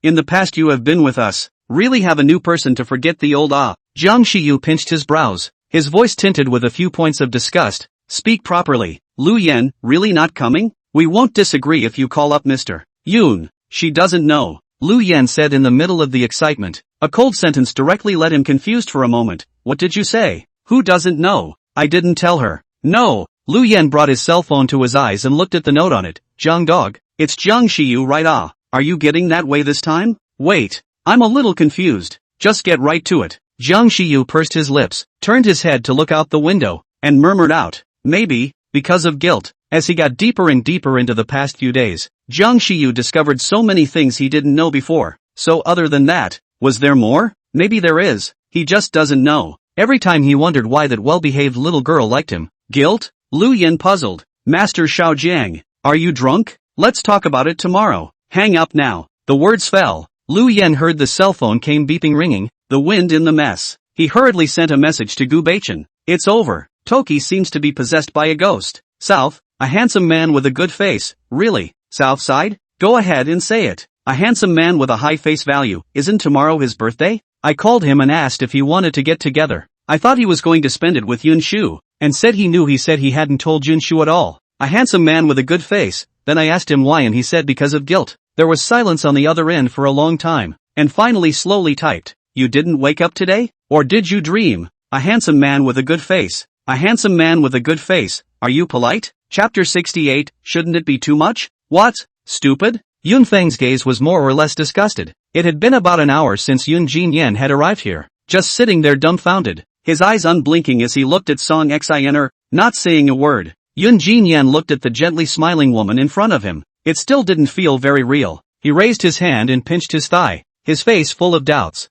S1: in the past you have been with us. Really have a new person to forget the old Jiang Shiyu pinched his brows, his voice tinted with a few points of disgust. Speak properly. Lu Yen, really not coming? We won't disagree if you call up Mr. Yun. She doesn't know, Lu Yen said in the middle of the excitement. A cold sentence directly led him confused for a moment. What did you say? Who doesn't know? I didn't tell her. No. Lu Yen brought his cell phone to his eyes and looked at the note on it. Jiang Dog. It's Jiang Shiyu, right? Are you getting that way this time? Wait. I'm a little confused. Just get right to it. Jiang Shiyu pursed his lips, turned his head to look out the window, and murmured out, maybe, because of guilt. As he got deeper and deeper into the past few days, Jiang Shiyu discovered so many things he didn't know before. So other than that, was there more? Maybe there is. He just doesn't know. Every time he wondered why that well-behaved little girl liked him. Guilt? Lu Yen puzzled. Master Xiaojiang, are you drunk? Let's talk about it tomorrow. Hang up now. The words fell. Lu Yen heard the cell phone came beeping ringing, the wind in the mess. He hurriedly sent a message to Gu Beichen. It's over. Toki seems to be possessed by a ghost. South, a handsome man with a good face. Really? South side? Go ahead and say it. A handsome man with a high face value. Isn't tomorrow his birthday? I called him and asked if he wanted to get together. I thought he was going to spend it with Yun Shu, and said he knew. He said he hadn't told Yun Shu at all. A handsome man with a good face. Then I asked him why and he said because of guilt. There was silence on the other end for a long time, and finally slowly typed, you didn't wake up today? Or did you dream? A handsome man with a good face. A handsome man with a good face. Are you polite? Chapter 68, shouldn't it be too much? What? Stupid? Yun Feng's gaze was more or less disgusted. It had been about an hour since Yun Jinyan had arrived here, just sitting there dumbfounded, his eyes unblinking as he looked at Song Xiner, not saying a word. Yun Jinyan looked at the gently smiling woman in front of him. It still didn't feel very real. He raised his hand and pinched his thigh, his face full of doubts.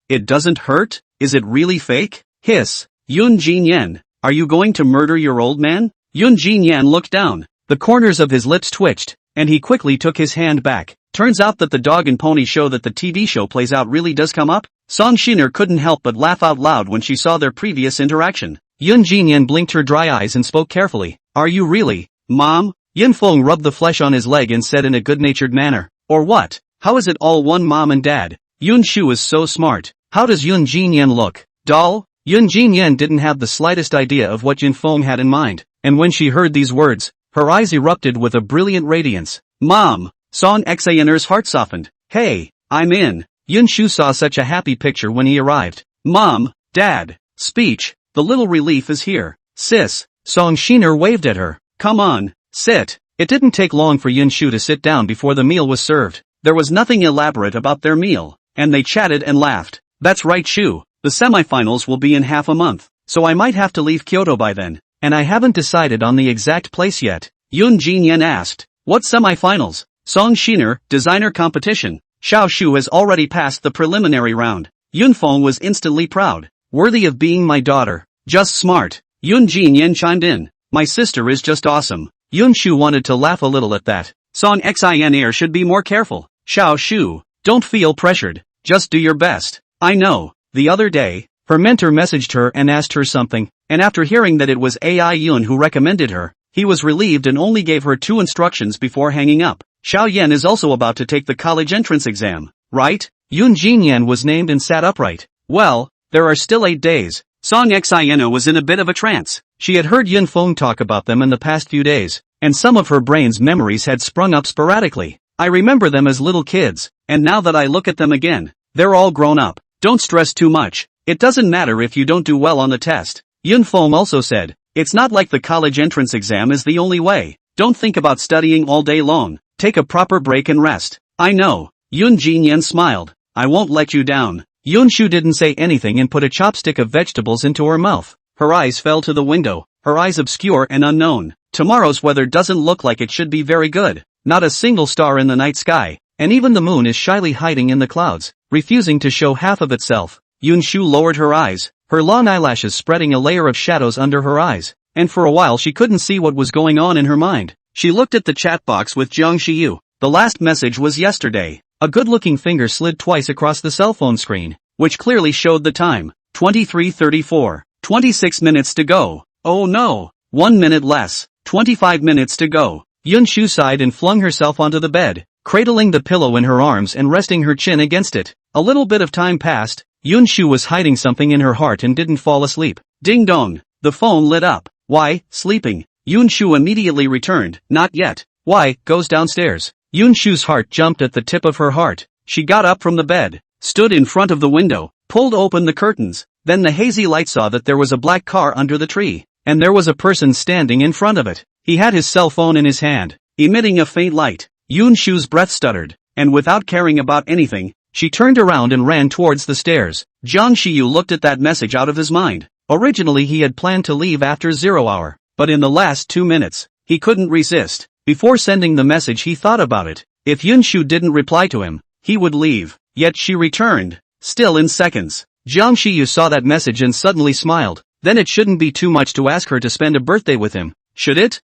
S1: It doesn't hurt? Is it really fake? Hiss. Yun Jinyan, are you going to murder your old man? Yun Jinyan looked down. The corners of his lips twitched, and he quickly took his hand back. Turns out that the dog and pony show that the TV show plays out really does come up. Song Shiner couldn't help but laugh out loud when she saw their previous interaction. Yun Jinyan blinked her dry eyes and spoke carefully. Are you really, Mom? Yin Feng rubbed the flesh on his leg and said in a good-natured manner. Or what? How is it all one mom and dad? Yun Shu is so smart. How does Yun Jinyan look? Dull? Yun Jinyan didn't have the slightest idea of what Yin Feng had in mind, and when she heard these words, her eyes erupted with a brilliant radiance. Mom! Song Xiner's heart softened. Hey, I'm in. Yun Shu saw such a happy picture when he arrived. Mom, Dad, speech, the little relief is here. Sis, Song Shiner waved at her. Come on, sit. It didn't take long for Yun Shu to sit down before the meal was served. There was nothing elaborate about their meal, and they chatted and laughed. That's right, Shu. The semifinals will be in half a month, so I might have to leave Kyoto by then, and I haven't decided on the exact place yet. Yun Jinyan asked. What semifinals? Song Shiner, designer competition. Xiao Shu has already passed the preliminary round. Yun Feng was instantly proud. Worthy of being my daughter. Just smart. Yun Jinyan chimed in. My sister is just awesome. Yun Shu wanted to laugh a little at that. Song Xiner should be more careful. Xiao Shu, don't feel pressured. Just do your best. I know. The other day, her mentor messaged her and asked her something, and after hearing that it was AI Yun who recommended her, he was relieved and only gave her 2 instructions before hanging up. Xiao Yan is also about to take the college entrance exam, right? Yun Jinyan was named and sat upright. Well, there are still 8 days. Song Xiner was in a bit of a trance. She had heard Yun Feng talk about them in the past few days, and some of her brain's memories had sprung up sporadically. I remember them as little kids, and now that I look at them again, they're all grown up. Don't stress too much. It doesn't matter if you don't do well on the test. Yun Feng also said, it's not like the college entrance exam is the only way. Don't think about studying all day long. Take a proper break and rest. I know. Yun Jinyan smiled. I won't let you down. Yun Shu didn't say anything and put a chopstick of vegetables into her mouth. Her eyes fell to the window, her eyes obscure and unknown. Tomorrow's weather doesn't look like it should be very good. Not a single star in the night sky, and even the moon is shyly hiding in the clouds, refusing to show half of itself. Yun Shu lowered her eyes, her long eyelashes spreading a layer of shadows under her eyes, and for a while she couldn't see what was going on in her mind. She looked at the chat box with Jiang Shiyu. The last message was yesterday. A good-looking finger slid twice across the cell phone screen, which clearly showed the time. 23:34. 26 minutes to go. Oh no. 1 minute less. 25 minutes to go. Yun Shu sighed and flung herself onto the bed, cradling the pillow in her arms and resting her chin against it. A little bit of time passed. Yun Shu was hiding something in her heart and didn't fall asleep. Ding dong. The phone lit up. Why, sleeping? Yun Shu immediately returned. Not yet. Why, goes downstairs. Yun Shu's heart jumped at the tip of her heart. She got up from the bed, stood in front of the window, pulled open the curtains. Then the hazy light saw that there was a black car under the tree, and there was a person standing in front of it. He had his cell phone in his hand, emitting a faint light. Yun Shu's breath stuttered, and without caring about anything, she turned around and ran towards the stairs. Jiang Shiyu looked at that message out of his mind. Originally he had planned to leave after 0 hour, but in the last 2 minutes, he couldn't resist. Before sending the message he thought about it. If Yun Shu didn't reply to him, he would leave. Yet she returned, still in seconds. Jiang Shiyu saw that message and suddenly smiled. Then it shouldn't be too much to ask her to spend a birthday with him, should it?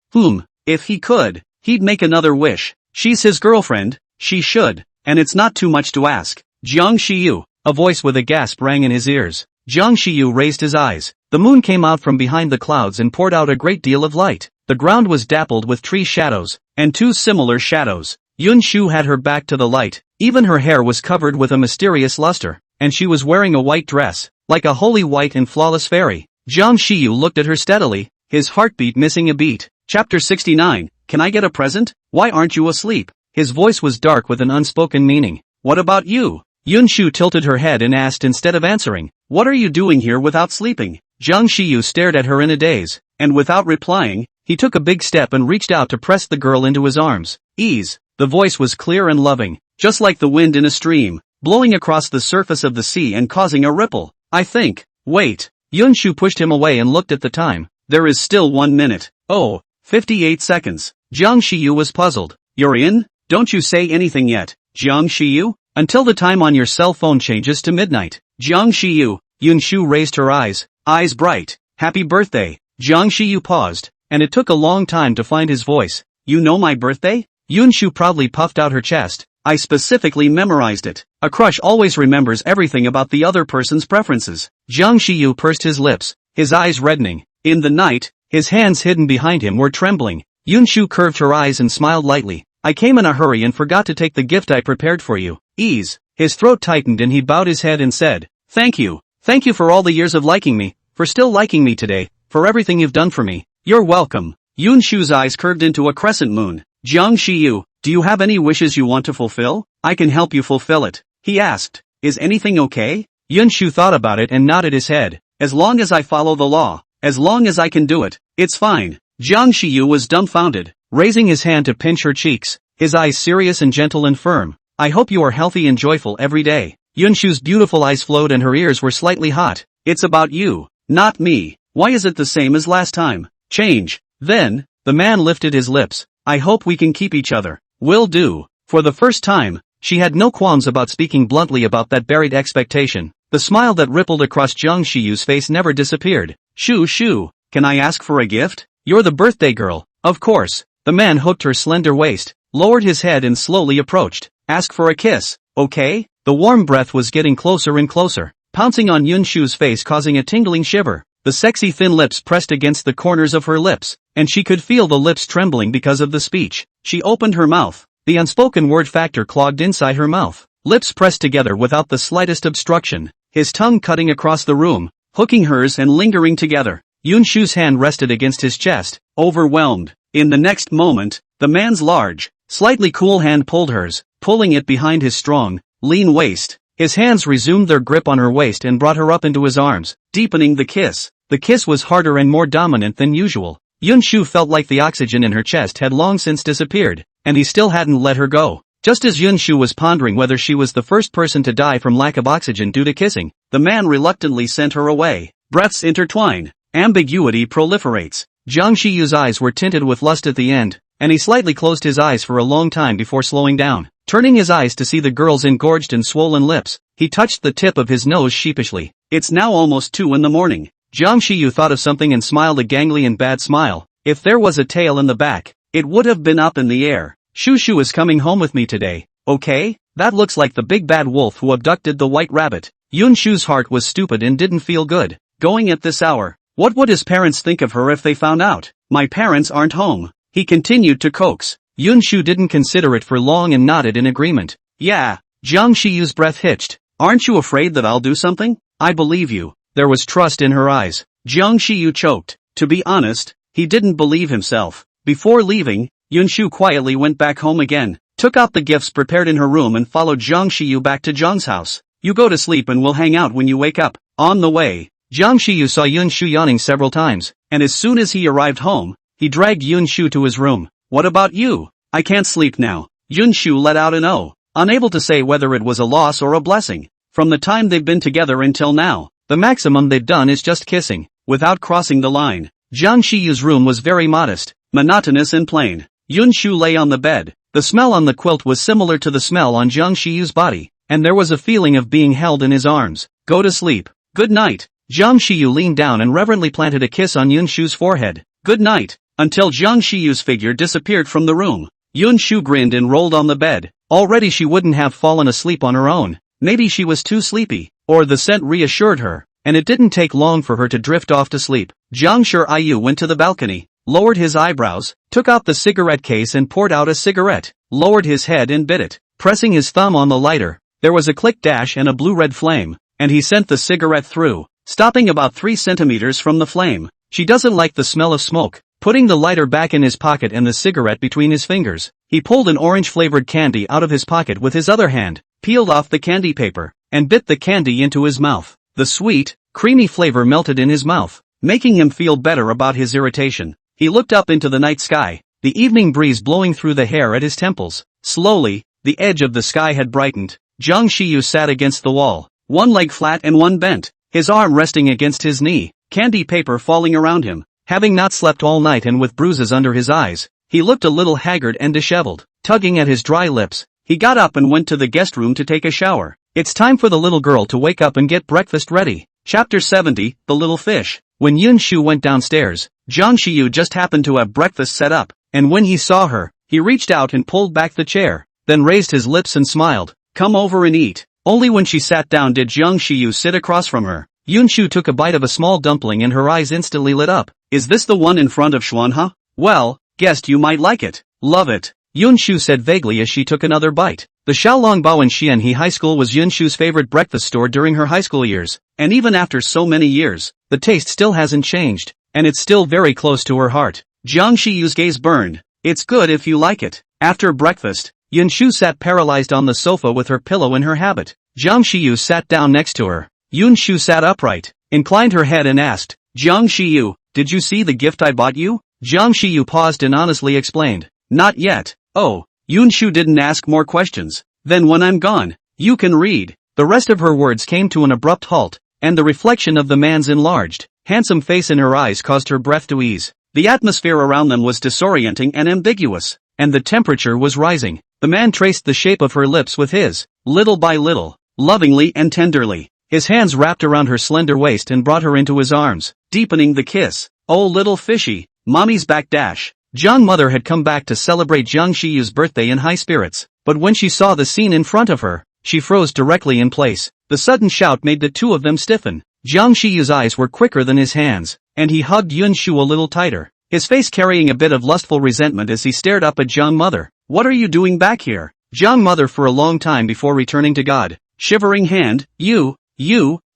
S1: If he could, he'd make another wish. She's his girlfriend, she should, and it's not too much to ask. Jiang Shiyu, a voice with a gasp rang in his ears. Jiang Shiyu raised his eyes. The moon came out from behind the clouds and poured out a great deal of light. The ground was dappled with tree shadows, and 2 similar shadows. Yun Shu had her back to the light. Even her hair was covered with a mysterious luster, and she was wearing a white dress, like a holy white and flawless fairy. Jiang Shiyu looked at her steadily, his heartbeat missing a beat. Chapter 69, Can I get a present? Why aren't you asleep? His voice was dark with an unspoken meaning. What about you? Yun Shu tilted her head and asked instead of answering. What are you doing here without sleeping? Jiang Shiyu stared at her in a daze, and without replying, he took a big step and reached out to press the girl into his arms. Ease. The voice was clear and loving, just like the wind in a stream, blowing across the surface of the sea and causing a ripple. I think. Wait. Yun Shu pushed him away and looked at the time. There is still 1 minute. Oh, 58 seconds. Jiang Shiyu was puzzled. You're in? Don't you say anything yet, Jiang Shiyu? Until the time on your cell phone changes to midnight. Jiang Shiyu. Yun Shu raised her eyes bright. Happy birthday. Jiang Shiyu paused, and it took a long time to find his voice. You know my birthday? Yun Shu proudly puffed out her chest. I specifically memorized it. A crush always remembers everything about the other person's preferences. Jiang Shiyu pursed his lips, his eyes reddening. In the night, his hands hidden behind him were trembling. Yun Shu curved her eyes and smiled lightly. I came in a hurry and forgot to take the gift I prepared for you. Ease. His throat tightened and he bowed his head and said, Thank you. Thank you for all the years of liking me, for still liking me today, for everything you've done for me. You're welcome. Yun Shu's eyes curved into a crescent moon. Jiang Shiyu, do you have any wishes you want to fulfill? I can help you fulfill it. He asked. Is anything okay? Yun Shu thought about it and nodded his head. As long as I follow the law, as long as I can do it, it's fine. Jiang Shiyu was dumbfounded, raising his hand to pinch her cheeks, his eyes serious and gentle and firm. I hope you are healthy and joyful every day. Yun Shu's beautiful eyes flowed and her ears were slightly hot. It's about you, not me. Why is it the same as last time? Change. Then, the man lifted his lips. I hope we can keep each other. Will do. For the first time, she had no qualms about speaking bluntly about that buried expectation. The smile that rippled across Jiang Shiyu's face never disappeared. Shu, can I ask for a gift? You're the birthday girl. Of course. The man hooked her slender waist, lowered his head and slowly approached. Ask for a kiss, okay? The warm breath was getting closer and closer, pouncing on Yun Shu's face causing a tingling shiver. The sexy thin lips pressed against the corners of her lips, and she could feel the lips trembling because of the speech. She opened her mouth. The unspoken word factor clogged inside her mouth. Lips pressed together without the slightest obstruction, his tongue cutting across the room, hooking hers and lingering together. Yun Shu's hand rested against his chest, overwhelmed. In the next moment, the man's large, slightly cool hand pulled hers, pulling it behind his strong, lean waist. His hands resumed their grip on her waist and brought her up into his arms, deepening the kiss. The kiss was harder and more dominant than usual. Yun Shu felt like the oxygen in her chest had long since disappeared, and he still hadn't let her go. Just as Yun Shu was pondering whether she was the first person to die from lack of oxygen due to kissing, the man reluctantly sent her away. Breaths intertwine. Ambiguity proliferates. Jiang Shiyu's eyes were tinted with lust at the end, and he slightly closed his eyes for a long time before slowing down. Turning his eyes to see the girl's engorged and swollen lips, he touched the tip of his nose sheepishly. It's now almost 2 in the morning. Jiang Shiyu thought of something and smiled a ganglion bad smile. If there was a tail in the back, it would have been up in the air. Shu Shu is coming home with me today, okay? That looks like the big bad wolf who abducted the white rabbit. Yun Shu's heart was stupid and didn't feel good. Going at this hour. What would his parents think of her if they found out? My parents aren't home. He continued to coax. Yun Shu didn't consider it for long and nodded in agreement. Yeah. Jiang Shiyu's breath hitched. Aren't you afraid that I'll do something? I believe you. There was trust in her eyes. Jiang Shiyu choked. To be honest, he didn't believe himself. Before leaving, Yun Shu quietly went back home again, took out the gifts prepared in her room and followed Jiang Shiyu back to Zhang's house. You go to sleep and we'll hang out when you wake up. On the way, Jiang Shiyu saw Yun Shu yawning several times, and as soon as he arrived home, he dragged Yun Shu to his room. What about you? I can't sleep now. Yun Shu let out an "oh," unable to say whether it was a loss or a blessing. From the time they've been together until now, the maximum they've done is just kissing, without crossing the line. Jiang Shiyu's room was very modest, monotonous and plain. Yun Shu lay on the bed. The smell on the quilt was similar to the smell on Jiang Shiyu's body, and there was a feeling of being held in his arms. Go to sleep. Good night. Jiang Shiyu leaned down and reverently planted a kiss on Yun Shu's forehead. Good night. Until Jiang Shiyu's figure disappeared from the room. Yun Shu grinned and rolled on the bed. Already she wouldn't have fallen asleep on her own. Maybe she was too sleepy, or the scent reassured her, and it didn't take long for her to drift off to sleep. Jiang Shiyu went to the balcony, lowered his eyebrows, took out the cigarette case and poured out a cigarette, lowered his head and bit it, pressing his thumb on the lighter. There was a click dash and a blue-red flame, and he sent the cigarette through, stopping about 3 centimeters from the flame. She doesn't like the smell of smoke. Putting the lighter back in his pocket and the cigarette between his fingers, he pulled an orange-flavored candy out of his pocket with his other hand, peeled off the candy paper, and bit the candy into his mouth. The sweet, creamy flavor melted in his mouth, making him feel better about his irritation. He looked up into the night sky, the evening breeze blowing through the hair at his temples. Slowly, the edge of the sky had brightened. Jiang Shiyu sat against the wall, one leg flat and one bent, his arm resting against his knee, candy paper falling around him. Having not slept all night and with bruises under his eyes, he looked a little haggard and disheveled. Tugging at his dry lips, he got up and went to the guest room to take a shower. It's time for the little girl to wake up and get breakfast ready. Chapter 70, The Little Fish. When Yun Shu went downstairs, Jiang Shiyu just happened to have breakfast set up, and when he saw her, he reached out and pulled back the chair, then raised his lips and smiled. Come over and eat. Only when she sat down did Jiang Shiyu sit across from her. Yun Shu took a bite of a small dumpling and her eyes instantly lit up. Is this the one in front of Xuanha? Well, guessed you might like it. Love it. Yun Shu said vaguely as she took another bite. The Xiaolongbao in Xianhe High School was Yun Shu's favorite breakfast store during her high school years, and even after so many years, the taste still hasn't changed, and it's still very close to her heart. Jiang Shiyu's gaze burned. It's good if you like it. After breakfast, Yun Shu sat paralyzed on the sofa with her pillow in her habit. Jiang Shiyu sat down next to her. Yun Shu sat upright, inclined her head and asked, Jiang Shiyu, did you see the gift I bought you? Jiang Shiyu paused and honestly explained, not yet. Oh, Yun Shu didn't ask more questions. Then when I'm gone, you can read. The rest of her words came to an abrupt halt, and the reflection of the man's enlarged, handsome face in her eyes caused her breath to ease. The atmosphere around them was disorienting and ambiguous, and the temperature was rising. The man traced the shape of her lips with his, little by little, lovingly and tenderly. His hands wrapped around her slender waist and brought her into his arms, deepening the kiss. Oh little fishy, mommy's back dash. Jiang Mother had come back to celebrate Jiang Shiyu's birthday in high spirits, but when she saw the scene in front of her, she froze directly in place. The sudden shout made the two of them stiffen. Jiang Shiyu's eyes were quicker than his hands, and he hugged Yun Shu a little tighter, his face carrying a bit of lustful resentment as he stared up at Jiang Mother. What are you doing back here? Jiang Mother for a long time before returning to God. Shivering hand, you,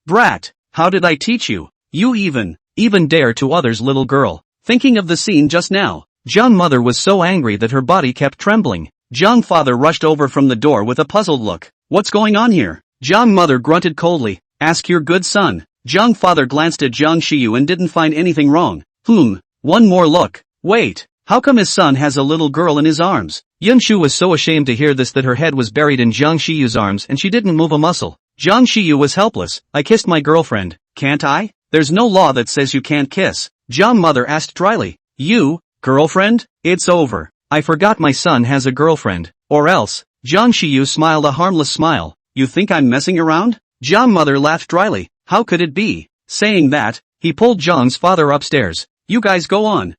S1: brat, how did I teach you? You even dare to others, little girl. Thinking of the scene just now, Jiang Mother was so angry that her body kept trembling. Jiang Father rushed over from the door with a puzzled look. What's going on here? Jiang Mother grunted coldly. Ask your good son. Jiang Father glanced at Jiang Shiyu and didn't find anything wrong. One more look. Wait, how come his son has a little girl in his arms? Yun Shu was so ashamed to hear this that her head was buried in Jiang Shiyu's arms and she didn't move a muscle. Jiang Shiyu was helpless. I kissed my girlfriend. Can't I? There's no law that says you can't kiss. Jiang Mother asked dryly. You, girlfriend? It's over. I forgot my son has a girlfriend. Or else, Jiang Shiyu smiled a harmless smile. You think I'm messing around? Jiang mother laughed dryly. How could it be? Saying that, he pulled Jiang's father upstairs. You guys go on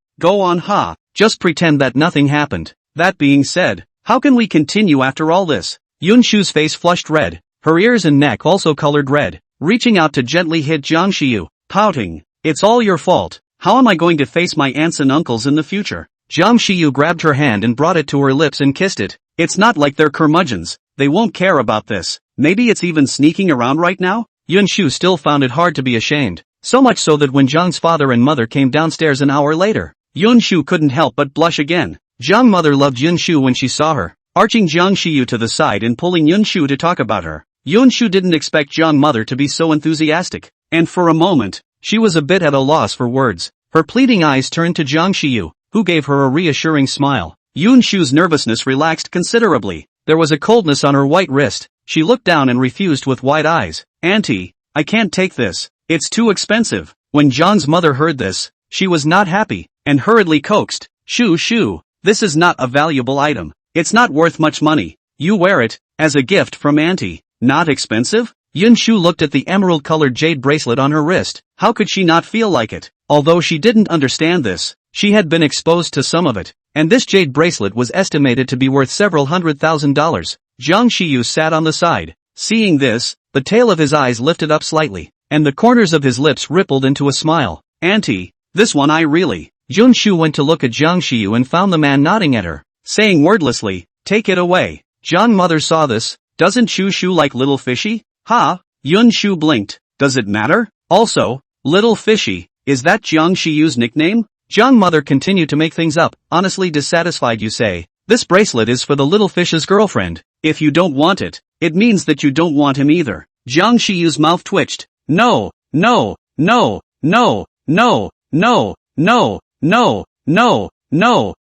S1: ha. Just pretend that nothing happened. That being said, how can we continue after all this? Yun Shu's face flushed red. Her ears and neck also colored red. Reaching out to gently hit Jiang Shiyu, pouting. It's all your fault. How am I going to face my aunts and uncles in the future? Jiang Shiyu grabbed her hand and brought it to her lips and kissed it. It's not like they're curmudgeons. They won't care about this. Maybe it's even sneaking around right now? Yun Shu still found it hard to be ashamed. So much so that when Jiang's father and mother came downstairs an hour later, Yun Shu couldn't help but blush again. Jiang mother loved Yun Shu when she saw her, arching Jiang Shiyu to the side and pulling Yun Shu to talk about her. Yun Shu didn't expect Jiang mother to be so enthusiastic, and for a moment, she was a bit at a loss for words. Her pleading eyes turned to Jiang Shiyu, who gave her a reassuring smile. Yun Shu's nervousness relaxed considerably. There was a coldness on her white wrist. She looked down and refused with wide eyes. Auntie, I can't take this. It's too expensive. When Jiang's mother heard this, she was not happy, and hurriedly coaxed. Shu, this is not a valuable item. It's not worth much money. You wear it, as a gift from Auntie. Not expensive? Yun Shu looked at the emerald-colored jade bracelet on her wrist. How could she not feel like it? Although she didn't understand this, she had been exposed to some of it, and this jade bracelet was estimated to be worth several $100,000. Jiang Shiyu sat on the side. Seeing this, the tail of his eyes lifted up slightly, and the corners of his lips rippled into a smile. Auntie, this one I really. Yun Shu went to look at Jiang Shiyu and found the man nodding at her, saying wordlessly, take it away. Jiang mother saw this. Doesn't Shu like little fishy? Ha? Yun Shu blinked. Does it matter? Also, little fishy, is that Jiang Shiyu's nickname? Jiang mother continued to make things up. Honestly dissatisfied, you say. This bracelet is for the little fish's girlfriend. If you don't want it, it means that you don't want him either. Jiang Shiyu's mouth twitched. No, no, no, no, no, no, no, no, no, no, no,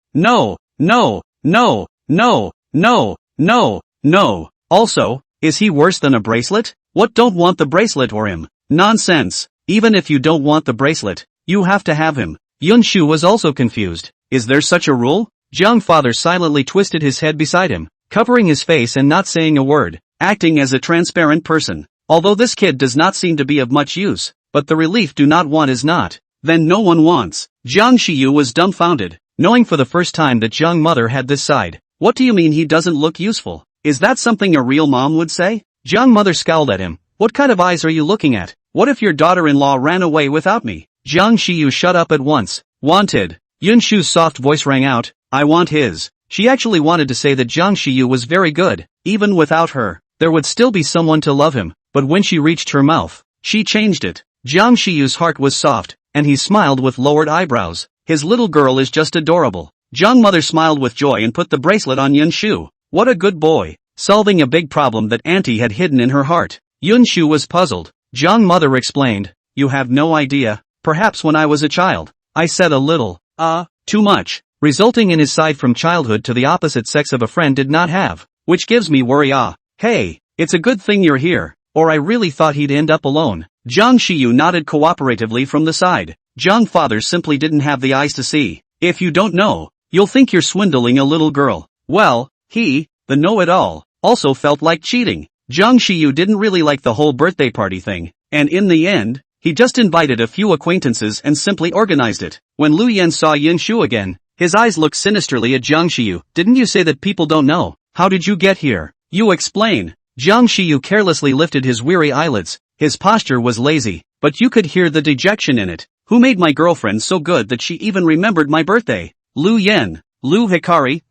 S1: no, no, no, no, no, no. Also, is he worse than a bracelet? What, don't want the bracelet or him? Nonsense. Even if you don't want the bracelet, you have to have him. Yun Shu was also confused. Is there such a rule? Jiang father silently twisted his head beside him, covering his face and not saying a word, acting as a transparent person. Although this kid does not seem to be of much use, but the relief do not want is not, then no one wants. Jiang Shiyu was dumbfounded, knowing for the first time that Jiang mother had this side. What do you mean he doesn't look useful? Is that something a real mom would say? Jiang mother scowled at him. What kind of eyes are you looking at? What if your daughter-in-law ran away without me? Jiang Shiyu shut up at once. Wanted. Yun Shu's soft voice rang out. I want his. She actually wanted to say that Jiang Shiyu was very good. Even without her, there would still be someone to love him. But when she reached her mouth, she changed it. Jiang Shiyu's heart was soft, and he smiled with lowered eyebrows. His little girl is just adorable. Jiang mother smiled with joy and put the bracelet on Yun Shu. What a good boy. Solving a big problem that Auntie had hidden in her heart. Yun Shu was puzzled. Jiang mother explained. You have no idea. Perhaps when I was a child, I said a little, too much, resulting in his side from childhood to the opposite sex of a friend did not have, which gives me worry. Hey, it's a good thing you're here, or I really thought he'd end up alone. Jiang Shiyu nodded cooperatively from the side. Jiang father simply didn't have the eyes to see. If you don't know, you'll think you're swindling a little girl. Well, he, the know-it-all, also felt like cheating. Jiang Shiyu didn't really like the whole birthday party thing, and in the end, he just invited a few acquaintances and simply organized it. When Lu Yan saw Yun Shu again, his eyes looked sinisterly at Jiang Shiyu. Didn't you say that people don't know? How did you get here? You explain. Jiang Shiyu carelessly lifted his weary eyelids. His posture was lazy, but you could hear the dejection in it. Who made my girlfriend so good that she even remembered my birthday? Lu Yan. Lu Hikari,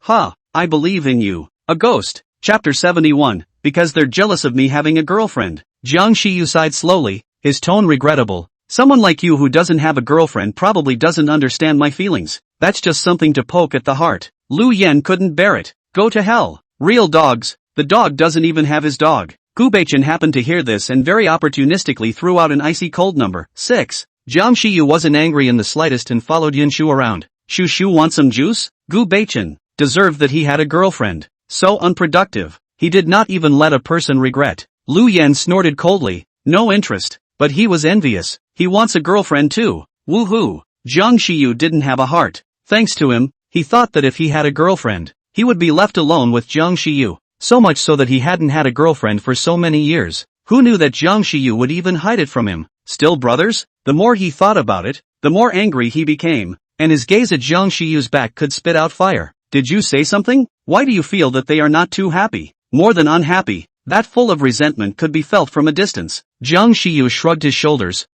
S1: I believe in you. A ghost. Chapter 71. Because they're jealous of me having a girlfriend. Jiang Shiyu sighed slowly, his tone regrettable. Someone like you who doesn't have a girlfriend probably doesn't understand my feelings. That's just something to poke at the heart. Lu Yan couldn't bear it. Go to hell. Real dogs. The dog doesn't even have his dog. Gu Beichen happened to hear this and very opportunistically threw out an icy cold number 6. Jiang Shiyu wasn't angry in the slightest and followed Yun Shu around. Shu want some juice? Gu Beichen deserved that he had a girlfriend. So unproductive. He did not even let a person regret. Lu Yan snorted coldly. No interest. But he was envious. He wants a girlfriend too. Woohoo. Jiang Shiyu didn't have a heart. Thanks to him, he thought that if he had a girlfriend, he would be left alone with Jiang Shiyu. so much so that he hadn't had a girlfriend for so many years. Who knew that Jiang Shiyu would even hide it from him? Still brothers? The more he thought about it, the more angry he became, and his gaze at Jiang Shiyu's back could spit out fire. Did you say something? Why do you feel that they are not too happy? More than unhappy. That full of resentment could be felt from a distance. Jiang Shiyu shrugged his shoulders.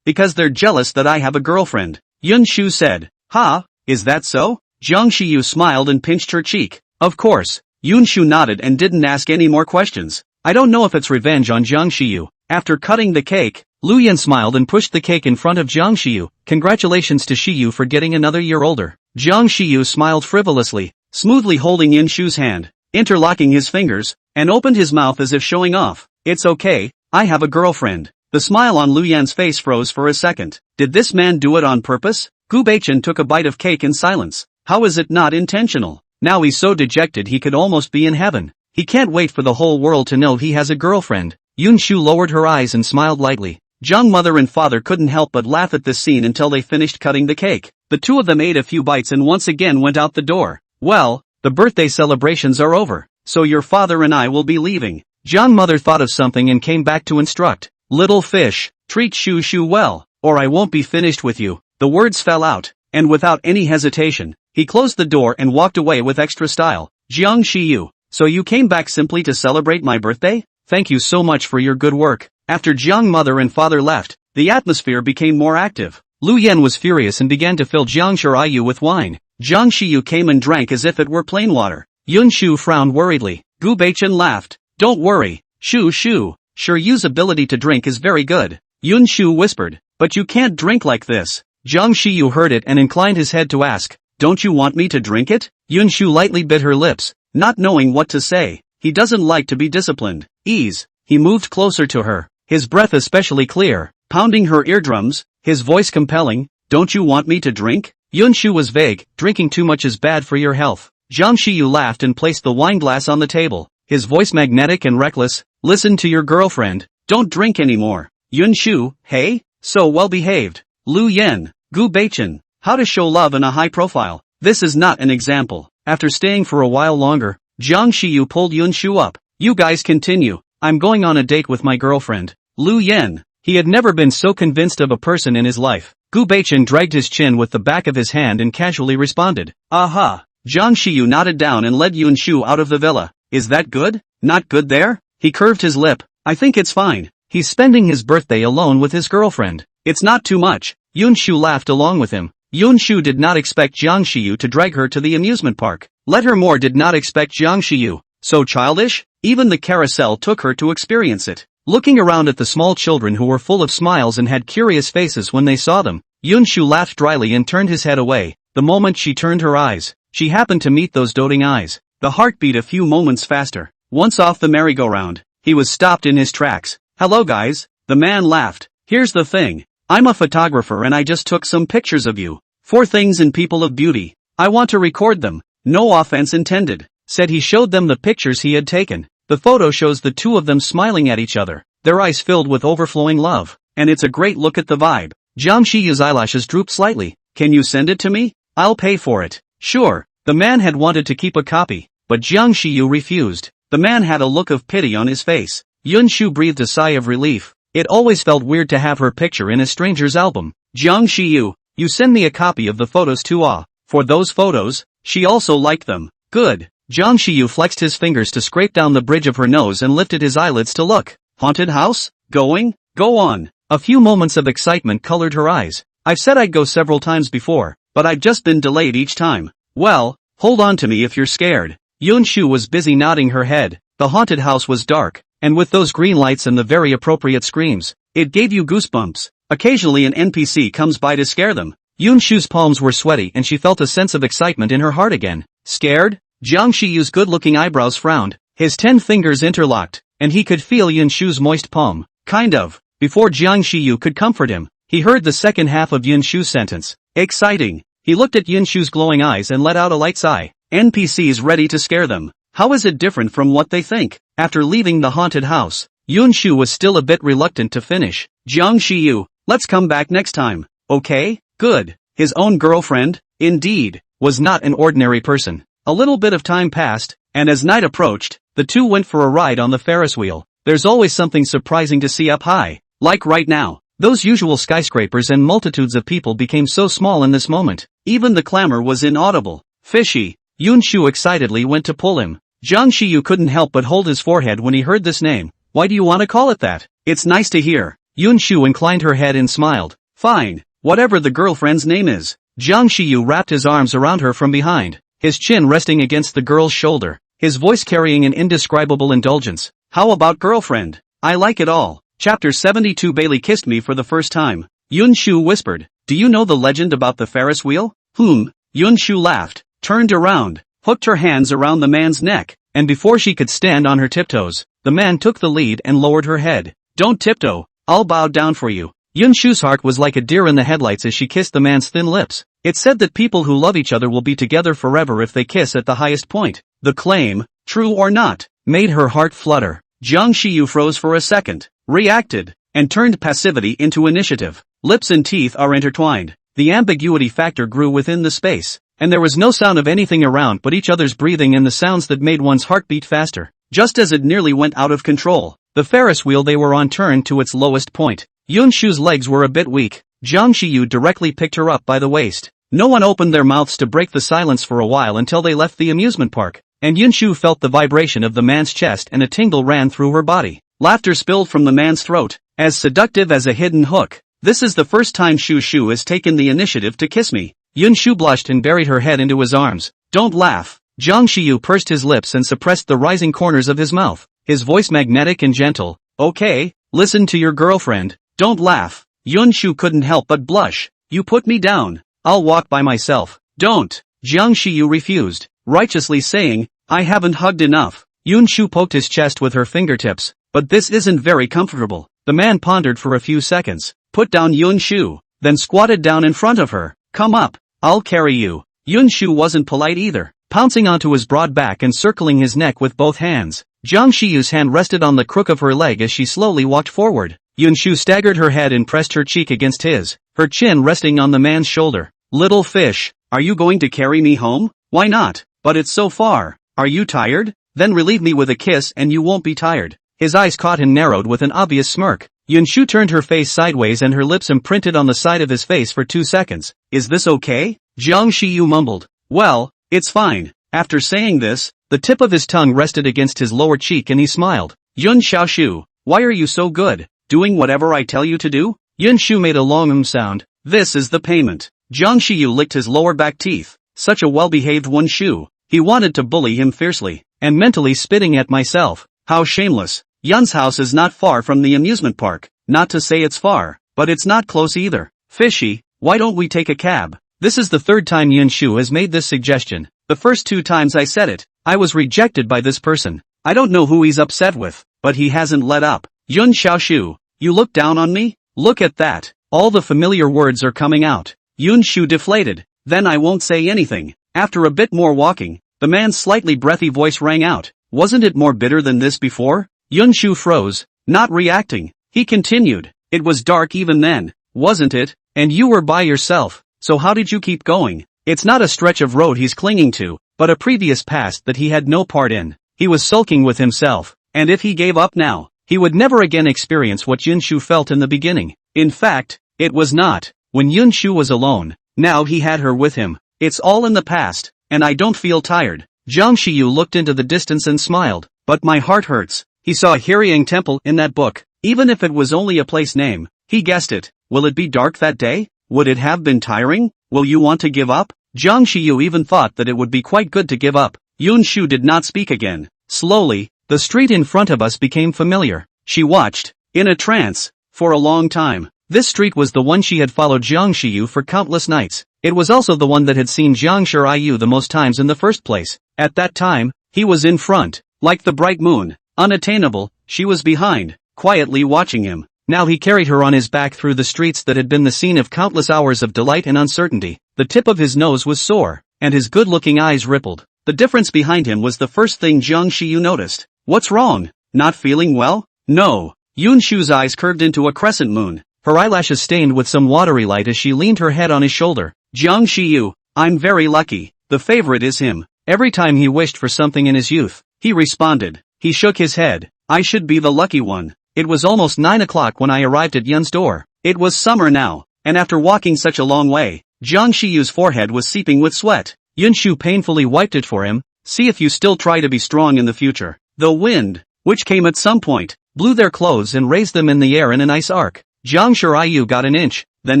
S1: Because they're jealous that I have a girlfriend. Yun Shu said. Ha, is that so? Jiang Shiyu smiled and pinched her cheek. Of course. Yun Shu nodded and didn't ask any more questions. I don't know if it's revenge on Jiang Shiyu. After cutting the cake, Lu Yan smiled and pushed the cake in front of Jiang Shiyu. Congratulations to Shiyu for getting another year older. Jiang Shiyu smiled frivolously, smoothly holding Yun Shu's hand, interlocking his fingers, and opened his mouth as if showing off. It's okay, I have a girlfriend. The smile on Lu Yan's face froze for a second. Did this man do it on purpose? Gu Beichen took a bite of cake in silence. How is it not intentional? Now he's so dejected he could almost be in heaven. He can't wait for the whole world to know he has a girlfriend. Yun Shu lowered her eyes and smiled lightly. Jiang mother and father couldn't help but laugh at this scene until they finished cutting the cake. The two of them ate a few bites and once again went out the door. Well, the birthday celebrations are over, so your father and I will be leaving. Jiang mother thought of something and came back to instruct. Little fish, treat Shu Shu well, or I won't be finished with you. The words fell out, and without any hesitation, he closed the door and walked away with extra style. Jiang Shiyu, so you came back simply to celebrate my birthday? Thank you so much for your good work. After Jiang mother and father left, the atmosphere became more active. Lu Yan was furious and began to fill Jiang Shiyu with wine. Jiang Shiyu came and drank as if it were plain water. Yun Shu frowned worriedly. Gu Beichen laughed. Don't worry, Shu Shu. Shiryu's ability to drink is very good. Yun Shu whispered. But you can't drink like this. Jiang Shiyu heard it and inclined his head to ask. Don't you want me to drink it? Yun Shu lightly bit her lips, not knowing what to say. He doesn't like to be disciplined. Ease. He moved closer to her, his breath especially clear, pounding her eardrums, his voice compelling. Don't you want me to drink? Yun Shu was vague. Drinking too much is bad for your health. Jiang Shiyu laughed and placed the wine glass on the table, his voice magnetic and reckless. Listen to your girlfriend. Don't drink anymore. Yun Shu, hey? So well behaved. Lu Yan, Gu Beichen. How to show love in a high profile. This is not an example. After staying for a while longer, Jiang Shiyu pulled Yun Shu up. You guys continue. I'm going on a date with my girlfriend. Lu Yan. He had never been so convinced of a person in his life. Gu Beichen dragged his chin with the back of his hand and casually responded. Aha. Jiang Shiyu nodded down and led Yun Shu out of the villa. Is that good? Not good there? He curved his lip. I think it's fine. He's spending his birthday alone with his girlfriend. It's not too much. Yun Shu laughed along with him. Yun Shu did not expect Jiang Shiyu to drag her to the amusement park. Let her more did not expect Jiang Shiyu. So childish? Even the carousel took her to experience it. Looking around at the small children who were full of smiles and had curious faces when they saw them, Yun Shu laughed dryly and turned his head away. The moment she turned her eyes, she happened to meet those doting eyes. The heart beat a few moments faster. Once off the merry-go-round, he was stopped in his tracks. Hello guys, the man laughed. Here's the thing. I'm a photographer and I just took some pictures of you. 4 things and people of beauty. I want to record them. No offense intended. Said he showed them the pictures he had taken. The photo shows the two of them smiling at each other, their eyes filled with overflowing love. And it's a great look at the vibe. Jiang Shiyu's eyelashes drooped slightly. Can you send it to me? I'll pay for it. Sure. The man had wanted to keep a copy, but Jiang Shiyu refused. The man had a look of pity on his face. Yun Shu breathed a sigh of relief. It always felt weird to have her picture in a stranger's album. Jiang Shiyu, you send me a copy of the photos too. For those photos, she also liked them. Good. Jiang Shiyu flexed his fingers to scrape down the bridge of her nose and lifted his eyelids to look. Haunted house? Going? Go on. A few moments of excitement colored her eyes. I've said I'd go several times before, but I've just been delayed each time. Well, hold on to me if you're scared. Yun Shu was busy nodding her head. The haunted house was dark, and with those green lights and the very appropriate screams, it gave you goosebumps. Occasionally an NPC comes by to scare them. Yun Shu's palms were sweaty and she felt a sense of excitement in her heart again. Scared? Jiang Shiyu's good-looking eyebrows frowned. His 10 fingers interlocked, and he could feel Yun Shu's moist palm. Kind of. Before Jiang Shiyu could comfort him, he heard the second half of Yun Shu's sentence. Exciting. He looked at Yun Shu's glowing eyes and let out a light sigh. NPCs ready to scare them. How is it different from what they think? After leaving the haunted house, Yun Shu was still a bit reluctant to finish. Jiang Shiyu, let's come back next time. Okay? Good. His own girlfriend, indeed, was not an ordinary person. A little bit of time passed, and as night approached, the two went for a ride on the Ferris wheel. There's always something surprising to see up high. Like right now, those usual skyscrapers and multitudes of people became so small in this moment. Even the clamor was inaudible. Fishy. Yun Shu excitedly went to pull him. Jiang Shiyu couldn't help but hold his forehead when he heard this name. Why do you want to call it that? It's nice to hear. Yun Shu inclined her head and smiled. Fine. Whatever the girlfriend's name is. Jiang Shiyu wrapped his arms around her from behind, his chin resting against the girl's shoulder, his voice carrying an indescribable indulgence. How about girlfriend? I like it all. Chapter 72. Bailey kissed me for the first time. Yun Shu whispered. Do you know the legend about the Ferris wheel? Yun Shu laughed, turned around, hooked her hands around the man's neck, and before she could stand on her tiptoes, the man took the lead and lowered her head. Don't tiptoe, I'll bow down for you. Yun Shu's heart was like a deer in the headlights as she kissed the man's thin lips. It's said that people who love each other will be together forever if they kiss at the highest point. The claim, true or not, made her heart flutter. Jiang Shiyu froze for a second, reacted, and turned passivity into initiative. Lips and teeth are intertwined. The ambiguity factor grew within the space, and there was no sound of anything around but each other's breathing and the sounds that made one's heart beat faster. Just as it nearly went out of control, the Ferris wheel they were on turned to its lowest point. Yun Shu's legs were a bit weak. Jiang Shiyu directly picked her up by the waist. No one opened their mouths to break the silence for a while until they left the amusement park, and Yun Shu felt the vibration of the man's chest and a tingle ran through her body. Laughter spilled from the man's throat, as seductive as a hidden hook. This is the first time Shu has taken the initiative to kiss me. Yun Shu blushed and buried her head into his arms. Don't laugh. Jiang Shiyu pursed his lips and suppressed the rising corners of his mouth, his voice magnetic and gentle. Okay, listen to your girlfriend. Don't laugh. Yun Shu couldn't help but blush. You put me down. I'll walk by myself. Don't. Jiang Shiyu refused, righteously saying, I haven't hugged enough. Yun Shu poked his chest with her fingertips. But this isn't very comfortable. The man pondered for a few seconds, put down Yun Shu, then squatted down in front of her. Come up. I'll carry you. Yun Shu wasn't polite either, pouncing onto his broad back and circling his neck with both hands. Jiang Shiyu's hand rested on the crook of her leg as she slowly walked forward. Yun Shu staggered her head and pressed her cheek against his, her chin resting on the man's shoulder. Little fish, are you going to carry me home? Why not? But it's so far. Are you tired? Then relieve me with a kiss and you won't be tired. His eyes caught and narrowed with an obvious smirk. Yun Shu turned her face sideways and her lips imprinted on the side of his face for 2 seconds. Is this okay? Jiang Shiyu mumbled. Well, it's fine. After saying this, the tip of his tongue rested against his lower cheek and he smiled. Yun Xiaoshu, why are you so good? Doing whatever I tell you to do? Yun Shu made a long sound. This is the payment. Jiang Shiyu licked his lower back teeth. Such a well-behaved Yun Shu. He wanted to bully him fiercely, and mentally spitting at myself. How shameless. Yun's house is not far from the amusement park. Not to say it's far, but it's not close either. Fishy, why don't we take a cab? This is the third time Yun Shu has made this suggestion. The first 2 times I said it, I was rejected by this person. I don't know who he's upset with, but he hasn't let up. Yun Xiaoshu, you look down on me? Look at that. All the familiar words are coming out. Yun Shu deflated. Then I won't say anything. After a bit more walking, the man's slightly breathy voice rang out. Wasn't it more bitter than this before? Yun Shu froze, not reacting. He continued. It was dark even then, wasn't it? And you were by yourself, so how did you keep going? It's not a stretch of road he's clinging to, but a previous past that he had no part in. He was sulking with himself, and if he gave up now, he would never again experience what Yun Shu felt in the beginning. In fact, it was not. When Yun Shu was alone, now he had her with him. It's all in the past, and I don't feel tired. Jiang Shiyu looked into the distance and smiled. But my heart hurts. He saw Hyeryang Temple in that book. Even if it was only a place name, he guessed it. Will it be dark that day? Would it have been tiring? Will you want to give up? Jiang Shiyu even thought that it would be quite good to give up. Yun Shu did not speak again. Slowly, the street in front of us became familiar. She watched, in a trance, for a long time. This street was the one she had followed Jiang Shiyu for countless nights. It was also the one that had seen Jiang Shiyu the most times in the first place. At that time, he was in front, like the bright moon. Unattainable, she was behind, quietly watching him. Now he carried her on his back through the streets that had been the scene of countless hours of delight and uncertainty. The tip of his nose was sore, and his good-looking eyes rippled. The difference behind him was the first thing Jiang Shiyu noticed. What's wrong? Not feeling well? No. Yun Shu's eyes curved into a crescent moon, her eyelashes stained with some watery light as she leaned her head on his shoulder. Jiang Shiyu, I'm very lucky. The favorite is him. Every time he wished for something in his youth, he responded. He shook his head. I should be the lucky one. It was almost 9 o'clock when I arrived at Yun's door. It was summer now, and after walking such a long way, Jiang Shiyu's forehead was seeping with sweat. Yun Shu painfully wiped it for him. See if you still try to be strong in the future. The wind, which came at some point, blew their clothes and raised them in the air in a nice arc. Jiang Shiyu got an inch. Then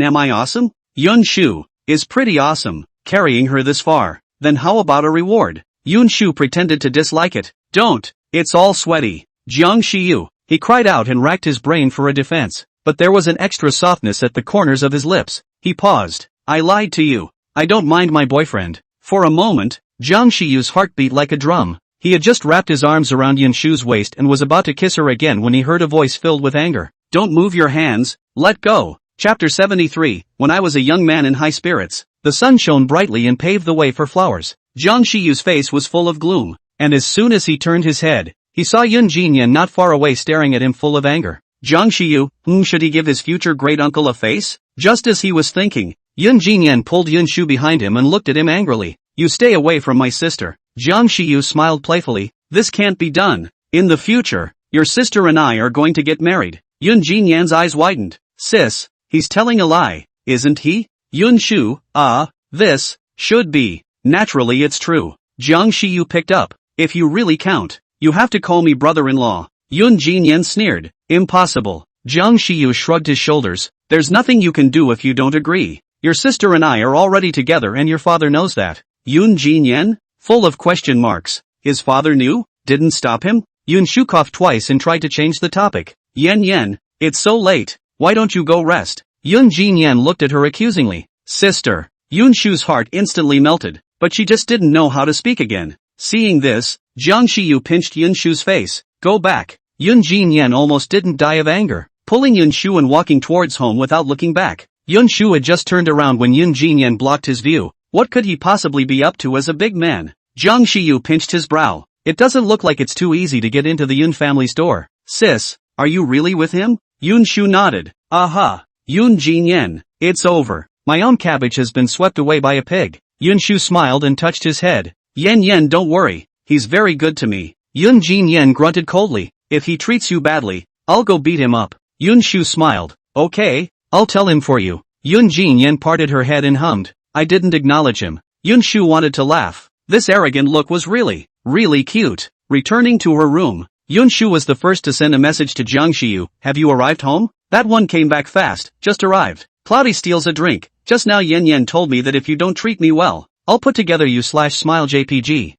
S1: am I awesome? Yun Shu is pretty awesome, carrying her this far. Then how about a reward? Yun Shu pretended to dislike it. Don't. It's all sweaty. Jiang Shiyu. He cried out and racked his brain for a defense, but there was an extra softness at the corners of his lips. He paused. I lied to you. I don't mind my boyfriend. For a moment, Jiang Shiyu's heart beat like a drum. He had just wrapped his arms around Yun Shu's waist and was about to kiss her again when he heard a voice filled with anger. Don't move your hands. Let go. Chapter 73. When I was a young man in high spirits, the sun shone brightly and paved the way for flowers. Jiang Shiyu's face was full of gloom, and as soon as he turned his head, he saw Yun Jinyan not far away staring at him full of anger. Jiang Shiyu, should he give his future great-uncle a face? Just as he was thinking, Yun Jinyan pulled Yun Shu behind him and looked at him angrily. You stay away from my sister. Jiang Shiyu smiled playfully. This can't be done. In the future, your sister and I are going to get married. Yun Jinyan's eyes widened. Sis, he's telling a lie, isn't he? Yun Shu, this should be. Naturally it's true. Jiang Shiyu picked up. If you really count, you have to call me brother-in-law. Yun Jinyan sneered. Impossible. Jiang Shiyu shrugged his shoulders. There's nothing you can do if you don't agree. Your sister and I are already together and your father knows that. Yun Jinyan? Full of question marks. His father knew? Didn't stop him? Yun Shu coughed twice and tried to change the topic. Yen, it's so late. Why don't you go rest? Yun Jinyan looked at her accusingly. Sister. Yun Shu's heart instantly melted, but she just didn't know how to speak again. Seeing this, Jiang Shiyu pinched Yun Shu's face. Go back. Yun Jinyan almost didn't die of anger, pulling Yun Shu and walking towards home without looking back. Yun Shu had just turned around when Yun Jinyan blocked his view. What could he possibly be up to as a big man? Jiang Shiyu pinched his brow. It doesn't look like it's too easy to get into the Yun family's door. Sis, are you really with him? Yun Shu nodded. Aha. Yun Jinyan, it's over. My own cabbage has been swept away by a pig. Yun Shu smiled and touched his head. Yen, don't worry. He's very good to me. Yun Jinyan grunted coldly. If he treats you badly, I'll go beat him up. Yun Shu smiled. Okay, I'll tell him for you. Yun Jinyan parted her head and hummed. I didn't acknowledge him. Yun Shu wanted to laugh. This arrogant look was really cute. Returning to her room, Yun Shu was the first to send a message to Jiang Shiyu. Have you arrived home? That one came back fast. Just arrived. Cloudy steals a drink. Just now Yen told me that if you don't treat me well, I'll put together you /smile JPG.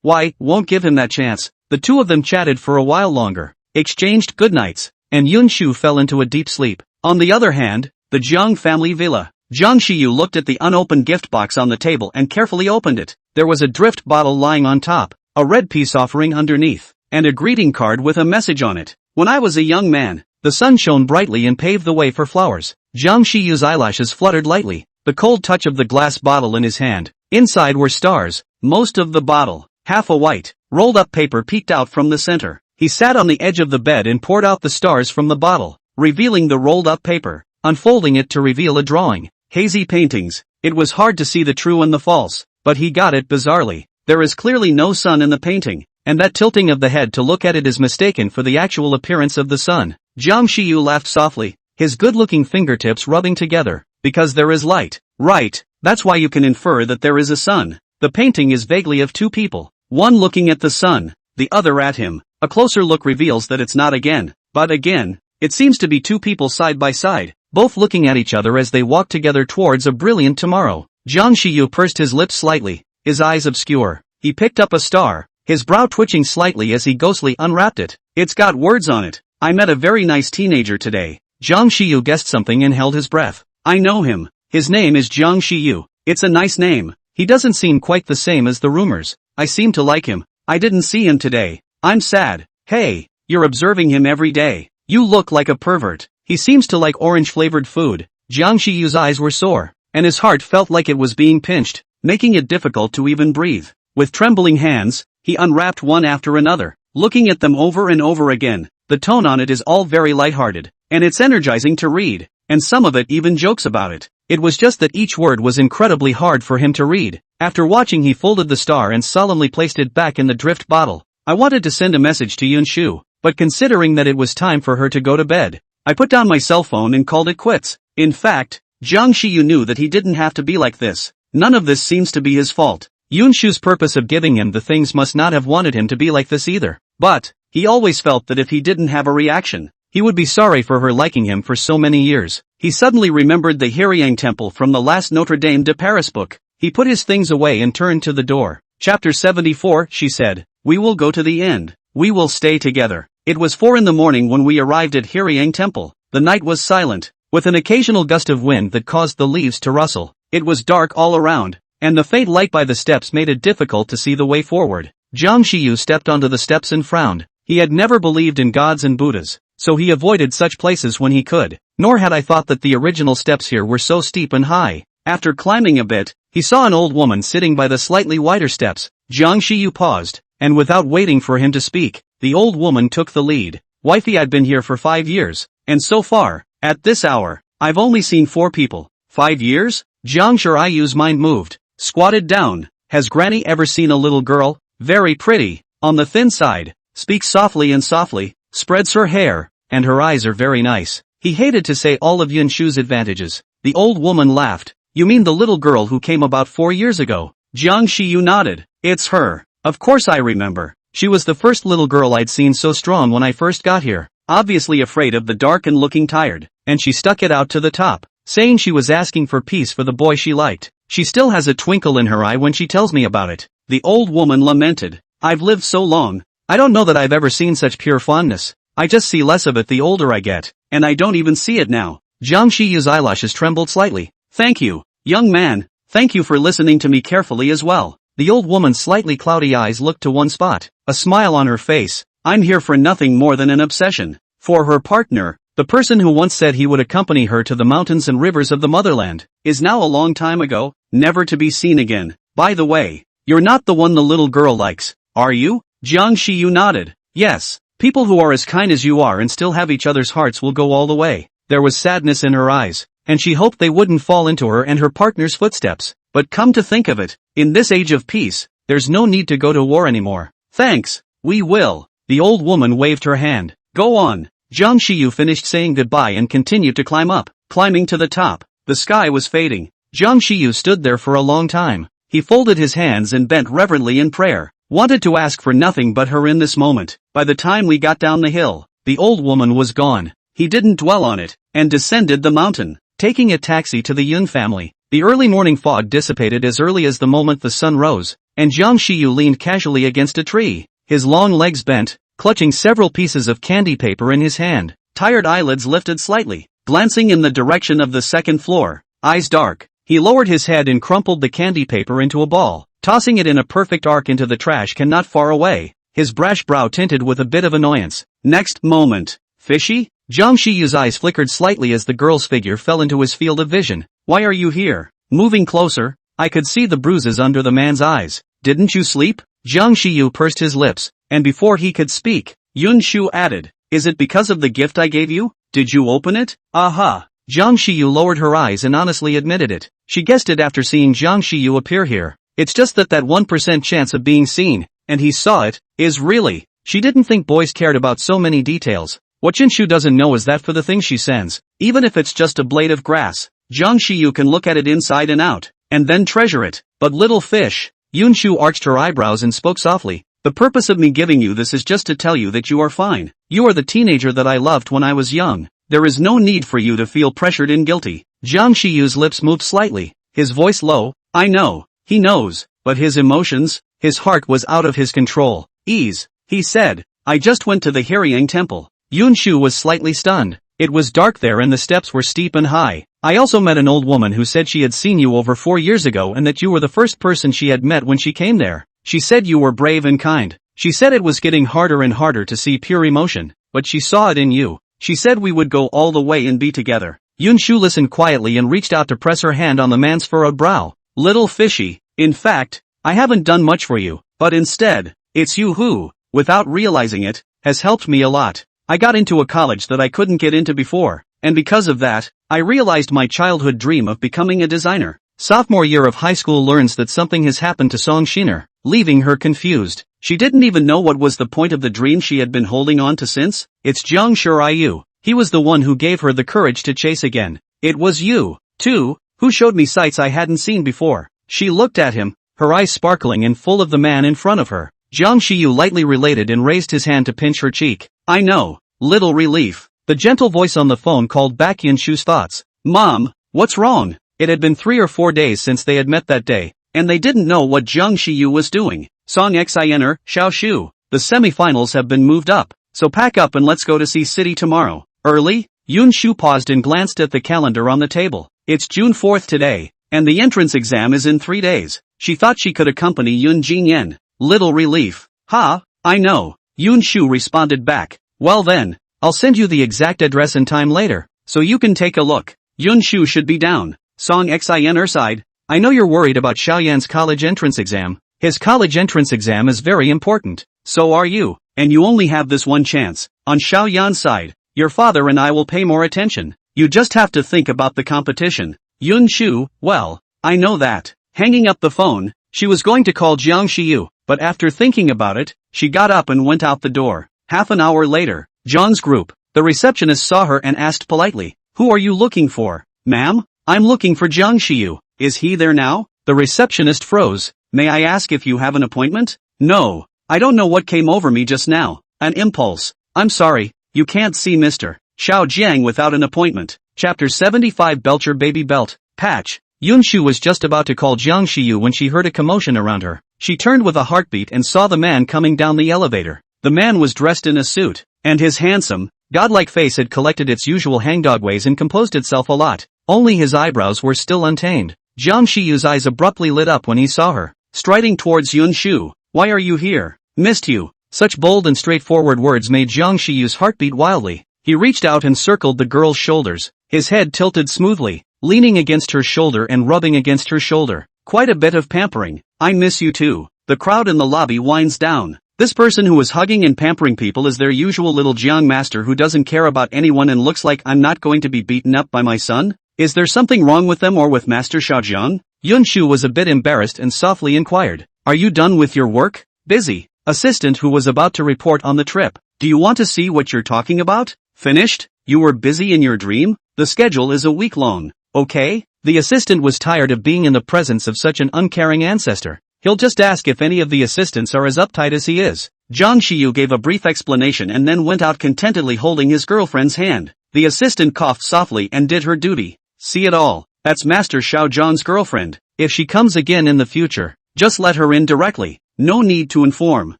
S1: Why, won't give him that chance. The two of them chatted for a while longer, exchanged goodnights, and Yun Shu fell into a deep sleep. On the other hand, the Jiang family villa. Jiang Shiyu looked at the unopened gift box on the table and carefully opened it. There was a drift bottle lying on top, a red peace offering underneath, and a greeting card with a message on it. When I was a young man, the sun shone brightly and paved the way for flowers. Jiang Shiyu's eyelashes fluttered lightly, the cold touch of the glass bottle in his hand. Inside were stars, most of the bottle, half a white, rolled-up paper peeked out from the center. He sat on the edge of the bed and poured out the stars from the bottle, revealing the rolled-up paper, unfolding it to reveal a drawing. Hazy paintings. It was hard to see the true and the false, but he got it bizarrely. There is clearly no sun in the painting, and that tilting of the head to look at it is mistaken for the actual appearance of the sun. Jiang Shiyu laughed softly, his good-looking fingertips rubbing together. Because there is light. Right, that's why you can infer that there is a sun. The painting is vaguely of two people, one looking at the sun, the other at him. A closer look reveals that it's not again, but again, it seems to be two people side by side, both looking at each other as they walk together towards a brilliant tomorrow. Jiang Shiyu pursed his lips slightly, his eyes obscure. He picked up a star, his brow twitching slightly as he ghostly unwrapped it. It's got words on it. I met a very nice teenager today. Jiang Shiyu guessed something and held his breath. I know him. His name is Jiang Shiyu. It's a nice name. He doesn't seem quite the same as the rumors. I seem to like him. I didn't see him today. I'm sad. Hey, you're observing him every day. You look like a pervert. He seems to like orange-flavored food. Jiang Shiyu's eyes were sore, and his heart felt like it was being pinched, making it difficult to even breathe. With trembling hands, he unwrapped one after another, looking at them over and over again. The tone on it is all very lighthearted, and it's energizing to read, and some of it even jokes about it. It was just that each word was incredibly hard for him to read. After watching, he folded the star and solemnly placed it back in the drift bottle. I wanted to send a message to Yun Shu, but considering that it was time for her to go to bed, I put down my cell phone and called it quits. In fact, Jiang Shiyu knew that he didn't have to be like this. None of this seems to be his fault. Yun Shu's purpose of giving him the things must not have wanted him to be like this either. But he always felt that if he didn't have a reaction, he would be sorry for her liking him for so many years. He suddenly remembered the Heryang temple from the last Notre Dame de Paris book. He put his things away and turned to the door. Chapter 74, she said. We will go to the end. We will stay together. It was 4 in the morning when we arrived at Heryang temple. The night was silent, with an occasional gust of wind that caused the leaves to rustle. It was dark all around, and the faint light by the steps made it difficult to see the way forward. Jiang Shiyu stepped onto the steps and frowned. He had never believed in gods and Buddhas, so he avoided such places when he could. Nor had I thought that the original steps here were so steep and high. After climbing a bit, he saw an old woman sitting by the slightly wider steps. Jiang Shiyu paused, and without waiting for him to speak, the old woman took the lead. Wifey, I'd been here for 5 years, and so far, at this hour, I've only seen 4 people. 5 years? Jiang Shiyu's mind moved. Squatted down. Has Granny ever seen a little girl? Very pretty, on the thin side, speaks softly and softly, spreads her hair, and her eyes are very nice. He hated to say all of Yun Shu's advantages. The old woman laughed. You mean the little girl who came about 4 years ago? Jiang Shiyu nodded. It's her. Of course I remember. She was the first little girl I'd seen so strong when I first got here. Obviously afraid of the dark and looking tired, and she stuck it out to the top, saying she was asking for peace for the boy she liked. She still has a twinkle in her eye when she tells me about it. The old woman lamented. I've lived so long, I don't know that I've ever seen such pure fondness. I just see less of it the older I get, and I don't even see it now. Jiang Shiyu's eyelashes trembled slightly. Thank you, young man, thank you for listening to me carefully as well. The old woman's slightly cloudy eyes looked to one spot, a smile on her face. I'm here for nothing more than an obsession. For her partner, the person who once said he would accompany her to the mountains and rivers of the motherland, is now a long time ago, never to be seen again. By the way, you're not the one the little girl likes, are you? Jiang Shiyu nodded. Yes, people who are as kind as you are and still have each other's hearts will go all the way. There was sadness in her eyes, and she hoped they wouldn't fall into her and her partner's footsteps. But come to think of it, in this age of peace, there's no need to go to war anymore. Thanks, we will. The old woman waved her hand. Go on. Jiang Shiyu finished saying goodbye and continued to climb up. Climbing to the top, the sky was fading. Jiang Shiyu stood there for a long time. He folded his hands and bent reverently in prayer. Wanted to ask for nothing but her in this moment. By the time we got down the hill, the old woman was gone. He didn't dwell on it, and descended the mountain, taking a taxi to the Yun family. The early morning fog dissipated as early as the moment the sun rose, and Jiang Shiyu leaned casually against a tree, his long legs bent, clutching several pieces of candy paper in his hand. Tired eyelids lifted slightly, glancing in the direction of the second floor, eyes dark. He lowered his head and crumpled the candy paper into a ball, tossing it in a perfect arc into the trash can not far away, his brash brow tinted with a bit of annoyance. Next moment, fishy? Jiang Shiyu's eyes flickered slightly as the girl's figure fell into his field of vision. Why are you here? Moving closer, I could see the bruises under the man's eyes. Didn't you sleep? Jiang Shiyu pursed his lips, and before he could speak, Yun Shu added, is it because of the gift I gave you? Did you open it? Aha! Jiang Shiyu lowered her eyes and honestly admitted it. She guessed it after seeing Jiang Shiyu appear here. It's just that 1% chance of being seen, and he saw it, is really. She didn't think boys cared about so many details. What Yun Shu doesn't know is that for the thing she sends, even if it's just a blade of grass, Jiang Shiyu can look at it inside and out, and then treasure it. But little fish, Yun Shu arched her eyebrows and spoke softly. The purpose of me giving you this is just to tell you that you are fine. You are the teenager that I loved when I was young. There is no need for you to feel pressured and guilty. Jiang Shiyu's lips moved slightly, his voice low. I know, he knows, but his emotions, his heart was out of his control. Ease, he said. I just went to the Heryang temple. Yun Shu was slightly stunned. It was dark there and the steps were steep and high. I also met an old woman who said she had seen you over 4 years ago and that you were the first person she had met when she came there. She said you were brave and kind. She said it was getting harder and harder to see pure emotion, but she saw it in you. She said we would go all the way and be together. Yun Shu listened quietly and reached out to press her hand on the man's furrowed brow. Little fishy, in fact, I haven't done much for you, but instead, it's you who, without realizing it, has helped me a lot. I got into a college that I couldn't get into before, and because of that, I realized my childhood dream of becoming a designer. Sophomore year of high school learns that something has happened to Song Shiner, leaving her confused. She didn't even know what was the point of the dream she had been holding on to since. It's Jung Shu. He was the one who gave her the courage to chase again. It was you, too, who showed me sights I hadn't seen before. She looked at him, her eyes sparkling and full of the man in front of her. Jung Shu lightly related and raised his hand to pinch her cheek. I know. Little relief. The gentle voice on the phone called back Yun Shu's thoughts. Mom, what's wrong? It had been 3 or 4 days since they had met that day, and they didn't know what Jung Shu was doing. Song Xiner, Xiao Shu. The semifinals have been moved up, so pack up and let's go to see City tomorrow. Early? Yun Shu paused and glanced at the calendar on the table. It's June 4th today, and the entrance exam is in 3 days. She thought she could accompany Yun Jingyan. Little relief. Ha, I know. Yun Shu responded back. Well then, I'll send you the exact address and time later, so you can take a look. Yun Shu should be down. Song Xiner sighed. I know you're worried about Xiaoyan's college entrance exam. His college entrance exam is very important. So are you, and you only have this one chance. On Xiaoyan's side, your father and I will pay more attention. You just have to think about the competition. Yun Shu, well, I know that. Hanging up the phone, she was going to call Jiang Shiyu, but after thinking about it, she got up and went out the door. Half an hour later, John's group, the receptionist saw her and asked politely, who are you looking for? Ma'am, I'm looking for Jiang Shiyu. Is he there now? The receptionist froze. May I ask if you have an appointment? No, I don't know what came over me just now. An impulse. I'm sorry, you can't see Mr. Xiao Jiang without an appointment. Chapter 75 Belcher Baby Belt, Patch. Yun Shu was just about to call Jiang Shiyu when she heard a commotion around her. She turned with a heartbeat and saw the man coming down the elevator. The man was dressed in a suit, and his handsome, godlike face had collected its usual hangdog ways and composed itself a lot. Only his eyebrows were still untamed. Jiang Shiyu's eyes abruptly lit up when he saw her, striding towards Yun Shu. Why are you here? Missed you. Such bold and straightforward words made Jiang Shiyu's heart beat wildly. He reached out and circled the girl's shoulders, his head tilted smoothly, leaning against her shoulder and rubbing against her shoulder. Quite a bit of pampering. I miss you too. The crowd in the lobby winds down. This person who is hugging and pampering people is their usual little Jiang master who doesn't care about anyone and looks like I'm not going to be beaten up by my son? Is there something wrong with them or with Master Xiaojiang? Yun Shu was a bit embarrassed and softly inquired. Are you done with your work? Busy. Assistant who was about to report on the trip. Do you want to see what you're talking about? Finished? You were busy in your dream? The schedule is a week long. Okay? The assistant was tired of being in the presence of such an uncaring ancestor. He'll just ask if any of the assistants are as uptight as he is. Jiang Shiyu gave a brief explanation and then went out contentedly holding his girlfriend's hand. The assistant coughed softly and did her duty. See it all. That's Master Xiaojiang's girlfriend. If she comes again in the future, just let her in directly. No need to inform.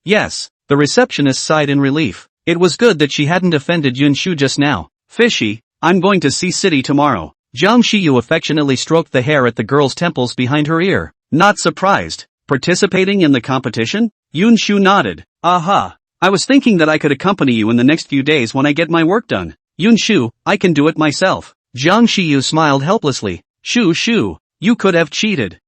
S1: Yes. The receptionist sighed in relief. It was good that she hadn't offended Yun Shu just now. Fishy, I'm going to see City tomorrow. Jiang Shiyu affectionately stroked the hair at the girl's temples behind her ear. Not surprised. Participating in the competition? Yun Shu nodded. Aha. I was thinking that I could accompany you in the next few days when I get my work done. Yun Shu, I can do it myself. Jiang Shiyu smiled helplessly. Shu, you could have cheated.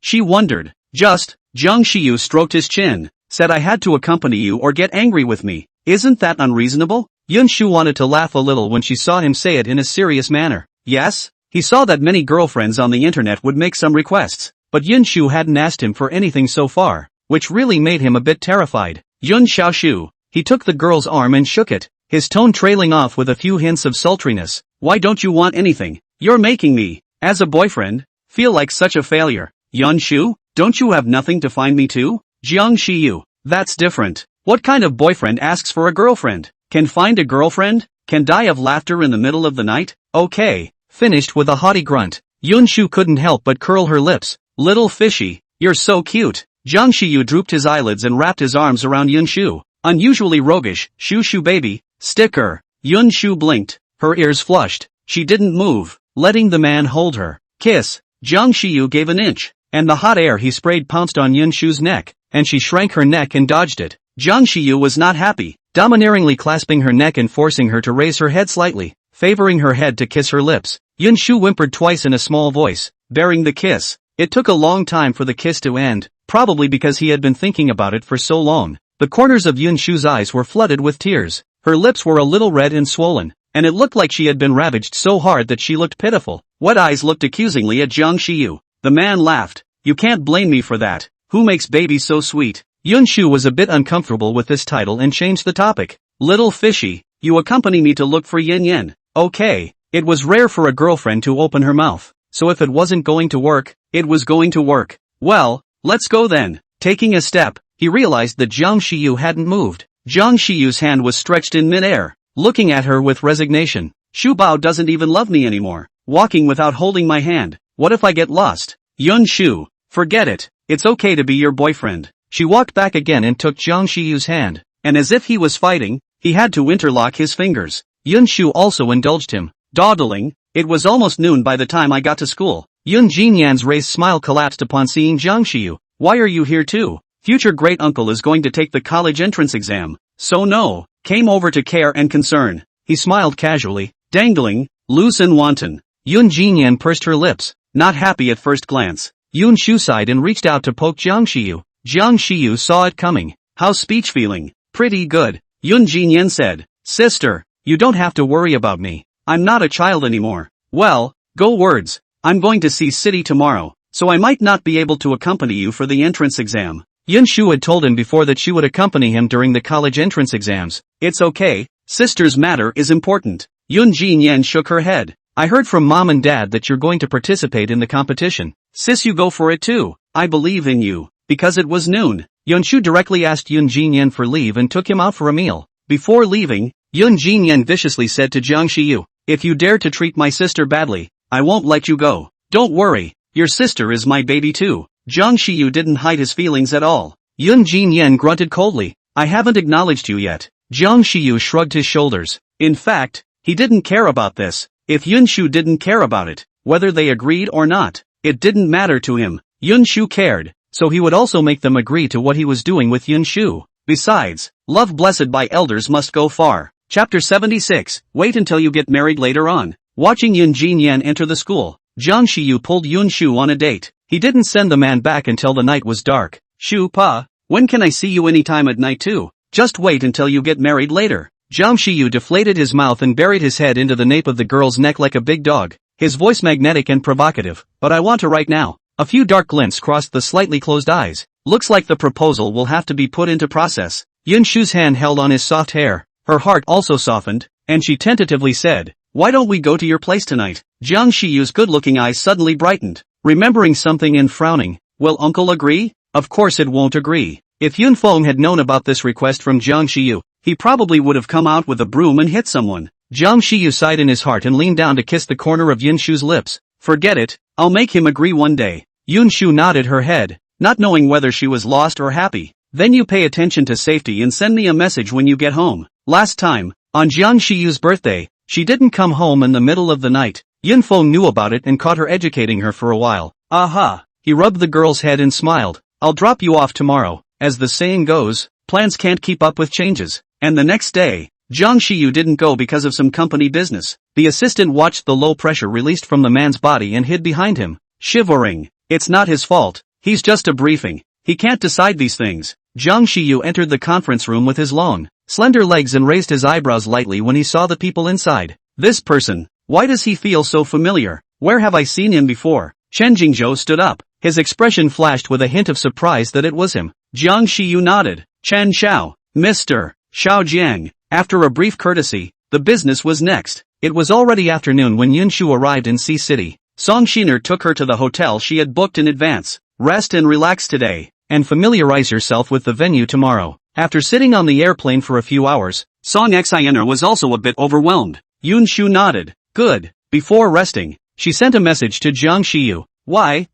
S1: She wondered. Just, Jiang Shiyu stroked his chin, said I had to accompany you or get angry with me. Isn't that unreasonable? Yun Shu wanted to laugh a little when she saw him say it in a serious manner. Yes? He saw that many girlfriends on the internet would make some requests, but Yun Shu hadn't asked him for anything so far, which really made him a bit terrified. Yun Xiaoshu. He took the girl's arm and shook it, his tone trailing off with a few hints of sultriness. Why don't you want anything? You're making me, as a boyfriend, feel like such a failure. Yun Shu, don't you have nothing to find me too? Jiang Shiyu. That's different. What kind of boyfriend asks for a girlfriend? Can find a girlfriend? Can die of laughter in the middle of the night? Okay. Finished with a haughty grunt. Yun Shu couldn't help but curl her lips. Little fishy, you're so cute. Jiang Shiyu drooped his eyelids and wrapped his arms around Yun Shu. Unusually roguish. Shu baby. Sticker. Yun Shu blinked. Her ears flushed. She didn't move, letting the man hold her. Kiss. Jiang Shiyu gave an inch, and the hot air he sprayed pounced on Yun Shu's neck, and she shrank her neck and dodged it. Jiang Shiyu was not happy, domineeringly clasping her neck and forcing her to raise her head slightly, favoring her head to kiss her lips. Yun Shu whimpered twice in a small voice, bearing the kiss. It took a long time for the kiss to end, probably because he had been thinking about it for so long. The corners of Yun Shu's eyes were flooded with tears. Her lips were a little red and swollen, and it looked like she had been ravaged so hard that she looked pitiful. Wet eyes looked accusingly at Jiang Shiyu. The man laughed. You can't blame me for that. Who makes babies so sweet? Yun Shu was a bit uncomfortable with this title and changed the topic. Little fishy, you accompany me to look for Yin Yin. Okay. It was rare for a girlfriend to open her mouth, so if it wasn't going to work, it was going to work. Well, let's go then. Taking a step, he realized that Jiang Shiyu hadn't moved. Jiang Shiyu's hand was stretched in midair, looking at her with resignation. Shu Bao doesn't even love me anymore, walking without holding my hand. What if I get lost? Yun Shu, forget it. It's okay to be your boyfriend. She walked back again and took Jiang Shiyu's hand, and as if he was fighting, he had to interlock his fingers. Yun Shu also indulged him. Dawdling, it was almost noon by the time I got to school. Yun Jinyan's raised smile collapsed upon seeing Jiang Shiyu. Why are you here too? Future great-uncle is going to take the college entrance exam. So no, came over to care and concern. He smiled casually, dangling, loose and wanton. Yun Jinyan pursed her lips, not happy at first glance. Yun Shu sighed and reached out to poke Jiang Shiyu. Jiang Shiyu saw it coming. How's speech feeling? Pretty good. Yun Jinyan said. Sister, you don't have to worry about me. I'm not a child anymore. Well, go words. I'm going to see City tomorrow, so I might not be able to accompany you for the entrance exam. Yun Shu had told him before that she would accompany him during the college entrance exams. It's okay, sister's matter is important. Yun Jinyan shook her head. I heard from mom and dad that you're going to participate in the competition. Sis, you go for it too. I believe in you. Because it was noon, Yun Shu directly asked Yun Jinyan for leave and took him out for a meal. Before leaving, Yun Jinyan viciously said to Jiang Shiyu, if you dare to treat my sister badly, I won't let you go. Don't worry, your sister is my baby too. Jiang Shiyu didn't hide his feelings at all. Yun Jinyan grunted coldly. I haven't acknowledged you yet. Jiang Shiyu shrugged his shoulders. In fact, he didn't care about this. If Yun Shu didn't care about it, whether they agreed or not, it didn't matter to him. Yun Shu cared, so he would also make them agree to what he was doing with Yun Shu. Besides, love blessed by elders must go far. Chapter 76, wait until you get married later on. Watching Yun Jinyan enter the school, Jiang Shiyu pulled Yun Shu on a date. He didn't send the man back until the night was dark. Shu Pa, when can I see you anytime at night too? Just wait until you get married later. Jiang Shiyu deflated his mouth and buried his head into the nape of the girl's neck like a big dog, his voice magnetic and provocative. But I want to right now. A few dark glints crossed the slightly closed eyes. Looks like the proposal will have to be put into process. Yun Shu's hand held on his soft hair. Her heart also softened, and she tentatively said, why don't we go to your place tonight? Jiang Shiyu's good-looking eyes suddenly brightened, remembering something and frowning. Will uncle agree? Of course it won't agree. If Yun Feng had known about this request from Jiang Shiyu, he probably would have come out with a broom and hit someone. Jiang Shiyu sighed in his heart and leaned down to kiss the corner of Yun Shu's lips. Forget it, I'll make him agree one day. Yun Shu nodded her head, not knowing whether she was lost or happy. Then you pay attention to safety and send me a message when you get home. Last time, on Jiang Shiyu's birthday, she didn't come home in the middle of the night. Yun Feng knew about it and caught her educating her for a while. Aha! He rubbed the girl's head and smiled. I'll drop you off tomorrow. As the saying goes, plans can't keep up with changes. And the next day, Jiang Shiyu didn't go because of some company business. The assistant watched the low pressure released from the man's body and hid behind him, shivering. It's not his fault. He's just a briefing. He can't decide these things. Jiang Shiyu entered the conference room with his long, slender legs and raised his eyebrows lightly when he saw the people inside. This person, why does he feel so familiar? Where have I seen him before? Chen Jingzhou stood up. His expression flashed with a hint of surprise that it was him. Jiang Shiyu nodded. Chen Xiao, Mr. Xiao Jiang. After a brief courtesy, the business was next. It was already afternoon when Yun Shu arrived in Sea City. Song Shiner took her to the hotel she had booked in advance. Rest and relax today, and familiarize yourself with the venue tomorrow. After sitting on the airplane for a few hours, Song Xiner was also a bit overwhelmed. Yun Shu nodded. Good. Before resting, she sent a message to Jiang Shiyu. Why,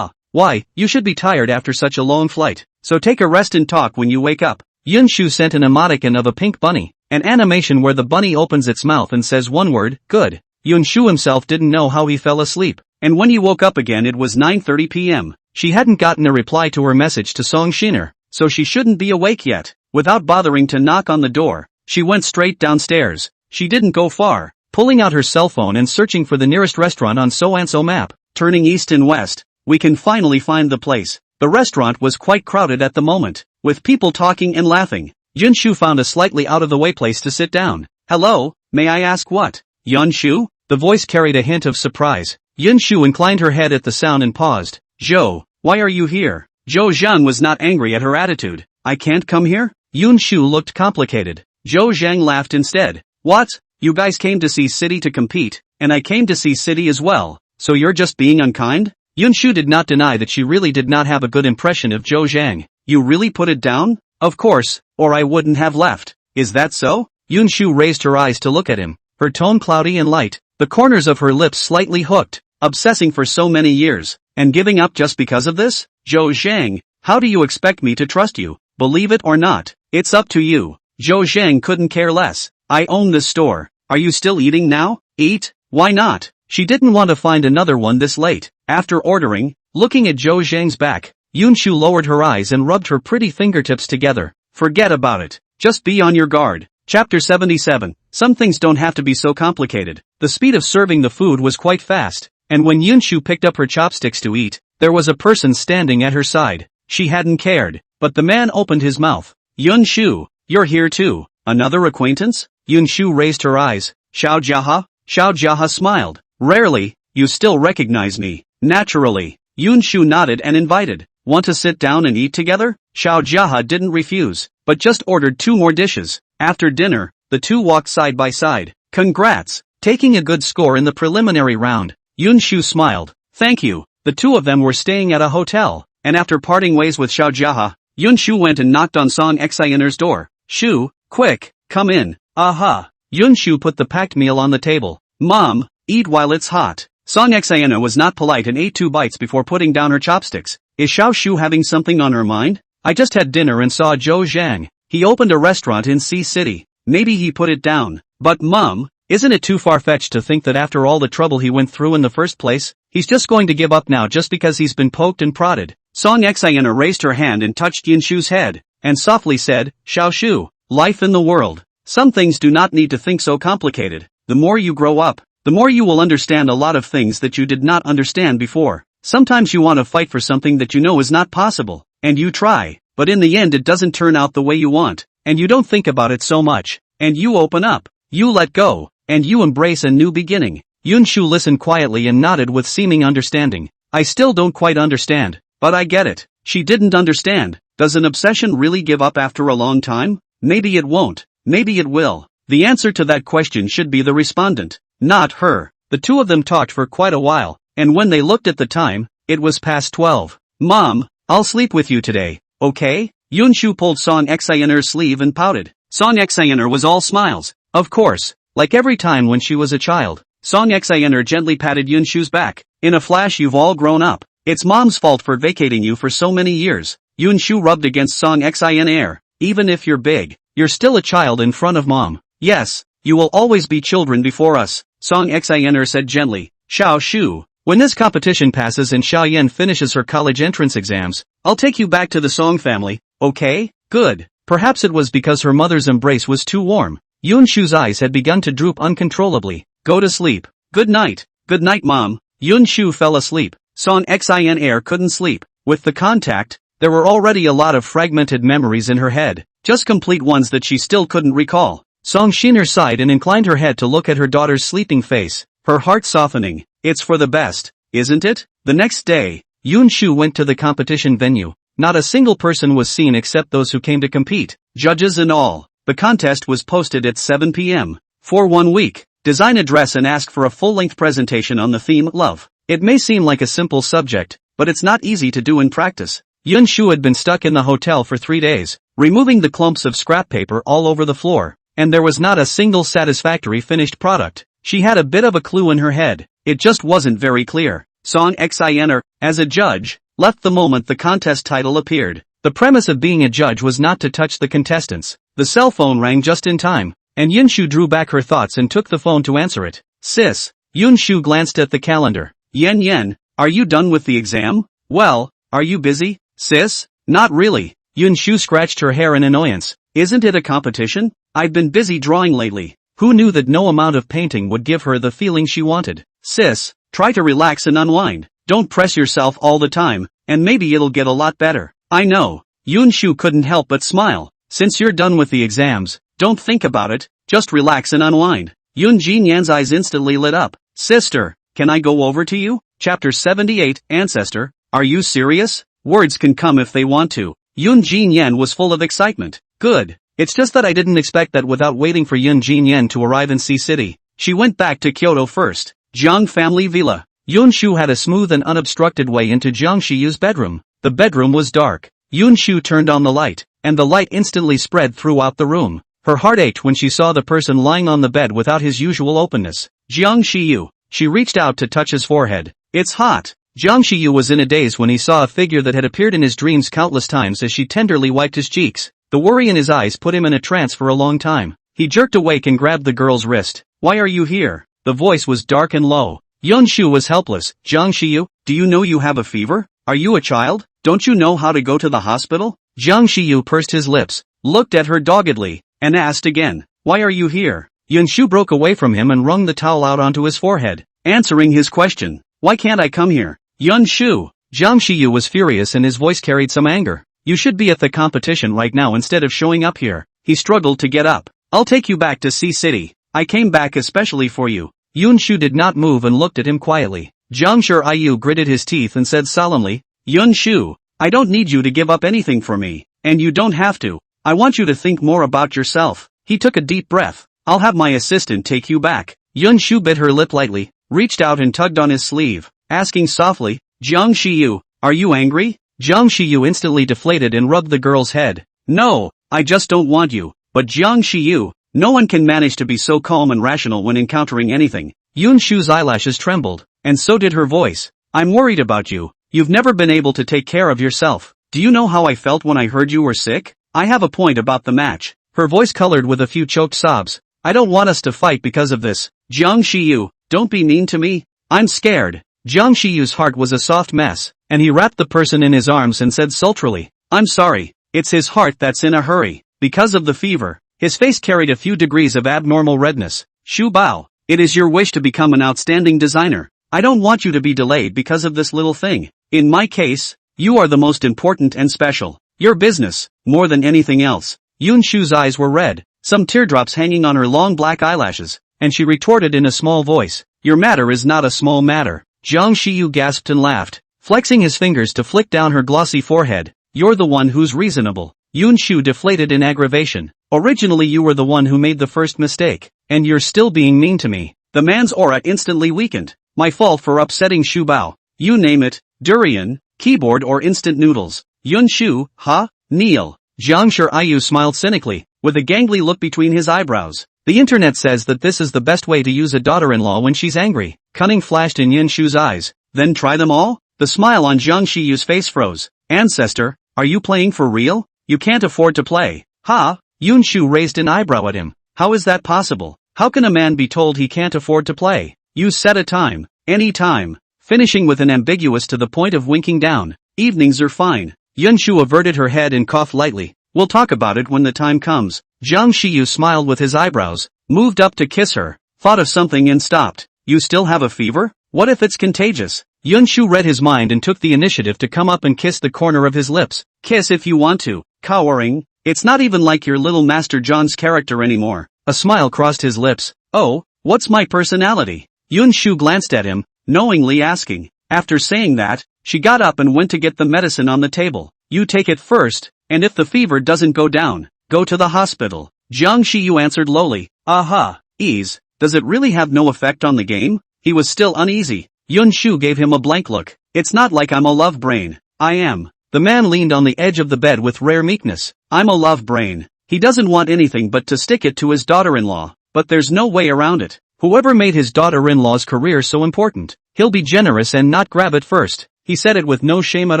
S1: why, you should be tired after such a long flight, so take a rest and talk when you wake up. Yun Shu sent an emoticon of a pink bunny, an animation where the bunny opens its mouth and says one word, good. Yun Shu himself didn't know how he fell asleep, and when he woke up again it was 9:30 p.m. She hadn't gotten a reply to her message to Song Shiner, so she shouldn't be awake yet. Without bothering to knock on the door, she went straight downstairs. She didn't go far, pulling out her cell phone and searching for the nearest restaurant on So-and-so map. Turning east and west, we can finally find the place. The restaurant was quite crowded at the moment, with people talking and laughing. Yun Shu found a slightly out-of-the-way place to sit down. Hello, may I ask what? Yun Shu? The voice carried a hint of surprise. Yun Shu inclined her head at the sound and paused. Zhou, why are you here? Zhou Zhang was not angry at her attitude. I can't come here? Yun Shu looked complicated. Zhou Zhang laughed instead. What? You guys came to see City to compete, and I came to see City as well, so you're just being unkind? Yun Shu did not deny that she really did not have a good impression of Zhou Zhang. You really put it down? Of course, or I wouldn't have left. Is that so? Yun Shu raised her eyes to look at him, her tone cloudy and light, the corners of her lips slightly hooked, obsessing for so many years, and giving up just because of this? Zhou Zhang, how do you expect me to trust you? Believe it or not, it's up to you. Zhou Zhang couldn't care less. I own this store. Are you still eating now? Eat? Why not? She didn't want to find another one this late. After ordering, looking at Zhou Zhang's back, Yun Shu lowered her eyes and rubbed her pretty fingertips together. Forget about it. Just be on your guard. Chapter 77. Some things don't have to be so complicated. The speed of serving the food was quite fast, and when Yun Shu picked up her chopsticks to eat, there was a person standing at her side. She hadn't cared, but the man opened his mouth. Yun Shu, you're here too. Another acquaintance? Yun Shu raised her eyes. Xiao Jiahe? Xiao Jiahe smiled. Rarely, you still recognize me. Naturally. Yun Shu nodded and invited. Want to sit down and eat together? Xiao Jiahe didn't refuse, but just ordered 2 more dishes. After dinner, the two walked side by side. Congrats! Taking a good score in the preliminary round. Yun Shu smiled. Thank you. The two of them were staying at a hotel, and after parting ways with Xiao Jiahe, Yun Shu went and knocked on Song Xianer's door. Shu, quick, come in. Aha! Yun Shu put the packed meal on the table. Mom, eat while it's hot. Song Xianer was not polite and ate 2 bites before putting down her chopsticks. Is Xiao Shu having something on her mind? I just had dinner and saw Zhou Zhang. He opened a restaurant in Sea City. Maybe he put it down. But Mom, isn't it too far-fetched to think that after all the trouble he went through in the first place, he's just going to give up now just because he's been poked and prodded? Song Xianer raised her hand and touched Yun Shu's head, and softly said, Xiao Shu, life in the world. Some things do not need to think so complicated. The more you grow up, the more you will understand a lot of things that you did not understand before. Sometimes you want to fight for something that you know is not possible, and you try, but in the end it doesn't turn out the way you want, and you don't think about it so much, and you open up, you let go, and you embrace a new beginning. Yun Shu listened quietly and nodded with seeming understanding. I still don't quite understand, but I get it. She didn't understand. Does an obsession really give up after a long time? Maybe it won't. Maybe it will. The answer to that question should be the respondent, not her. The two of them talked for quite a while, and when they looked at the time, it was past 12. Mom, I'll sleep with you today, okay? Yun Shu pulled Song Xianer's sleeve and pouted. Song Xianer was all smiles. Of course, like every time when she was a child. Song Xianer gently patted Yun Shu's back. In a flash you've all grown up. It's Mom's fault for vacating you for so many years. Yun Shu rubbed against Song Xianer. Even if you're big, you're still a child in front of Mom. Yes, you will always be children before us, Song Xianer said gently. Xiao Shu, when this competition passes and Xiaoyan finishes her college entrance exams, I'll take you back to the Song family, okay? Good. Perhaps it was because her mother's embrace was too warm. Yun Shu's eyes had begun to droop uncontrollably. Go to sleep. Good night. Good night, Mom. Yun Shu fell asleep. Song Xianer couldn't sleep. With the contact, there were already a lot of fragmented memories in her head, just complete ones that she still couldn't recall. Song Xianer sighed and inclined her head to look at her daughter's sleeping face, her heart softening. It's for the best, isn't it? The next day, Yun Shu went to the competition venue. Not a single person was seen except those who came to compete, judges and all. The contest was posted at 7 p.m. For 1 week. Design a dress and ask for a full-length presentation on the theme love. It may seem like a simple subject, but it's not easy to do in practice. Yun Shu had been stuck in the hotel for 3 days, removing the clumps of scrap paper all over the floor, and there was not a single satisfactory finished product. She had a bit of a clue in her head, it just wasn't very clear. Song Xianer, as a judge, left the moment the contest title appeared. The premise of being a judge was not to touch the contestants. The cell phone rang just in time, and Yun Shu drew back her thoughts and took the phone to answer it. Sis. Yun Shu glanced at the calendar. Yen, are you done with the exam? Well, are you busy, sis? Not really. Yun Shu scratched her hair in annoyance. Isn't it a competition? I've been busy drawing lately. Who knew that no amount of painting would give her the feeling she wanted? Sis, try to relax and unwind. Don't press yourself all the time, and maybe it'll get a lot better. I know. Yun Shu couldn't help but smile. Since you're done with the exams, don't think about it, just relax and unwind. Yun Jinyan's eyes instantly lit up. Sister, can I go over to you? Chapter 78, Ancestor, are you serious? Words can come if they want to. Yun Jinyen was full of excitement. Good. It's just that I didn't expect that without waiting for Yun Jinyen to arrive in Sea City. She went back to Kyoto first. Jiang family villa. Yun Shu had a smooth and unobstructed way into Jiang Shiyu's bedroom. The bedroom was dark. Yun Shu turned on the light, and the light instantly spread throughout the room. Her heart ached when she saw the person lying on the bed without his usual openness. Jiang Shiyu. She reached out to touch his forehead. It's hot. Jiang Shiyu was in a daze when he saw a figure that had appeared in his dreams countless times as she tenderly wiped his cheeks. The worry in his eyes put him in a trance for a long time. He jerked awake and grabbed the girl's wrist. Why are you here? The voice was dark and low. Yun Shu was helpless. Jiang Shiyu, do you know you have a fever? Are you a child? Don't you know how to go to the hospital? Jiang Shiyu pursed his lips, looked at her doggedly, and asked again, why are you here? Yun Shu broke away from him and wrung the towel out onto his forehead, answering his question. Why can't I come here? Yun Shu. Jiang Shiyu was furious and his voice carried some anger. You should be at the competition right now instead of showing up here. He struggled to get up. I'll take you back to Sea City. I came back especially for you. Yun Shu did not move and looked at him quietly. Jiang Shiyu gritted his teeth and said solemnly, Yun Shu, I don't need you to give up anything for me, and you don't have to. I want you to think more about yourself. He took a deep breath. I'll have my assistant take you back. Yun Shu bit her lip lightly, reached out and tugged on his sleeve, asking softly, Jiang Shiyu, are you angry? Jiang Shiyu instantly deflated and rubbed the girl's head. No, I just don't want you. But Jiang Shiyu, no one can manage to be so calm and rational when encountering anything. Yun Shu's eyelashes trembled, and so did her voice. I'm worried about you. You've never been able to take care of yourself. Do you know how I felt when I heard you were sick? I have a point about the match. Her voice colored with a few choked sobs. I don't want us to fight because of this. Jiang Shiyu, don't be mean to me. I'm scared. Jiang Shiyu's heart was a soft mess, and he wrapped the person in his arms and said sultrily, I'm sorry. It's his heart that's in a hurry. Because of the fever. His face carried a few degrees of abnormal redness. Shu Bao, it is your wish to become an outstanding designer. I don't want you to be delayed because of this little thing. In my case, you are the most important and special. Your business, more than anything else. Yun Shu's eyes were red, some teardrops hanging on her long black eyelashes, and she retorted in a small voice, your matter is not a small matter. Jiang Shiyu gasped and laughed, flexing his fingers to flick down her glossy forehead. You're the one who's reasonable. Yun Shu deflated in aggravation. Originally you were the one who made the first mistake, and you're still being mean to me. The man's aura instantly weakened. My fault for upsetting Shu Bao. You name it, durian, keyboard or instant noodles. Yun Shu, huh? Kneel. Jiang Shiyu smiled cynically, with a gangly look between his eyebrows. The internet says that this is the best way to use a daughter-in-law when she's angry. Cunning flashed in Yun Shu's eyes. Then try them all? The smile on Jiang Shiyu's face froze. Ancestor, are you playing for real? You can't afford to play. Ha? Yun Shu raised an eyebrow at him. How is that possible? How can a man be told he can't afford to play? You set a time. Any time. Finishing with an ambiguous to the point of winking down. Evenings are fine. Yun Shu averted her head and coughed lightly. We'll talk about it when the time comes. Jiang Shiyu smiled with his eyebrows, moved up to kiss her, thought of something and stopped. You still have a fever? What if it's contagious? Yun Shu read his mind and took the initiative to come up and kiss the corner of his lips. Kiss if you want to. Cowering. It's not even like your little Master John's character anymore. A smile crossed his lips. Oh, what's my personality? Yun Shu glanced at him, knowingly asking. After saying that, she got up and went to get the medicine on the table. You take it first, and if the fever doesn't go down, go to the hospital. Jiang Shiyu answered lowly. Aha, ease. Does it really have no effect on the game? He was still uneasy. Yun Shu gave him a blank look. It's not like I'm a love brain. I am. The man leaned on the edge of the bed with rare meekness. I'm a love brain. He doesn't want anything but to stick it to his daughter-in-law. But there's no way around it. Whoever made his daughter-in-law's career so important, he'll be generous and not grab it first. He said it with no shame at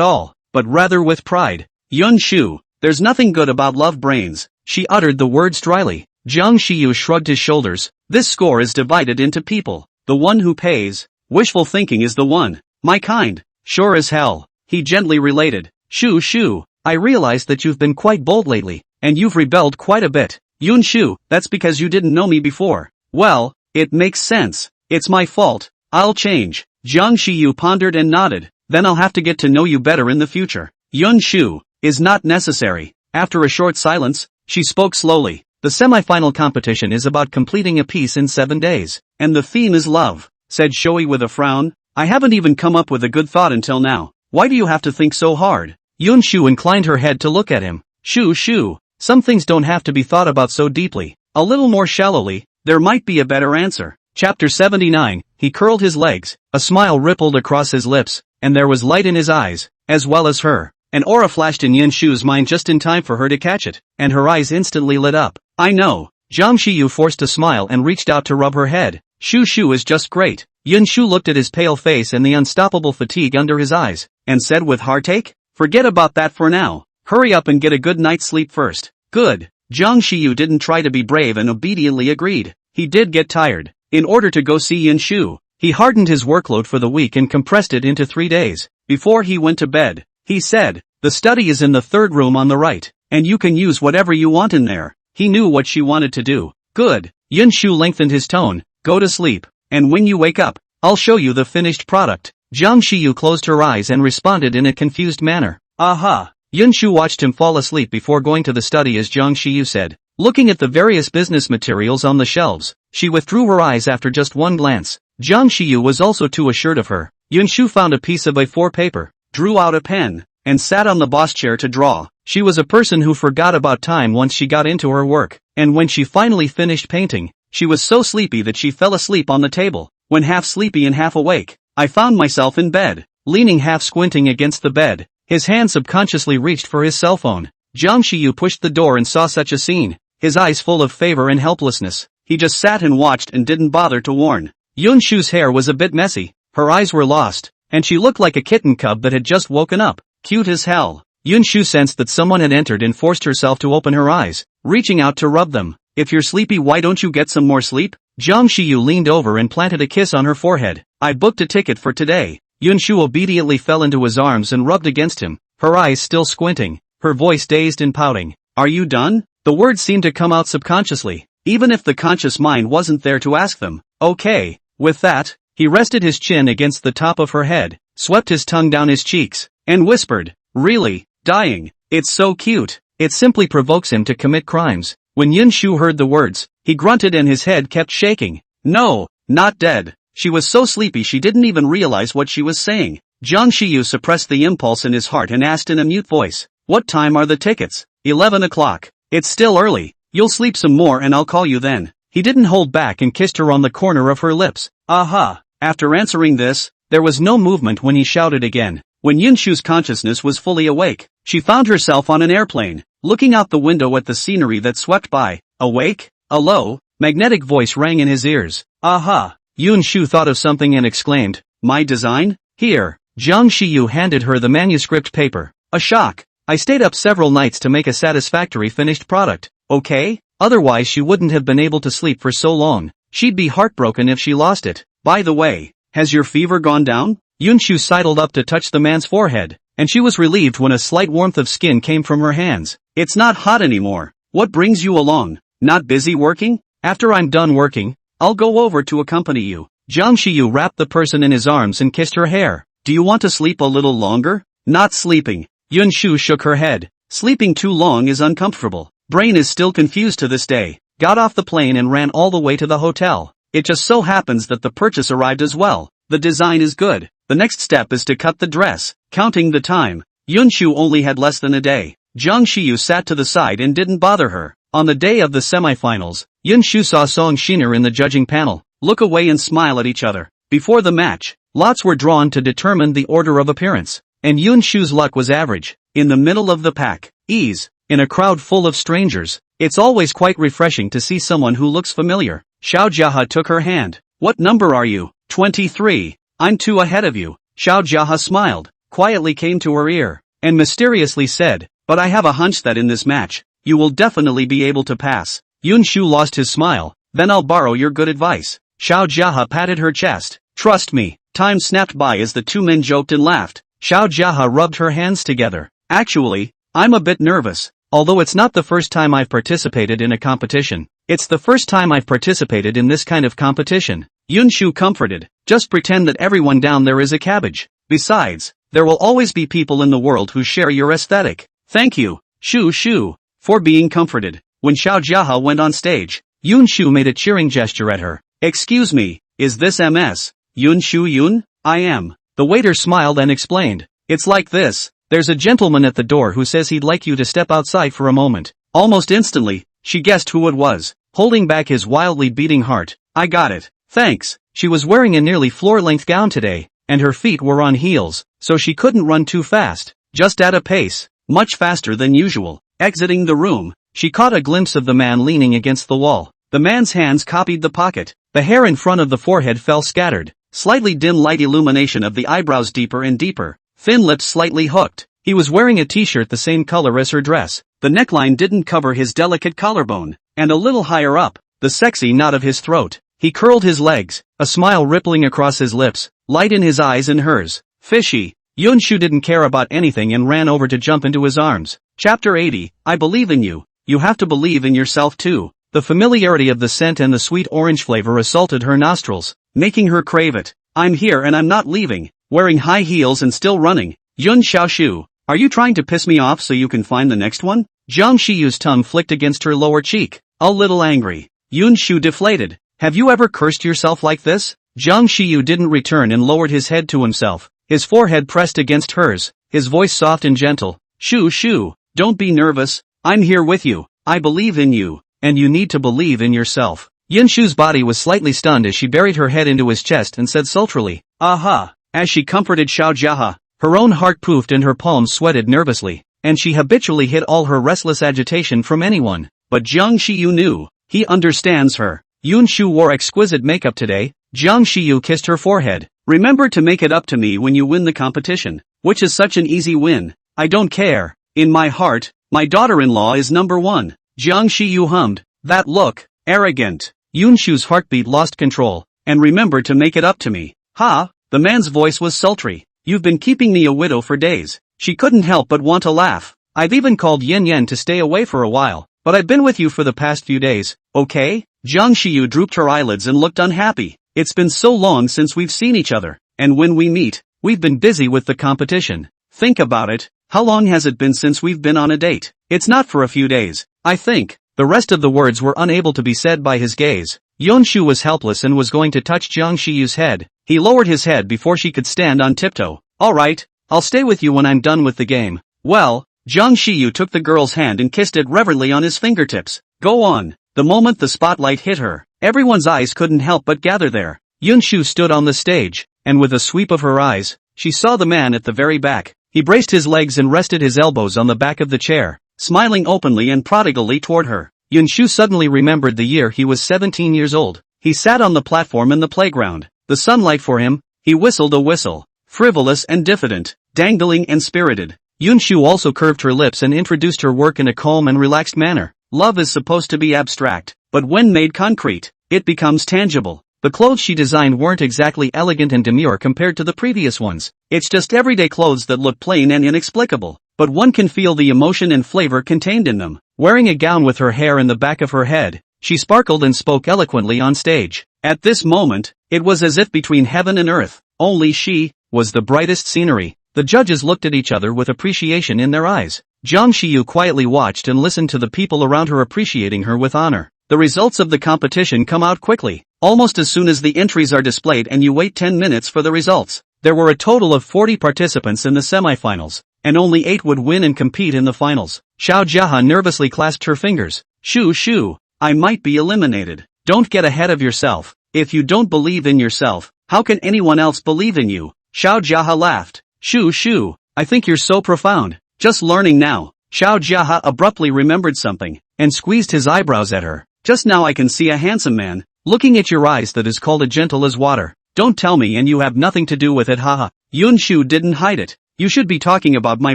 S1: all, but rather with pride. Yun Shu, there's nothing good about love brains. She uttered the words dryly. Jiang Shiyu shrugged his shoulders. This score is divided into people. The one who pays. Wishful thinking is the one. My kind. Sure as hell. He gently related. Shu, I realize that you've been quite bold lately, and you've rebelled quite a bit. Yun Shu, that's because you didn't know me before. Well, it makes sense. It's my fault. I'll change. Jiang Shiyu pondered and nodded. Then I'll have to get to know you better in the future. Yun Shu, is not necessary. After a short silence, she spoke slowly. The semi-final competition is about completing a piece in 7 days, and the theme is love. said Shoei with a frown. I haven't even come up with a good thought until now. Why do you have to think so hard? Yun Shu inclined her head to look at him. Shu, some things don't have to be thought about so deeply. A little more shallowly, there might be a better answer. Chapter 79, he curled his legs, a smile rippled across his lips, and there was light in his eyes, as well as her. An aura flashed in Yun Shu's mind just in time for her to catch it, and her eyes instantly lit up. I know. Zhang Xiyu forced a smile and reached out to rub her head. Shu is just great. Yun Shu looked at his pale face and the unstoppable fatigue under his eyes, and said with heartache, forget about that for now. Hurry up and get a good night's sleep first. Good. Zhang Xiyu didn't try to be brave and obediently agreed. He did get tired. In order to go see Yun Shu, he hardened his workload for the week and compressed it into 3 days. Before he went to bed, he said, the study is in the third room on the right, and you can use whatever you want in there. He knew what she wanted to do. Good. Yun Shu lengthened his tone. Go to sleep, and when you wake up, I'll show you the finished product. Zhang Xiyu closed her eyes and responded in a confused manner. Aha. Yun Shu watched him fall asleep before going to the study as Zhang Xiyu said. Looking at the various business materials on the shelves, she withdrew her eyes after just one glance. Zhang Xiyu was also too assured of her. Yun Shu found a piece of A4 paper, drew out a pen, and sat on the boss chair to draw. She was a person who forgot about time once she got into her work, and when she finally finished painting, she was so sleepy that she fell asleep on the table. When half sleepy and half awake, I found myself in bed, leaning half squinting against the bed. His hand subconsciously reached for his cell phone. Zhang Xiyu pushed the door and saw such a scene, his eyes full of favor and helplessness. He just sat and watched and didn't bother to warn. Yun Shu's hair was a bit messy, her eyes were lost, and she looked like a kitten cub that had just woken up. Cute as hell. Yun Shu sensed that someone had entered and forced herself to open her eyes, reaching out to rub them. If you're sleepy, why don't you get some more sleep? Zhang Xiyu leaned over and planted a kiss on her forehead. I booked a ticket for today. Yun Shu obediently fell into his arms and rubbed against him, her eyes still squinting, her voice dazed and pouting. Are you done? The words seemed to come out subconsciously, even if the conscious mind wasn't there to ask them. Okay. With that, he rested his chin against the top of her head, swept his tongue down his cheeks, and whispered, really, dying. It's so cute. It simply provokes him to commit crimes. When Yun Shu heard the words, he grunted and his head kept shaking. No, not dead. She was so sleepy she didn't even realize what she was saying. Zhang Xiyu suppressed the impulse in his heart and asked in a mute voice, what time are the tickets? 11 o'clock. It's still early. You'll sleep some more and I'll call you then. He didn't hold back and kissed her on the corner of her lips. Aha. After answering this, there was no movement when he shouted again. When Yun Shu's consciousness was fully awake, she found herself on an airplane, looking out the window at the scenery that swept by. Awake? A low, magnetic voice rang in his ears. Aha! Yun Shu thought of something and exclaimed, my design? Here. Zhang Xiyu handed her the manuscript paper. A shock. I stayed up several nights to make a satisfactory finished product. Okay? Otherwise she wouldn't have been able to sleep for so long. She'd be heartbroken if she lost it. By the way, has your fever gone down? Yun Shu sidled up to touch the man's forehead, and she was relieved when a slight warmth of skin came from her hands. It's not hot anymore. What brings you along? Not busy working? After I'm done working, I'll go over to accompany you. Zhang Xiyu wrapped the person in his arms and kissed her hair. Do you want to sleep a little longer? Not sleeping. Yun Shu shook her head. Sleeping too long is uncomfortable. Brain is still confused to this day. Got off the plane and ran all the way to the hotel. It just so happens that the purchase arrived as well. The design is good. The next step is to cut the dress. Counting the time, Yun Shu only had less than a day. Zhang Xiyu sat to the side and didn't bother her. On the day of the semifinals, Yun Shu saw Song Shiner in the judging panel, look away and smile at each other. Before the match, lots were drawn to determine the order of appearance, and Yun Shu's luck was average. In the middle of the pack, ease, in a crowd full of strangers, it's always quite refreshing to see someone who looks familiar. Xiao Jiahe took her hand. What number are you? 23. I'm 2 ahead of you. Xiao Jiahe smiled, quietly came to her ear, and mysteriously said, but I have a hunch that in this match, you will definitely be able to pass. Yun Shu lost his smile. Then I'll borrow your good advice. Xiao Jiahe patted her chest. Trust me. Time snapped by as the two men joked and laughed. Xiao Jiahe rubbed her hands together. Actually, I'm a bit nervous. Although it's not the first time I've participated in a competition, it's the first time I've participated in this kind of competition. Yun Shu comforted. Just pretend that everyone down there is a cabbage. Besides, there will always be people in the world who share your aesthetic. Thank you, Shu, for being comforted. When Xiao Jiahe went on stage, Yun Shu made a cheering gesture at her. Excuse me, is this MS? Yun Shu Yun? I am. The waiter smiled and explained. It's like this. There's a gentleman at the door who says he'd like you to step outside for a moment. Almost instantly, she guessed who it was, holding back his wildly beating heart. I got it. Thanks. She was wearing a nearly floor-length gown today, and her feet were on heels, so she couldn't run too fast, just at a pace, much faster than usual. Exiting the room, she caught a glimpse of the man leaning against the wall. The man's hands copied the pocket. The hair in front of the forehead fell scattered, slightly dim light illumination of the eyebrows deeper and deeper, thin lips slightly hooked. He was wearing a t-shirt the same color as her dress. The neckline didn't cover his delicate collarbone, and a little higher up, the sexy knot of his throat. He curled his legs, a smile rippling across his lips, light in his eyes and hers. Fishy. Yun Shu didn't care about anything and ran over to jump into his arms. Chapter 80, I believe in you. You have to believe in yourself too. The familiarity of the scent and the sweet orange flavor assaulted her nostrils, making her crave it. I'm here and I'm not leaving. Wearing high heels and still running. Yun Shu, are you trying to piss me off so you can find the next one? Jiang Shiyu's tongue flicked against her lower cheek, a little angry. Yun Shu deflated. Have you ever cursed yourself like this? Jiang Shiyu didn't return and lowered his head to himself, his forehead pressed against hers, his voice soft and gentle. Shu, don't be nervous, I'm here with you, I believe in you, and you need to believe in yourself. Yun Shu's body was slightly stunned as she buried her head into his chest and said sultrily, aha. As she comforted Xiao Jiahe, her own heart poofed and her palms sweated nervously, and she habitually hid all her restless agitation from anyone. But Jiang Shiyu knew, he understands her. Yun Shu wore exquisite makeup today. Jiang Shiyu kissed her forehead. Remember to make it up to me when you win the competition, which is such an easy win. I don't care. In my heart, my daughter-in-law is number one. Jiang Shiyu hummed. That look, arrogant. Yun Shu's heartbeat lost control. And remember to make it up to me. Ha! The man's voice was sultry. You've been keeping me a widow for days. She couldn't help but want to laugh. I've even called Yen to stay away for a while, but I've been with you for the past few days, okay? Jiang Shiyu drooped her eyelids and looked unhappy. It's been so long since we've seen each other, and when we meet, we've been busy with the competition. Think about it, how long has it been since we've been on a date? It's not for a few days, I think. The rest of the words were unable to be said by his gaze. Yun Shu was helpless and was going to touch Jiang Shiyu's head. He lowered his head before she could stand on tiptoe. Alright, I'll stay with you when I'm done with the game. Well, Jiang Shiyu took the girl's hand and kissed it reverently on his fingertips. Go on. The moment the spotlight hit her, everyone's eyes couldn't help but gather there. Yun Shu stood on the stage, and with a sweep of her eyes, she saw the man at the very back. He braced his legs and rested his elbows on the back of the chair, smiling openly and prodigally toward her. Yun Shu suddenly remembered the year he was 17 years old. He sat on the platform in the playground. The sunlight for him, he whistled a whistle, frivolous and diffident, dangling and spirited. Yun Shu also curved her lips and introduced her work in a calm and relaxed manner. Love is supposed to be abstract, but when made concrete, it becomes tangible. The clothes she designed weren't exactly elegant and demure compared to the previous ones. It's just everyday clothes that look plain and inexplicable, but one can feel the emotion and flavor contained in them. Wearing a gown with her hair in the back of her head, she sparkled and spoke eloquently on stage. At this moment, it was as if between heaven and earth, only she was the brightest scenery. The judges looked at each other with appreciation in their eyes. Jiang Shiyu quietly watched and listened to the people around her appreciating her with honor. The results of the competition come out quickly, almost as soon as the entries are displayed, and you wait 10 minutes for the results. There were a total of 40 participants in the semifinals, and only 8 would win and compete in the finals. Xiao Jiahe nervously clasped her fingers. Shu, I might be eliminated. Don't get ahead of yourself. If you don't believe in yourself, how can anyone else believe in you? Xiao Jiahe laughed. Shu, I think you're so profound. Just learning now. Xiao Jiahe abruptly remembered something, and squeezed his eyebrows at her. Just now I can see a handsome man, looking at your eyes that is called as gentle as water. Don't tell me and you have nothing to do with it, haha. Yun Shu didn't hide it. You should be talking about my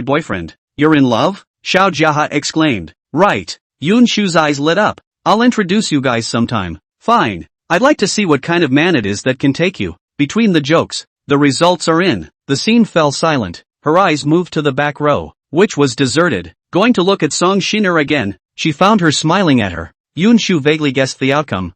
S1: boyfriend. You're in love? Xiao Jiahe exclaimed. Right. Yun Shu's eyes lit up. I'll introduce you guys sometime. Fine. I'd like to see what kind of man it is that can take you. Between the jokes, the results are in. The scene fell silent. Her eyes moved to the back row, which was deserted. Going to look at Song Shiner again, she found her smiling at her. Yun Shu vaguely guessed the outcome.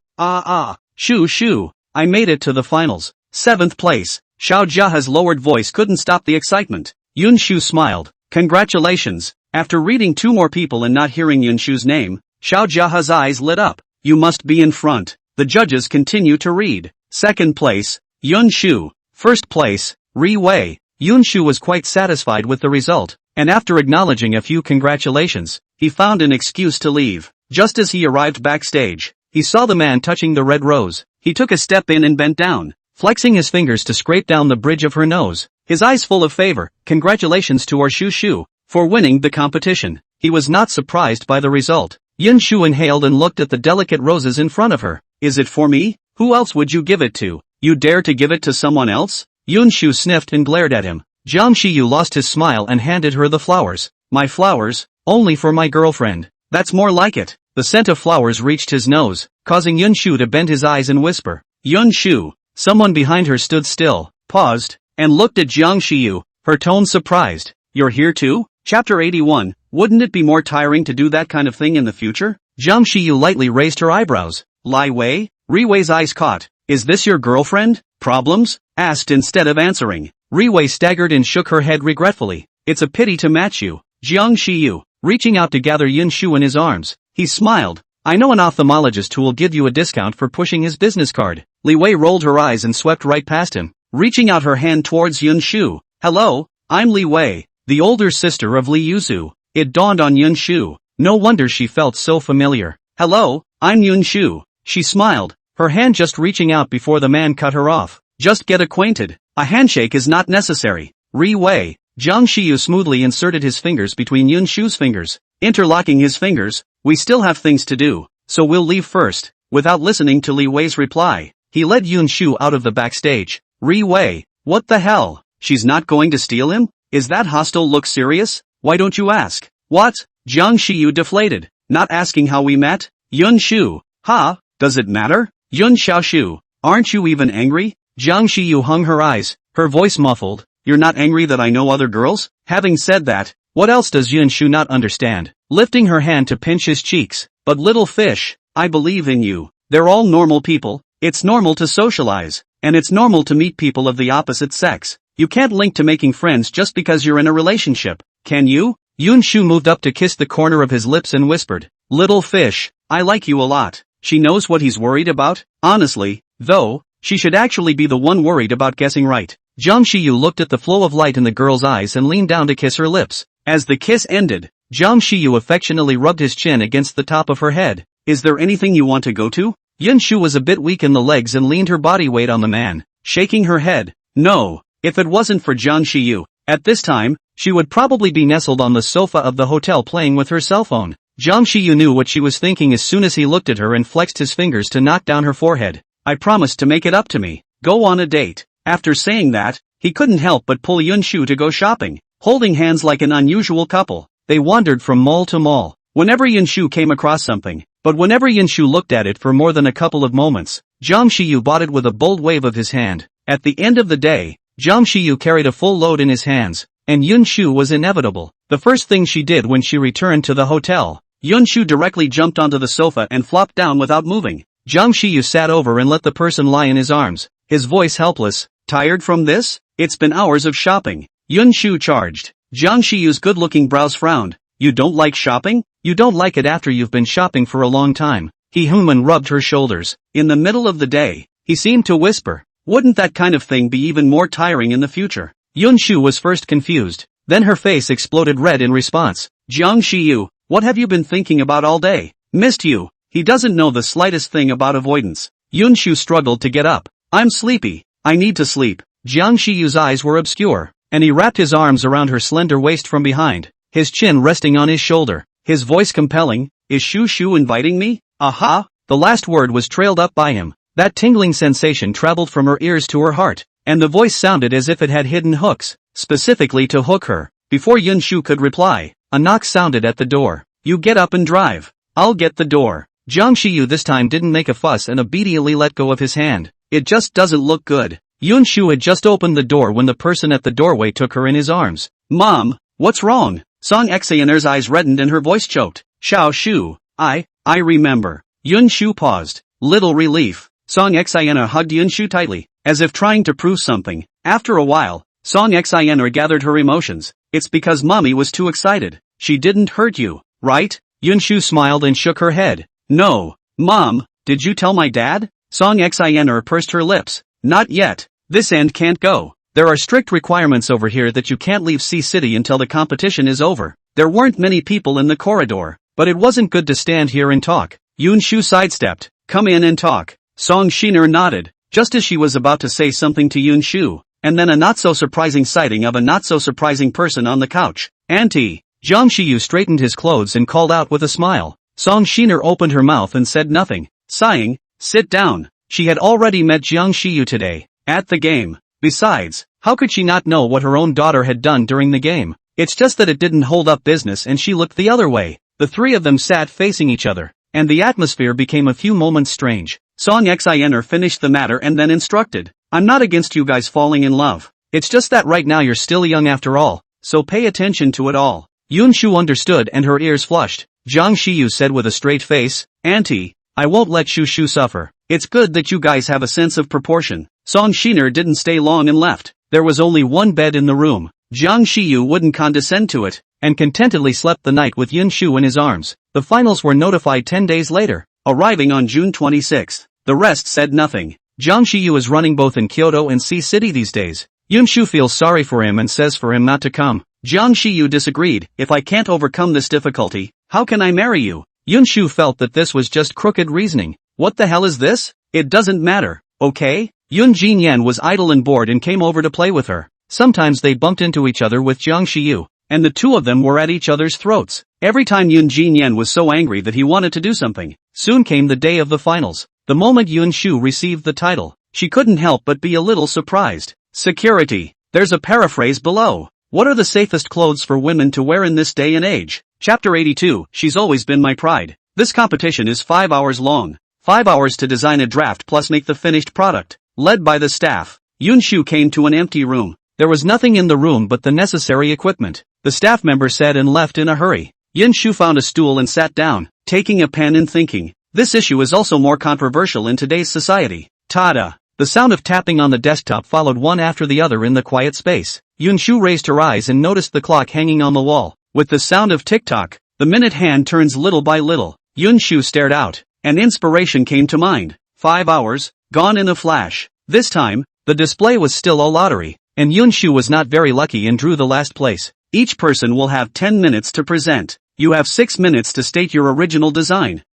S1: Shu, I made it to the finals. 7th place. Xiao Jiahe's lowered voice couldn't stop the excitement. Yun Shu smiled. Congratulations. After reading 2 more people and not hearing Yun Shu's name, Xiao Jiahe's eyes lit up. You must be in front. The judges continue to read. Second place, Yun Shu. First place, Ri Wei. Yun Shu was quite satisfied with the result, and after acknowledging a few congratulations, he found an excuse to leave. Just as he arrived backstage, he saw the man touching the red rose. He took a step in and bent down, flexing his fingers to scrape down the bridge of her nose, his eyes full of favor. Congratulations to our Shu for winning the competition. He was not surprised by the result. Yun Shu inhaled and looked at the delicate roses in front of her. Is it for me? Who else would you give it to? You dare to give it to someone else? Yun Shu sniffed and glared at him. Jiang Shiyu lost his smile and handed her the flowers. My flowers? Only for my girlfriend. That's more like it. The scent of flowers reached his nose, causing Yun Shu to bend his eyes and whisper. Yun Shu. Someone behind her stood still, paused, and looked at Jiang Shiyu, her tone surprised. You're here too? Chapter 81. Wouldn't it be more tiring to do that kind of thing in the future? Jiang Shiyu lightly raised her eyebrows. Li Wei? Ri Wei's eyes caught. Is this your girlfriend? Problems? Asked instead of answering. Ri Wei staggered and shook her head regretfully. It's a pity to match you. Jiang Shiyu, reaching out to gather Yun Shu in his arms, he smiled. I know an ophthalmologist who will give you a discount for pushing his business card. Li Wei rolled her eyes and swept right past him, reaching out her hand towards Yun Shu. Hello, I'm Li Wei, the older sister of Li Yuzu. It dawned on Yun Shu. No wonder she felt so familiar. Hello, I'm Yun Shu. She smiled, her hand just reaching out before the man cut her off. Just get acquainted. A handshake is not necessary. Ri Wei. Jiang Shiyu smoothly inserted his fingers between Yun Shu's fingers, interlocking his fingers. We still have things to do, so we'll leave first. Without listening to Li Wei's reply, he led Yun Shu out of the backstage. Ri Wei. What the hell? She's not going to steal him? Is that hostile look serious? Why don't you ask? What? Jiang Shiyu deflated. Not asking how we met? Yun Shu. Ha? Does it matter? Yun Xiaoshu. Aren't you even angry? Jiang Shiyu hung her eyes, her voice muffled. You're not angry that I know other girls? Having said that, what else does Yun Shu not understand? Lifting her hand to pinch his cheeks. But little fish, I believe in you. They're all normal people. It's normal to socialize, and it's normal to meet people of the opposite sex. You can't link to making friends just because you're in a relationship, can you? Yun Shu moved up to kiss the corner of his lips and whispered, Little fish, I like you a lot. She knows what he's worried about? Honestly, though, she should actually be the one worried about guessing right. Jiang Shiyu looked at the flow of light in the girl's eyes and leaned down to kiss her lips. As the kiss ended, Jiang Shiyu affectionately rubbed his chin against the top of her head. Is there anything you want to go to? Yun Shu was a bit weak in the legs and leaned her body weight on the man, shaking her head. No, if it wasn't for Jiang Shiyu, at this time, she would probably be nestled on the sofa of the hotel playing with her cell phone. Jiang Shiyu knew what she was thinking as soon as he looked at her and flexed his fingers to knock down her forehead. I promised to make it up to me. Go on a date. After saying that, he couldn't help but pull Yun Shu to go shopping. Holding hands like an unusual couple, they wandered from mall to mall. Whenever Yun Shu came across something, but whenever Yun Shu looked at it for more than a couple of moments, Jiang Shiyu bought it with a bold wave of his hand. At the end of the day, Jiang Shiyu carried a full load in his hands, and Yun Shu was inevitable. The first thing she did when she returned to the hotel, Yun Shu directly jumped onto the sofa and flopped down without moving. Jiang Shiyu sat over and let the person lie in his arms, his voice helpless. Tired from this? It's been hours of shopping. Yun Shu charged. Jiang Shiyu's good-looking brows frowned. You don't like shopping? You don't like it after you've been shopping for a long time. He hummed and rubbed her shoulders. In the middle of the day, he seemed to whisper. Wouldn't that kind of thing be even more tiring in the future? Yun Shu was first confused. Then her face exploded red in response. Jiang Shiyu, what have you been thinking about all day? Missed you. He doesn't know the slightest thing about avoidance. Yun Shu struggled to get up. I'm sleepy. I need to sleep. Jiang Shiyu's eyes were obscure, and he wrapped his arms around her slender waist from behind, his chin resting on his shoulder, his voice compelling. Is Shu inviting me? Aha! The last word was trailed up by him. That tingling sensation traveled from her ears to her heart, and the voice sounded as if it had hidden hooks, specifically to hook her. Before Yun Shu could reply, a knock sounded at the door. You get up and drive. I'll get the door. Jiang Shiyu this time didn't make a fuss and obediently let go of his hand. It just doesn't look good. Yun Shu had just opened the door when the person at the doorway took her in his arms. Mom, what's wrong? Song Xaner's eyes reddened and her voice choked. Xiao Shu, I remember. Yun Shu paused. Little relief. Song Xaner hugged Yun Shu tightly, as if trying to prove something. After a while, Song Xaner gathered her emotions. It's because mommy was too excited. She didn't hurt you, right? Yun Shu smiled and shook her head. No. Mom, did you tell my dad? Song Xin pursed her lips. Not yet. This end can't go. There are strict requirements over here that you can't leave C-City until the competition is over. There weren't many people in the corridor, but it wasn't good to stand here and talk. Yun Shu sidestepped. Come in and talk. Song Xin nodded, just as she was about to say something to Yun Shu, and then a not-so-surprising sighting of a not-so-surprising person on the couch. Auntie. Jiang Shiyu straightened his clothes and called out with a smile. Song Xin opened her mouth and said nothing. Sighing, sit down. She had already met Jiang Shiyu today, at the game. Besides, how could she not know what her own daughter had done during the game? It's just that it didn't hold up business and she looked the other way. The three of them sat facing each other, and the atmosphere became a few moments strange. Song Xin finished the matter and then instructed. I'm not against you guys falling in love. It's just that right now you're still young after all, so pay attention to it all. Yun Shu understood and her ears flushed. Jiang Shiyu said with a straight face, Auntie, I won't let Shu suffer. It's good that you guys have a sense of proportion. Song Xin didn't stay long and left. There was only one bed in the room. Jiang Shiyu wouldn't condescend to it, and contentedly slept the night with Yun Shu in his arms. The finals were notified 10 days later, arriving on June 26. The rest said nothing. Jiang Shiyu is running both in Kyoto and C-City these days. Yun Shu feels sorry for him and says for him not to come. Jiang Shiyu disagreed. If I can't overcome this difficulty, how can I marry you? Yun Shu felt that this was just crooked reasoning. What the hell is this? It doesn't matter, okay? Yun Jinyan was idle and bored and came over to play with her. Sometimes they bumped into each other with Jiang Shiyu, and the two of them were at each other's throats. Every time Yun Jinyan was so angry that he wanted to do something. Soon came the day of the finals. The moment Yun Shu received the title, she couldn't help but be a little surprised. Security. There's a paraphrase below. What are the safest clothes for women to wear in this day and age? Chapter 82, She's always been my pride. This competition is 5 hours long. 5 hours to design a draft plus make the finished product. Led by the staff. Yun Shu came to an empty room. There was nothing in the room but the necessary equipment. The staff member said and left in a hurry. Yun Shu found a stool and sat down, taking a pen and thinking. This issue is also more controversial in today's society. Tada! The sound of tapping on the desktop followed one after the other in the quiet space. Yun Shu raised her eyes and noticed the clock hanging on the wall. With the sound of tick-tock, the minute hand turns little by little. Yun Shu stared out, and inspiration came to mind. 5 hours, gone in a flash. This time, the display was still a lottery, and Yun Shu was not very lucky and drew the last place. Each person will have 10 minutes to present. You have 6 minutes to state your original design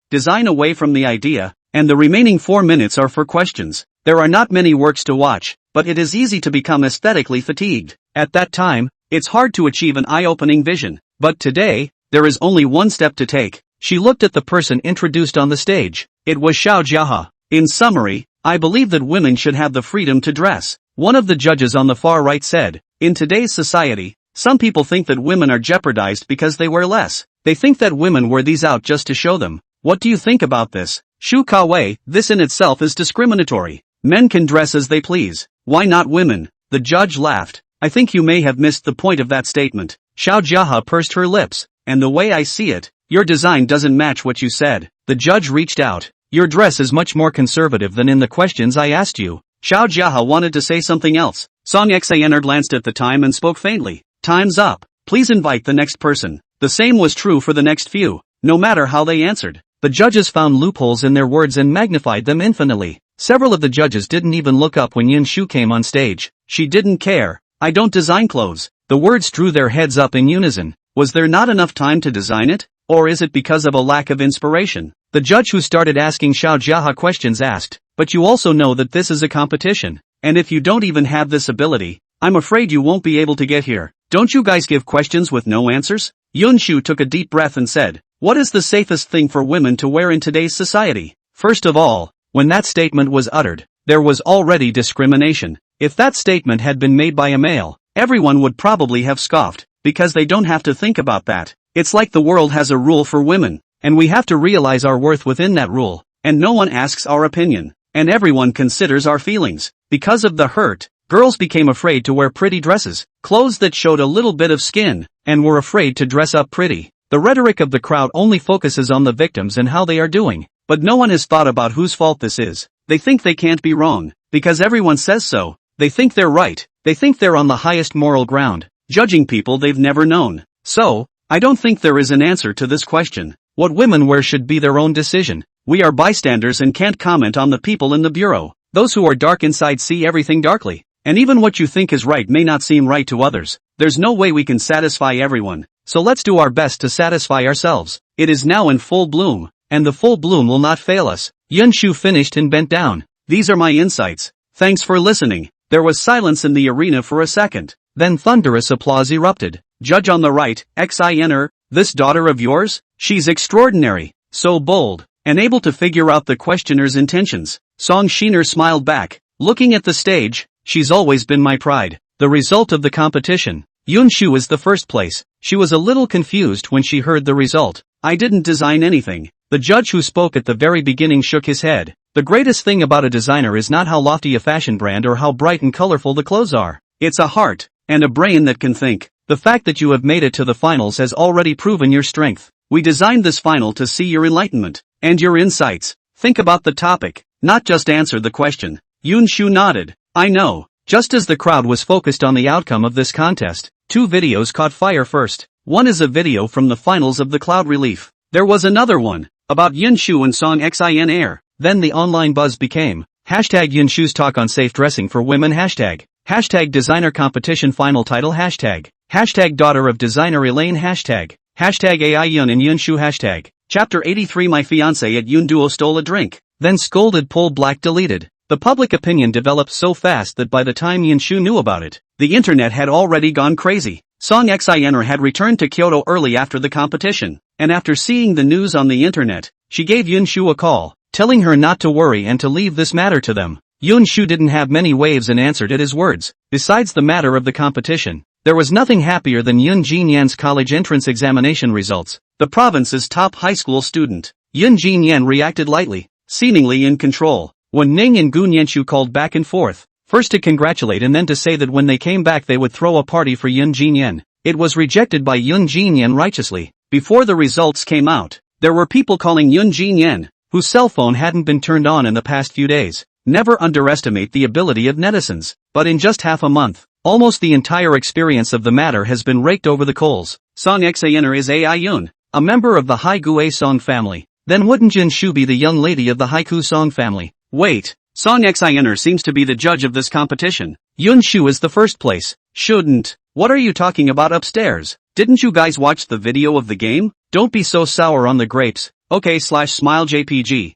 S1: away from the idea, and the remaining 4 minutes are for questions. There are not many works to watch, but it is easy to become aesthetically fatigued. At that time, it's hard to achieve an eye-opening vision. But today, there is only one step to take. She looked at the person introduced on the stage. It was Xiao Jiahe. In summary, I believe that women should have the freedom to dress. One of the judges on the far right said, in today's society, some people think that women are jeopardized because they wear less. They think that women wear these out just to show them. What do you think about this? Shu Kawei, this in itself is discriminatory. Men can dress as they please. Why not women? The judge laughed. I think you may have missed the point of that statement. Xiao Jiahe pursed her lips. And the way I see it, your design doesn't match what you said. The judge reached out. Your dress is much more conservative than in the questions I asked you. Xiao Jiahe wanted to say something else. Song Xin glanced at the time and spoke faintly. Time's up. Please invite the next person. The same was true for the next few, no matter how they answered. The judges found loopholes in their words and magnified them infinitely. Several of the judges didn't even look up when Yun Shu came on stage. She didn't care. I don't design clothes. The words drew their heads up in unison. Was there not enough time to design it? Or is it because of a lack of inspiration? The judge who started asking Xiao Jiahe questions asked, but you also know that this is a competition. And if you don't even have this ability, I'm afraid you won't be able to get here. Don't you guys give questions with no answers? Yun Shu took a deep breath and said, what is the safest thing for women to wear in today's society? First of all, when that statement was uttered, there was already discrimination. If that statement had been made by a male, everyone would probably have scoffed, because they don't have to think about that. It's like the world has a rule for women, and we have to realize our worth within that rule, and no one asks our opinion, and everyone considers our feelings. Because of the hurt, girls became afraid to wear pretty dresses, clothes that showed a little bit of skin, and were afraid to dress up pretty. The rhetoric of the crowd only focuses on the victims and how they are doing, but no one has thought about whose fault this is. They think they can't be wrong, because everyone says so. They think they're right. They think they're on the highest moral ground, judging people they've never known. So, I don't think there is an answer to this question. What women wear should be their own decision. We are bystanders and can't comment on the people in the bureau. Those who are dark inside see everything darkly. And even what you think is right may not seem right to others. There's no way we can satisfy everyone. So let's do our best to satisfy ourselves. It is now in full bloom, and the full bloom will not fail us. Yun Shu finished and bent down. These are my insights. Thanks for listening. There was silence in the arena for a second. Then thunderous applause erupted. Judge on the right, XINR, this daughter of yours? She's extraordinary, so bold, and able to figure out the questioner's intentions. Song Sheener smiled back. Looking at the stage, she's always been my pride. The result of the competition. Yun Shu is the first place. She was a little confused when she heard the result. I didn't design anything. The judge who spoke at the very beginning shook his head. The greatest thing about a designer is not how lofty a fashion brand or how bright and colorful the clothes are. It's a heart, and a brain that can think. The fact that you have made it to the finals has already proven your strength. We designed this final to see your enlightenment, and your insights. Think about the topic, not just answer the question. Yun Shu nodded. I know. Just as the crowd was focused on the outcome of this contest, two videos caught fire first. One is a video from the finals of the Cloud Relief. There was another one, about Yun Shu and Song Xin Air. Then the online buzz became, hashtag Yun Shu's talk on safe dressing for women hashtag designer competition final title hashtag daughter of designer Elaine hashtag AI Yun and Yun Shu hashtag chapter 83 my fiancé at Yun Duo stole a drink. Then scolded Pol Black deleted. The public opinion developed so fast that by the time Yun Shu knew about it, the internet had already gone crazy. Song Xinr had returned to Kyoto early after the competition, and after seeing the news on the internet, she gave Yun Shu a call, telling her not to worry and to leave this matter to them. Yun Shu didn't have many waves and answered at his words. Besides the matter of the competition, there was nothing happier than Yun Jinyan's college entrance examination results. The province's top high school student, Yun Jinyan reacted lightly, seemingly in control. When Ning and Gun Yenshu called back and forth, first to congratulate and then to say that when they came back they would throw a party for Yun Jinyan, it was rejected by Yun Jinyan righteously. Before the results came out, there were people calling Yun Jinyan, whose cell phone hadn't been turned on in the past few days. Never underestimate the ability of netizens. But in just half a month, almost the entire experience of the matter has been raked over the coals. Song Xinr is Ai Yun, a member of the Haigu song family. Then wouldn't Yun Shu be the young lady of the haiku song family? Wait, Song Xinr seems to be the judge of this competition. Yun Shu is the first place. Shouldn't. What are you talking about upstairs? Didn't you guys watch the video of the game? Don't be so sour on the grapes. Okay /smile JPG.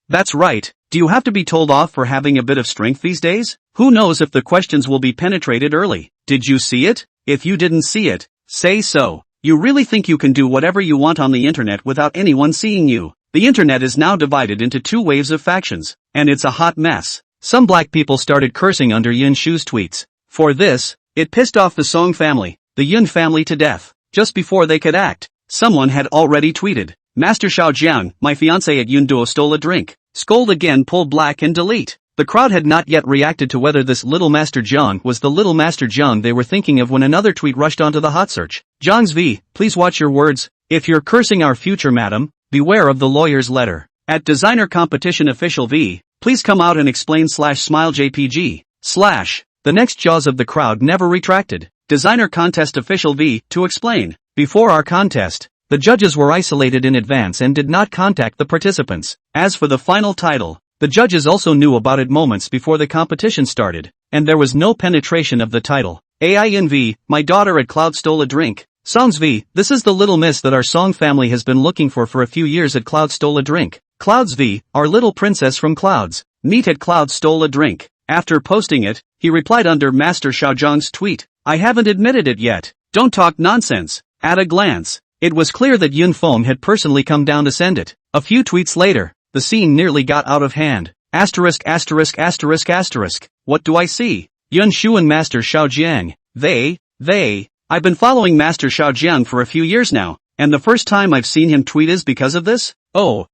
S1: That's right. Do you have to be told off for having a bit of strength these days? Who knows if the questions will be penetrated early? Did you see it? If you didn't see it, say so. You really think you can do whatever you want on the internet without anyone seeing you? The internet is now divided into two waves of factions, and it's a hot mess. Some black people started cursing under Yun Shu's tweets. For this, it pissed off the Song family, the Yun family to death. Just before they could act, someone had already tweeted, Master Xiaojiang, my fiancé at Yun Duo stole a drink. Scold again, pull black and delete. The crowd had not yet reacted to whether this little Master Jiang was the little Master Jiang they were thinking of when another tweet rushed onto the hot search. Jiang's V, please watch your words. If you're cursing our future madam, beware of the lawyer's letter. At designer competition official V, please come out and explain /smile JPG. The next jaws of the crowd never retracted. Designer contest official V, to explain. Before our contest, the judges were isolated in advance and did not contact the participants. As for the final title, the judges also knew about it moments before the competition started, and there was no penetration of the title. AINV, my daughter at Cloud stole a drink. Songs V, this is the little miss that our song family has been looking for a few years at Cloud stole a drink. Clouds V, our little princess from Clouds. Meet at Cloud stole a drink. After posting it, he replied under Master Xiaojiang's tweet, I haven't admitted it yet. Don't talk nonsense. At a glance, it was clear that Yun Feng had personally come down to send it. A few tweets later, the scene nearly got out of hand. What do I see? Yun Shu and Master Xiaojiang. I've been following Master Xiaojiang for a few years now, and the first time I've seen him tweet is because of this? Oh,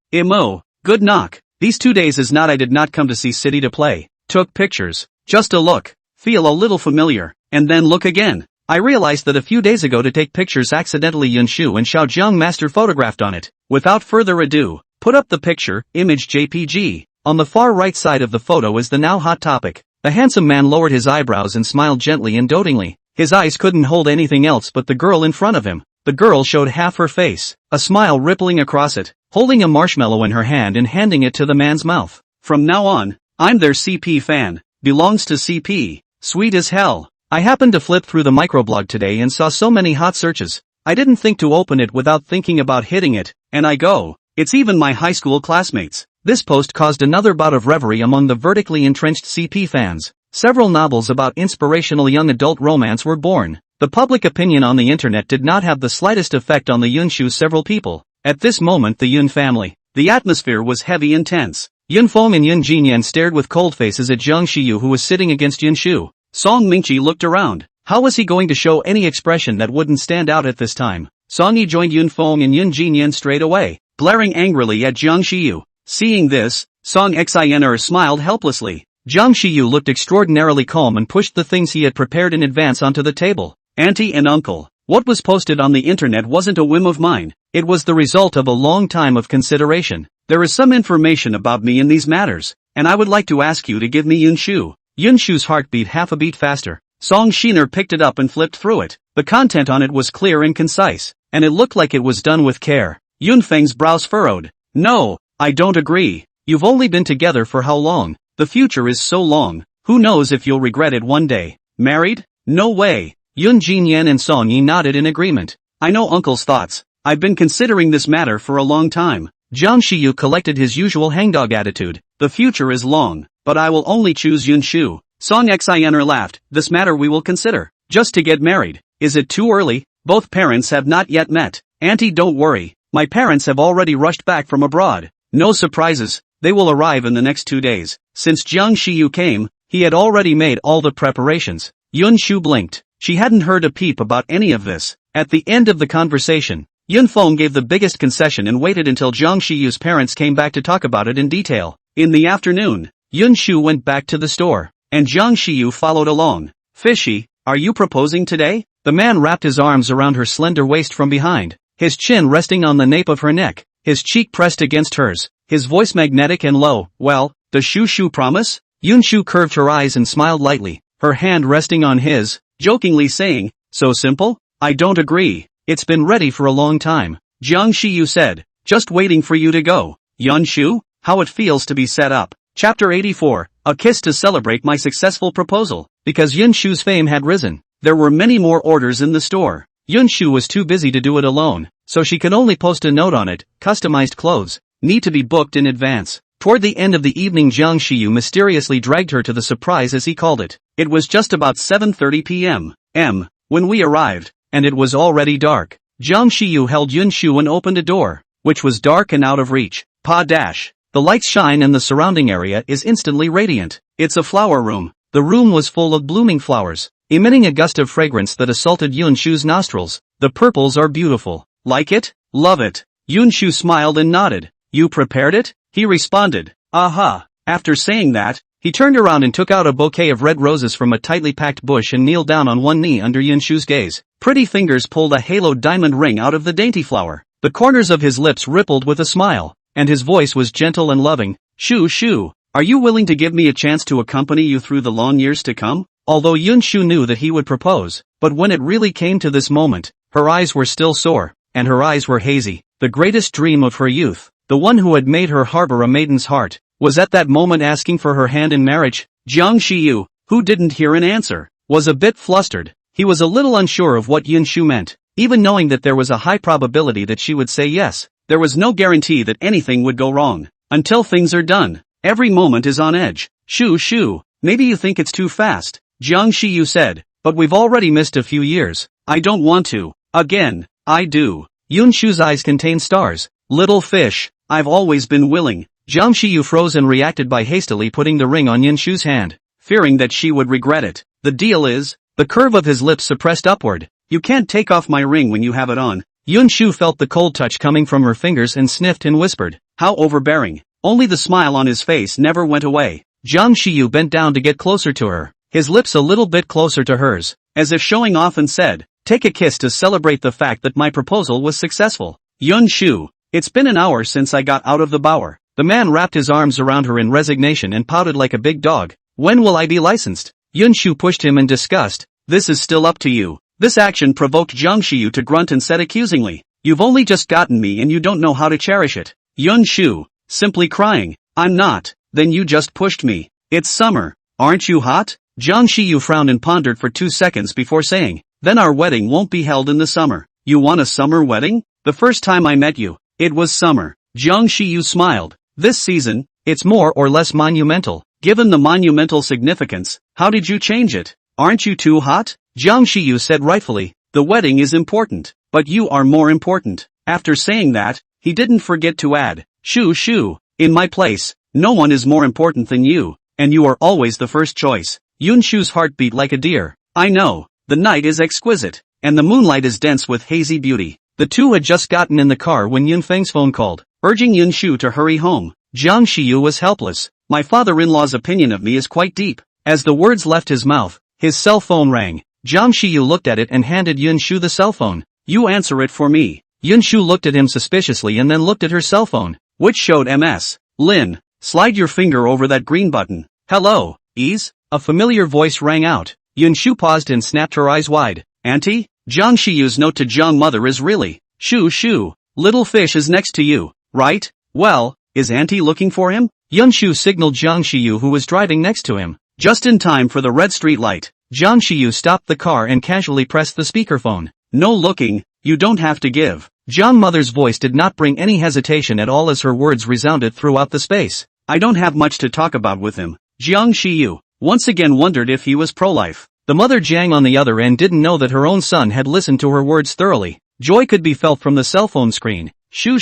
S1: good knock. These 2 days is not I did not come to see City to play. Took pictures. Just a look. Feel a little familiar. And then look again. I realized that a few days ago to take pictures accidentally Yun Shu and Xiaojiang Master photographed on it. Without further ado, put up the picture, image JPG. On the far right side of the photo is the now hot topic. The handsome man lowered his eyebrows and smiled gently and dotingly. His eyes couldn't hold anything else but the girl in front of him. The girl showed half her face, a smile rippling across it, holding a marshmallow in her hand and handing it to the man's mouth. From now on, I'm their CP fan. Belongs to CP. Sweet as hell. I happened to flip through the microblog today and saw so many hot searches. I didn't think to open it without thinking about hitting it, and I go. It's even my high school classmates. This post caused another bout of reverie among the vertically entrenched CP fans. Several novels about inspirational young adult romance were born. The public opinion on the internet did not have the slightest effect on the Yun Shu several people. At this moment the Yun family. The atmosphere was heavy and tense. Yun Feng and Yun Jinyan stared with cold faces at Jiang Shiyu, who was sitting against Yun Shu. Song Mingqi looked around. How was he going to show any expression that wouldn't stand out at this time? Song Yi joined Yun Feng and Yun Jinyan straight away, glaring angrily at Jiang Shiyu. Seeing this, Song Xin smiled helplessly. Jiang Shiyu looked extraordinarily calm and pushed the things he had prepared in advance onto the table. Auntie and uncle, what was posted on the internet wasn't a whim of mine. It was the result of a long time of consideration. There is some information about me in these matters, and I would like to ask you to give me Yun Shu. Yun Shu's heart beat half a beat faster. Song Shiner picked it up and flipped through it. The content on it was clear and concise, and it looked like it was done with care. Yun Feng's brows furrowed. No, I don't agree. You've only been together for how long? The future is so long. Who knows if you'll regret it one day? Married? No way. Yun Jinyan and Song Yi nodded in agreement. I know uncle's thoughts. I've been considering this matter for a long time. Jiang Shiyu collected his usual hangdog attitude. The future is long, but I will only choose Yun Shu. Song Xiner laughed. This matter we will consider. Just to get married. Is it too early? Both parents have not yet met. Auntie, don't worry. My parents have already rushed back from abroad. No surprises. They will arrive in the next 2 days. Since Jiang Shiyu came, he had already made all the preparations. Yun Shu blinked. She hadn't heard a peep about any of this. At the end of the conversation, Yun Feng gave the biggest concession and waited until Jiang Shiyu's parents came back to talk about it in detail. In the afternoon, Yun Shu went back to the store, and Jiang Shiyu followed along. Fishy, are you proposing today? The man wrapped his arms around her slender waist from behind, his chin resting on the nape of her neck, his cheek pressed against hers, his voice magnetic and low. Well, does Shu promise? Yun Shu curved her eyes and smiled lightly, her hand resting on his, jokingly saying, so simple? I don't agree. It's been ready for a long time. Jiang Shiyu said, just waiting for you to go. Yun Shu, how it feels to be set up. Chapter 84, a kiss to celebrate my successful proposal. Because Yun Shu's fame had risen, there were many more orders in the store. Yun Shu was too busy to do it alone, so she could only post a note on it, customized clothes, need to be booked in advance. Toward the end of the evening, Jiang Shiyu mysteriously dragged her to the surprise, as he called it. It was just about 7:30 p.m. When we arrived, and it was already dark. Jiang Shiyu held Yun Shu and opened a door, which was dark and out of reach. The lights shine and the surrounding area is instantly radiant. It's a flower room. The room was full of blooming flowers, emitting a gust of fragrance that assaulted Yun Shu's nostrils. The purples are beautiful. Like it? Love it. Yun Shu smiled and nodded. You prepared it? He responded. Aha. After saying that, he turned around and took out a bouquet of red roses from a tightly packed bush and kneeled down on one knee under Yun Shu's gaze. Pretty fingers pulled a haloed diamond ring out of the dainty flower. The corners of his lips rippled with a smile, and his voice was gentle and loving. Shu, are you willing to give me a chance to accompany you through the long years to come? Although Yun Shu knew that he would propose, but when it really came to this moment, her eyes were still sore, and her eyes were hazy. The greatest dream of her youth, the one who had made her harbor a maiden's heart, was at that moment asking for her hand in marriage. Jiang Shiyu, who didn't hear an answer, was a bit flustered. He was a little unsure of what Yun Shu meant. Even knowing that there was a high probability that she would say yes, there was no guarantee that anything would go wrong. Until things are done, every moment is on edge. Shu, maybe you think it's too fast, Jiang Shiyu said, but we've already missed a few years. I don't want to. Again, I do. Yun Shu's eyes contained stars. Little fish, I've always been willing. Jiang Shiyu froze and reacted by hastily putting the ring on Yun Shu's hand, fearing that she would regret it. The deal is, the curve of his lips suppressed upward. You can't take off my ring when you have it on. Yun Shu felt the cold touch coming from her fingers and sniffed and whispered, how overbearing. Only the smile on his face never went away. Jiang Shiyu bent down to get closer to her, his lips a little bit closer to hers, as if showing off, and said, take a kiss to celebrate the fact that my proposal was successful. Yun Shu, it's been an hour since I got out of the bower. The man wrapped his arms around her in resignation and pouted like a big dog. When will I be licensed? Yun Shu pushed him in disgust. This is still up to you. This action provoked Jiang Shiyu to grunt and said accusingly, "You've only just gotten me and you don't know how to cherish it." Yun Shu, simply crying, "I'm not." "Then you just pushed me. It's summer. Aren't you hot?" Jiang Shiyu frowned and pondered for 2 seconds before saying, "Then our wedding won't be held in the summer." "You want a summer wedding? The first time I met you, it was summer." Jiang Shiyu smiled. "This season, it's more or less monumental." "Given the monumental significance, how did you change it? Aren't you too hot?" Jiang Shiyu said rightfully, "The wedding is important, but you are more important." After saying that, he didn't forget to add, Shu, in my place, no one is more important than you, and you are always the first choice." Yun Shu's heart beat like a deer. "I know, the night is exquisite, and the moonlight is dense with hazy beauty." The two had just gotten in the car when Yun Feng's phone called, urging Yun Shu to hurry home. Jiang Shiyu was helpless. "My father-in-law's opinion of me is quite deep." As the words left his mouth, his cell phone rang. Jiang Shiyu looked at it and handed Yun Shu the cell phone. "You answer it for me." Yun Shu looked at him suspiciously and then looked at her cell phone, which showed MS. "Lin, slide your finger over that green button." "Hello, Ease?" A familiar voice rang out. Yun Shu paused and snapped her eyes wide. "Auntie?" Jiang Shiyu's note to Jiang mother is really, Shu, little fish is next to you, right? Well, is Auntie looking for him? Yun Shu signaled Jiang Shiyu who was driving next to him. Just in time for the red street light, Jiang Shiyu stopped the car and casually pressed the speakerphone. "No looking, you don't have to give." Jiang mother's voice did not bring any hesitation at all as her words resounded throughout the space. "I don't have much to talk about with him." Jiang Shiyu once again wondered if he was pro-life. The mother Jiang on the other end didn't know that her own son had listened to her words thoroughly. Joy could be felt from the cell phone screen. Shu,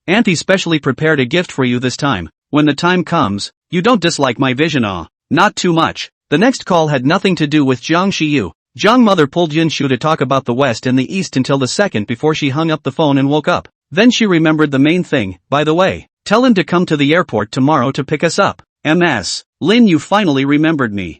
S1: Auntie specially prepared a gift for you this time. When the time comes, you don't dislike my vision, not too much. The next call had nothing to do with Jiang Shiyu. Jiang mother pulled Yun Shu to talk about the West and the East until the second before she hung up the phone and woke up. Then she remembered the main thing. "By the way, tell him to come to the airport tomorrow to pick us up." MS. Lin, you finally remembered me.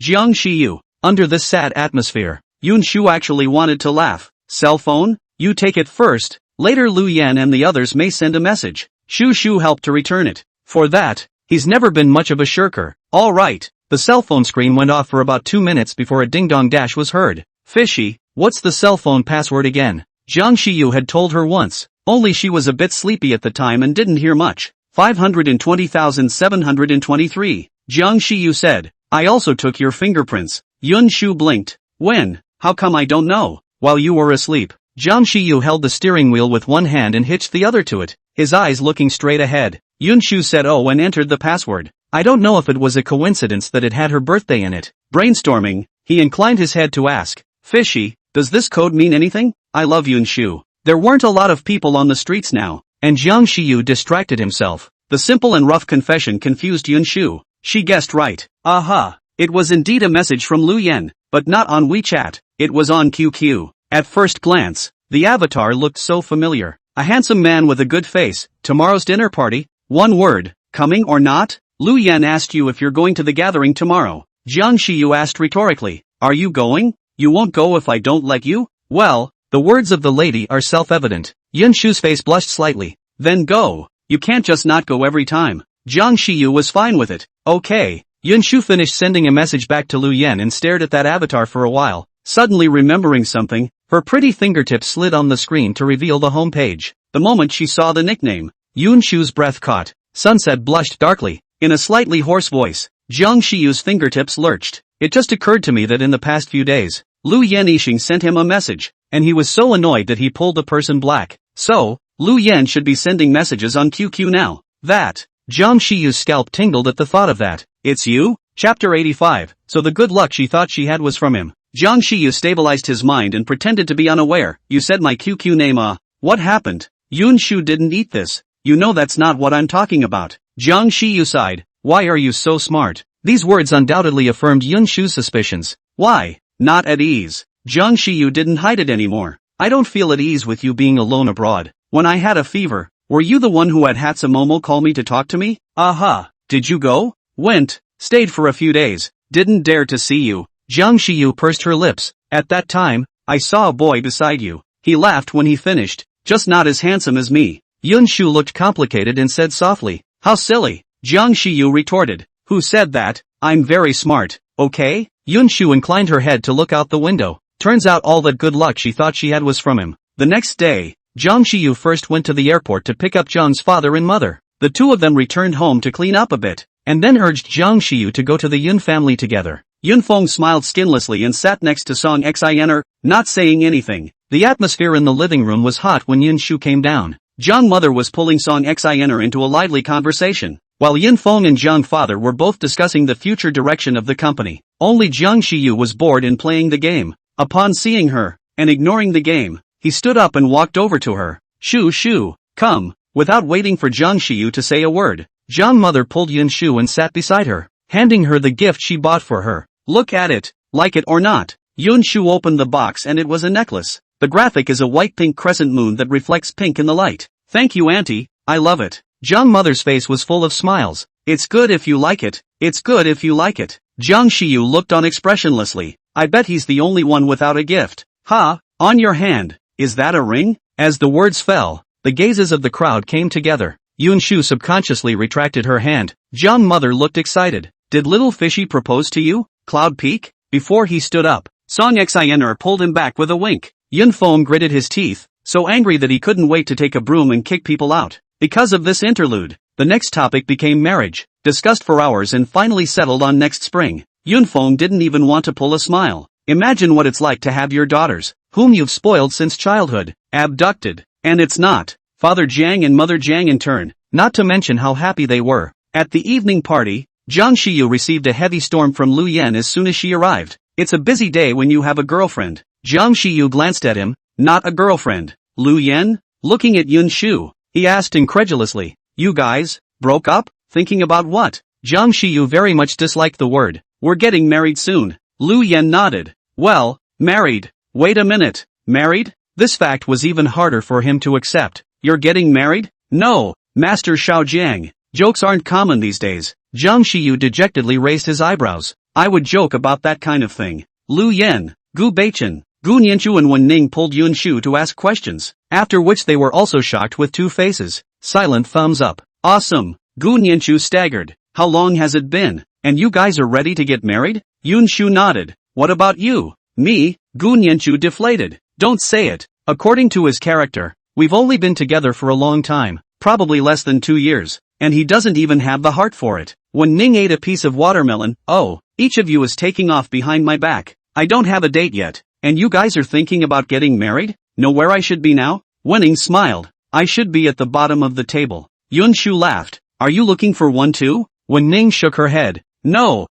S1: Jiang Shiyu. Under this sad atmosphere, Yun Shu actually wanted to laugh. "Cell phone? You take it first. Later Lu Yan and the others may send a message." Shu helped to return it. For that, he's never been much of a shirker. "All right." The cell phone screen went off for about 2 minutes before a ding-dong dash was heard. "Fishy, what's the cell phone password again?" Jiang Shiyu had told her once, only she was a bit sleepy at the time and didn't hear much. 520,723. Jiang Shiyu said, "I also took your fingerprints." Yun Shu blinked. "When? How come I don't know?" "While you were asleep." Jiang Shiyu held the steering wheel with one hand and hitched the other to it, his eyes looking straight ahead. Yun Shu said "Oh" and entered the password. I don't know if it was a coincidence that it had her birthday in it. Brainstorming, he inclined his head to ask, "Fishy, does this code mean anything?" "I love Yun Shu." There weren't a lot of people on the streets now, and Jiang Shiyu distracted himself. The simple and rough confession confused Yun Shu. She guessed right. Aha! It was indeed a message from Lu Yan, but not on WeChat. It was on QQ. At first glance, the avatar looked so familiar. A handsome man with a good face. "Tomorrow's dinner party? One word, coming or not?" Lu Yan asked you if you're going to the gathering tomorrow. Jiang Shiyu asked rhetorically, "Are you going? You won't go if I don't let you?" Well, the words of the lady are self-evident. Yun Shu's face blushed slightly. "Then go. You can't just not go every time." Jiang Shiyu was fine with it. "Okay." Yun Shu finished sending a message back to Lu Yan and stared at that avatar for a while. Suddenly remembering something, her pretty fingertips slid on the screen to reveal the home page. The moment she saw the nickname, Yun Shu's breath caught. Sunset blushed darkly. In a slightly hoarse voice, Jiang Shiyu's fingertips lurched. "It just occurred to me that in the past few days, Lu Yan Yixing sent him a message, and he was so annoyed that he pulled the person black. So, Lu Yan should be sending messages on QQ now." That. Jiang Shiyu's scalp tingled at the thought of that. "It's you?" Chapter 85. So the good luck she thought she had was from him. Jiang Shiyu stabilized his mind and pretended to be unaware. "You said my QQ name, what happened?" Yun Shu didn't eat this. "You know that's not what I'm talking about." Jiang Shiyu sighed. "Why are you so smart?" These words undoubtedly affirmed Yun Shu's suspicions. "Why? Not at ease." Jiang Shiyu didn't hide it anymore. "I don't feel at ease with you being alone abroad. When I had a fever, were you the one who had Hatsumomo call me to talk to me?" "Aha. Did you go?" "Went. Stayed for a few days. Didn't dare to see you." Jiang Shiyu pursed her lips. "At that time, I saw a boy beside you. He laughed when he finished. Just not as handsome as me." Yun Shu looked complicated and said softly, "How silly." Jiang Shiyu retorted, "Who said that? I'm very smart, okay?" Yun Shu inclined her head to look out the window. Turns out all that good luck she thought she had was from him. The next day, Jiang Shiyu first went to the airport to pick up Jiang's father and mother. The two of them returned home to clean up a bit, and then urged Jiang Shiyu to go to the Yun family together. Yun Feng smiled skinlessly and sat next to Song Xin, not saying anything. The atmosphere in the living room was hot when Yun Shu came down. Jiang mother was pulling Song Xin into a lively conversation, while Yun Feng and Jiang father were both discussing the future direction of the company. Only Jiang Shiyu was bored in playing the game. Upon seeing her, and ignoring the game, he stood up and walked over to her. Shu, come. Without waiting for Jiang Shiyu to say a word, Jiang mother pulled Yun Shu and sat beside her, handing her the gift she bought for her. Look at it, like it or not. Yun Shu opened the box and it was a necklace. The graphic is a white-pink crescent moon that reflects pink in the light. Thank you auntie, I love it. Jiang mother's face was full of smiles. It's good if you like it. It's good if you like it. Jiang Shiyu looked on expressionlessly. I bet he's the only one without a gift. Ha, on your hand. Is that a ring? As the words fell, the gazes of the crowd came together. Yun Shu subconsciously retracted her hand. Jiang mother looked excited. Did little fishy propose to you, Cloud Peak? Before he stood up, Song Xin pulled him back with a wink. Yun Feng gritted his teeth, so angry that he couldn't wait to take a broom and kick people out. Because of this interlude, the next topic became marriage, discussed for hours and finally settled on next spring. Yun Feng didn't even want to pull a smile. Imagine what it's like to have your daughters, whom you've spoiled since childhood, abducted. And it's not. Father Jiang and Mother Jiang in turn, not to mention how happy they were. At the evening party, Jiang Shiyu received a heavy storm from Lu Yan as soon as she arrived. It's a busy day when you have a girlfriend. Jiang Shiyu glanced at him. Not a girlfriend. Lu Yan? Looking at Yun Shu, he asked incredulously. You guys, broke up? Thinking about what? Jiang Shiyu very much disliked the word. We're getting married soon. Lu Yan nodded. Well, married. Wait a minute. Married? This fact was even harder for him to accept. You're getting married? No, Master Xiao Jiang. Jokes aren't common these days. Jiang Shiyu dejectedly raised his eyebrows. I would joke about that kind of thing. Lu Yan, Gu Beichen, Gu Nianchu and Wen Ning pulled Yun Shu to ask questions, after which they were also shocked with two faces. Silent thumbs up. Awesome. Gu Nianchu staggered. How long has it been? And you guys are ready to get married? Yun Shu nodded. What about you? Me? Gu Nianchu deflated. Don't say it. According to his character, we've only been together for a long time, probably less than 2 years, and he doesn't even have the heart for it. When Ning ate a piece of watermelon, oh, each of you is taking off behind my back. I don't have a date yet, and you guys are thinking about getting married? Know where I should be now? Wenning smiled. I should be at the bottom of the table. Yun Shu laughed. Are you looking for one too? Wen Ning shook her head. No.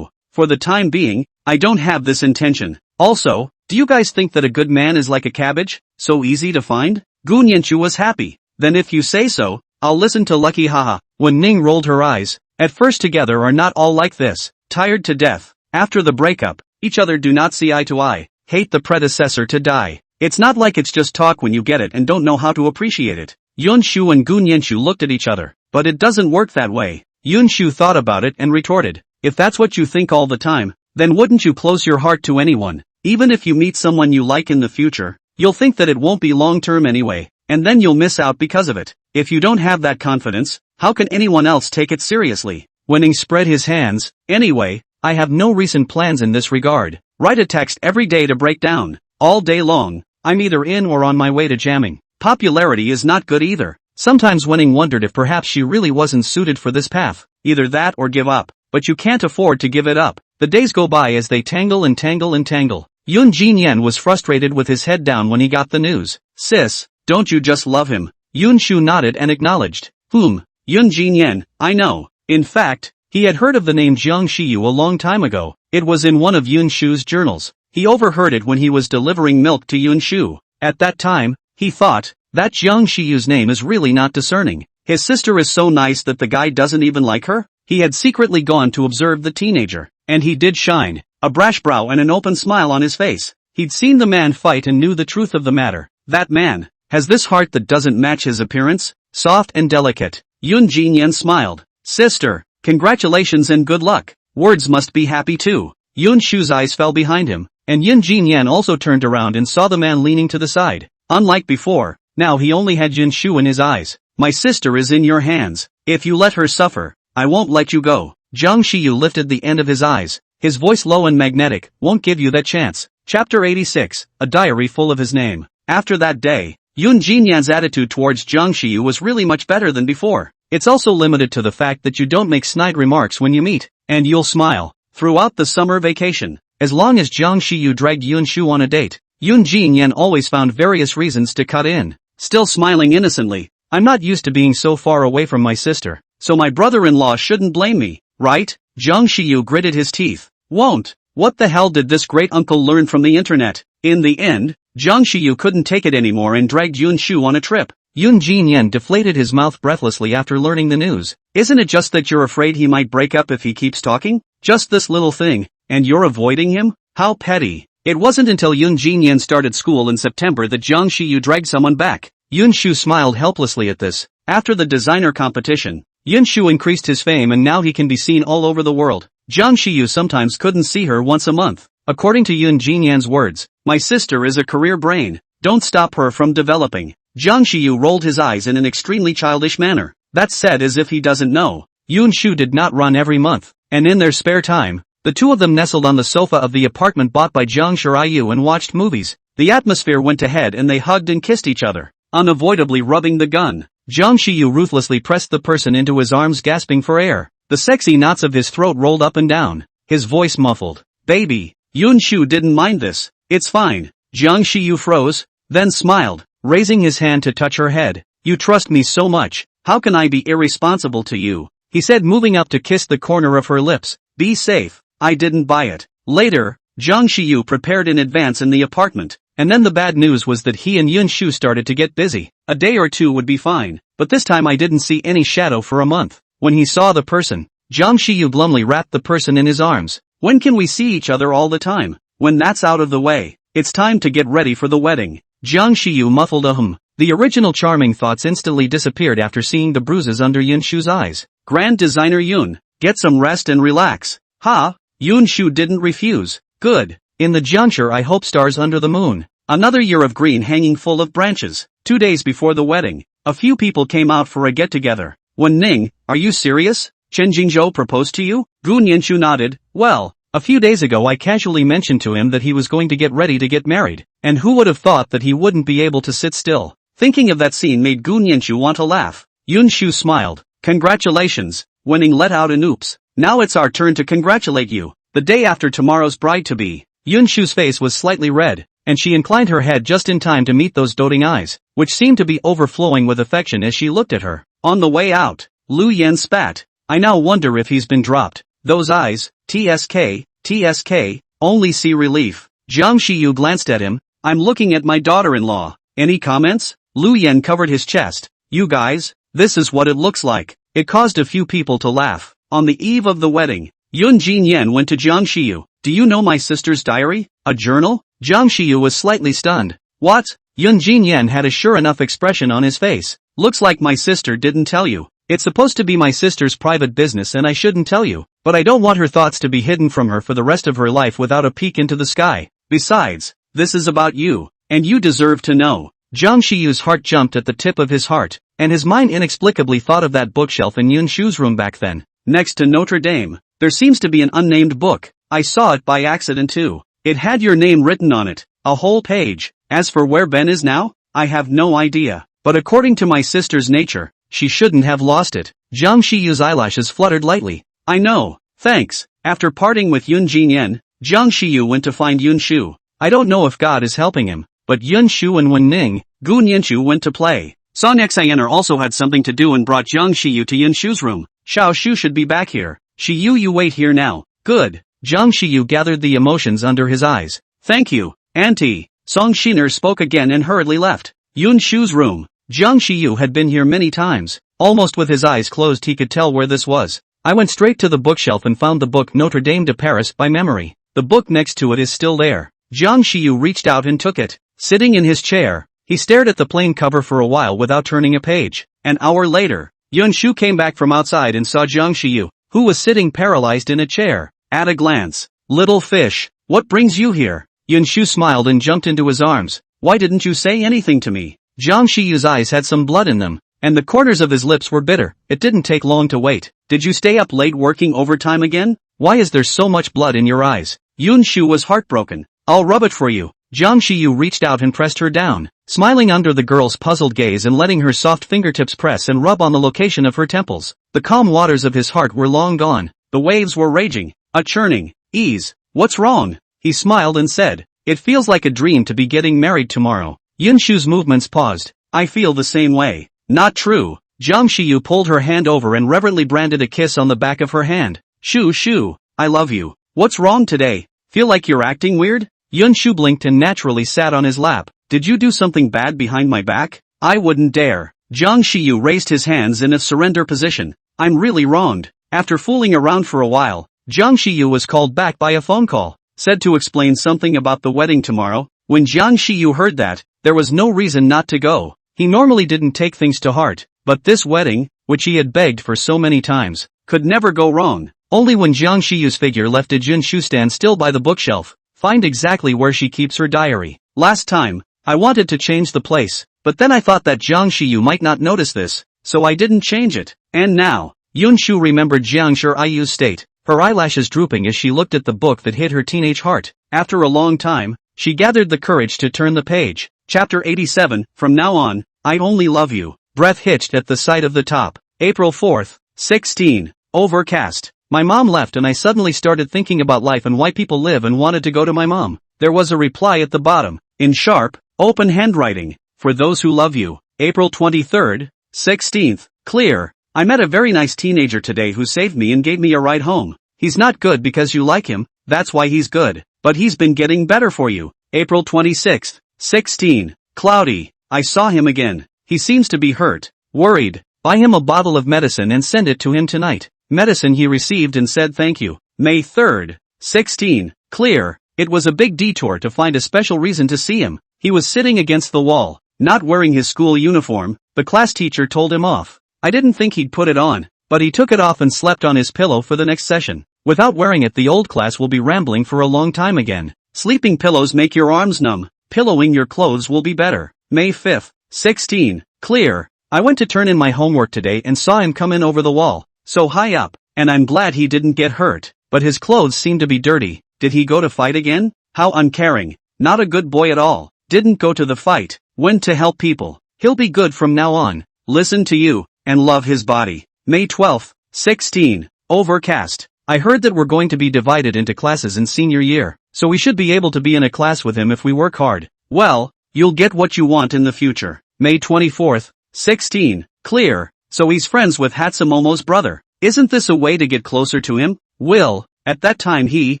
S1: For the time being, I don't have this intention. Also, do you guys think that a good man is like a cabbage, so easy to find? Gu Nianchu was happy. Then if you say so, I'll listen to Lucky haha. Wen Ning rolled her eyes. At first together are not all like this. Tired to death. After the breakup, each other do not see eye to eye. Hate the predecessor to die. It's not like it's just talk when you get it and don't know how to appreciate it. Yun Shu and Gu Nianchu looked at each other. But it doesn't work that way. Yun Shu thought about it and retorted. If that's what you think all the time, then wouldn't you close your heart to anyone? Even if you meet someone you like in the future, you'll think that it won't be long-term anyway, and then you'll miss out because of it. If you don't have that confidence, how can anyone else take it seriously? Wenning spread his hands. Anyway, I have no recent plans in this regard. Write a text every day to break down. All day long, I'm either in or on my way to jamming. Popularity is not good either. Sometimes Wenning wondered if perhaps she really wasn't suited for this path. Either that or give up. But you can't afford to give it up. The days go by as they tangle and tangle and tangle. Yun Jinyan was frustrated with his head down when he got the news. Sis, don't you just love him? Yun Shu nodded and acknowledged. Yun Jinyan, I know. In fact, he had heard of the name Jiang Shiyu a long time ago. It was in one of Yun Shu's journals. He overheard it when he was delivering milk to Yun Shu. At that time, he thought, that Jiang Shiyu's name is really not discerning. His sister is so nice that the guy doesn't even like her? He had secretly gone to observe the teenager, and he did shine. A brash brow and an open smile on his face. He'd seen the man fight and knew the truth of the matter. That man has this heart that doesn't match his appearance, soft and delicate. Yun Jinyan smiled. Sister, congratulations and good luck. Words must be happy too. Yun Shu's eyes fell behind him, and Yun Jinyan also turned around and saw the man leaning to the side. Unlike before, now he only had Yun Shu in his eyes. My sister is in your hands. If you let her suffer, I won't let you go. Jiang Shiyu lifted the end of his eyes. His voice low and magnetic. Won't give you that chance. Chapter 86, A Diary Full of His Name. After that day, Yoon Jinyan's attitude towards Jang Shiyu was really much better than before. It's also limited to the fact that you don't make snide remarks when you meet, and you'll smile. Throughout the summer vacation, as long as Jang Shiyu dragged Yun Shu on a date, Yoon Jinyan always found various reasons to cut in. Still smiling innocently, I'm not used to being so far away from my sister, so my brother-in-law shouldn't blame me, right? Jang Shiyu gritted his teeth. Won't. What the hell did this great uncle learn from the internet? In the end, Jang Shiyu couldn't take it anymore and dragged Yun Shu on a trip. Yoon Jinyan deflated his mouth breathlessly after learning the news. Isn't it just that you're afraid he might break up if he keeps talking? Just this little thing, and you're avoiding him? How petty. It wasn't until Yoon Jinyan started school in September that Jang Shiyu dragged someone back. Yun Shu smiled helplessly at this. After the designer competition, Yun Shu increased his fame and now he can be seen all over the world. Jang Shiyu sometimes couldn't see her once a month. According to Yoon Jinyan's words, my sister is a career brain. Don't stop her from developing. Jang Shiyu rolled his eyes in an extremely childish manner. That's said as if he doesn't know. Yun Shu did not run every month, and in their spare time, the two of them nestled on the sofa of the apartment bought by Jang Shirayu and watched movies. The atmosphere went ahead and they hugged and kissed each other, unavoidably rubbing the gun. Jang Shiyu ruthlessly pressed the person into his arms, gasping for air. The sexy knots of his throat rolled up and down, his voice muffled. Baby. Yun Shu didn't mind this. It's fine. Jang Shiyu froze, then smiled, raising his hand to touch her head. You trust me so much, how can I be irresponsible to you? He said, moving up to kiss the corner of her lips. Be safe. I didn't buy it. Later, Jang Shiyu prepared in advance in the apartment, and then the bad news was that he and Yun Shu started to get busy. A day or two would be fine, but this time I didn't see any shadow for a month. When he saw the person, Jang Shiyu glumly wrapped the person in his arms. When can we see each other all the time? When that's out of the way, it's time to get ready for the wedding. Jang Shiyu muffled a hum. The original charming thoughts instantly disappeared after seeing the bruises under Yun Shu's eyes. Grand designer Yun, get some rest and relax. Ha! Yun Shu didn't refuse. Good. In the juncture I hope stars under the moon. Another year of green hanging full of branches. 2 days before the wedding, a few people came out for a get-together. When Ning, are you serious? Chen Jingzhou proposed to you? Gu Nianshu nodded. Well, a few days ago I casually mentioned to him that he was going to get ready to get married, and who would have thought that he wouldn't be able to sit still? Thinking of that scene made Gu Nianshu want to laugh. Yun Shu smiled. Congratulations, Wenning let out an oops. Now it's our turn to congratulate you. The day after tomorrow's bride-to-be. Yun Shu's face was slightly red, and she inclined her head just in time to meet those doting eyes, which seemed to be overflowing with affection as she looked at her. On the way out, Lu Yen spat. I now wonder if he's been dropped. Those eyes, TSK, only see relief. Jang Shiyu glanced at him. I'm looking at my daughter-in-law. Any comments? Lu Yen covered his chest. You guys, this is what it looks like. It caused a few people to laugh. On the eve of the wedding, Yun Jinyan went to Jang Shiyu. Do you know my sister's diary? A journal? Jang Shiyu was slightly stunned. What? Yun Jinyan had a sure enough expression on his face. Looks like my sister didn't tell you. It's supposed to be my sister's private business and I shouldn't tell you, but I don't want her thoughts to be hidden from her for the rest of her life without a peek into the sky. Besides, this is about you, and you deserve to know. Jang Shiyu's heart jumped at the tip of his heart, and his mind inexplicably thought of that bookshelf in Yun Shu's room back then. Next to Notre Dame, there seems to be an unnamed book. I saw it by accident too. It had your name written on it, a whole page. As for where Ben is now, I have no idea. But according to my sister's nature, she shouldn't have lost it. Jang Shiyu's eyelashes fluttered lightly. I know, thanks. After parting with Yun Jinyan, Jang Shiyu went to find Yun Shu. I don't know if God is helping him, but Yun Shu and Wen Ning, Gu Nianshu went to play. Song Xianer also had something to do and brought Jang Shiyu to Yun Shu's room. Xiao Shu should be back here. Shiyu, you wait here now. Good. Jang Shiyu gathered the emotions under his eyes. Thank you, Auntie. Song Shiner spoke again and hurriedly left. Yun Shu's room. Jang Shiyu had been here many times. Almost with his eyes closed he could tell where this was. I went straight to the bookshelf and found the book Notre Dame de Paris by memory. The book next to it is still there. Jang Shiyu reached out and took it. Sitting in his chair, he stared at the plain cover for a while without turning a page. An hour later, Yun Shu came back from outside and saw Jang Shiyu, who was sitting paralyzed in a chair. At a glance, little fish, what brings you here? Yun Shu smiled and jumped into his arms. Why didn't you say anything to me? Jang Shiyu's eyes had some blood in them, and the corners of his lips were bitter. It didn't take long to wait. Did you stay up late working overtime again? Why is there so much blood in your eyes? Yun Shu was heartbroken. I'll rub it for you. Jiang Shiyu reached out and pressed her down, smiling under the girl's puzzled gaze and letting her soft fingertips press and rub on the location of her temples. The calm waters of his heart were long gone. The waves were raging, a churning. Ease. What's wrong? He smiled and said, it feels like a dream to be getting married tomorrow. Yun Shu's movements paused. I feel the same way. Not true. Jiang Shiyu pulled her hand over and reverently branded a kiss on the back of her hand. Shu, I love you. What's wrong today? Feel like you're acting weird? Yun Shu blinked and naturally sat on his lap. Did you do something bad behind my back? I wouldn't dare. Jiang Shiyu raised his hands in a surrender position. I'm really wronged. After fooling around for a while, Jiang Shiyu was called back by a phone call, said to explain something about the wedding tomorrow. When Jiang Shiyu heard that, there was no reason not to go. He normally didn't take things to heart, but this wedding, which he had begged for so many times, could never go wrong. Only when Jiang Shiyu's figure left did Yun Shu stand still by the bookshelf, find exactly where she keeps her diary. Last time, I wanted to change the place, but then I thought that Jiang Shiyu might not notice this, so I didn't change it. And now, Yun Shu remembered Jiang Shiyu's state, her eyelashes drooping as she looked at the book that hit her teenage heart. After a long time, she gathered the courage to turn the page. Chapter 87, From Now On, I Only Love You. Breath hitched at the sight of the top. April 4th, 16. Overcast. My mom left and I suddenly started thinking about life and why people live and wanted to go to my mom. There was a reply at the bottom, in sharp, open handwriting. For those who love you. April 23rd, 16th. Clear. I met a very nice teenager today who saved me and gave me a ride home. He's not good because you like him, that's why he's good. But he's been getting better for you. April 26th, 16. Cloudy. I saw him again. He seems to be hurt, worried. Buy him a bottle of medicine and send it to him tonight. Medicine he received and said thank you. May 3rd, 16. Clear. It was a big detour to find a special reason to see him. He was sitting against the wall, not wearing his school uniform. The class teacher told him off. I didn't think he'd put it on, but he took it off and slept on his pillow for the next session. Without wearing it, the old class will be rambling for a long time again. Sleeping pillows make your arms numb. Pillowing your clothes will be better. May 5th, 16. Clear. I went to turn in my homework today and saw him come in over the wall, so high up, and I'm glad he didn't get hurt, but his clothes seem to be dirty. Did he go to fight again? How uncaring. Not a good boy at all. Didn't go to the fight. Went to help people. He'll be good from now on. Listen to you, and love his body. May 12th, 16. Overcast. I heard that we're going to be divided into classes in senior year, so we should be able to be in a class with him if we work hard. Well, you'll get what you want in the future. May 24th, 16. Clear. So he's friends with Hatsumomo's brother. Isn't this a way to get closer to him? Will, at that time he,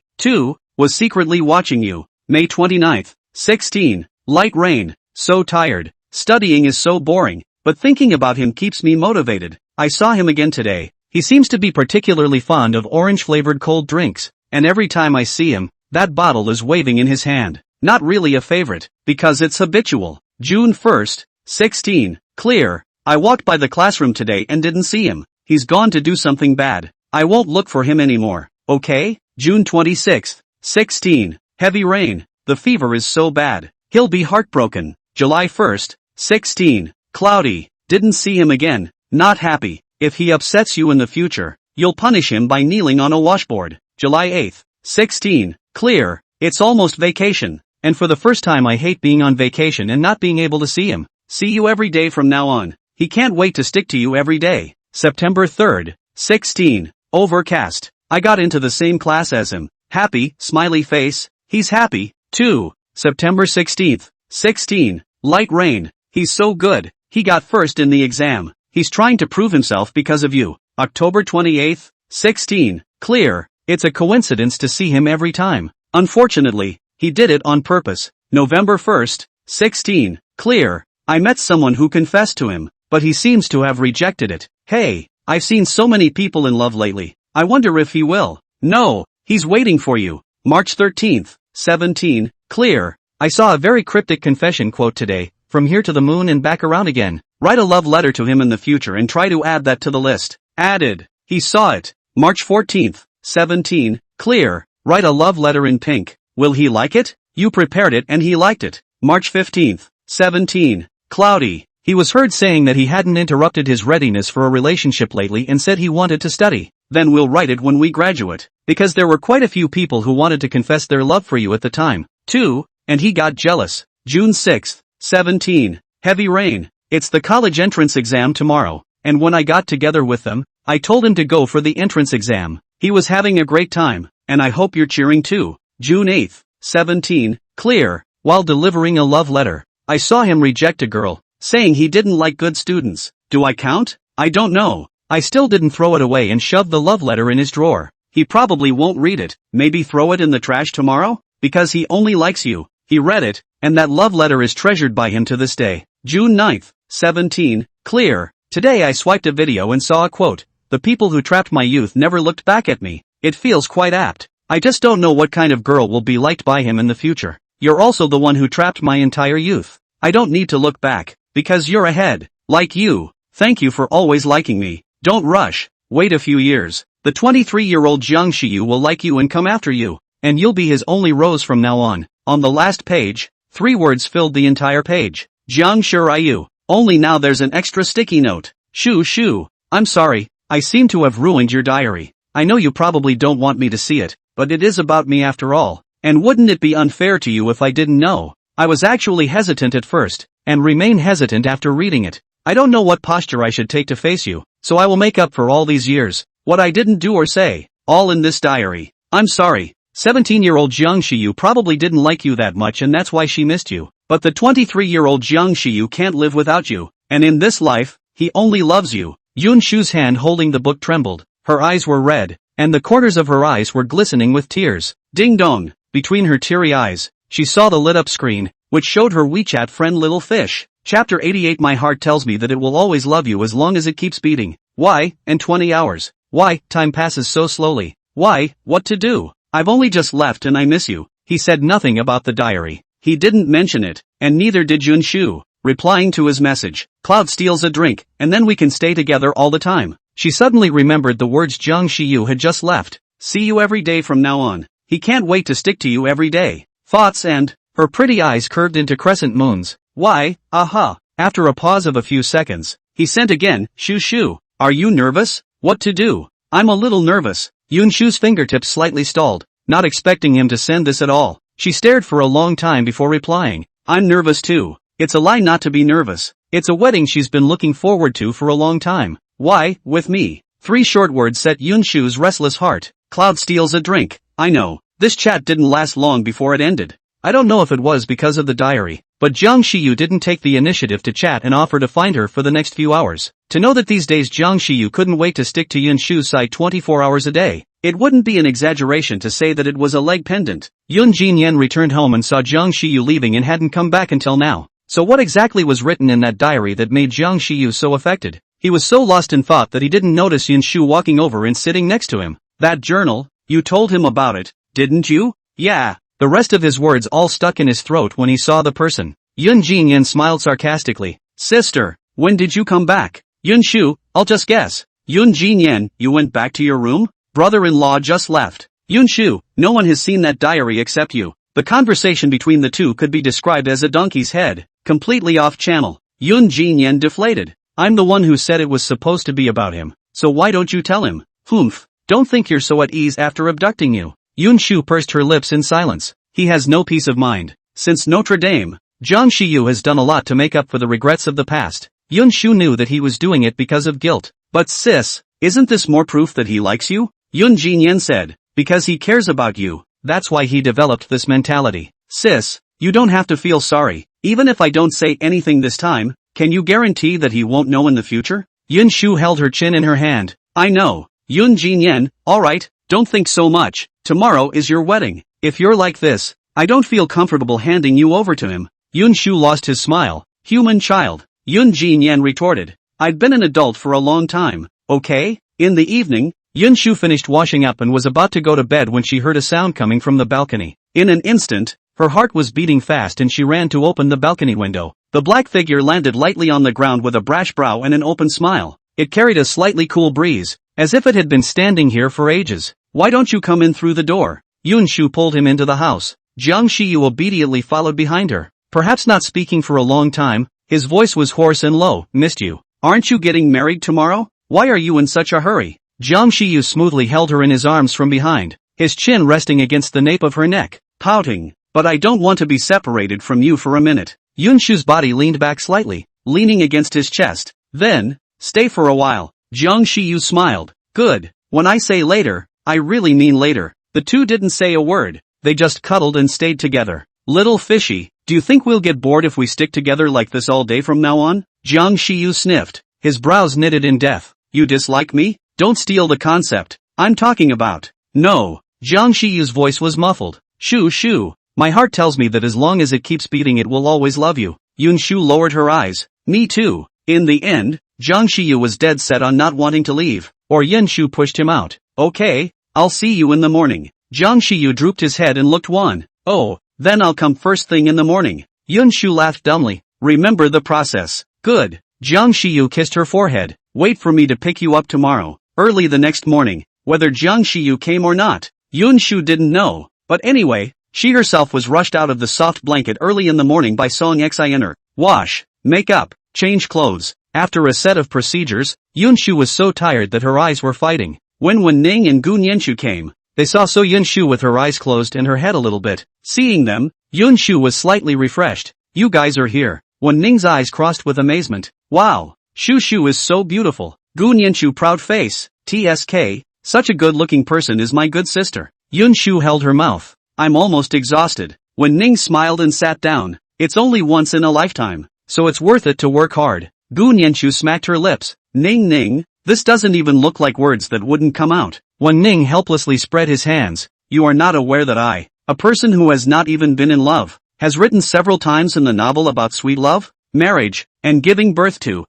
S1: too, was secretly watching you. May 29th, 16. Light rain. So tired. Studying is so boring, but thinking about him keeps me motivated. I saw him again today. He seems to be particularly fond of orange-flavored cold drinks, and every time I see him, that bottle is waving in his hand. Not really a favorite, because it's habitual. June 1st, 16. Clear. I walked by the classroom today and didn't see him. He's gone to do something bad. I won't look for him anymore, okay? June 26th, 16. Heavy rain. The fever is so bad. He'll be heartbroken. July 1st, 16. Cloudy. Didn't see him again. Not happy. If he upsets you in the future, you'll punish him by kneeling on a washboard. July 8th, 16. Clear. It's almost vacation, and for the first time I hate being on vacation and not being able to see him. See you every day from now on. He can't wait to stick to you every day. September 3rd, 16. Overcast. I got into the same class as him. Happy, smiley face. He's happy, too. September 16th, 16. Light rain. He's so good. He got first in the exam. He's trying to prove himself because of you. October 28th, 16. Clear. It's a coincidence to see him every time. Unfortunately, he did it on purpose. November 1st, 16. Clear. I met someone who confessed to him, but he seems to have rejected it. Hey, I've seen so many people in love lately. I wonder if he will. No, he's waiting for you. March 13th, 17. Clear. I saw a very cryptic confession quote today. From here to the moon and back around again. Write a love letter to him in the future and try to add that to the list. Added. He saw it. March 14th, 17. Clear. Write a love letter in pink. Will he like it? You prepared it and he liked it. March 15th, 17. Cloudy. He was heard saying that he hadn't interrupted his readiness for a relationship lately and said he wanted to study. Then we'll write it when we graduate. Because there were quite a few people who wanted to confess their love for you at the time. 2, and he got jealous. June 6, 17. Heavy rain. It's the college entrance exam tomorrow, and when I got together with them, I told him to go for the entrance exam. He was having a great time, and I hope you're cheering too. June 8, 17. Clear. While delivering a love letter, I saw him reject a girl, saying he didn't like good students. Do I count? I don't know. I still didn't throw it away and shoved the love letter in his drawer. He probably won't read it. Maybe throw it in the trash tomorrow? Because he only likes you. He read it, and that love letter is treasured by him to this day. June 9, 17. Clear. Today I swiped a video and saw a quote. The people who trapped my youth never looked back at me. It feels quite apt. I just don't know what kind of girl will be liked by him in the future. You're also the one who trapped my entire youth. I don't need to look back, because you're ahead. Like you. Thank you for always liking me. Don't rush. Wait a few years. The 23-year-old Yun Shu will like you and come after you, and you'll be his only rose from now on. On the last page, 3 words filled the entire page. Yun Shu. Only now there's an extra sticky note. Shu. I'm sorry, I seem to have ruined your diary. I know you probably don't want me to see it, but it is about me after all. And wouldn't it be unfair to you if I didn't know? I was actually hesitant at first, and remain hesitant after reading it. I don't know what posture I should take to face you, so I will make up for all these years, what I didn't do or say, all in this diary. I'm sorry. 17-year-old Yun Shu probably didn't like you that much and that's why she missed you. But the 23-year-old Yun Shu can't live without you, and in this life, he only loves you. Yun Shu's hand holding the book trembled, her eyes were red, and the corners of her eyes were glistening with tears. Ding dong. Between her teary eyes, she saw the lit-up screen, which showed her WeChat friend Little Fish. Chapter 88. My heart tells me that it will always love you as long as it keeps beating. Why? And 20 hours. Why? Time passes so slowly. Why? What to do? I've only just left and I miss you. He said nothing about the diary. He didn't mention it, and neither did Yun Shu. Replying to his message, Cloud steals a drink, and then we can stay together all the time. She suddenly remembered the words Yun Shu had just left. See you every day from now on. He can't wait to stick to you every day. Thoughts and, her pretty eyes curved into crescent moons. Why? Aha. After a pause of a few seconds, he sent again, Shu. Are you nervous? What to do? I'm a little nervous. Yun Shu's fingertips slightly stalled, not expecting him to send this at all. She stared for a long time before replying. I'm nervous too. It's a lie not to be nervous. It's a wedding she's been looking forward to for a long time. Why, with me? 3 short words set Yun Shu's restless heart. Cloud steals a drink. I know. This chat didn't last long before it ended. I don't know if it was because of the diary, but Yun Shu didn't take the initiative to chat and offer to find her for the next few hours. To know that these days Yun Shu couldn't wait to stick to Yun Shu's side 24 hours a day. It wouldn't be an exaggeration to say that it was a leg pendant. Yun Jinyan returned home and saw Yun Shu leaving and hadn't come back until now. So what exactly was written in that diary that made Yun Shu so affected? He was so lost in thought that he didn't notice Yun Shu walking over and sitting next to him. That journal? You told him about it, didn't you? Yeah. The rest of his words all stuck in his throat when he saw the person. Yun Jinyan smiled sarcastically. Sister, when did you come back? Yun Shu, I'll just guess. Yun Jinyan, you went back to your room? Brother-in-law just left. Yun Shu, no one has seen that diary except you. The conversation between the two could be described as a donkey's head, completely off channel. Yun Jinyan deflated. I'm the one who said it was supposed to be about him, so why don't you tell him? Humph, don't think you're so at ease after abducting you. Yun Shu pursed her lips in silence. He has no peace of mind. Since Notre Dame, Yun Shu has done a lot to make up for the regrets of the past. Yun Shu knew that he was doing it because of guilt. But sis, isn't this more proof that he likes you? Yun Jinyan said, because he cares about you. That's why he developed this mentality. Sis, you don't have to feel sorry. Even if I don't say anything this time, can you guarantee that he won't know in the future? Yun Shu held her chin in her hand. I know. Yun Jinyan, alright, don't think so much. Tomorrow is your wedding. If you're like this, I don't feel comfortable handing you over to him. Yun Shu lost his smile. Human child. Yun Jinyan retorted. I'd been an adult for a long time, okay? In the evening, Yun Shu finished washing up and was about to go to bed when she heard a sound coming from the balcony. In an instant, her heart was beating fast and she ran to open the balcony window. The black figure landed lightly on the ground with a brash brow and an open smile. It carried a slightly cool breeze, as if it had been standing here for ages. Why don't you come in through the door? Yun Shu pulled him into the house. Yun Shu obediently followed behind her. Perhaps not speaking for a long time, his voice was hoarse and low. Missed you. Aren't you getting married tomorrow? Why are you in such a hurry? Yun Shu smoothly held her in his arms from behind, his chin resting against the nape of her neck. Pouting, but I don't want to be separated from you for a minute. Yun Shu's body leaned back slightly, leaning against his chest. Then, stay for a while. Jiang Shiyu smiled. Good. When I say later, I really mean later. The two didn't say a word. They just cuddled and stayed together. Little fishy, do you think we'll get bored if we stick together like this all day from now on? Jiang Shiyu sniffed. His brows knitted in death. You dislike me? Don't steal the concept. I'm talking about. No. Jiang Shiyu's voice was muffled. Shu. My heart tells me that as long as it keeps beating it will always love you. Yun Shu lowered her eyes. Me too. In the end, Jiang Shiyu was dead set on not wanting to leave, or Yun Shu pushed him out. Okay, I'll see you in the morning. Jiang Shiyu drooped his head and looked wan. Oh, then I'll come first thing in the morning. Yun Shu laughed dumbly. Remember the process. Good. Jiang Shiyu kissed her forehead. Wait for me to pick you up tomorrow, early the next morning. Whether Jiang Shiyu came or not, Yun Shu didn't know. But anyway, she herself was rushed out of the soft blanket early in the morning by Song Xin. Wash, make up, change clothes. After a set of procedures, Yun Shu was so tired that her eyes were fighting. When Wen Ning and Gun Yenshu came, they saw So Yun Shu with her eyes closed and her head a little bit. Seeing them, Yun Shu was slightly refreshed. You guys are here. Wen Ning's eyes crossed with amazement. Wow, Shu is so beautiful. Gun Yenshu proud face. TSK, such a good-looking person is my good sister. Yun Shu held her mouth. I'm almost exhausted. Wen Ning smiled and sat down. It's only once in a lifetime, so it's worth it to work hard. Gun Yenshu smacked her lips. Ning, this doesn't even look like words that wouldn't come out. Wen Ning helplessly spread his hands. You are not aware that I, a person who has not even been in love, has written several times in the novel about sweet love, marriage, and giving birth to,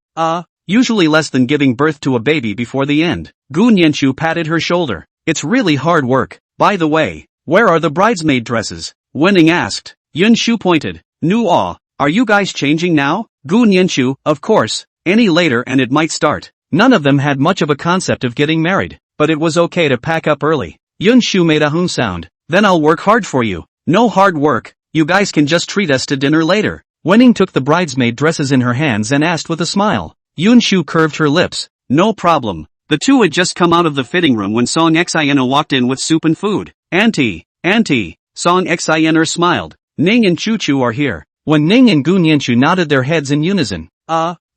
S1: usually less than giving birth to a baby before the end. Gun Yenshu patted her shoulder. It's really hard work. By the way, where are the bridesmaid dresses? Wen Ning asked. Yun Shu pointed. Are you guys changing now? Gun Yenshu, of course, any later and it might start. None of them had much of a concept of getting married, but it was okay to pack up early. Yun Shu made a sound. Then I'll work hard for you. No hard work, you guys can just treat us to dinner later. Wen Ning took the bridesmaid dresses in her hands and asked with a smile. Yun Shu curved her lips. No problem. The two had just come out of the fitting room when Song Xin walked in with soup and food. Auntie, Song Xin smiled. Ning and Chu are here. When Ning and Gun Yenshu nodded their heads in unison.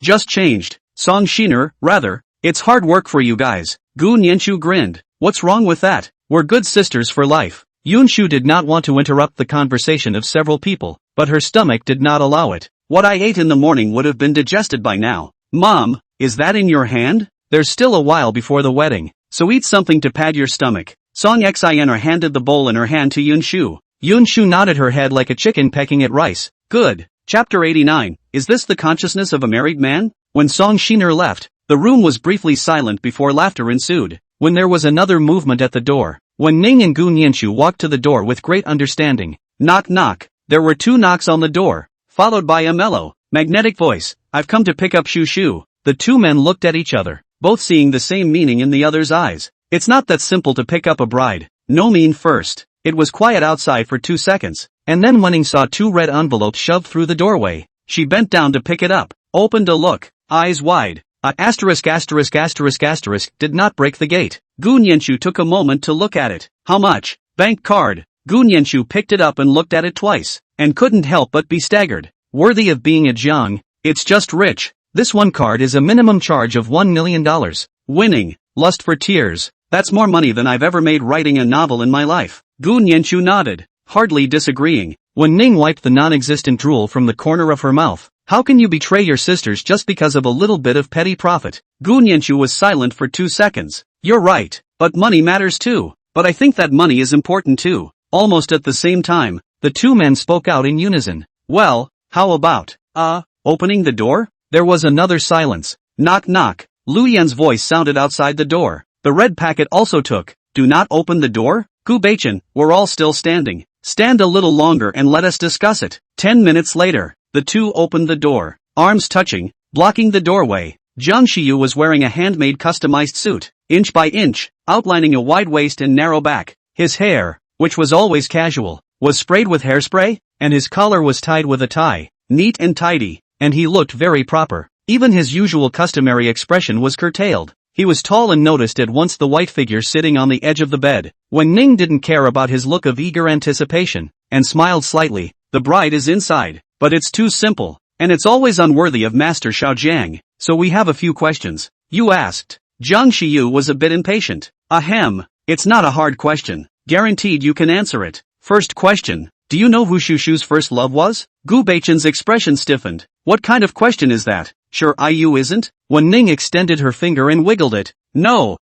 S1: Just changed. Song Shiner, rather. It's hard work for you guys. Gun Yenshu grinned. What's wrong with that? We're good sisters for life. Yun Shu did not want to interrupt the conversation of several people, but her stomach did not allow it. What I ate in the morning would have been digested by now. Mom, is that in your hand? There's still a while before the wedding, so eat something to pad your stomach. Song Xin handed the bowl in her hand to Yun Shu. Yun Shu nodded her head like a chicken pecking at rice. Good. Chapter 89. Is this the consciousness of a married man? When Song Shiner left, the room was briefly silent before laughter ensued. When there was another movement at the door, when Ning and Gun Yenshu walked to the door with great understanding. Knock knock. There were 2 knocks on the door, followed by a mellow, magnetic voice. I've come to pick up Shu. The 2 men looked at each other, both seeing the same meaning in the other's eyes. It's not that simple to pick up a bride. No mean first. It was quiet outside for 2 seconds, and then Wen Ning saw 2 red envelopes shoved through the doorway. She bent down to pick it up, opened a look, eyes wide. Asterisk did not break the gate. Gun Yenshu took a moment to look at it. How much? Bank card. Gun Yenshu picked it up and looked at it twice, and couldn't help but be staggered. Worthy of being a Jiang. It's just rich. This one card is a minimum charge of $1 million. Winning. Lust for tears. That's more money than I've ever made writing a novel in my life. Gun Yenshu nodded, hardly disagreeing. When Ning wiped the non-existent drool from the corner of her mouth. How can you betray your sisters just because of a little bit of petty profit? Gun Yenshu was silent for 2 seconds. You're right, but money matters too. But I think that money is important too. Almost at the same time, the 2 men spoke out in unison. Well, how about, opening the door? There was another silence. Knock knock. Lu Yan's voice sounded outside the door. The red packet also took. Do not open the door? Gu Beichen, we're all still standing. Stand a little longer and let us discuss it. 10 minutes later. The 2 opened the door, arms touching, blocking the doorway. Jiang Shiyu was wearing a handmade customized suit, inch by inch, outlining a wide waist and narrow back. His hair, which was always casual, was sprayed with hairspray, and his collar was tied with a tie, neat and tidy, and he looked very proper. Even his usual customary expression was curtailed. He was tall and noticed at once the white figure sitting on the edge of the bed. When Ning didn't care about his look of eager anticipation, and smiled slightly. The bride is inside, but it's too simple, and it's always unworthy of Master Xiaojiang, so we have a few questions. You asked. Jiang Shiyu was a bit impatient. Ahem, it's not a hard question. Guaranteed you can answer it. First question. Do you know who Shushu's first love was? Gu Beichen's expression stiffened. What kind of question is that? Sure IU isn't? Wen Ning extended her finger and wiggled it. No,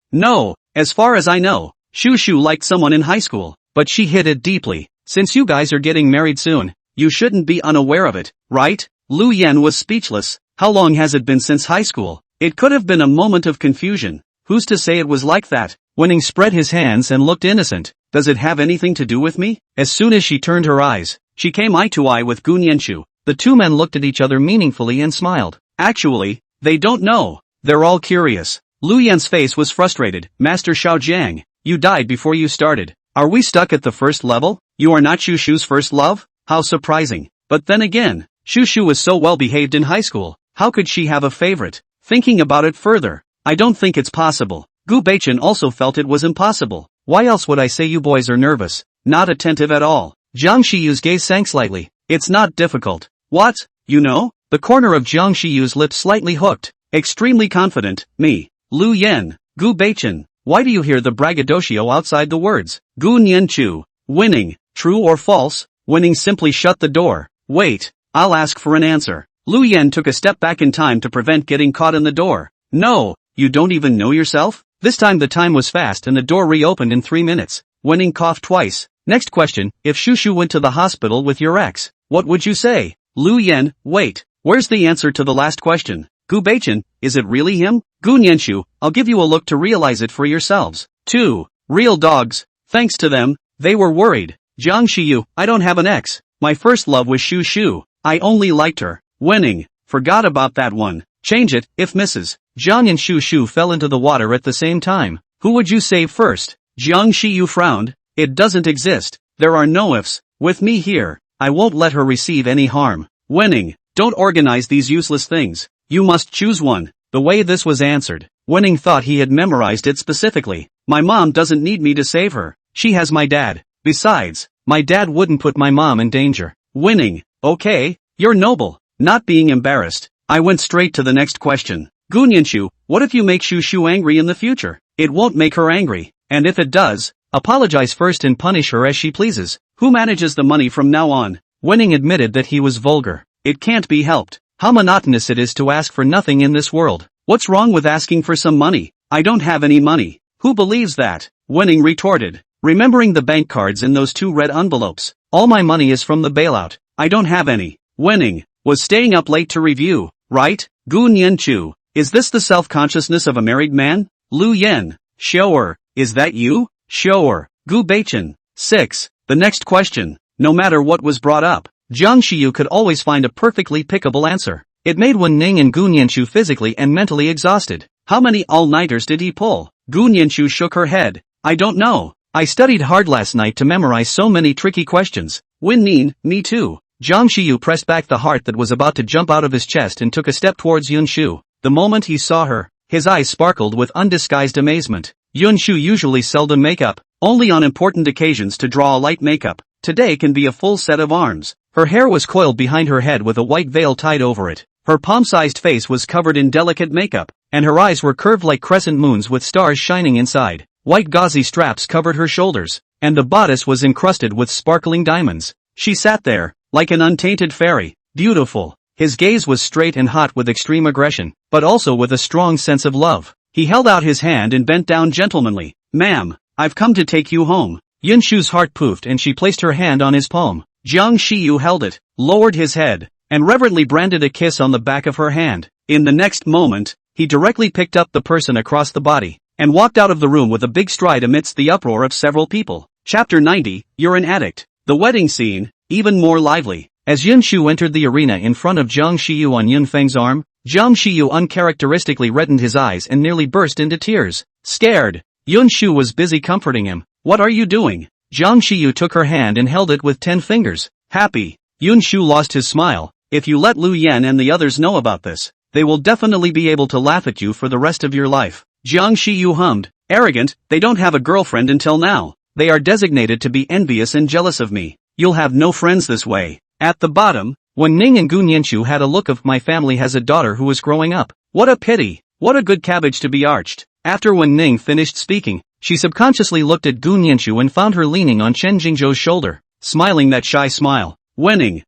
S1: as far as I know, Shushu liked someone in high school, but she hid it deeply. Since you guys are getting married soon, you shouldn't be unaware of it, right? Lu Yan was speechless. How long has it been since high school? It could have been a moment of confusion. Who's to say it was like that? Wen Ning spread his hands and looked innocent. Does it have anything to do with me? As soon as she turned her eyes, she came eye to eye with Yun Shu. The two men looked at each other meaningfully and smiled. Actually, they don't know. They're all curious. Lu Yan's face was frustrated. Master Xiaojiang, you died before you started. Are we stuck at the first level? You are not Shushu's first love? How surprising. But then again, Shushu was so well behaved in high school. How could she have a favorite? Thinking about it further, I don't think it's possible. Gu Beichen also felt it was impossible. Why else would I say you boys are nervous? Not attentive at all. Jiang Shiyu's gaze sank slightly. It's not difficult. What? You know? The corner of Jiang Shiyu's lips slightly hooked. Extremely confident. Me. Lu Yan. Gu Beichen. Why do you hear the braggadocio outside the words? Gu Nianchu. Winning. True or false? Winning simply shut the door. Wait. I'll ask for an answer. Lu Yan took a step back in time to prevent getting caught in the door. No, you don't even know yourself? This time the time was fast and the door reopened in 3 minutes. Winning coughed twice. Next question, if Shushu went to the hospital with your ex, what would you say? Lu Yan, wait, where's the answer to the last question? Gu Beichen, is it really him? Gu Nianshu, I'll give you a look to realize it for yourselves. 2. Real dogs. Thanks to them, they were worried. Jiang Shiyu, I don't have an ex. My first love was Shushu. I only liked her. Winning. Forgot about that one. Change it, if Mrs. Jiang and Shushu fell into the water at the same time. Who would you save first? Jiang Shiyu frowned. It doesn't exist. There are no ifs. With me here, I won't let her receive any harm. Winning. Don't organize these useless things. You must choose one. The way this was answered, Winning thought he had memorized it specifically. My mom doesn't need me to save her. She has my dad. Besides, my dad wouldn't put my mom in danger. Winning. Okay, you're noble. Not being embarrassed, I went straight to the next question. Gu Nianshu, what if you make Shushu angry in the future? It won't make her angry, and if it does, apologize first and punish her as she pleases. Who manages the money from now on? Winning admitted that he was vulgar. It can't be helped. How monotonous it is to ask for nothing in this world. What's wrong with asking for some money? I don't have any money. Who believes that? Winning retorted, remembering the bank cards in those 2 red envelopes. All my money is from the bailout. I don't have any. Winning was staying up late to review, right? Gu Nianchu, is this the self-consciousness of a married man? Lu Yan, sure, is that you? Sure. Gu Beichen. 6. The next question. No matter what was brought up, Jiang Shiyu could always find a perfectly pickable answer. It made Wen Ning and Gu Nianshu physically and mentally exhausted. How many all-nighters did he pull? Gu Nianshu shook her head. I don't know. I studied hard last night to memorize so many tricky questions. Wen Ning, me too. Jiang Shiyu pressed back the heart that was about to jump out of his chest and took a step towards Yun Shu. The moment he saw her, his eyes sparkled with undisguised amazement. Yun Shu usually seldom makeup, only on important occasions to draw a light makeup. Today can be a full set of arms. Her hair was coiled behind her head with a white veil tied over it. Her palm-sized face was covered in delicate makeup, and her eyes were curved like crescent moons with stars shining inside. White gauzy straps covered her shoulders, and the bodice was encrusted with sparkling diamonds. She sat there, like an untainted fairy, beautiful. His gaze was straight and hot with extreme aggression, but also with a strong sense of love. He held out his hand and bent down gentlemanly. Ma'am, I've come to take you home. Yun Shu's heart poofed and she placed her hand on his palm. Jiang Shiyu held it, lowered his head, and reverently branded a kiss on the back of her hand. In the next moment, he directly picked up the person across the body, and walked out of the room with a big stride amidst the uproar of several people. Chapter 90, You're an Addict. The wedding scene, even more lively. As Yun Shu entered the arena in front of Jiang Shiyu on Yun Feng's arm, Jiang Shiyu uncharacteristically reddened his eyes and nearly burst into tears. Scared, Yun Shu was busy comforting him. What are you doing? Jiang Shiyu took her hand and held it with 10 fingers. Happy. Yun Shu lost his smile. If you let Lu Yan and the others know about this, they will definitely be able to laugh at you for the rest of your life. Jiang Shiyu hummed. Arrogant, they don't have a girlfriend until now. They are designated to be envious and jealous of me. You'll have no friends this way. At the bottom, when Ning and Yun Shu had a look of my family has a daughter who is growing up. What a pity. What a good cabbage to be arched. After when Ning finished speaking, she subconsciously looked at Yun Shu and found her leaning on Chen Jingzhou's shoulder, smiling that shy smile. Winning.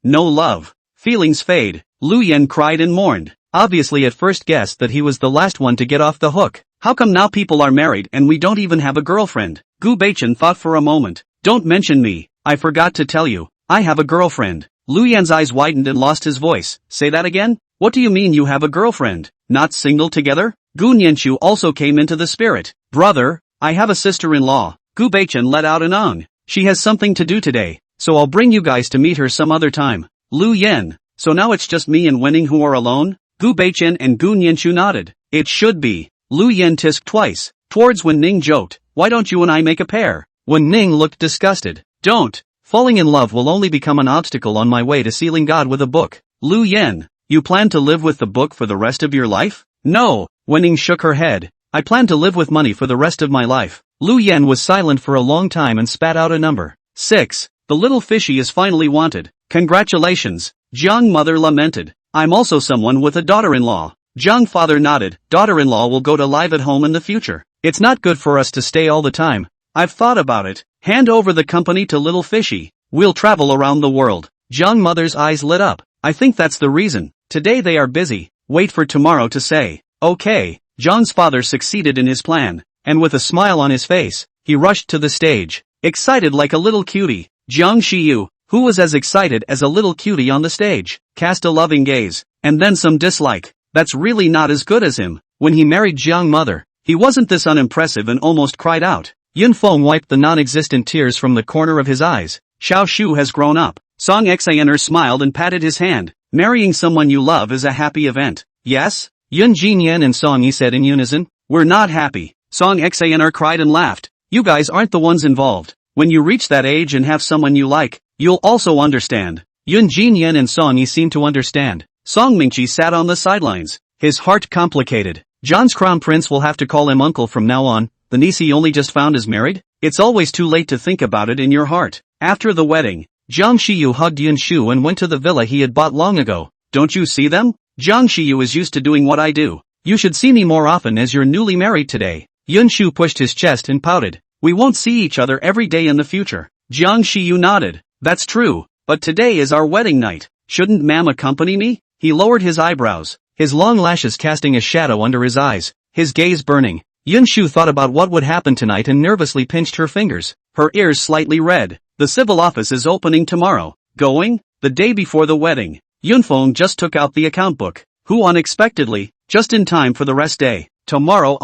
S1: No love. Feelings fade. Lu Yan cried and mourned. Obviously at first guessed that he was the last one to get off the hook. How come now people are married and we don't even have a girlfriend? Gu Beichen thought for a moment. Don't mention me. I forgot to tell you. I have a girlfriend. Lu Yan's eyes widened and lost his voice. Say that again? What do you mean you have a girlfriend? Not single together? Yun Shu also came into the spirit. Brother, I have a sister-in-law. Gu Beichen let out an ung. She has something to do today, so I'll bring you guys to meet her some other time. Lu Yan. So now it's just me and Wenning who are alone? Gu Beichen and Yun Shu nodded. It should be. Lu Yan tisked twice. Towards Wen Ning joked. Why don't you and I make a pair? Wen Ning looked disgusted. Don't. Falling in love will only become an obstacle on my way to sealing God with a book. Lu Yan. You plan to live with the book for the rest of your life? No. Wen Ning shook her head. I plan to live with money for the rest of my life. Lu Yan was silent for a long time and spat out a number. 6. The little fishy is finally wanted. Congratulations. Jiang mother lamented. I'm also someone with a daughter-in-law. Jiang father nodded. Daughter-in-law will go to live at home in the future. It's not good for us to stay all the time. I've thought about it. Hand over the company to little fishy. We'll travel around the world. Jiang mother's eyes lit up. I think that's the reason. Today they are busy. Wait for tomorrow to say. Okay. Jiang's father succeeded in his plan, and with a smile on his face, he rushed to the stage. Excited like a little cutie. Jiang Shiyu, who was as excited as a little cutie on the stage, cast a loving gaze, and then some dislike. That's really not as good as him. When he married Jiang mother, he wasn't this unimpressive and almost cried out. Yun Feng wiped the non-existent tears from the corner of his eyes. Xiao Shu has grown up. Song Xaner smiled and patted his hand. Marrying someone you love is a happy event. Yes? Yun Jinyan and Song Yi said in unison. We're not happy. Song Xaner cried and laughed. You guys aren't the ones involved. When you reach that age and have someone you like, you'll also understand. Yun Jinyan and Song Yi seemed to understand. Song Mingqi sat on the sidelines. His heart complicated. John's crown prince will have to call him uncle from now on. The niece he only just found is married? It's always too late to think about it in your heart. After the wedding, Jiang Shiyu hugged Yun Shu and went to the villa he had bought long ago. Don't you see them? Jiang Shiyu is used to doing what I do. You should see me more often as you're newly married today. Yun Shu pushed his chest and pouted. We won't see each other every day in the future. Jiang Shiyu nodded. That's true, but today is our wedding night. Shouldn't Ma'am accompany me? He lowered his eyebrows, his long lashes casting a shadow under his eyes, his gaze burning. Yun Shu thought about what would happen tonight and nervously pinched her fingers, her ears slightly red. The civil office is opening tomorrow. Going? The day before the wedding. Yun Feng just took out the account book. Who unexpectedly, just in time for the rest day. Tomorrow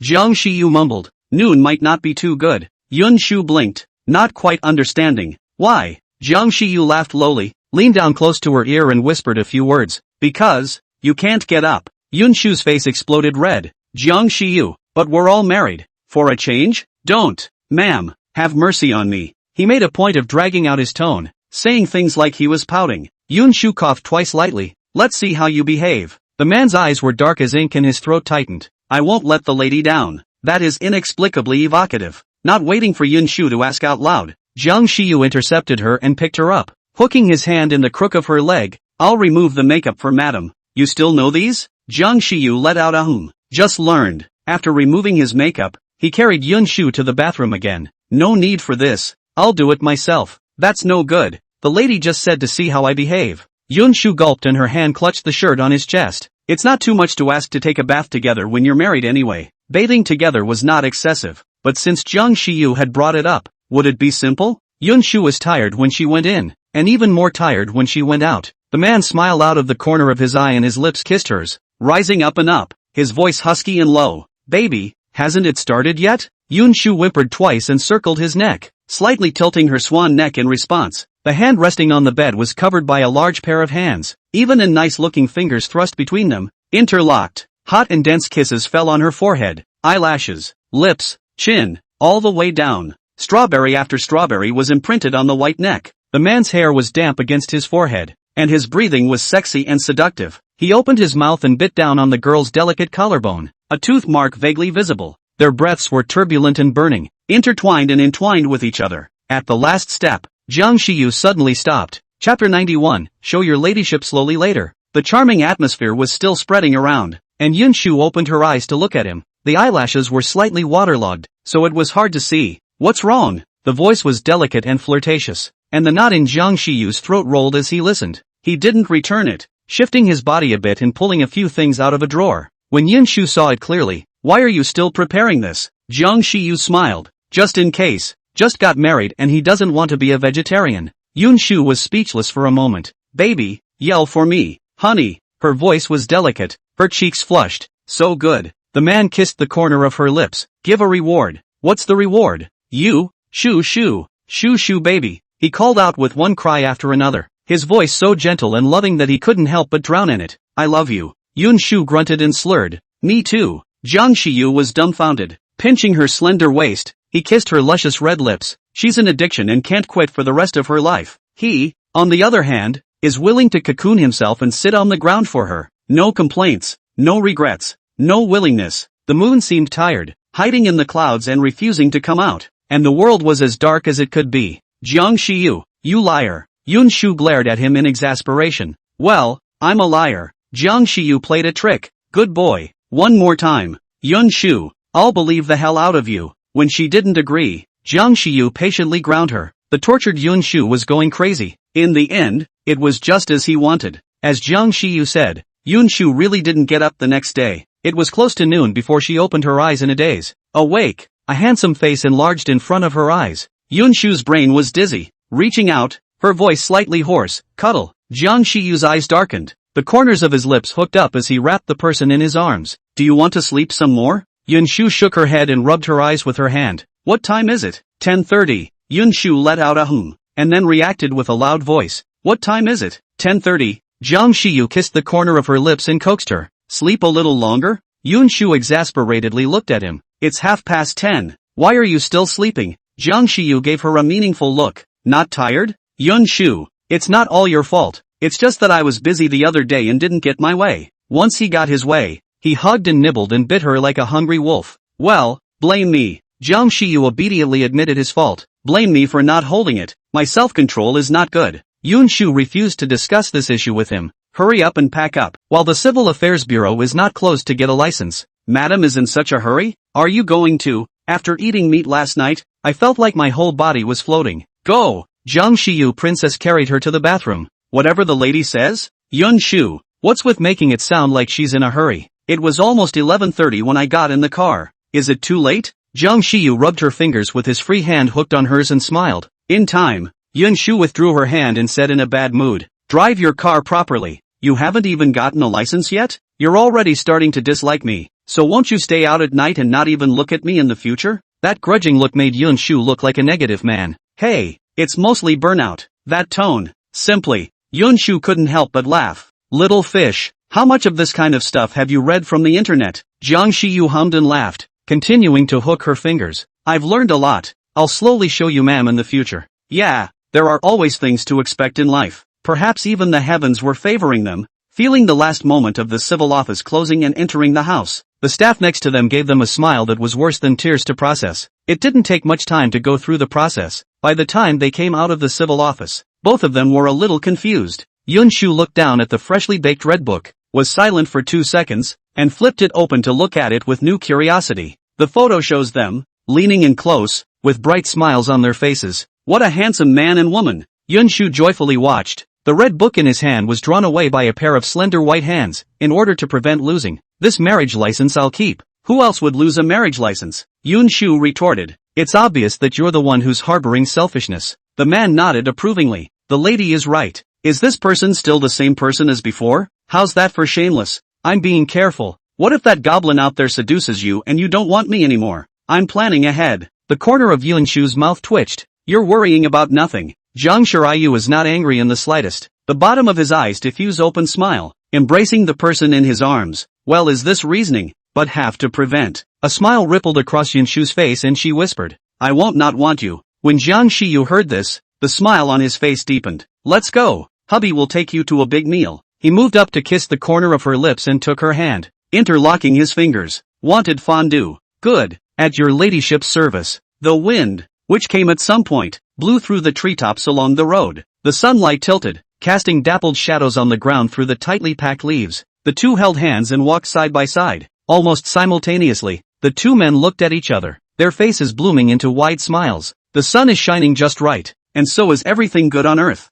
S1: Jiang Shiyu mumbled. Noon might not be too good. Yun Shu blinked, not quite understanding. Why? Jiang Shiyu laughed lowly, leaned down close to her ear and whispered a few words. Because, you can't get up. Yun Shu's face exploded red. Jiang Shiyu, but we're all married. For a change? Don't. Ma'am, have mercy on me. He made a point of dragging out his tone, saying things like he was pouting. Yun Shu coughed twice lightly. Let's see how you behave. The man's eyes were dark as ink and his throat tightened. I won't let the lady down. That is inexplicably evocative. Not waiting for Yun Shu to ask out loud, Jiang Shiyu intercepted her and picked her up, hooking his hand in the crook of her leg. I'll remove the makeup for madam. You still know these? Jiang Shiyu let out a hum. Just learned. After removing his makeup, he carried Yun Shu to the bathroom again. No need for this. I'll do it myself. That's no good. The lady just said to see how I behave. Yun Shu gulped and her hand clutched the shirt on his chest. It's not too much to ask to take a bath together when you're married anyway. Bathing together was not excessive, but since Jiang Shiyu had brought it up, would it be simple? Yun Shu was tired when she went in, and even more tired when she went out. The man smiled out of the corner of his eye and his lips kissed hers, rising up and up, his voice husky and low. Baby, hasn't it started yet? Yun Shu whimpered twice and circled his neck, slightly tilting her swan neck in response. The hand resting on the bed was covered by a large pair of hands, even and nice-looking fingers thrust between them, interlocked. Hot and dense kisses fell on her forehead, eyelashes, lips, chin, all the way down. Strawberry after strawberry was imprinted on the white neck. The man's hair was damp against his forehead, and his breathing was sexy and seductive. He opened his mouth and bit down on the girl's delicate collarbone, a tooth mark vaguely visible. Their breaths were turbulent and burning, intertwined and entwined with each other. At the last step, Jiang Shiyu suddenly stopped. Chapter 91, Show your ladyship slowly later. The charming atmosphere was still spreading around, and Yun Shu opened her eyes to look at him. The eyelashes were slightly waterlogged, so it was hard to see. What's wrong? The voice was delicate and flirtatious, and the knot in Jiang Shiyu's throat rolled as he listened. He didn't return it, shifting his body a bit and pulling a few things out of a drawer. When Yun Shu saw it clearly, "Why are you still preparing this?" Jiang Shiyu smiled. "Just in case. Just got married and he doesn't want to be a vegetarian." Yun Shu was speechless for a moment. "Baby, yell for me, honey." Her voice was delicate, her cheeks flushed. "So good." The man kissed the corner of her lips. "Give a reward." "What's the reward?" "You, Shu Shu, Shu Shu baby," he called out with one cry after another, his voice so gentle and loving that he couldn't help but drown in it. "I love you." Yun Shu grunted and slurred. "Me too." Jiang Shiyu was dumbfounded. Pinching her slender waist, he kissed her luscious red lips. She's an addiction and can't quit for the rest of her life. He, on the other hand, is willing to cocoon himself and sit on the ground for her. No complaints, no regrets, no willingness. The moon seemed tired, hiding in the clouds and refusing to come out, and the world was as dark as it could be. "Jiang Shiyu, you liar." Yun Shu glared at him in exasperation. "Well, I'm a liar." Jiang Shiyu played a trick. "Good boy. One more time." "Yun Shu, I'll believe the hell out of you." When she didn't agree, Jiang Shiyu patiently ground her. The tortured Yun Shu was going crazy. In the end, it was just as he wanted. As Jiang Shiyu said, Yun Shu really didn't get up the next day. It was close to noon before she opened her eyes in a daze. Awake, a handsome face enlarged in front of her eyes. Yun Shu's brain was dizzy. Reaching out, her voice slightly hoarse, "Cuddle." Jiang Shiyu's eyes darkened. The corners of his lips hooked up as he wrapped the person in his arms. "Do you want to sleep some more?" Yun Shu shook her head and rubbed her eyes with her hand. "What time is it?" 10:30. Yun Shu let out a hum, and then reacted with a loud voice. "What time is it?" 10:30. Jiang Shiyu kissed the corner of her lips and coaxed her. "Sleep a little longer?" Yun Shu exasperatedly looked at him. "It's 10:30. Why are you still sleeping?" Jiang Shiyu gave her a meaningful look. "Not tired?" "Yun Shu, it's not all your fault. It's just that I was busy the other day and didn't get my way." Once he got his way, he hugged and nibbled and bit her like a hungry wolf. "Well, blame me." Jiang Shiyu obediently admitted his fault. "Blame me for not holding it. My self-control is not good." Yun Shu refused to discuss this issue with him. "Hurry up and pack up, while the Civil Affairs Bureau is not closed to get a license." "Madam is in such a hurry? Are you going to?" "After eating meat last night, I felt like my whole body was floating." "Go!" Jiang Shiyu princess carried her to the bathroom. "Whatever the lady says?" "Yun Shu, what's with making it sound like she's in a hurry? It was almost 11:30 when I got in the car. Is it too late?" Jiang Shiyu rubbed her fingers with his free hand hooked on hers and smiled. "In time." Yun Shu withdrew her hand and said in a bad mood, "Drive your car properly. You haven't even gotten a license yet? You're already starting to dislike me, so won't you stay out at night and not even look at me in the future?" That grudging look made Yun Shu look like a negative man. "Hey, it's mostly burnout." That tone, simply. Yun Shu couldn't help but laugh. "Little fish, how much of this kind of stuff have you read from the internet?" Jiang Shiyu hummed and laughed, continuing to hook her fingers. "I've learned a lot. I'll slowly show you ma'am in the future." Yeah, there are always things to expect in life. Perhaps even the heavens were favoring them. Feeling the last moment of the civil office closing and entering the house, the staff next to them gave them a smile that was worse than tears to process. It didn't take much time to go through the process. By the time they came out of the civil office, both of them were a little confused. Yun Shu looked down at the freshly baked red book, was silent for 2 seconds, and flipped it open to look at it with new curiosity. The photo shows them, leaning in close, with bright smiles on their faces. What a handsome man and woman! Yun Shu joyfully watched. The red book in his hand was drawn away by a pair of slender white hands, in order to prevent losing. "This marriage license I'll keep." "Who else would lose a marriage license?" Yun Shu retorted. "It's obvious that you're the one who's harboring selfishness." The man nodded approvingly. "The lady is right. Is this person still the same person as before? How's that for shameless? I'm being careful. What if that goblin out there seduces you and you don't want me anymore? I'm planning ahead." The corner of Yun Shu's mouth twitched. "You're worrying about nothing." Jiang Shiyu was not angry in the slightest. The bottom of his eyes diffuse open smile, embracing the person in his arms. "Well, is this reasoning? But have to prevent." A smile rippled across Yun Shu's face and she whispered, "I won't not want you." When Jiang Shiyu heard this, the smile on his face deepened. "Let's go. Hubby will take you to a big meal." He moved up to kiss the corner of her lips and took her hand, interlocking his fingers. "Wanted fondue? Good. At your ladyship's service." The wind, which came at some point, blew through the treetops along the road. The sunlight tilted, casting dappled shadows on the ground through the tightly packed leaves. The two held hands and walked side by side. Almost simultaneously, the two men looked at each other, their faces blooming into wide smiles. The sun is shining just right, and so is everything good on earth.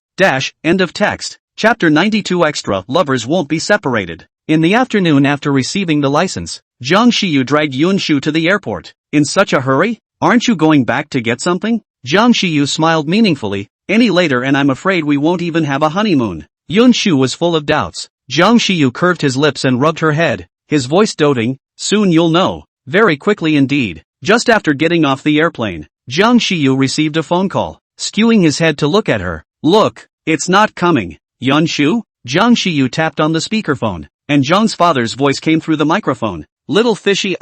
S1: End of text. Chapter 92 Extra. Lovers won't be separated. In the afternoon after receiving the license, Jiang Shiyu dragged Yun Shu to the airport. In such a hurry? Aren't you going back to get something? Jiang Shiyu smiled meaningfully. Any later and I'm afraid we won't even have a honeymoon. Yun Shu was full of doubts. Jiang Shiyu curved his lips and rubbed her head, his voice doting. Soon you'll know. Very quickly indeed. Just after getting off the airplane, Jiang Shiyu received a phone call. Skewing his head to look at her. Look, it's not coming. Yun Shu? Jiang Shiyu tapped on the speakerphone, and Zhang's father's voice came through the microphone. Little fishy,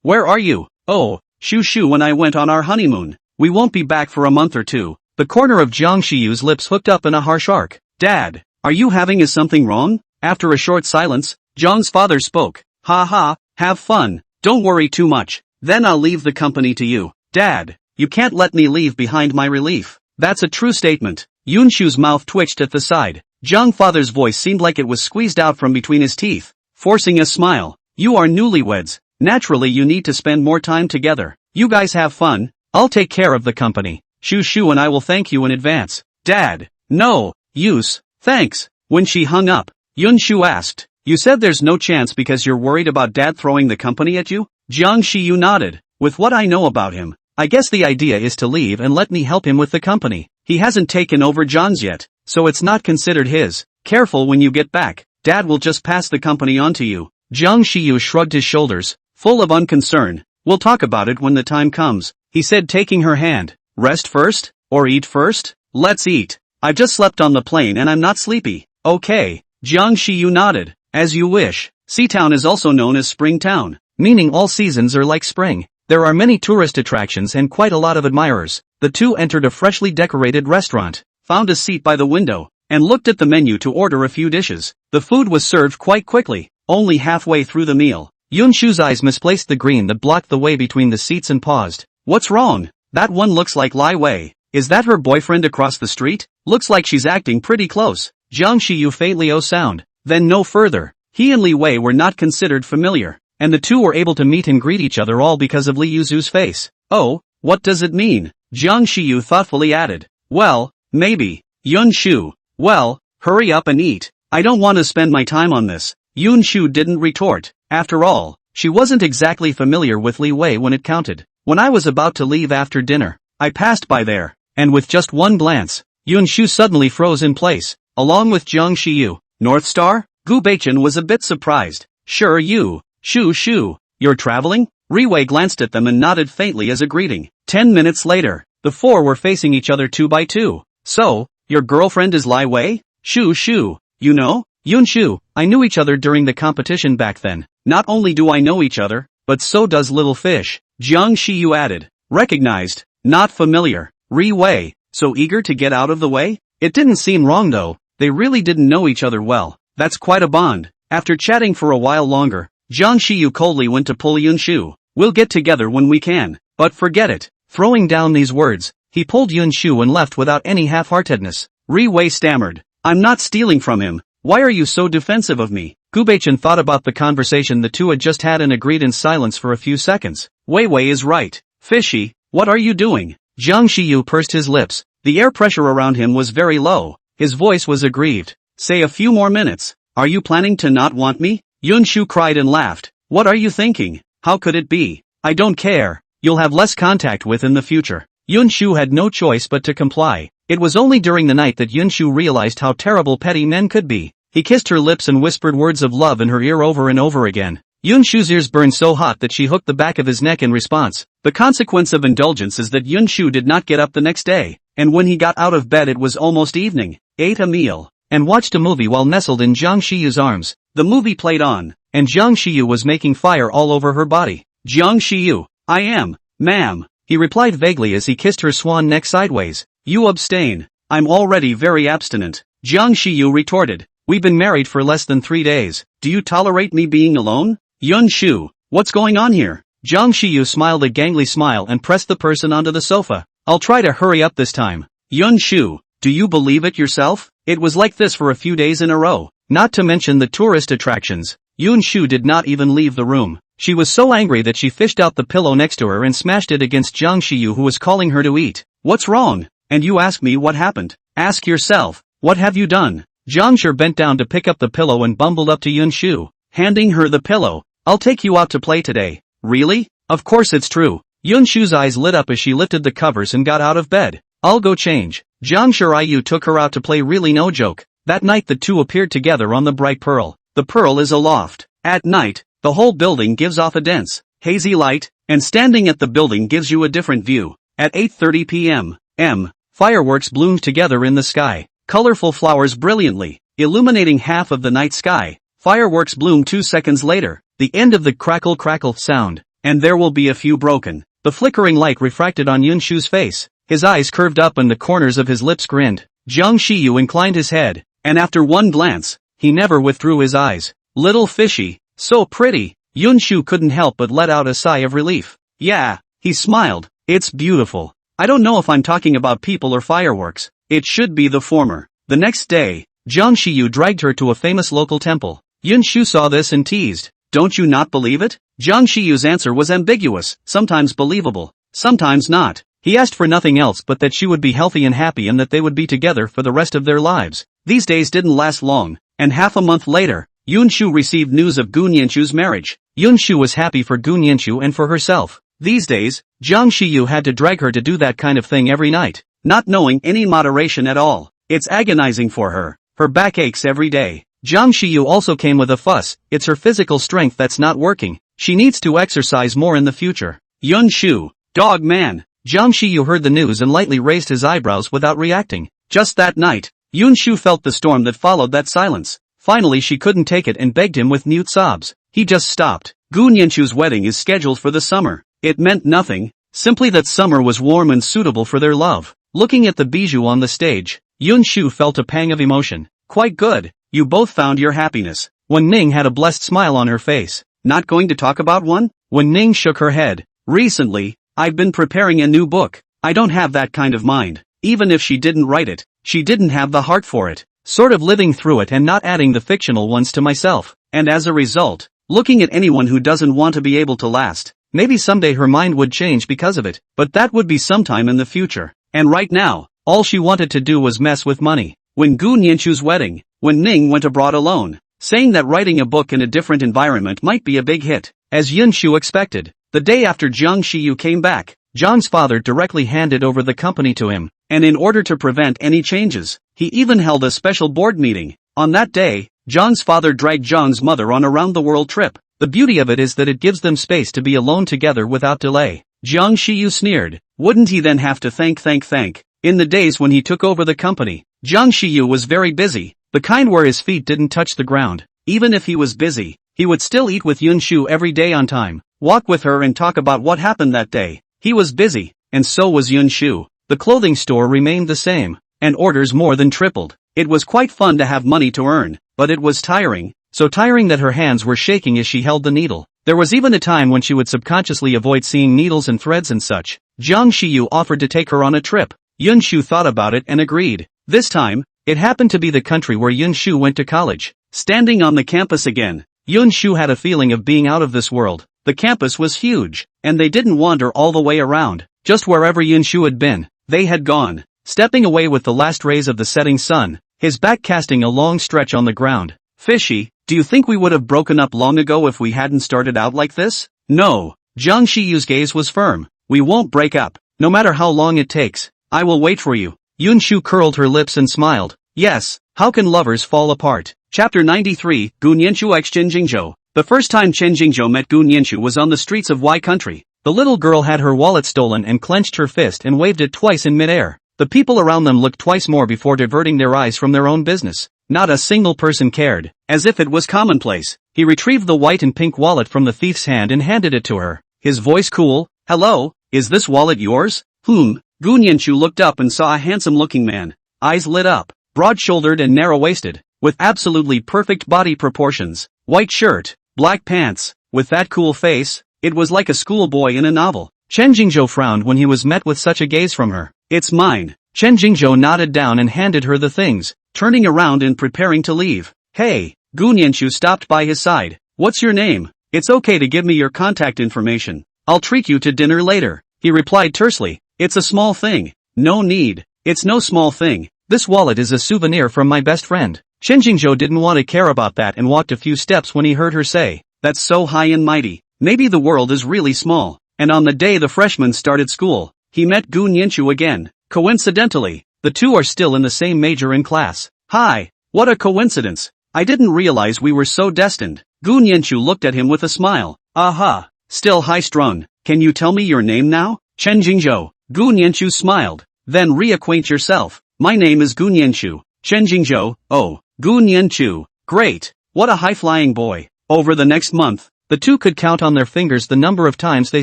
S1: where are you? Oh, Shu and I went on our honeymoon. We won't be back for a month or two. The corner of Jiang Shiyu's lips hooked up in a harsh arc. Dad, are you having something wrong? After a short silence, Zhang's father spoke. Ha ha, have fun. Don't worry too much. Then I'll leave the company to you. Dad, you can't let me leave behind my relief. That's a true statement. Yun Shu's mouth twitched at the side. Zhang father's voice seemed like it was squeezed out from between his teeth, forcing a smile. You are newlyweds. Naturally you need to spend more time together. You guys have fun. I'll take care of the company. Shu and I will thank you in advance. Dad. No, Yus, thanks. When she hung up, Yun Shu asked, you said there's no chance because you're worried about Dad throwing the company at you? Jiang Shiyu nodded. With what I know about him, I guess the idea is to leave and let me help him with the company. He hasn't taken over John's yet, so it's not considered his. Careful when you get back. Dad will just pass the company on to you. Jiang Shiyu shrugged his shoulders, full of unconcern. We'll talk about it when the time comes, he said, taking her hand. Rest first? Or eat first? Let's eat. I've just slept on the plane and I'm not sleepy. Okay. Jiang Shiyu nodded. As you wish. Seatown is also known as Spring Town, meaning all seasons are like spring. There are many tourist attractions and quite a lot of admirers. The two entered a freshly decorated restaurant, found a seat by the window, and looked at the menu to order a few dishes. The food was served quite quickly, only halfway through the meal. Yun Shu's eyes misplaced the green that blocked the way between the seats and paused. What's wrong? That one looks like Lai Wei. Is that her boyfriend across the street? Looks like she's acting pretty close. Jiang Shiyu faintly sound. Then no further. He and Li Wei were not considered familiar, and the two were able to meet and greet each other all because of Li Yuzu's face. Oh, what does it mean? Jiang Shiyu thoughtfully added. Well, maybe. Yun Shu. Well, hurry up and eat. I don't want to spend my time on this. Yun Shu didn't retort. After all, she wasn't exactly familiar with Li Wei when it counted. When I was about to leave after dinner, I passed by there, and with just one glance, Yun Shu suddenly froze in place, along with Jiang Shiyu. North Star? Gu Beichen was a bit surprised. Sure you, Shu, you're traveling? Ri Wei glanced at them and nodded faintly as a greeting. 10 minutes later, the four were facing each other 2 by 2. So, your girlfriend is Lai Wei? Shu, you know? Yun Shu, I knew each other during the competition back then. Not only do I know each other, but so does Little Fish. Jiang Shiyu added. Recognized, not familiar. Ri Wei, so eager to get out of the way? It didn't seem wrong though. They really didn't know each other well. That's quite a bond. After chatting for a while longer, Jiang Shiyu coldly went to pull Yun Shu. We'll get together when we can. But forget it. Throwing down these words, he pulled Yun Shu and left without any half-heartedness. Ri Wei stammered. I'm not stealing from him. Why are you so defensive of me? Gu Beichen thought about the conversation the two had just had and agreed in silence for a few seconds. Wei is right. Fishy, what are you doing? Jiang Shiyu pursed his lips. The air pressure around him was very low. His voice was aggrieved. Say a few more minutes. Are you planning to not want me? Yun Shu cried and laughed. What are you thinking? How could it be? I don't care. You'll have less contact with in the future. Yun Shu had no choice but to comply. It was only during the night that Yun Shu realized how terrible petty men could be. He kissed her lips and whispered words of love in her ear over and over again. Yun Shu's ears burned so hot that she hooked the back of his neck in response. The consequence of indulgence is that Yun Shu did not get up the next day, and when he got out of bed it was almost evening. Ate a meal, and watched a movie while nestled in Jiang Shiyu's arms. The movie played on, and Jiang Shiyu was making fire all over her body. Jiang Shiyu, I am, ma'am, he replied vaguely as he kissed her swan neck sideways. You abstain. I'm already very abstinent. Jiang Shiyu retorted. We've been married for less than 3 days. Do you tolerate me being alone? Yun Shu, what's going on here? Jiang Shiyu smiled a gangly smile and pressed the person onto the sofa. I'll try to hurry up this time. Yun Shu, do you believe it yourself? It was like this for a few days in a row. Not to mention the tourist attractions. Yun Shu did not even leave the room. She was so angry that she fished out the pillow next to her and smashed it against Jiang Shiyu, who was calling her to eat. What's wrong? And you ask me what happened? Ask yourself, what have you done? Jiang Shi bent down to pick up the pillow and bumbled up to Yun Shu, handing her the pillow. I'll take you out to play today. Really? Of course it's true. Yun Shu's eyes lit up as she lifted the covers and got out of bed. I'll go change. Jiang Shiyu took her out to play, really no joke. That night the two appeared together on the bright Pearl. The Pearl is a loft. At night, the whole building gives off a dense, hazy light, and standing at the building gives you a different view. At 8:30 p.m., fireworks bloomed together in the sky. Colorful flowers brilliantly, illuminating half of the night sky. Fireworks bloom 2 seconds later, the end of the crackle sound, and there will be a few broken. The flickering light refracted on Yun Shu's face. His eyes curved up and the corners of his lips grinned. Jiang Shiyu inclined his head, and after one glance, he never withdrew his eyes. Little fishy, so pretty. Yun Shu couldn't help but let out a sigh of relief. Yeah, he smiled. It's beautiful. I don't know if I'm talking about people or fireworks. It should be the former. The next day, Jiang Shiyu dragged her to a famous local temple. Yun Shu saw this and teased. Don't you not believe it? Jiang Shiyu's answer was ambiguous, sometimes believable, sometimes not. He asked for nothing else but that she would be healthy and happy and that they would be together for the rest of their lives. These days didn't last long, and half a month later, Yun Shu received news of Gun Yanshu's marriage. Yun Shu was happy for Gun Yanshu and for herself. These days, Jiang Shiyu had to drag her to do that kind of thing every night, not knowing any moderation at all. It's agonizing for her. Her back aches every day. Jiang Shiyu also came with a fuss. It's her physical strength that's not working. She needs to exercise more in the future. Yun Shu, dog man. Jiang Shiyu heard the news and lightly raised his eyebrows without reacting. Just that night, Yun Shu felt the storm that followed that silence. Finally she couldn't take it and begged him with mute sobs. He just stopped. Gun Yanshu's wedding is scheduled for the summer. It meant nothing, simply that summer was warm and suitable for their love. Looking at the bijou on the stage, Yun Shu felt a pang of emotion. Quite good, you both found your happiness. Wen Ning had a blessed smile on her face. Not going to talk about one? Wen Ning shook her head. Recently, I've been preparing a new book. I don't have that kind of mind. Even if she didn't write it, she didn't have the heart for it. Sort of living through it and not adding the fictional ones to myself. And as a result, looking at anyone who doesn't want to be able to last. Maybe someday her mind would change because of it, but that would be sometime in the future. And right now, all she wanted to do was mess with money. When Gun Yanshu's wedding, Wen Ning went abroad alone, saying that writing a book in a different environment might be a big hit. As Yun Shu expected, the day after Jiang Shiyu came back, Zhang's father directly handed over the company to him, and in order to prevent any changes, he even held a special board meeting. On that day, Zhang's father dragged Zhang's mother on a round-the-world trip. The beauty of it is that it gives them space to be alone together without delay. Jiang Shiyu sneered. Wouldn't he then have to thank? In the days when he took over the company, Jiang Shiyu was very busy, the kind where his feet didn't touch the ground. Even if he was busy, he would still eat with Yun Shu every day on time, walk with her and talk about what happened that day. He was busy, and so was Yun Shu. The clothing store remained the same, and orders more than tripled. It was quite fun to have money to earn, but it was tiring. So tiring that her hands were shaking as she held the needle. There was even a time when she would subconsciously avoid seeing needles and threads and such. Jiang Shiyu offered to take her on a trip. Yun Shu thought about it and agreed. This time, it happened to be the country where Yun Shu went to college. Standing on the campus again, Yun Shu had a feeling of being out of this world. The campus was huge, and they didn't wander all the way around. Just wherever Yun Shu had been, they had gone. Stepping away with the last rays of the setting sun, his back casting a long stretch on the ground. Fishy, do you think we would have broken up long ago if we hadn't started out like this? No. Jiang Shiyu's gaze was firm. We won't break up, no matter how long it takes. I will wait for you. Yun Shu curled her lips and smiled. Yes, how can lovers fall apart? Chapter 93, Gun Yanshu x Chen Jingzhou. The first time Chen Jingzhou met Gun Yanshu was on the streets of Y country. The little girl had her wallet stolen and clenched her fist and waved it twice in midair. The people around them looked twice more before diverting their eyes from their own business. Not a single person cared, as if it was commonplace. He retrieved the white and pink wallet from the thief's hand and handed it to her. His voice cool. Hello, is this wallet yours? Gun Yanshu looked up and saw a handsome-looking man. Eyes lit up, broad-shouldered and narrow-waisted, with absolutely perfect body proportions. White shirt, black pants, with that cool face, it was like a schoolboy in a novel. Chen Jingzhou frowned when he was met with such a gaze from her. It's mine. Chen Jingzhou nodded down and handed her the things, turning around and preparing to leave. Hey, Gu Nianshu stopped by his side. What's your name? It's okay to give me your contact information. I'll treat you to dinner later. He replied tersely. It's a small thing. No need. It's no small thing. This wallet is a souvenir from my best friend. Chen Jingzhou didn't want to care about that and walked a few steps when he heard her say, that's so high and mighty. Maybe the world is really small. And on the day the freshman started school, he met Gu Nianshu again. Coincidentally, the two are still in the same major in class. Hi, what a coincidence. I didn't realize we were so destined. Gu Nianshu looked at him with a smile. Aha, still high-strung. Can you tell me your name now? Chen Jingzhou. Gu Nianshu smiled. Then reacquaint yourself. My name is Gu Nianshu. Chen Jingzhou. Oh, Gu Nianshu. Great. What a high-flying boy. Over the next month, the two could count on their fingers the number of times they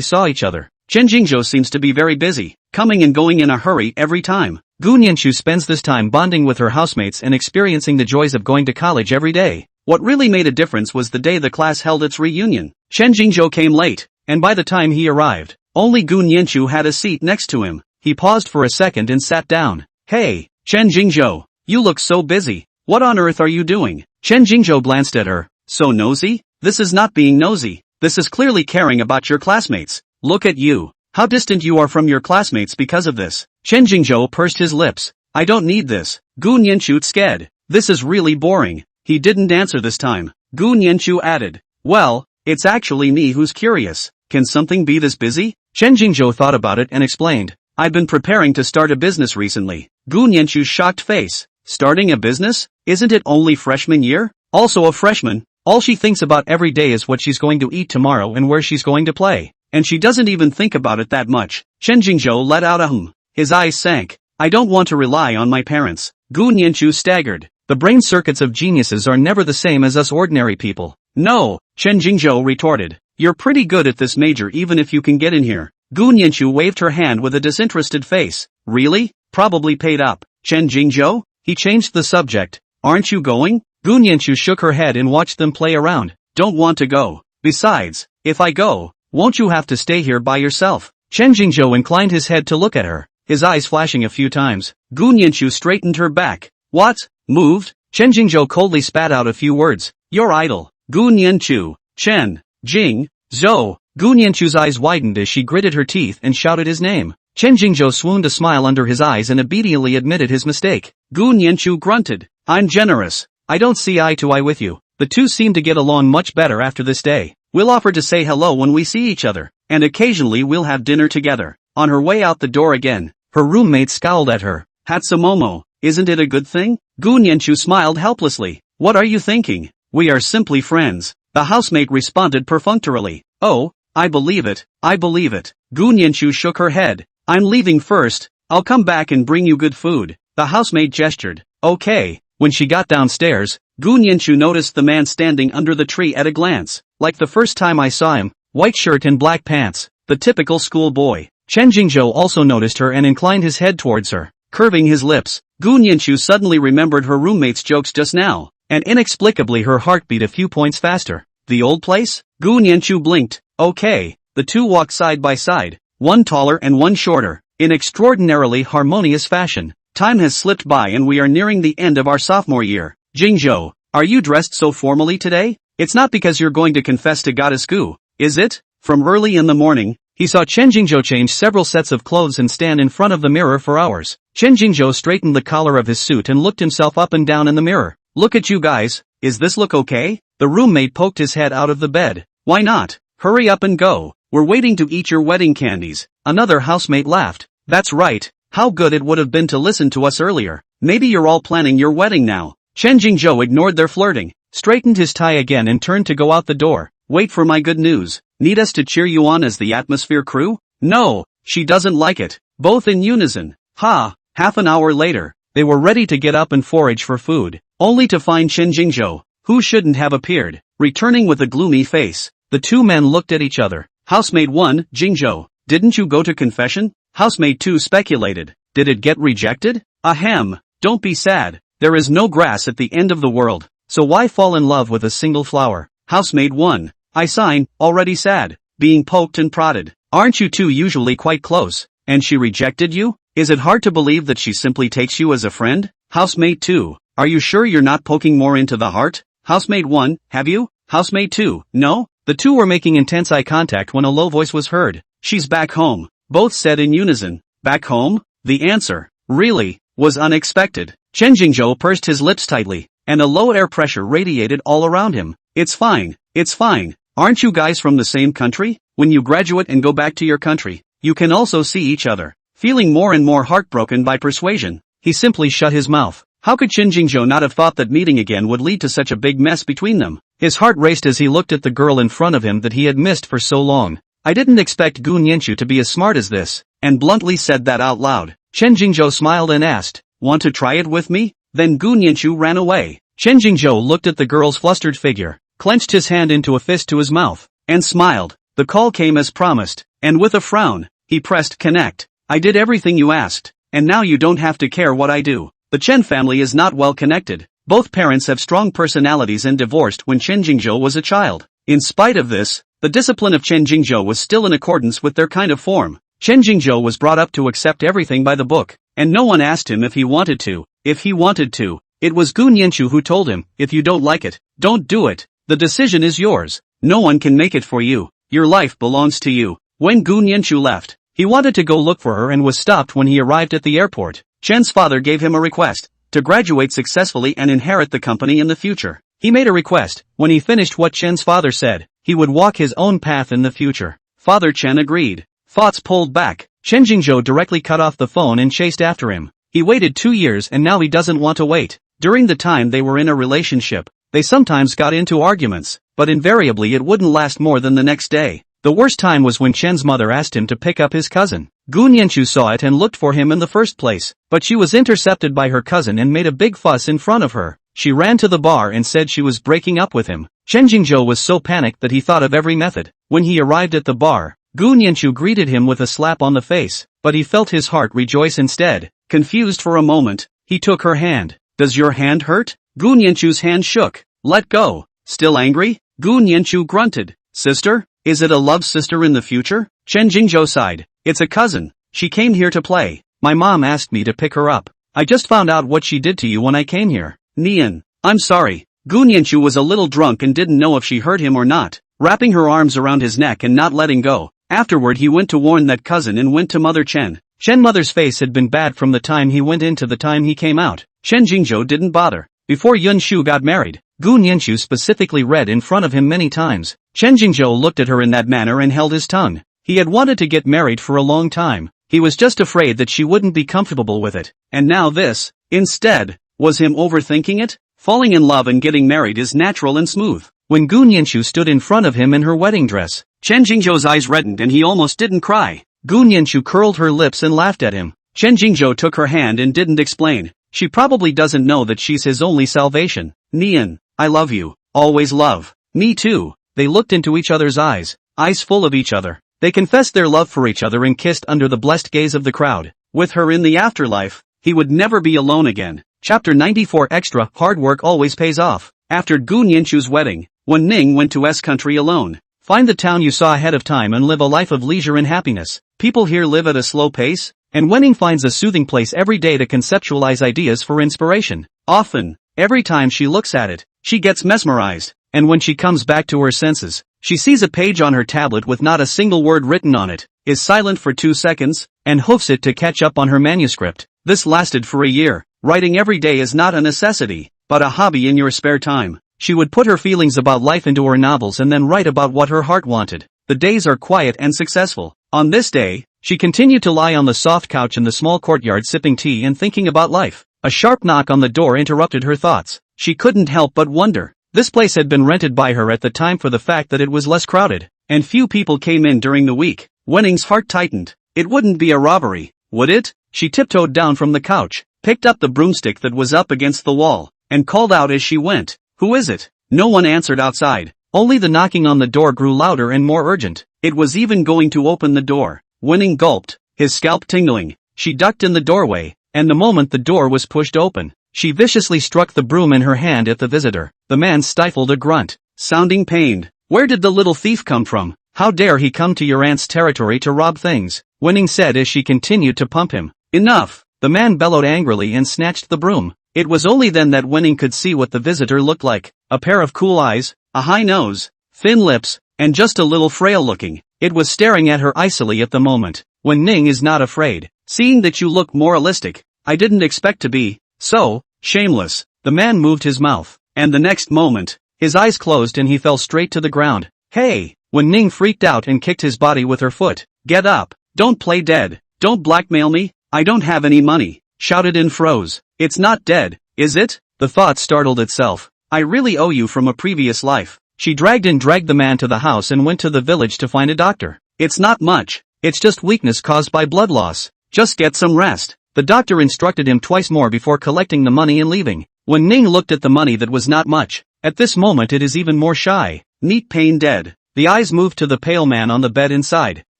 S1: saw each other. Chen Jingzhou seems to be very busy, coming and going in a hurry every time. Gu Nianshu spends this time bonding with her housemates and experiencing the joys of going to college every day. What really made a difference was the day the class held its reunion. Chen Jingzhou came late, and by the time he arrived, only Gu Nianshu had a seat next to him. He paused for a second and sat down. Hey, Chen Jingzhou, you look so busy. What on earth are you doing? Chen Jingzhou glanced at her. So nosy? This is not being nosy. This is clearly caring about your classmates. Look at you. How distant you are from your classmates because of this. Chen Jingzhou pursed his lips. I don't need this. Gu Nianshu scared. This is really boring. He didn't answer this time. Gu Nianshu added. Well, it's actually me who's curious. Can something be this busy? Chen Jingzhou thought about it and explained. I've been preparing to start a business recently. Gu Nianshu's shocked face. Starting a business? Isn't it only freshman year? Also a freshman. All she thinks about every day is what she's going to eat tomorrow and where she's going to play. And she doesn't even think about it that much. Chen Jingzhou let out a hum. His eyes sank. I don't want to rely on my parents. Gu Nianshu staggered. The brain circuits of geniuses are never the same as us ordinary people. No, Chen Jingzhou retorted. You're pretty good at this major even if you can get in here. Gu Nianshu waved her hand with a disinterested face. Really? Probably paid up. Chen Jingzhou? He changed the subject. Aren't you going? Gu Nianshu shook her head and watched them play around. Don't want to go. Besides, if I go, won't you have to stay here by yourself? Chen Jingzhou inclined his head to look at her, his eyes flashing a few times. Gu Nianshu straightened her back. What? Moved? Chen Jingzhou coldly spat out a few words. You're idle. Gu Nianshu. Chen. Jing. Zhou. Gu Nianshu's eyes widened as she gritted her teeth and shouted his name. Chen Jingzhou swooned a smile under his eyes and obediently admitted his mistake. Gu Nianshu grunted. I'm generous. I don't see eye to eye with you. The two seem to get along much better after this day. We'll offer to say hello when we see each other, and occasionally we'll have dinner together. On her way out the door again, her roommate scowled at her. Hatsumomo, isn't it a good thing? Gu Nianshu smiled helplessly. What are you thinking? We are simply friends. The housemate responded perfunctorily. Oh, I believe it. I believe it. Gu Nianshu shook her head. I'm leaving first. I'll come back and bring you good food. The housemate gestured. Okay. When she got downstairs, Gu Nianshu noticed the man standing under the tree at a glance. Like the first time I saw him, white shirt and black pants, the typical school boy. Chen Jingzhou also noticed her and inclined his head towards her, curving his lips. Gu Nianshu suddenly remembered her roommate's jokes just now, and inexplicably her heart beat a few points faster. The old place? Gu Nianshu blinked. Okay. The two walked side by side, one taller and one shorter, in extraordinarily harmonious fashion. Time has slipped by and we are nearing the end of our sophomore year. Jingzhou, are you dressed so formally today? It's not because you're going to confess to Goddess Gu, is it? From early in the morning, he saw Chen Jingzhou change several sets of clothes and stand in front of the mirror for hours. Chen Jingzhou straightened the collar of his suit and looked himself up and down in the mirror. Look at you guys, is this look okay? The roommate poked his head out of the bed. Why not? Hurry up and go. We're waiting to eat your wedding candies. Another housemate laughed. That's right. How good it would have been to listen to us earlier. Maybe you're all planning your wedding now. Chen Jingzhou ignored their flirting, straightened his tie again and turned to go out the door. Wait for my good news. Need us to cheer you on as the atmosphere crew? No, she doesn't like it. Both in unison. Ha, half an hour later, they were ready to get up and forage for food, only to find Chen Jingzhou, who shouldn't have appeared, returning with a gloomy face. The two men looked at each other. Housemate 1, Jingzhou, didn't you go to confession? Housemate 2 speculated. Did it get rejected? Ahem, don't be sad. There is no grass at the end of the world, so why fall in love with a single flower? Housemate 1, I sign, already sad, being poked and prodded. Aren't you two usually quite close? And she rejected you? Is it hard to believe that she simply takes you as a friend? Housemate 2. Are you sure you're not poking more into the heart? Housemate 1, have you? Housemate 2, no? The two were making intense eye contact when a low voice was heard. She's back home. Both said in unison. Back home? The answer, really, was unexpected. Chen Jingzhou pursed his lips tightly, and a low air pressure radiated all around him. It's fine. It's fine. Aren't you guys from the same country? When you graduate and go back to your country, you can also see each other. Feeling more and more heartbroken by persuasion, he simply shut his mouth. How could Chen Jingzhou not have thought that meeting again would lead to such a big mess between them? His heart raced as he looked at the girl in front of him that he had missed for so long. I didn't expect Yun Shu to be as smart as this, and bluntly said that out loud. Chen Jingzhou smiled and asked, want to try it with me? Then Yun Shu ran away. Chen Jingzhou looked at the girl's flustered figure, clenched his hand into a fist to his mouth, and smiled. The call came as promised, and with a frown, he pressed connect. I did everything you asked, and now you don't have to care what I do. The Chen family is not well connected. Both parents have strong personalities and divorced when Chen Jingzhou was a child. In spite of this, the discipline of Chen Jingzhou was still in accordance with their kind of form. Chen Jingzhou was brought up to accept everything by the book, and no one asked him if he wanted to. If he wanted to, it was Yun Shu who told him, if you don't like it, don't do it. The decision is yours. No one can make it for you. Your life belongs to you. When Yun Shu left, he wanted to go look for her and was stopped when he arrived at the airport. Chen's father gave him a request, to graduate successfully and inherit the company in the future. He made a request. When he finished what Chen's father said, he would walk his own path in the future. Father Chen agreed. Thoughts pulled back. Chen Jingzhou directly cut off the phone and chased after him. He waited 2 years and now he doesn't want to wait. During the time they were in a relationship, they sometimes got into arguments, but invariably it wouldn't last more than the next day. The worst time was when Chen's mother asked him to pick up his cousin. Yun Shu saw it and looked for him in the first place, but she was intercepted by her cousin and made a big fuss in front of her. She ran to the bar and said she was breaking up with him. Chen Jingzhou was so panicked that he thought of every method. When he arrived at the bar, Yun Shu greeted him with a slap on the face, but he felt his heart rejoice instead. Confused for a moment, he took her hand. Does your hand hurt? Yun Shu's hand shook. Let go. Still angry? Yun Shu grunted. Sister? Is it a love sister in the future? Chen Jingzhou sighed. It's a cousin. She came here to play. My mom asked me to pick her up. I just found out what she did to you when I came here. Nian. I'm sorry. Yun Shu was a little drunk and didn't know if she hurt him or not. Wrapping her arms around his neck and not letting go. Afterward he went to warn that cousin and went to Mother Chen. Chen mother's face had been bad from the time he went in to the time he came out. Chen Jingzhou didn't bother. Before Yun Shu got married, Yun Shu specifically read in front of him many times. Chen Jingzhou looked at her in that manner and held his tongue. He had wanted to get married for a long time. He was just afraid that she wouldn't be comfortable with it. And now this, instead, was him overthinking it? Falling in love and getting married is natural and smooth. When Yun Shu stood in front of him in her wedding dress, Chen Jingzhou's eyes reddened and he almost didn't cry. Yun Shu curled her lips and laughed at him. Chen Jingzhou took her hand and didn't explain. She probably doesn't know that she's his only salvation. Nian, I love you. Always love. Me too. They looked into each other's eyes full of each other. They confessed their love for each other and kissed under the blessed gaze of the crowd. With her in the afterlife, he would never be alone again. Chapter 94 Extra. Hard work always pays off. After Yun Shu's wedding, when Ning went to S country alone, find the town you saw ahead of time and live a life of leisure and happiness. People here live at a slow pace, and Wenning finds a soothing place every day to conceptualize ideas for inspiration. Often, every time she looks at it, she gets mesmerized, and when she comes back to her senses, she sees a page on her tablet with not a single word written on it, is silent for 2 seconds, and hoofs it to catch up on her manuscript. This lasted for a year. Writing every day is not a necessity, but a hobby in your spare time. She would put her feelings about life into her novels and then write about what her heart wanted. The days are quiet and successful. On this day, she continued to lie on the soft couch in the small courtyard sipping tea and thinking about life. A sharp knock on the door interrupted her thoughts. She couldn't help but wonder. This place had been rented by her at the time for the fact that it was less crowded, and few people came in during the week. Wenning's heart tightened. It wouldn't be a robbery, would it? She tiptoed down from the couch, picked up the broomstick that was up against the wall, and called out as she went. Who is it? No one answered outside. Only the knocking on the door grew louder and more urgent. It was even going to open the door. Wenning gulped, his scalp tingling. She ducked in the doorway, and the moment the door was pushed open, she viciously struck the broom in her hand at the visitor. The man stifled a grunt, sounding pained. Where did the little thief come from? How dare he come to your aunt's territory to rob things, Wen-ning said as she continued to pump him. Enough! The man bellowed angrily and snatched the broom. It was only then that Wen-ning could see what the visitor looked like. A pair of cool eyes, a high nose, thin lips, and just a little frail looking. It was staring at her icily at the moment. Wen-ning is not afraid. Seeing that you look moralistic, I didn't expect to be so shameless. The man moved his mouth, and the next moment, his eyes closed and he fell straight to the ground. Hey! Wen-ning freaked out and kicked his body with her foot. Get up! Don't play dead! Don't blackmail me! I don't have any money! Shouted and froze. It's not dead, is it? The thought startled itself. I really owe you from a previous life. She dragged the man to the house and went to the village to find a doctor. It's not much. It's just weakness caused by blood loss. Just get some rest. The doctor instructed him twice more before collecting the money and leaving. When Ning looked at the money that was not much. At this moment it is even more shy. Neat pain dead. The eyes moved to the pale man on the bed inside.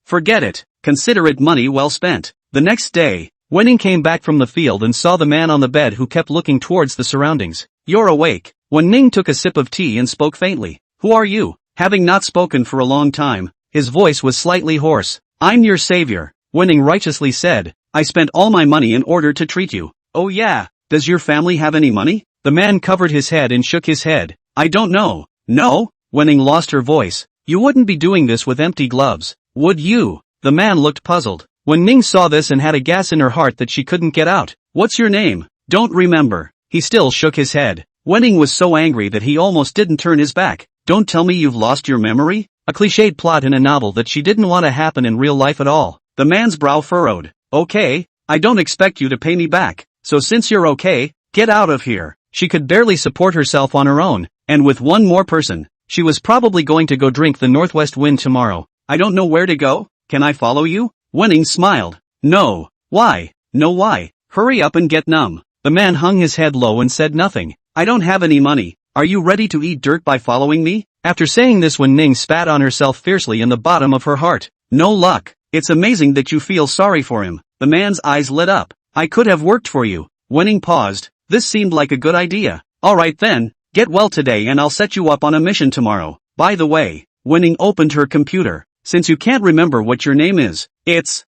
S1: Forget it. Consider it money well spent. The next day, Wen-ning came back from the field and saw the man on the bed who kept looking towards the surroundings. You're awake. Wen-ning took a sip of tea and spoke faintly. Who are you? Having not spoken for a long time, his voice was slightly hoarse. I'm your savior, Wen-ning righteously said. I spent all my money in order to treat you. Oh yeah, does your family have any money? The man covered his head and shook his head. I don't know. No? Wen-ning lost her voice. You wouldn't be doing this with empty gloves, would you? The man looked puzzled. Wen-ning saw this and had a gas in her heart that she couldn't get out. What's your name? Don't remember. He still shook his head. Wen-ning was so angry that he almost didn't turn his back. Don't tell me you've lost your memory? A cliched plot in a novel that she didn't want to happen in real life at all. The man's brow furrowed. Okay, I don't expect you to pay me back, so since you're okay, get out of here. She could barely support herself on her own, and with one more person, she was probably going to go drink the northwest wind tomorrow. I don't know where to go, can I follow you? Wen-ning smiled. No. Why? No why? Hurry up and get numb. The man hung his head low and said nothing. I don't have any money. Are you ready to eat dirt by following me? After saying this, Wen-ning spat on herself fiercely in the bottom of her heart. No luck. It's amazing that you feel sorry for him. The man's eyes lit up. I could have worked for you. Wen-ning paused. This seemed like a good idea. Alright then, get well today and I'll set you up on a mission tomorrow. By the way, Wen-ning opened her computer. Since you can't remember what your name is, it's,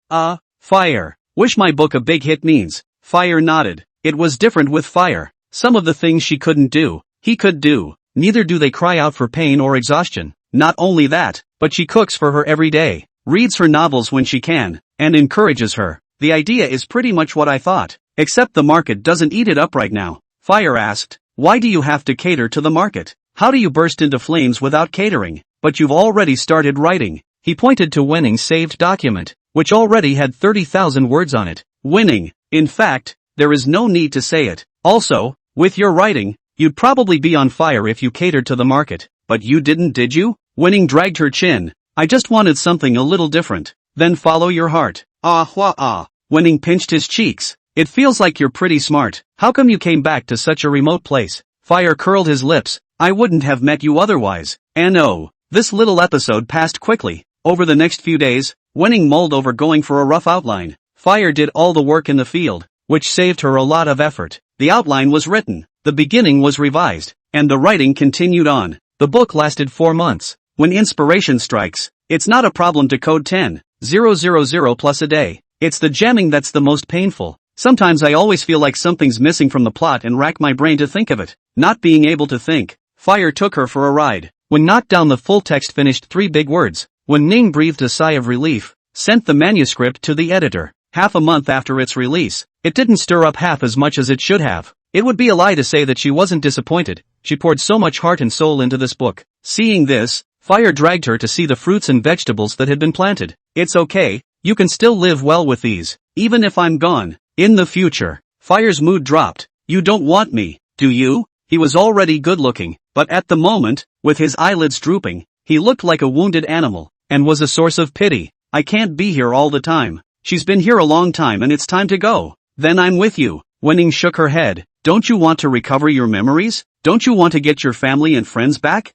S1: Fire. Wish my book a big hit means. Fire nodded. It was different with Fire. Some of the things she couldn't do, he could do. Neither do they cry out for pain or exhaustion. Not only that, but she cooks for her every day, reads her novels when she can, and encourages her. The idea is pretty much what I thought, except the market doesn't eat it up right now. Fire asked, why do you have to cater to the market? How do you burst into flames without catering? But you've already started writing. He pointed to Wen-ning's saved document, which already had 30,000 words on it. Wen-ning, in fact, there is no need to say it. Also, with your writing, you'd probably be on fire if you catered to the market. But you didn't, did you? Wen-ning dragged her chin. I just wanted something a little different. Then follow your heart. Wen-ning pinched his cheeks. It feels like you're pretty smart. How come you came back to such a remote place? Fire curled his lips. I wouldn't have met you otherwise. And oh, this little episode passed quickly. Over the next few days, Wen-ning mulled over going for a rough outline. Fire did all the work in the field, which saved her a lot of effort. The outline was written, the beginning was revised, and the writing continued on. The book lasted 4 months. When inspiration strikes, it's not a problem to code 10,000 plus a day. It's the jamming that's the most painful. Sometimes I always feel like something's missing from the plot and rack my brain to think of it. Not being able to think. Fire took her for a ride. When knocked down, the full text finished 3 big words. Wen-ning breathed a sigh of relief, sent the manuscript to the editor. Half a month after its release, it didn't stir up half as much as it should have. It would be a lie to say that she wasn't disappointed. She poured so much heart and soul into this book. Seeing this, Fire dragged her to see the fruits and vegetables that had been planted. It's okay, you can still live well with these, even if I'm gone. In the future, Fire's mood dropped. You don't want me, do you? He was already good looking, but at the moment, with his eyelids drooping, he looked like a wounded animal, and was a source of pity. I can't be here all the time. She's been here a long time and it's time to go. Then I'm with you. Wen-ning shook her head. Don't you want to recover your memories? Don't you want to get your family and friends back?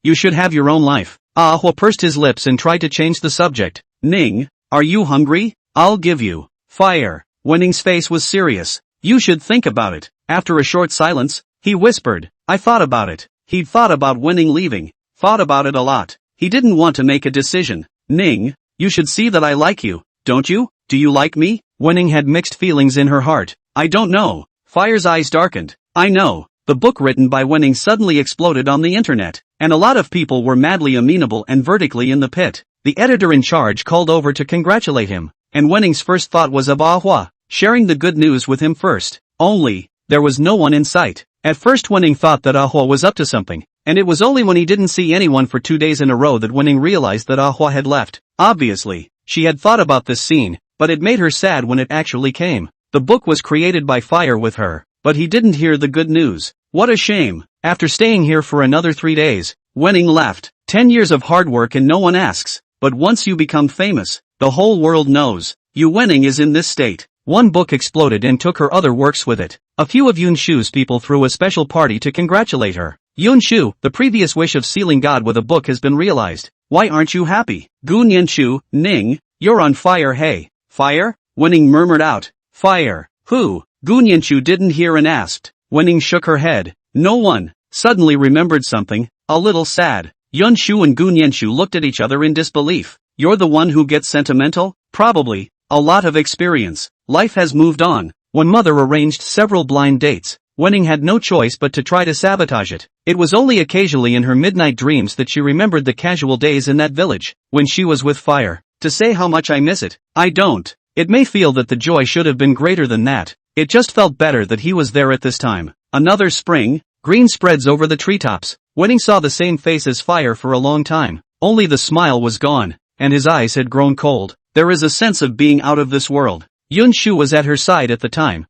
S1: You should have your own life. Hua pursed his lips and tried to change the subject. Ning, are you hungry? I'll give you. Fire. Wen-ning's face was serious. You should think about it. After a short silence, he whispered, I thought about it. He'd thought about Wen-ning leaving. Thought about it a lot. He didn't want to make a decision. Ning, you should see that I like you, don't you? Do you like me? Wenning had mixed feelings in her heart. I don't know. Fire's eyes darkened. I know. The book written by Wenning suddenly exploded on the internet, and a lot of people were madly amenable and vertically in the pit. The editor in charge called over to congratulate him, and Wenning's first thought was of Ahua, sharing the good news with him first. Only, there was no one in sight. At first Wenning thought that Ahua was up to something, and it was only when he didn't see anyone for 2 days in a row that Wenning realized that Ahua had left. Obviously, she had thought about this scene, but it made her sad when it actually came. The book was created by Fire with her, but he didn't hear the good news. What a shame. After staying here for another 3 days, Wenning left. 10 years of hard work and no one asks, but once you become famous, the whole world knows. Yu Wenning is in this state. One book exploded and took her other works with it. A few of Yun Shu's people threw a special party to congratulate her. Yun Shu, the previous wish of sealing God with a book has been realized. Why aren't you happy? Gun Shu, Ning, you're on fire. Hey. Fire? Wenning murmured out. Fire. Who? Gun Shu didn't hear and asked. Wenning shook her head. No one. Suddenly remembered something, a little sad. Yun Shu and Gun Shu looked at each other in disbelief. You're the one who gets sentimental? Probably. A lot of experience. Life has moved on. When Mother arranged several blind dates, Wenning had no choice but to try to sabotage it. It was only occasionally in her midnight dreams that she remembered the casual days in that village, when she was with Fire. To say how much I miss it, I don't. It may feel that the joy should have been greater than that. It just felt better that he was there at this time. Another spring, green spreads over the treetops. Wenning saw the same face as Fire for a long time. Only the smile was gone, and his eyes had grown cold. There is a sense of being out of this world. Yun Shu was at her side at the time.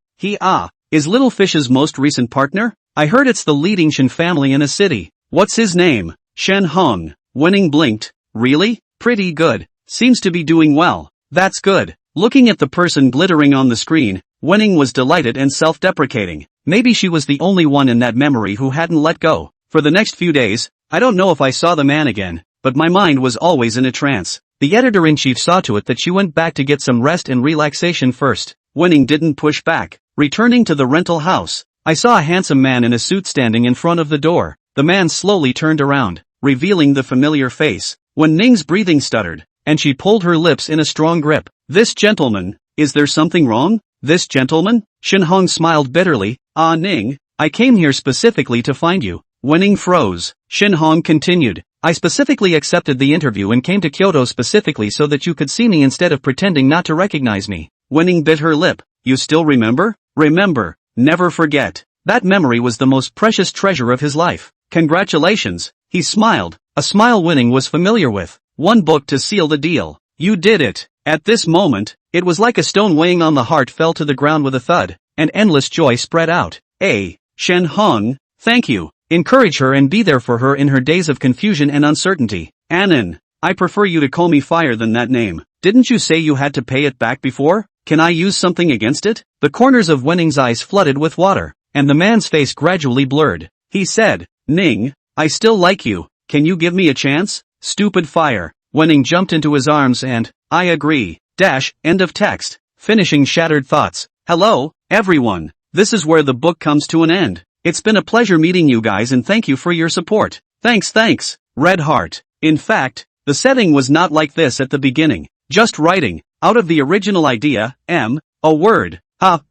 S1: Is Little Fish's most recent partner? I heard it's the leading Shen family in a city. What's his name? Shen Hong. Wenning blinked. Really? Pretty good. Seems to be doing well. That's good. Looking at the person glittering on the screen, Wenning was delighted and self-deprecating. Maybe she was the only one in that memory who hadn't let go. For the next few days, I don't know if I saw the man again, but my mind was always in a trance. The editor-in-chief saw to it that she went back to get some rest and relaxation first. Wenning didn't push back. Returning to the rental house, I saw a handsome man in a suit standing in front of the door. The man slowly turned around, revealing the familiar face. When Ning's breathing stuttered, and she pulled her lips in a strong grip. This gentleman, is there something wrong? This gentleman? Shen Hong smiled bitterly. Ning, I came here specifically to find you. Wenning froze. Shen Hong continued. I specifically accepted the interview and came to Kyoto specifically so that you could see me instead of pretending not to recognize me. Wenning bit her lip. You still remember? Remember. Never forget. That memory was the most precious treasure of his life. Congratulations. He smiled, a smile Wenning was familiar with. One book to seal the deal. You did it. At this moment, it was like a stone weighing on the heart fell to the ground with a thud, and endless joy spread out. Shen Hong, thank you. Encourage her and be there for her in her days of confusion and uncertainty. Anan, I prefer you to call me Fire than that name. Didn't you say you had to pay it back before? Can I use something against it? The corners of Wenning's eyes flooded with water, and the man's face gradually blurred. He said, Ning, I still like you. Can you give me a chance? Stupid Fire. Wenning jumped into his arms and, I agree. End of text. Finishing shattered thoughts. Hello, everyone. This is where the book comes to an end. It's been a pleasure meeting you guys and thank you for your support. Thanks. Red heart. In fact, the setting was not like this at the beginning. Just writing, out of the original idea, a word.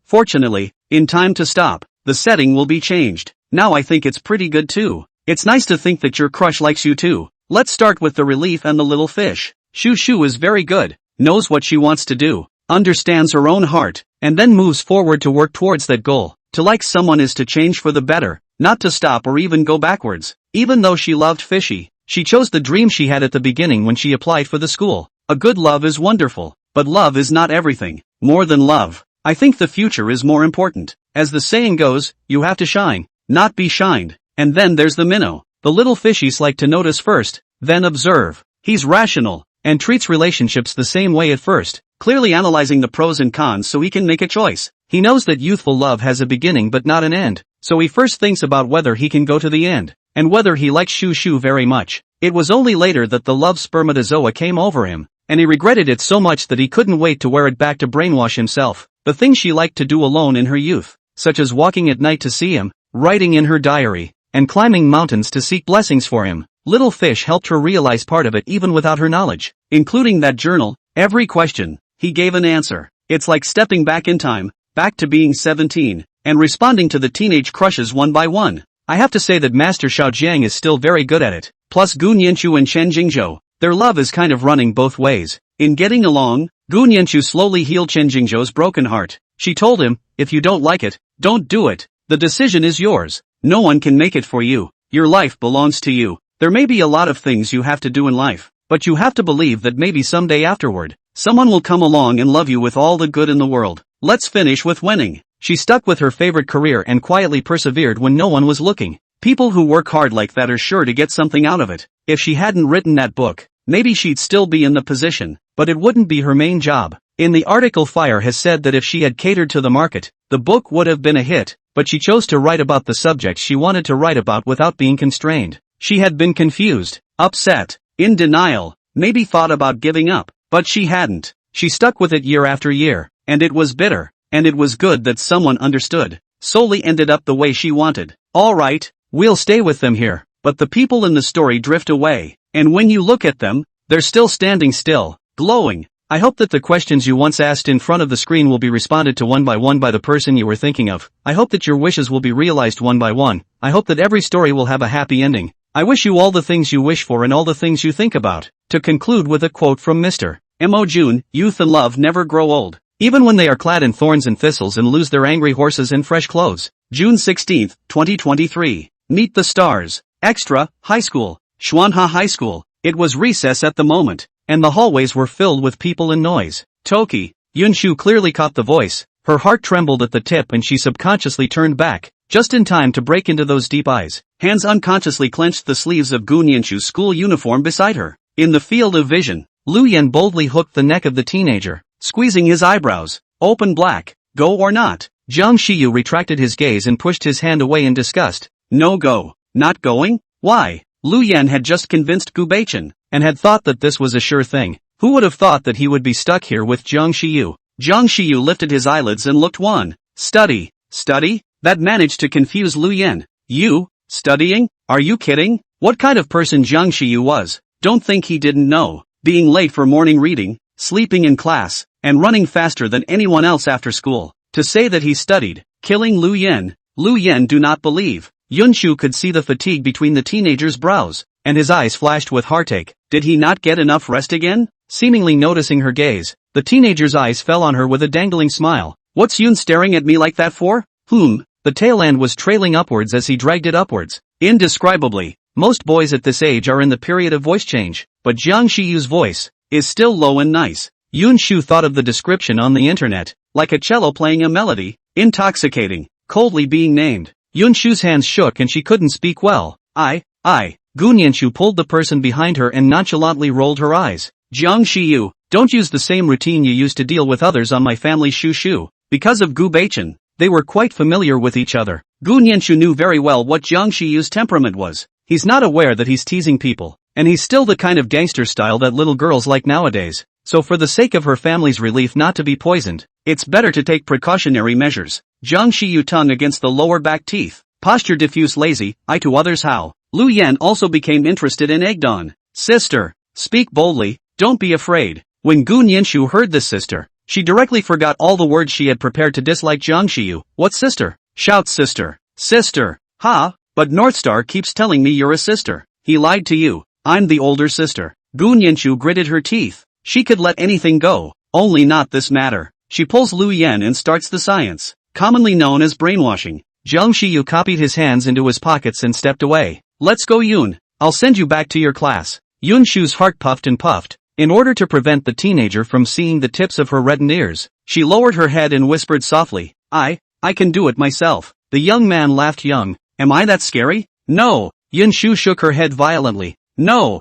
S1: Fortunately, in time to stop, the setting will be changed. Now I think it's pretty good too. It's nice to think that your crush likes you too. Let's start with the relief and the little fish. Shu is very good, knows what she wants to do, understands her own heart, and then moves forward to work towards that goal. To like someone is to change for the better, not to stop or even go backwards. Even though she loved Fishy, she chose the dream she had at the beginning when she applied for the school. A good love is wonderful, but love is not everything. More than love, I think the future is more important. As the saying goes, you have to shine, not be shined. And then there's the minnow. The little fishies like to notice first, then observe. He's rational, and treats relationships the same way at first, clearly analyzing the pros and cons so he can make a choice. He knows that youthful love has a beginning but not an end, so he first thinks about whether he can go to the end, and whether he likes Shu very much. It was only later that the love spermatozoa came over him, and he regretted it so much that he couldn't wait to wear it back to brainwash himself. The things she liked to do alone in her youth, such as walking at night to see him, writing in her diary, and climbing mountains to seek blessings for him, Little Fish helped her realize part of it even without her knowledge, including that journal. Every question, he gave an answer. It's like stepping back in time, back to being 17, and responding to the teenage crushes one by one. I have to say that Master Xiaojiang is still very good at it. Plus Gu Nianchu and Chen Jingzhou, their love is kind of running both ways. In getting along, Gu Nianchu slowly healed Chen Jingzhou's broken heart. She told him, if you don't like it, don't do it. The decision is yours. No one can make it for you. Your life belongs to you. There may be a lot of things you have to do in life, but you have to believe that maybe someday afterward, someone will come along and love you with all the good in the world. Let's finish with winning. She stuck with her favorite career and quietly persevered when no one was looking. People who work hard like that are sure to get something out of it. If she hadn't written that book, maybe she'd still be in the position, but it wouldn't be her main job. In the article, Fire has said that if she had catered to the market, the book would have been a hit, but she chose to write about the subjects she wanted to write about without being constrained. She had been confused, upset, in denial, maybe thought about giving up, but she hadn't. She stuck with it year after year, and it was bitter, and it was good that someone understood. Solely ended up the way she wanted. Alright, we'll stay with them here, but the people in the story drift away, and when you look at them, they're still standing still, glowing. I hope that the questions you once asked in front of the screen will be responded to one by the person you were thinking of. I hope that your wishes will be realized one by one. I hope that every story will have a happy ending. I wish you all the things you wish for and all the things you think about. To conclude with a quote from Mr. Mo Jun, youth and love never grow old, even when they are clad in thorns and thistles and lose their angry horses and fresh clothes. June 16, 2023. Meet the Stars. Extra, High School. Xuanha High School. It was recess at the moment, and the hallways were filled with people and noise. Toki. Yun Shu clearly caught the voice. Her heart trembled at the tip and she subconsciously turned back, just in time to break into those deep eyes. Hands unconsciously clenched the sleeves of Gu Nianshu's school uniform beside her. In the field of vision, Lu Yan boldly hooked the neck of the teenager, squeezing his eyebrows. Open black. Go or not? Jiang Shiyu retracted his gaze and pushed his hand away in disgust. No go. Not going? Why? Lu Yan had just convinced Gu Beichen, and had thought that this was a sure thing. Who would have thought that he would be stuck here with Jiang Shiyu? Jiang Shiyu lifted his eyelids and looked wan. Study? Study? That managed to confuse Lu Yan. You? Studying? Are you kidding? What kind of person Jiang Shiyu was? Don't think he didn't know. Being late for morning reading, sleeping in class, and running faster than anyone else after school. To say that he studied, killing Lu Yan do not believe. Yun Shu could see the fatigue between the teenager's brows, and his eyes flashed with heartache. Did he not get enough rest again? Seemingly noticing her gaze, the teenager's eyes fell on her with a dangling smile. What's Yun staring at me like that for? The tail end was trailing upwards as he dragged it upwards. Indescribably. Most boys at this age are in the period of voice change, but Jiang Shiyu's voice is still low and nice. Yun Shu thought of the description on the internet, like a cello playing a melody, intoxicating, coldly being named. Yun Shu's hands shook and she couldn't speak well. Gu Nianshu pulled the person behind her and nonchalantly rolled her eyes. Jiang Shiyu, don't use the same routine you used to deal with others on my family Shu. Because of Gu Beichen, they were quite familiar with each other. Gu Nianshu knew very well what Jiang Shiyu's temperament was. He's not aware that he's teasing people, and he's still the kind of gangster style that little girls like nowadays. So for the sake of her family's relief not to be poisoned, it's better to take precautionary measures. Jiang Shiyu tongue against the lower back teeth. Posture diffuse lazy, I to others how. Lu Yan also became interested in egged on. Sister, speak boldly, don't be afraid. When Gu Nianshu heard this sister, she directly forgot all the words she had prepared to dislike Jiang Shiyu. What sister? Shouts sister. Sister. Ha, but Northstar keeps telling me you're a sister. He lied to you. I'm the older sister. Gu Nianshu gritted her teeth. She could let anything go, only not this matter. She pulls Lu Yan and starts the science, commonly known as brainwashing. Jiang Shiyu copied his hands into his pockets and stepped away. Let's go Yun, I'll send you back to your class. Yun Shu's heart puffed and puffed. In order to prevent the teenager from seeing the tips of her reddened ears, she lowered her head and whispered softly, I can do it myself. The young man laughed. Young, am I that scary? No. Yun Shu shook her head violently. No,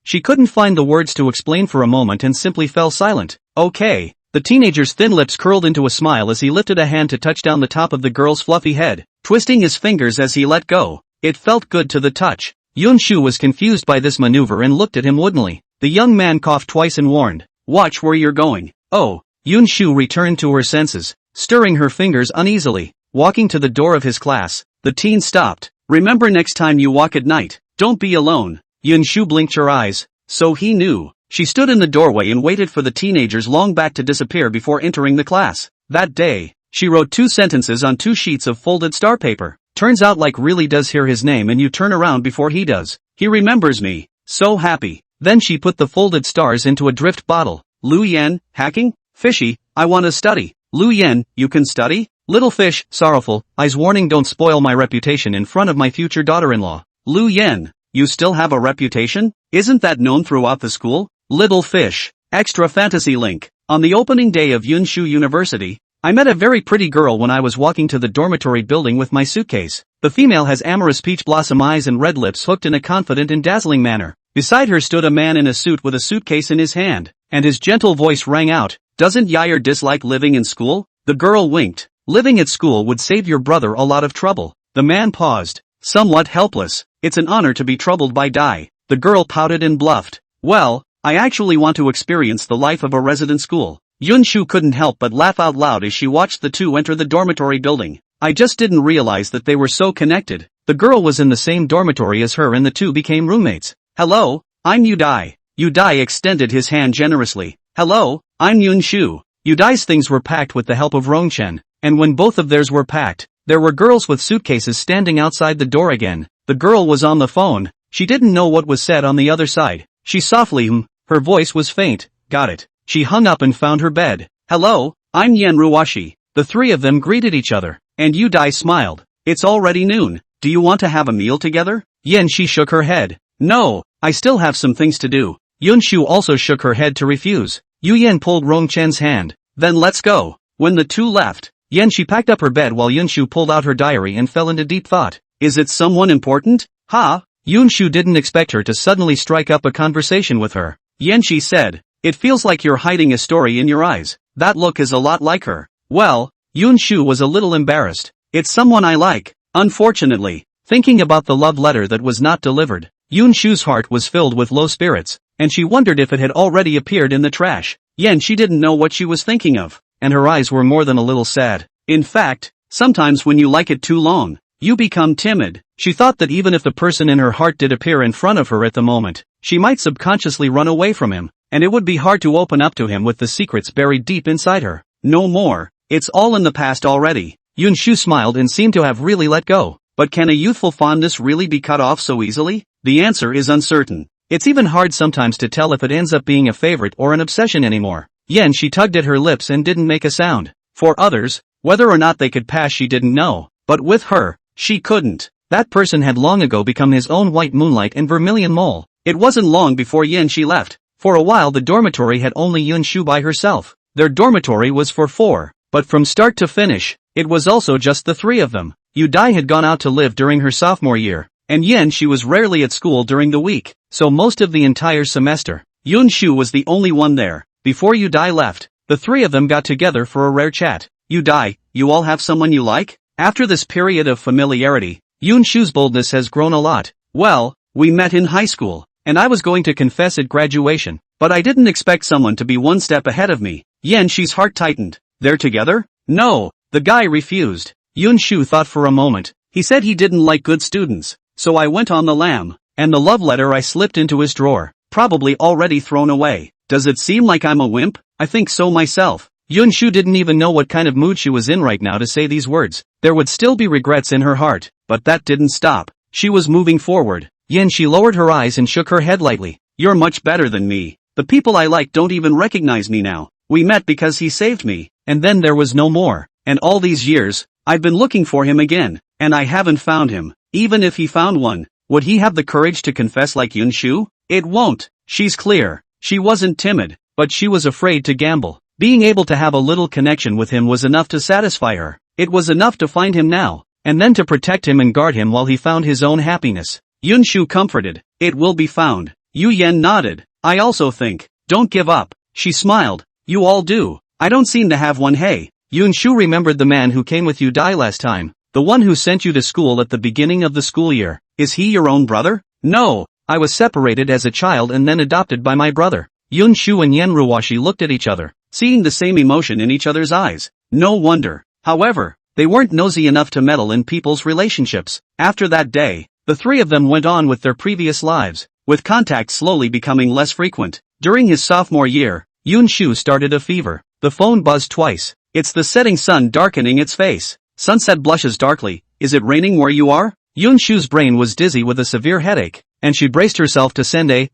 S1: She couldn't find the words to explain for a moment and simply fell silent. Okay. The teenager's thin lips curled into a smile as he lifted a hand to touch down the top of the girl's fluffy head, twisting his fingers as he let go. It felt good to the touch. Yun Shu was confused by this maneuver and looked at him woodenly. The young man coughed twice and warned, watch where you're going. Oh, Yun Shu returned to her senses, stirring her fingers uneasily. Walking to the door of his class, the teen stopped. Remember next time you walk at night, Don't be alone. Yun Shu blinked her eyes. So he knew. She stood in the doorway and waited for the teenager's long back to disappear before entering the class. That day, she wrote 2 sentences on 2 sheets of folded star paper. Turns out like really does hear his name and you turn around before he does. He remembers me. So happy. Then she put the folded stars into a drift bottle. Lu Yen, hacking? Fishy, I want to study. Lu Yen, you can study? Little fish, sorrowful, eyes warning don't spoil my reputation in front of my future daughter-in-law. Lu Yen, you still have a reputation? Isn't that known throughout the school? Little fish. Extra fantasy link. On the opening day of Yun Shu University, I met a very pretty girl when I was walking to the dormitory building with my suitcase. The female has amorous peach blossom eyes and red lips hooked in a confident and dazzling manner. Beside her stood a man in a suit with a suitcase in his hand, and his gentle voice rang out, "Doesn't Yair dislike living in school?" The girl winked. "Living at school would save your brother a lot of trouble." The man paused, somewhat helpless. "It's an honor to be troubled by Dai." The girl pouted and bluffed. "Well, I actually want to experience the life of a resident school." Yun Shu couldn't help but laugh out loud as she watched the two enter the dormitory building. "I just didn't realize that they were so connected." The girl was in the same dormitory as her and the two became roommates. "Hello, I'm Udai." Udai extended his hand generously. "Hello, I'm Yun Shu." Udai's things were packed with the help of Rongchen, and when both of theirs were packed, there were girls with suitcases standing outside the door again. The girl was on the phone. She didn't know what was said on the other side. She softly her voice was faint. "Got it." She hung up and found her bed. "Hello, I'm Yen Ruwashi." The three of them greeted each other, and Udai smiled. "It's already noon. Do you want to have a meal together?" Yen Shi shook her head. "No, I still have some things to do." Yun Shu also shook her head to refuse. Yu Yen pulled Rong Chen's hand. "Then let's go." When the two left, Yen Shi packed up her bed while Yun Shu pulled out her diary and fell into deep thought. "Is it someone important?" "Ha?" Yun Shu didn't expect her to suddenly strike up a conversation with her. Yen Shi said, "It feels like you're hiding a story in your eyes." That look is a lot like her. Well, Yun Shu was a little embarrassed. "It's someone I like." Unfortunately, thinking about the love letter that was not delivered, Yun Shu's heart was filled with low spirits, and she wondered if it had already appeared in the trash. Yen Shi didn't know what she was thinking of, and her eyes were more than a little sad. In fact, sometimes when you like it too long, you become timid. She thought that even if the person in her heart did appear in front of her at the moment, she might subconsciously run away from him, and it would be hard to open up to him with the secrets buried deep inside her. No more. It's all in the past already. Yun Shu smiled and seemed to have really let go. But can a youthful fondness really be cut off so easily? The answer is uncertain. It's even hard sometimes to tell if it ends up being a favorite or an obsession anymore. Yen Shi tugged at her lips and didn't make a sound. For others, whether or not they could pass she didn't know. But with her, she couldn't. That person had long ago become his own white moonlight and vermilion mole. It wasn't long before Yen Shi left. For a while the dormitory had only Yun Shu by herself. Their dormitory was for 4, but from start to finish, it was also just the 3 of them. Udai had gone out to live during her sophomore year, and Yen Shi was rarely at school during the week, so most of the entire semester, Yun Shu was the only one there. Before Udai left, the 3 of them got together for a rare chat. "Udai, you all have someone you like?" After this period of familiarity, Yun Shu's boldness has grown a lot. "Well, we met in high school, and I was going to confess at graduation, but I didn't expect someone to be one step ahead of me." Yen Shi's heart tightened. "They're together?" "No." The guy refused. Yun Shu thought for a moment. "He said he didn't like good students, so I went on the lam, and the love letter I slipped into his drawer, probably already thrown away. Does it seem like I'm a wimp? I think so myself." Yun Shu didn't even know what kind of mood she was in right now to say these words. There would still be regrets in her heart, but that didn't stop. She was moving forward. Yen Shi lowered her eyes and shook her head lightly. "You're much better than me. The people I like don't even recognize me now. We met because he saved me, and then there was no more. And all these years, I've been looking for him again, and I haven't found him. Even if he found one, would he have the courage to confess like Yun Shu? It won't." She's clear. She wasn't timid, but she was afraid to gamble. Being able to have a little connection with him was enough to satisfy her. It was enough to find him now, and then to protect him and guard him while he found his own happiness. Yun Shu comforted. "It will be found." Yu Yen nodded. "I also think. Don't give up." She smiled. "You all do. I don't seem to have one. Hey." Yun Shu remembered the man who came with Udai last time. "The one who sent you to school at the beginning of the school year. Is he your own brother?" "No. I was separated as a child and then adopted by my brother." Yun Shu and Yen Ruwashi looked at each other, seeing the same emotion in each other's eyes. No wonder. However, they weren't nosy enough to meddle in people's relationships. After that day, The three of them went on with their previous lives, with contact slowly becoming less frequent. During his sophomore year, Yun Shu started a fever. The phone buzzed twice. It's the setting sun darkening its face. Sunset blushes darkly. Is it raining where you are? Yun Shu's brain was dizzy with a severe headache, and she braced herself to send a,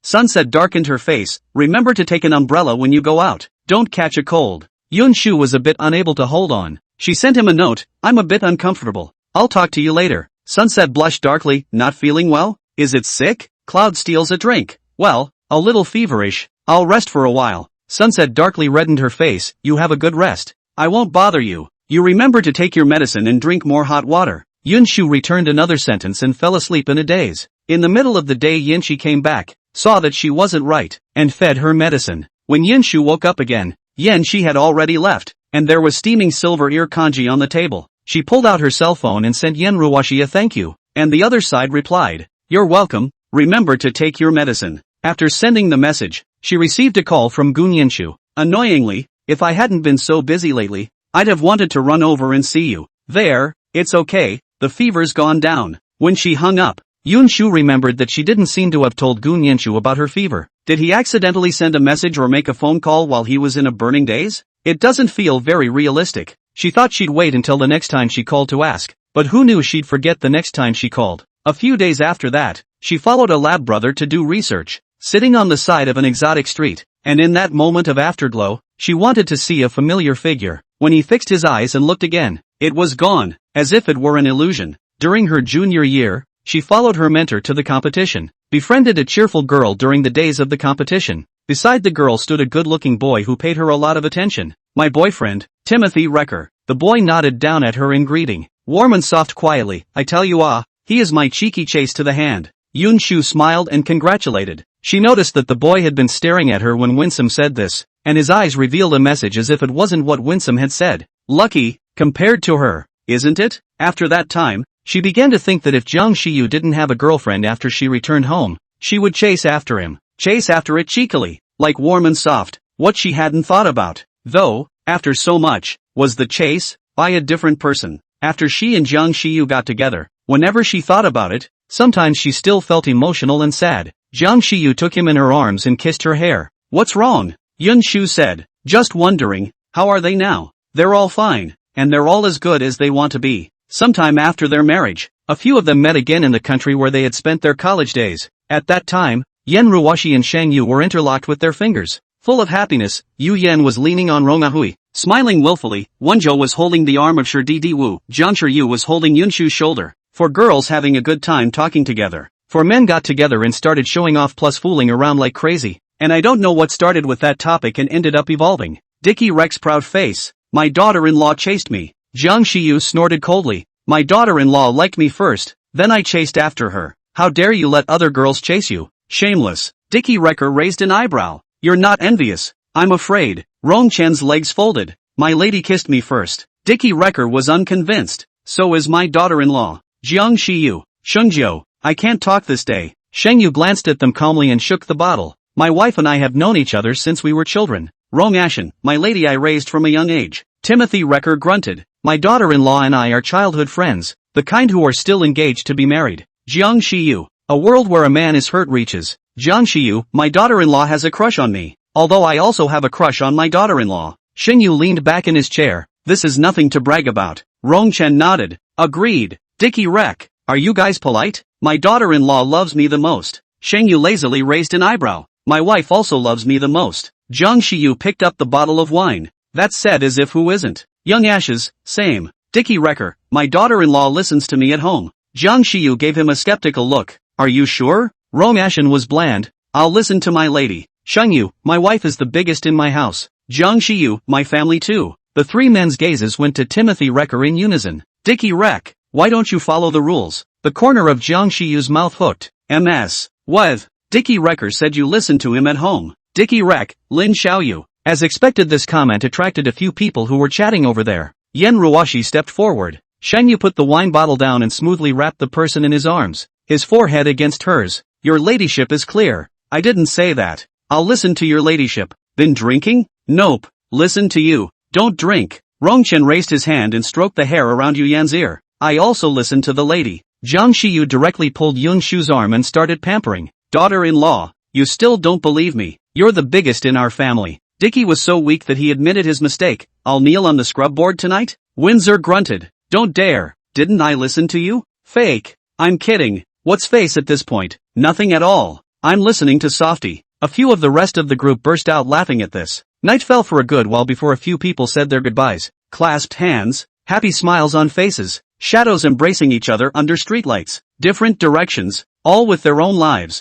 S1: Sunset darkened her face. Remember to take an umbrella when you go out. Don't catch a cold. Yun Shu was a bit unable to hold on. She sent him a note. I'm a bit uncomfortable. I'll talk to you later. Sunset blushed darkly. Not feeling well? Is it sick? Cloud steals a drink. Well, a little feverish. I'll rest for a while. Sunset darkly reddened her face. You have a good rest. I won't bother you. You remember to take your medicine and drink more hot water. Yun Shu returned another sentence and fell asleep in a daze. In the middle of the day Yin Shi came back, saw that she wasn't right, and fed her medicine. When Yin Shu woke up again, Yen Shi had already left, and there was steaming silver ear kanji on the table. She pulled out her cell phone and sent Yen Ruwashi a thank you, and the other side replied, You're welcome, remember to take your medicine. After sending the message, she received a call from Gun Yen Shu. Annoyingly, if I hadn't been so busy lately, I'd have wanted to run over and see you. There, it's okay, the fever's gone down. When she hung up, Yun Shu remembered that she didn't seem to have told Gun Yen Shu about her fever. Did he accidentally send a message or make a phone call while he was in a burning daze? It doesn't feel very realistic. She thought she'd wait until the next time she called to ask, but who knew she'd forget the next time she called. A few days after that, she followed a lab brother to do research, sitting on the side of an exotic street, and in that moment of afterglow, she wanted to see a familiar figure. When he fixed his eyes and looked again, it was gone, as if it were an illusion. During her junior year, she followed her mentor to the competition, befriended a cheerful girl during the days of the competition. Beside the girl stood a good-looking boy who paid her a lot of attention. My boyfriend, Timothy Recker. The boy nodded down at her in greeting. Warm and soft quietly, I tell you he is my cheeky chase to the hand. Yun Shu smiled and congratulated. She noticed that the boy had been staring at her when Winsome said this, and his eyes revealed a message as if it wasn't what Winsome had said. Lucky, compared to her, isn't it? After that time, she began to think that if Jiang Shiyu didn't have a girlfriend after she returned home, she would chase after him. Chase after it cheekily, like warm and soft. What she hadn't thought about, though, after so much, was the chase by a different person. After she and Jiang Shiyu got together, whenever she thought about it, sometimes she still felt emotional and sad. Jiang Shiyu took him in her arms and kissed her hair. What's wrong? Yun Shu said. Just wondering, how are they now? They're all fine, and they're all as good as they want to be. Sometime after their marriage, a few of them met again in the country where they had spent their college days. At that time, Yen Ruwashi and Shang Yu were interlocked with their fingers. Full of happiness, Yu Yan was leaning on Rong Ahui. Smiling willfully, Wenzhou was holding the arm of Shi Di Wu. Jiang Shiyu was holding Yun Shu's shoulder. For girls having a good time talking together. For men got together and started showing off plus fooling around like crazy. And I don't know what started with that topic and ended up evolving. Dickie Rex's proud face. My daughter-in-law chased me. Jiang Shiyu snorted coldly. My daughter-in-law liked me first, then I chased after her. How dare you let other girls chase you? Shameless. Dickie Recker raised an eyebrow. You're not envious. I'm afraid. Rong Chen's legs folded. My lady kissed me first. Dickie Recker was unconvinced. So is my daughter-in-law. Jiang Shiyu. Shengjiu. I can't talk this day. Sheng Yu glanced at them calmly and shook the bottle. My wife and I have known each other since we were children. Rong Ashen, my lady I raised from a young age. Timothy Recker grunted. My daughter-in-law and I are childhood friends, the kind who are still engaged to be married. Jiang Shiyu. A world where a man is hurt reaches. Jiang Shiyu, my daughter-in-law has a crush on me, although I also have a crush on my daughter-in-law. Sheng Yu leaned back in his chair. This is nothing to brag about. Rong Chen nodded. Agreed. Dickie Rec. Are you guys polite? My daughter-in-law loves me the most. Sheng Yu lazily raised an eyebrow. My wife also loves me the most. Jiang Shiyu picked up the bottle of wine. That's said as if who isn't. Young Ashes, same. Dickie Recker, my daughter-in-law listens to me at home. Jiang Shiyu gave him a skeptical look. Are you sure? Rong Ashen was bland. I'll listen to my lady. Sheng Yu, my wife is the biggest in my house. Jiang Shiyu, my family too. The three men's gazes went to Timothy Recker in unison. Dickie Rec, why don't you follow the rules? The corner of Jiang Shiyu's mouth hooked. MS. What? Dickie Recker said you listened to him at home. Dickie Rec, Lin Xiaoyu. As expected, this comment attracted a few people who were chatting over there. Yen Ruwashi stepped forward. Shang Yu put the wine bottle down and smoothly wrapped the person in his arms, his forehead against hers. Your ladyship is clear. I didn't say that. I'll listen to your ladyship. Been drinking? Nope. Listen to you. Don't drink. Rongchen raised his hand and stroked the hair around Yu Yan's ear. I also listen to the lady. Jiang Shiyu directly pulled Yun Shu's arm and started pampering. Daughter-in-law, you still don't believe me. You're the biggest in our family. Dicky was so weak that he admitted his mistake. I'll kneel on the scrub board tonight? Windsor grunted. Don't dare. Didn't I listen to you? Fake. I'm kidding. What's face at this point? Nothing at all. I'm listening to Softy. A few of the rest of the group burst out laughing at this. Night fell for a good while before a few people said their goodbyes. Clasped hands, happy smiles on faces, shadows embracing each other under streetlights. Different directions, all with their own lives.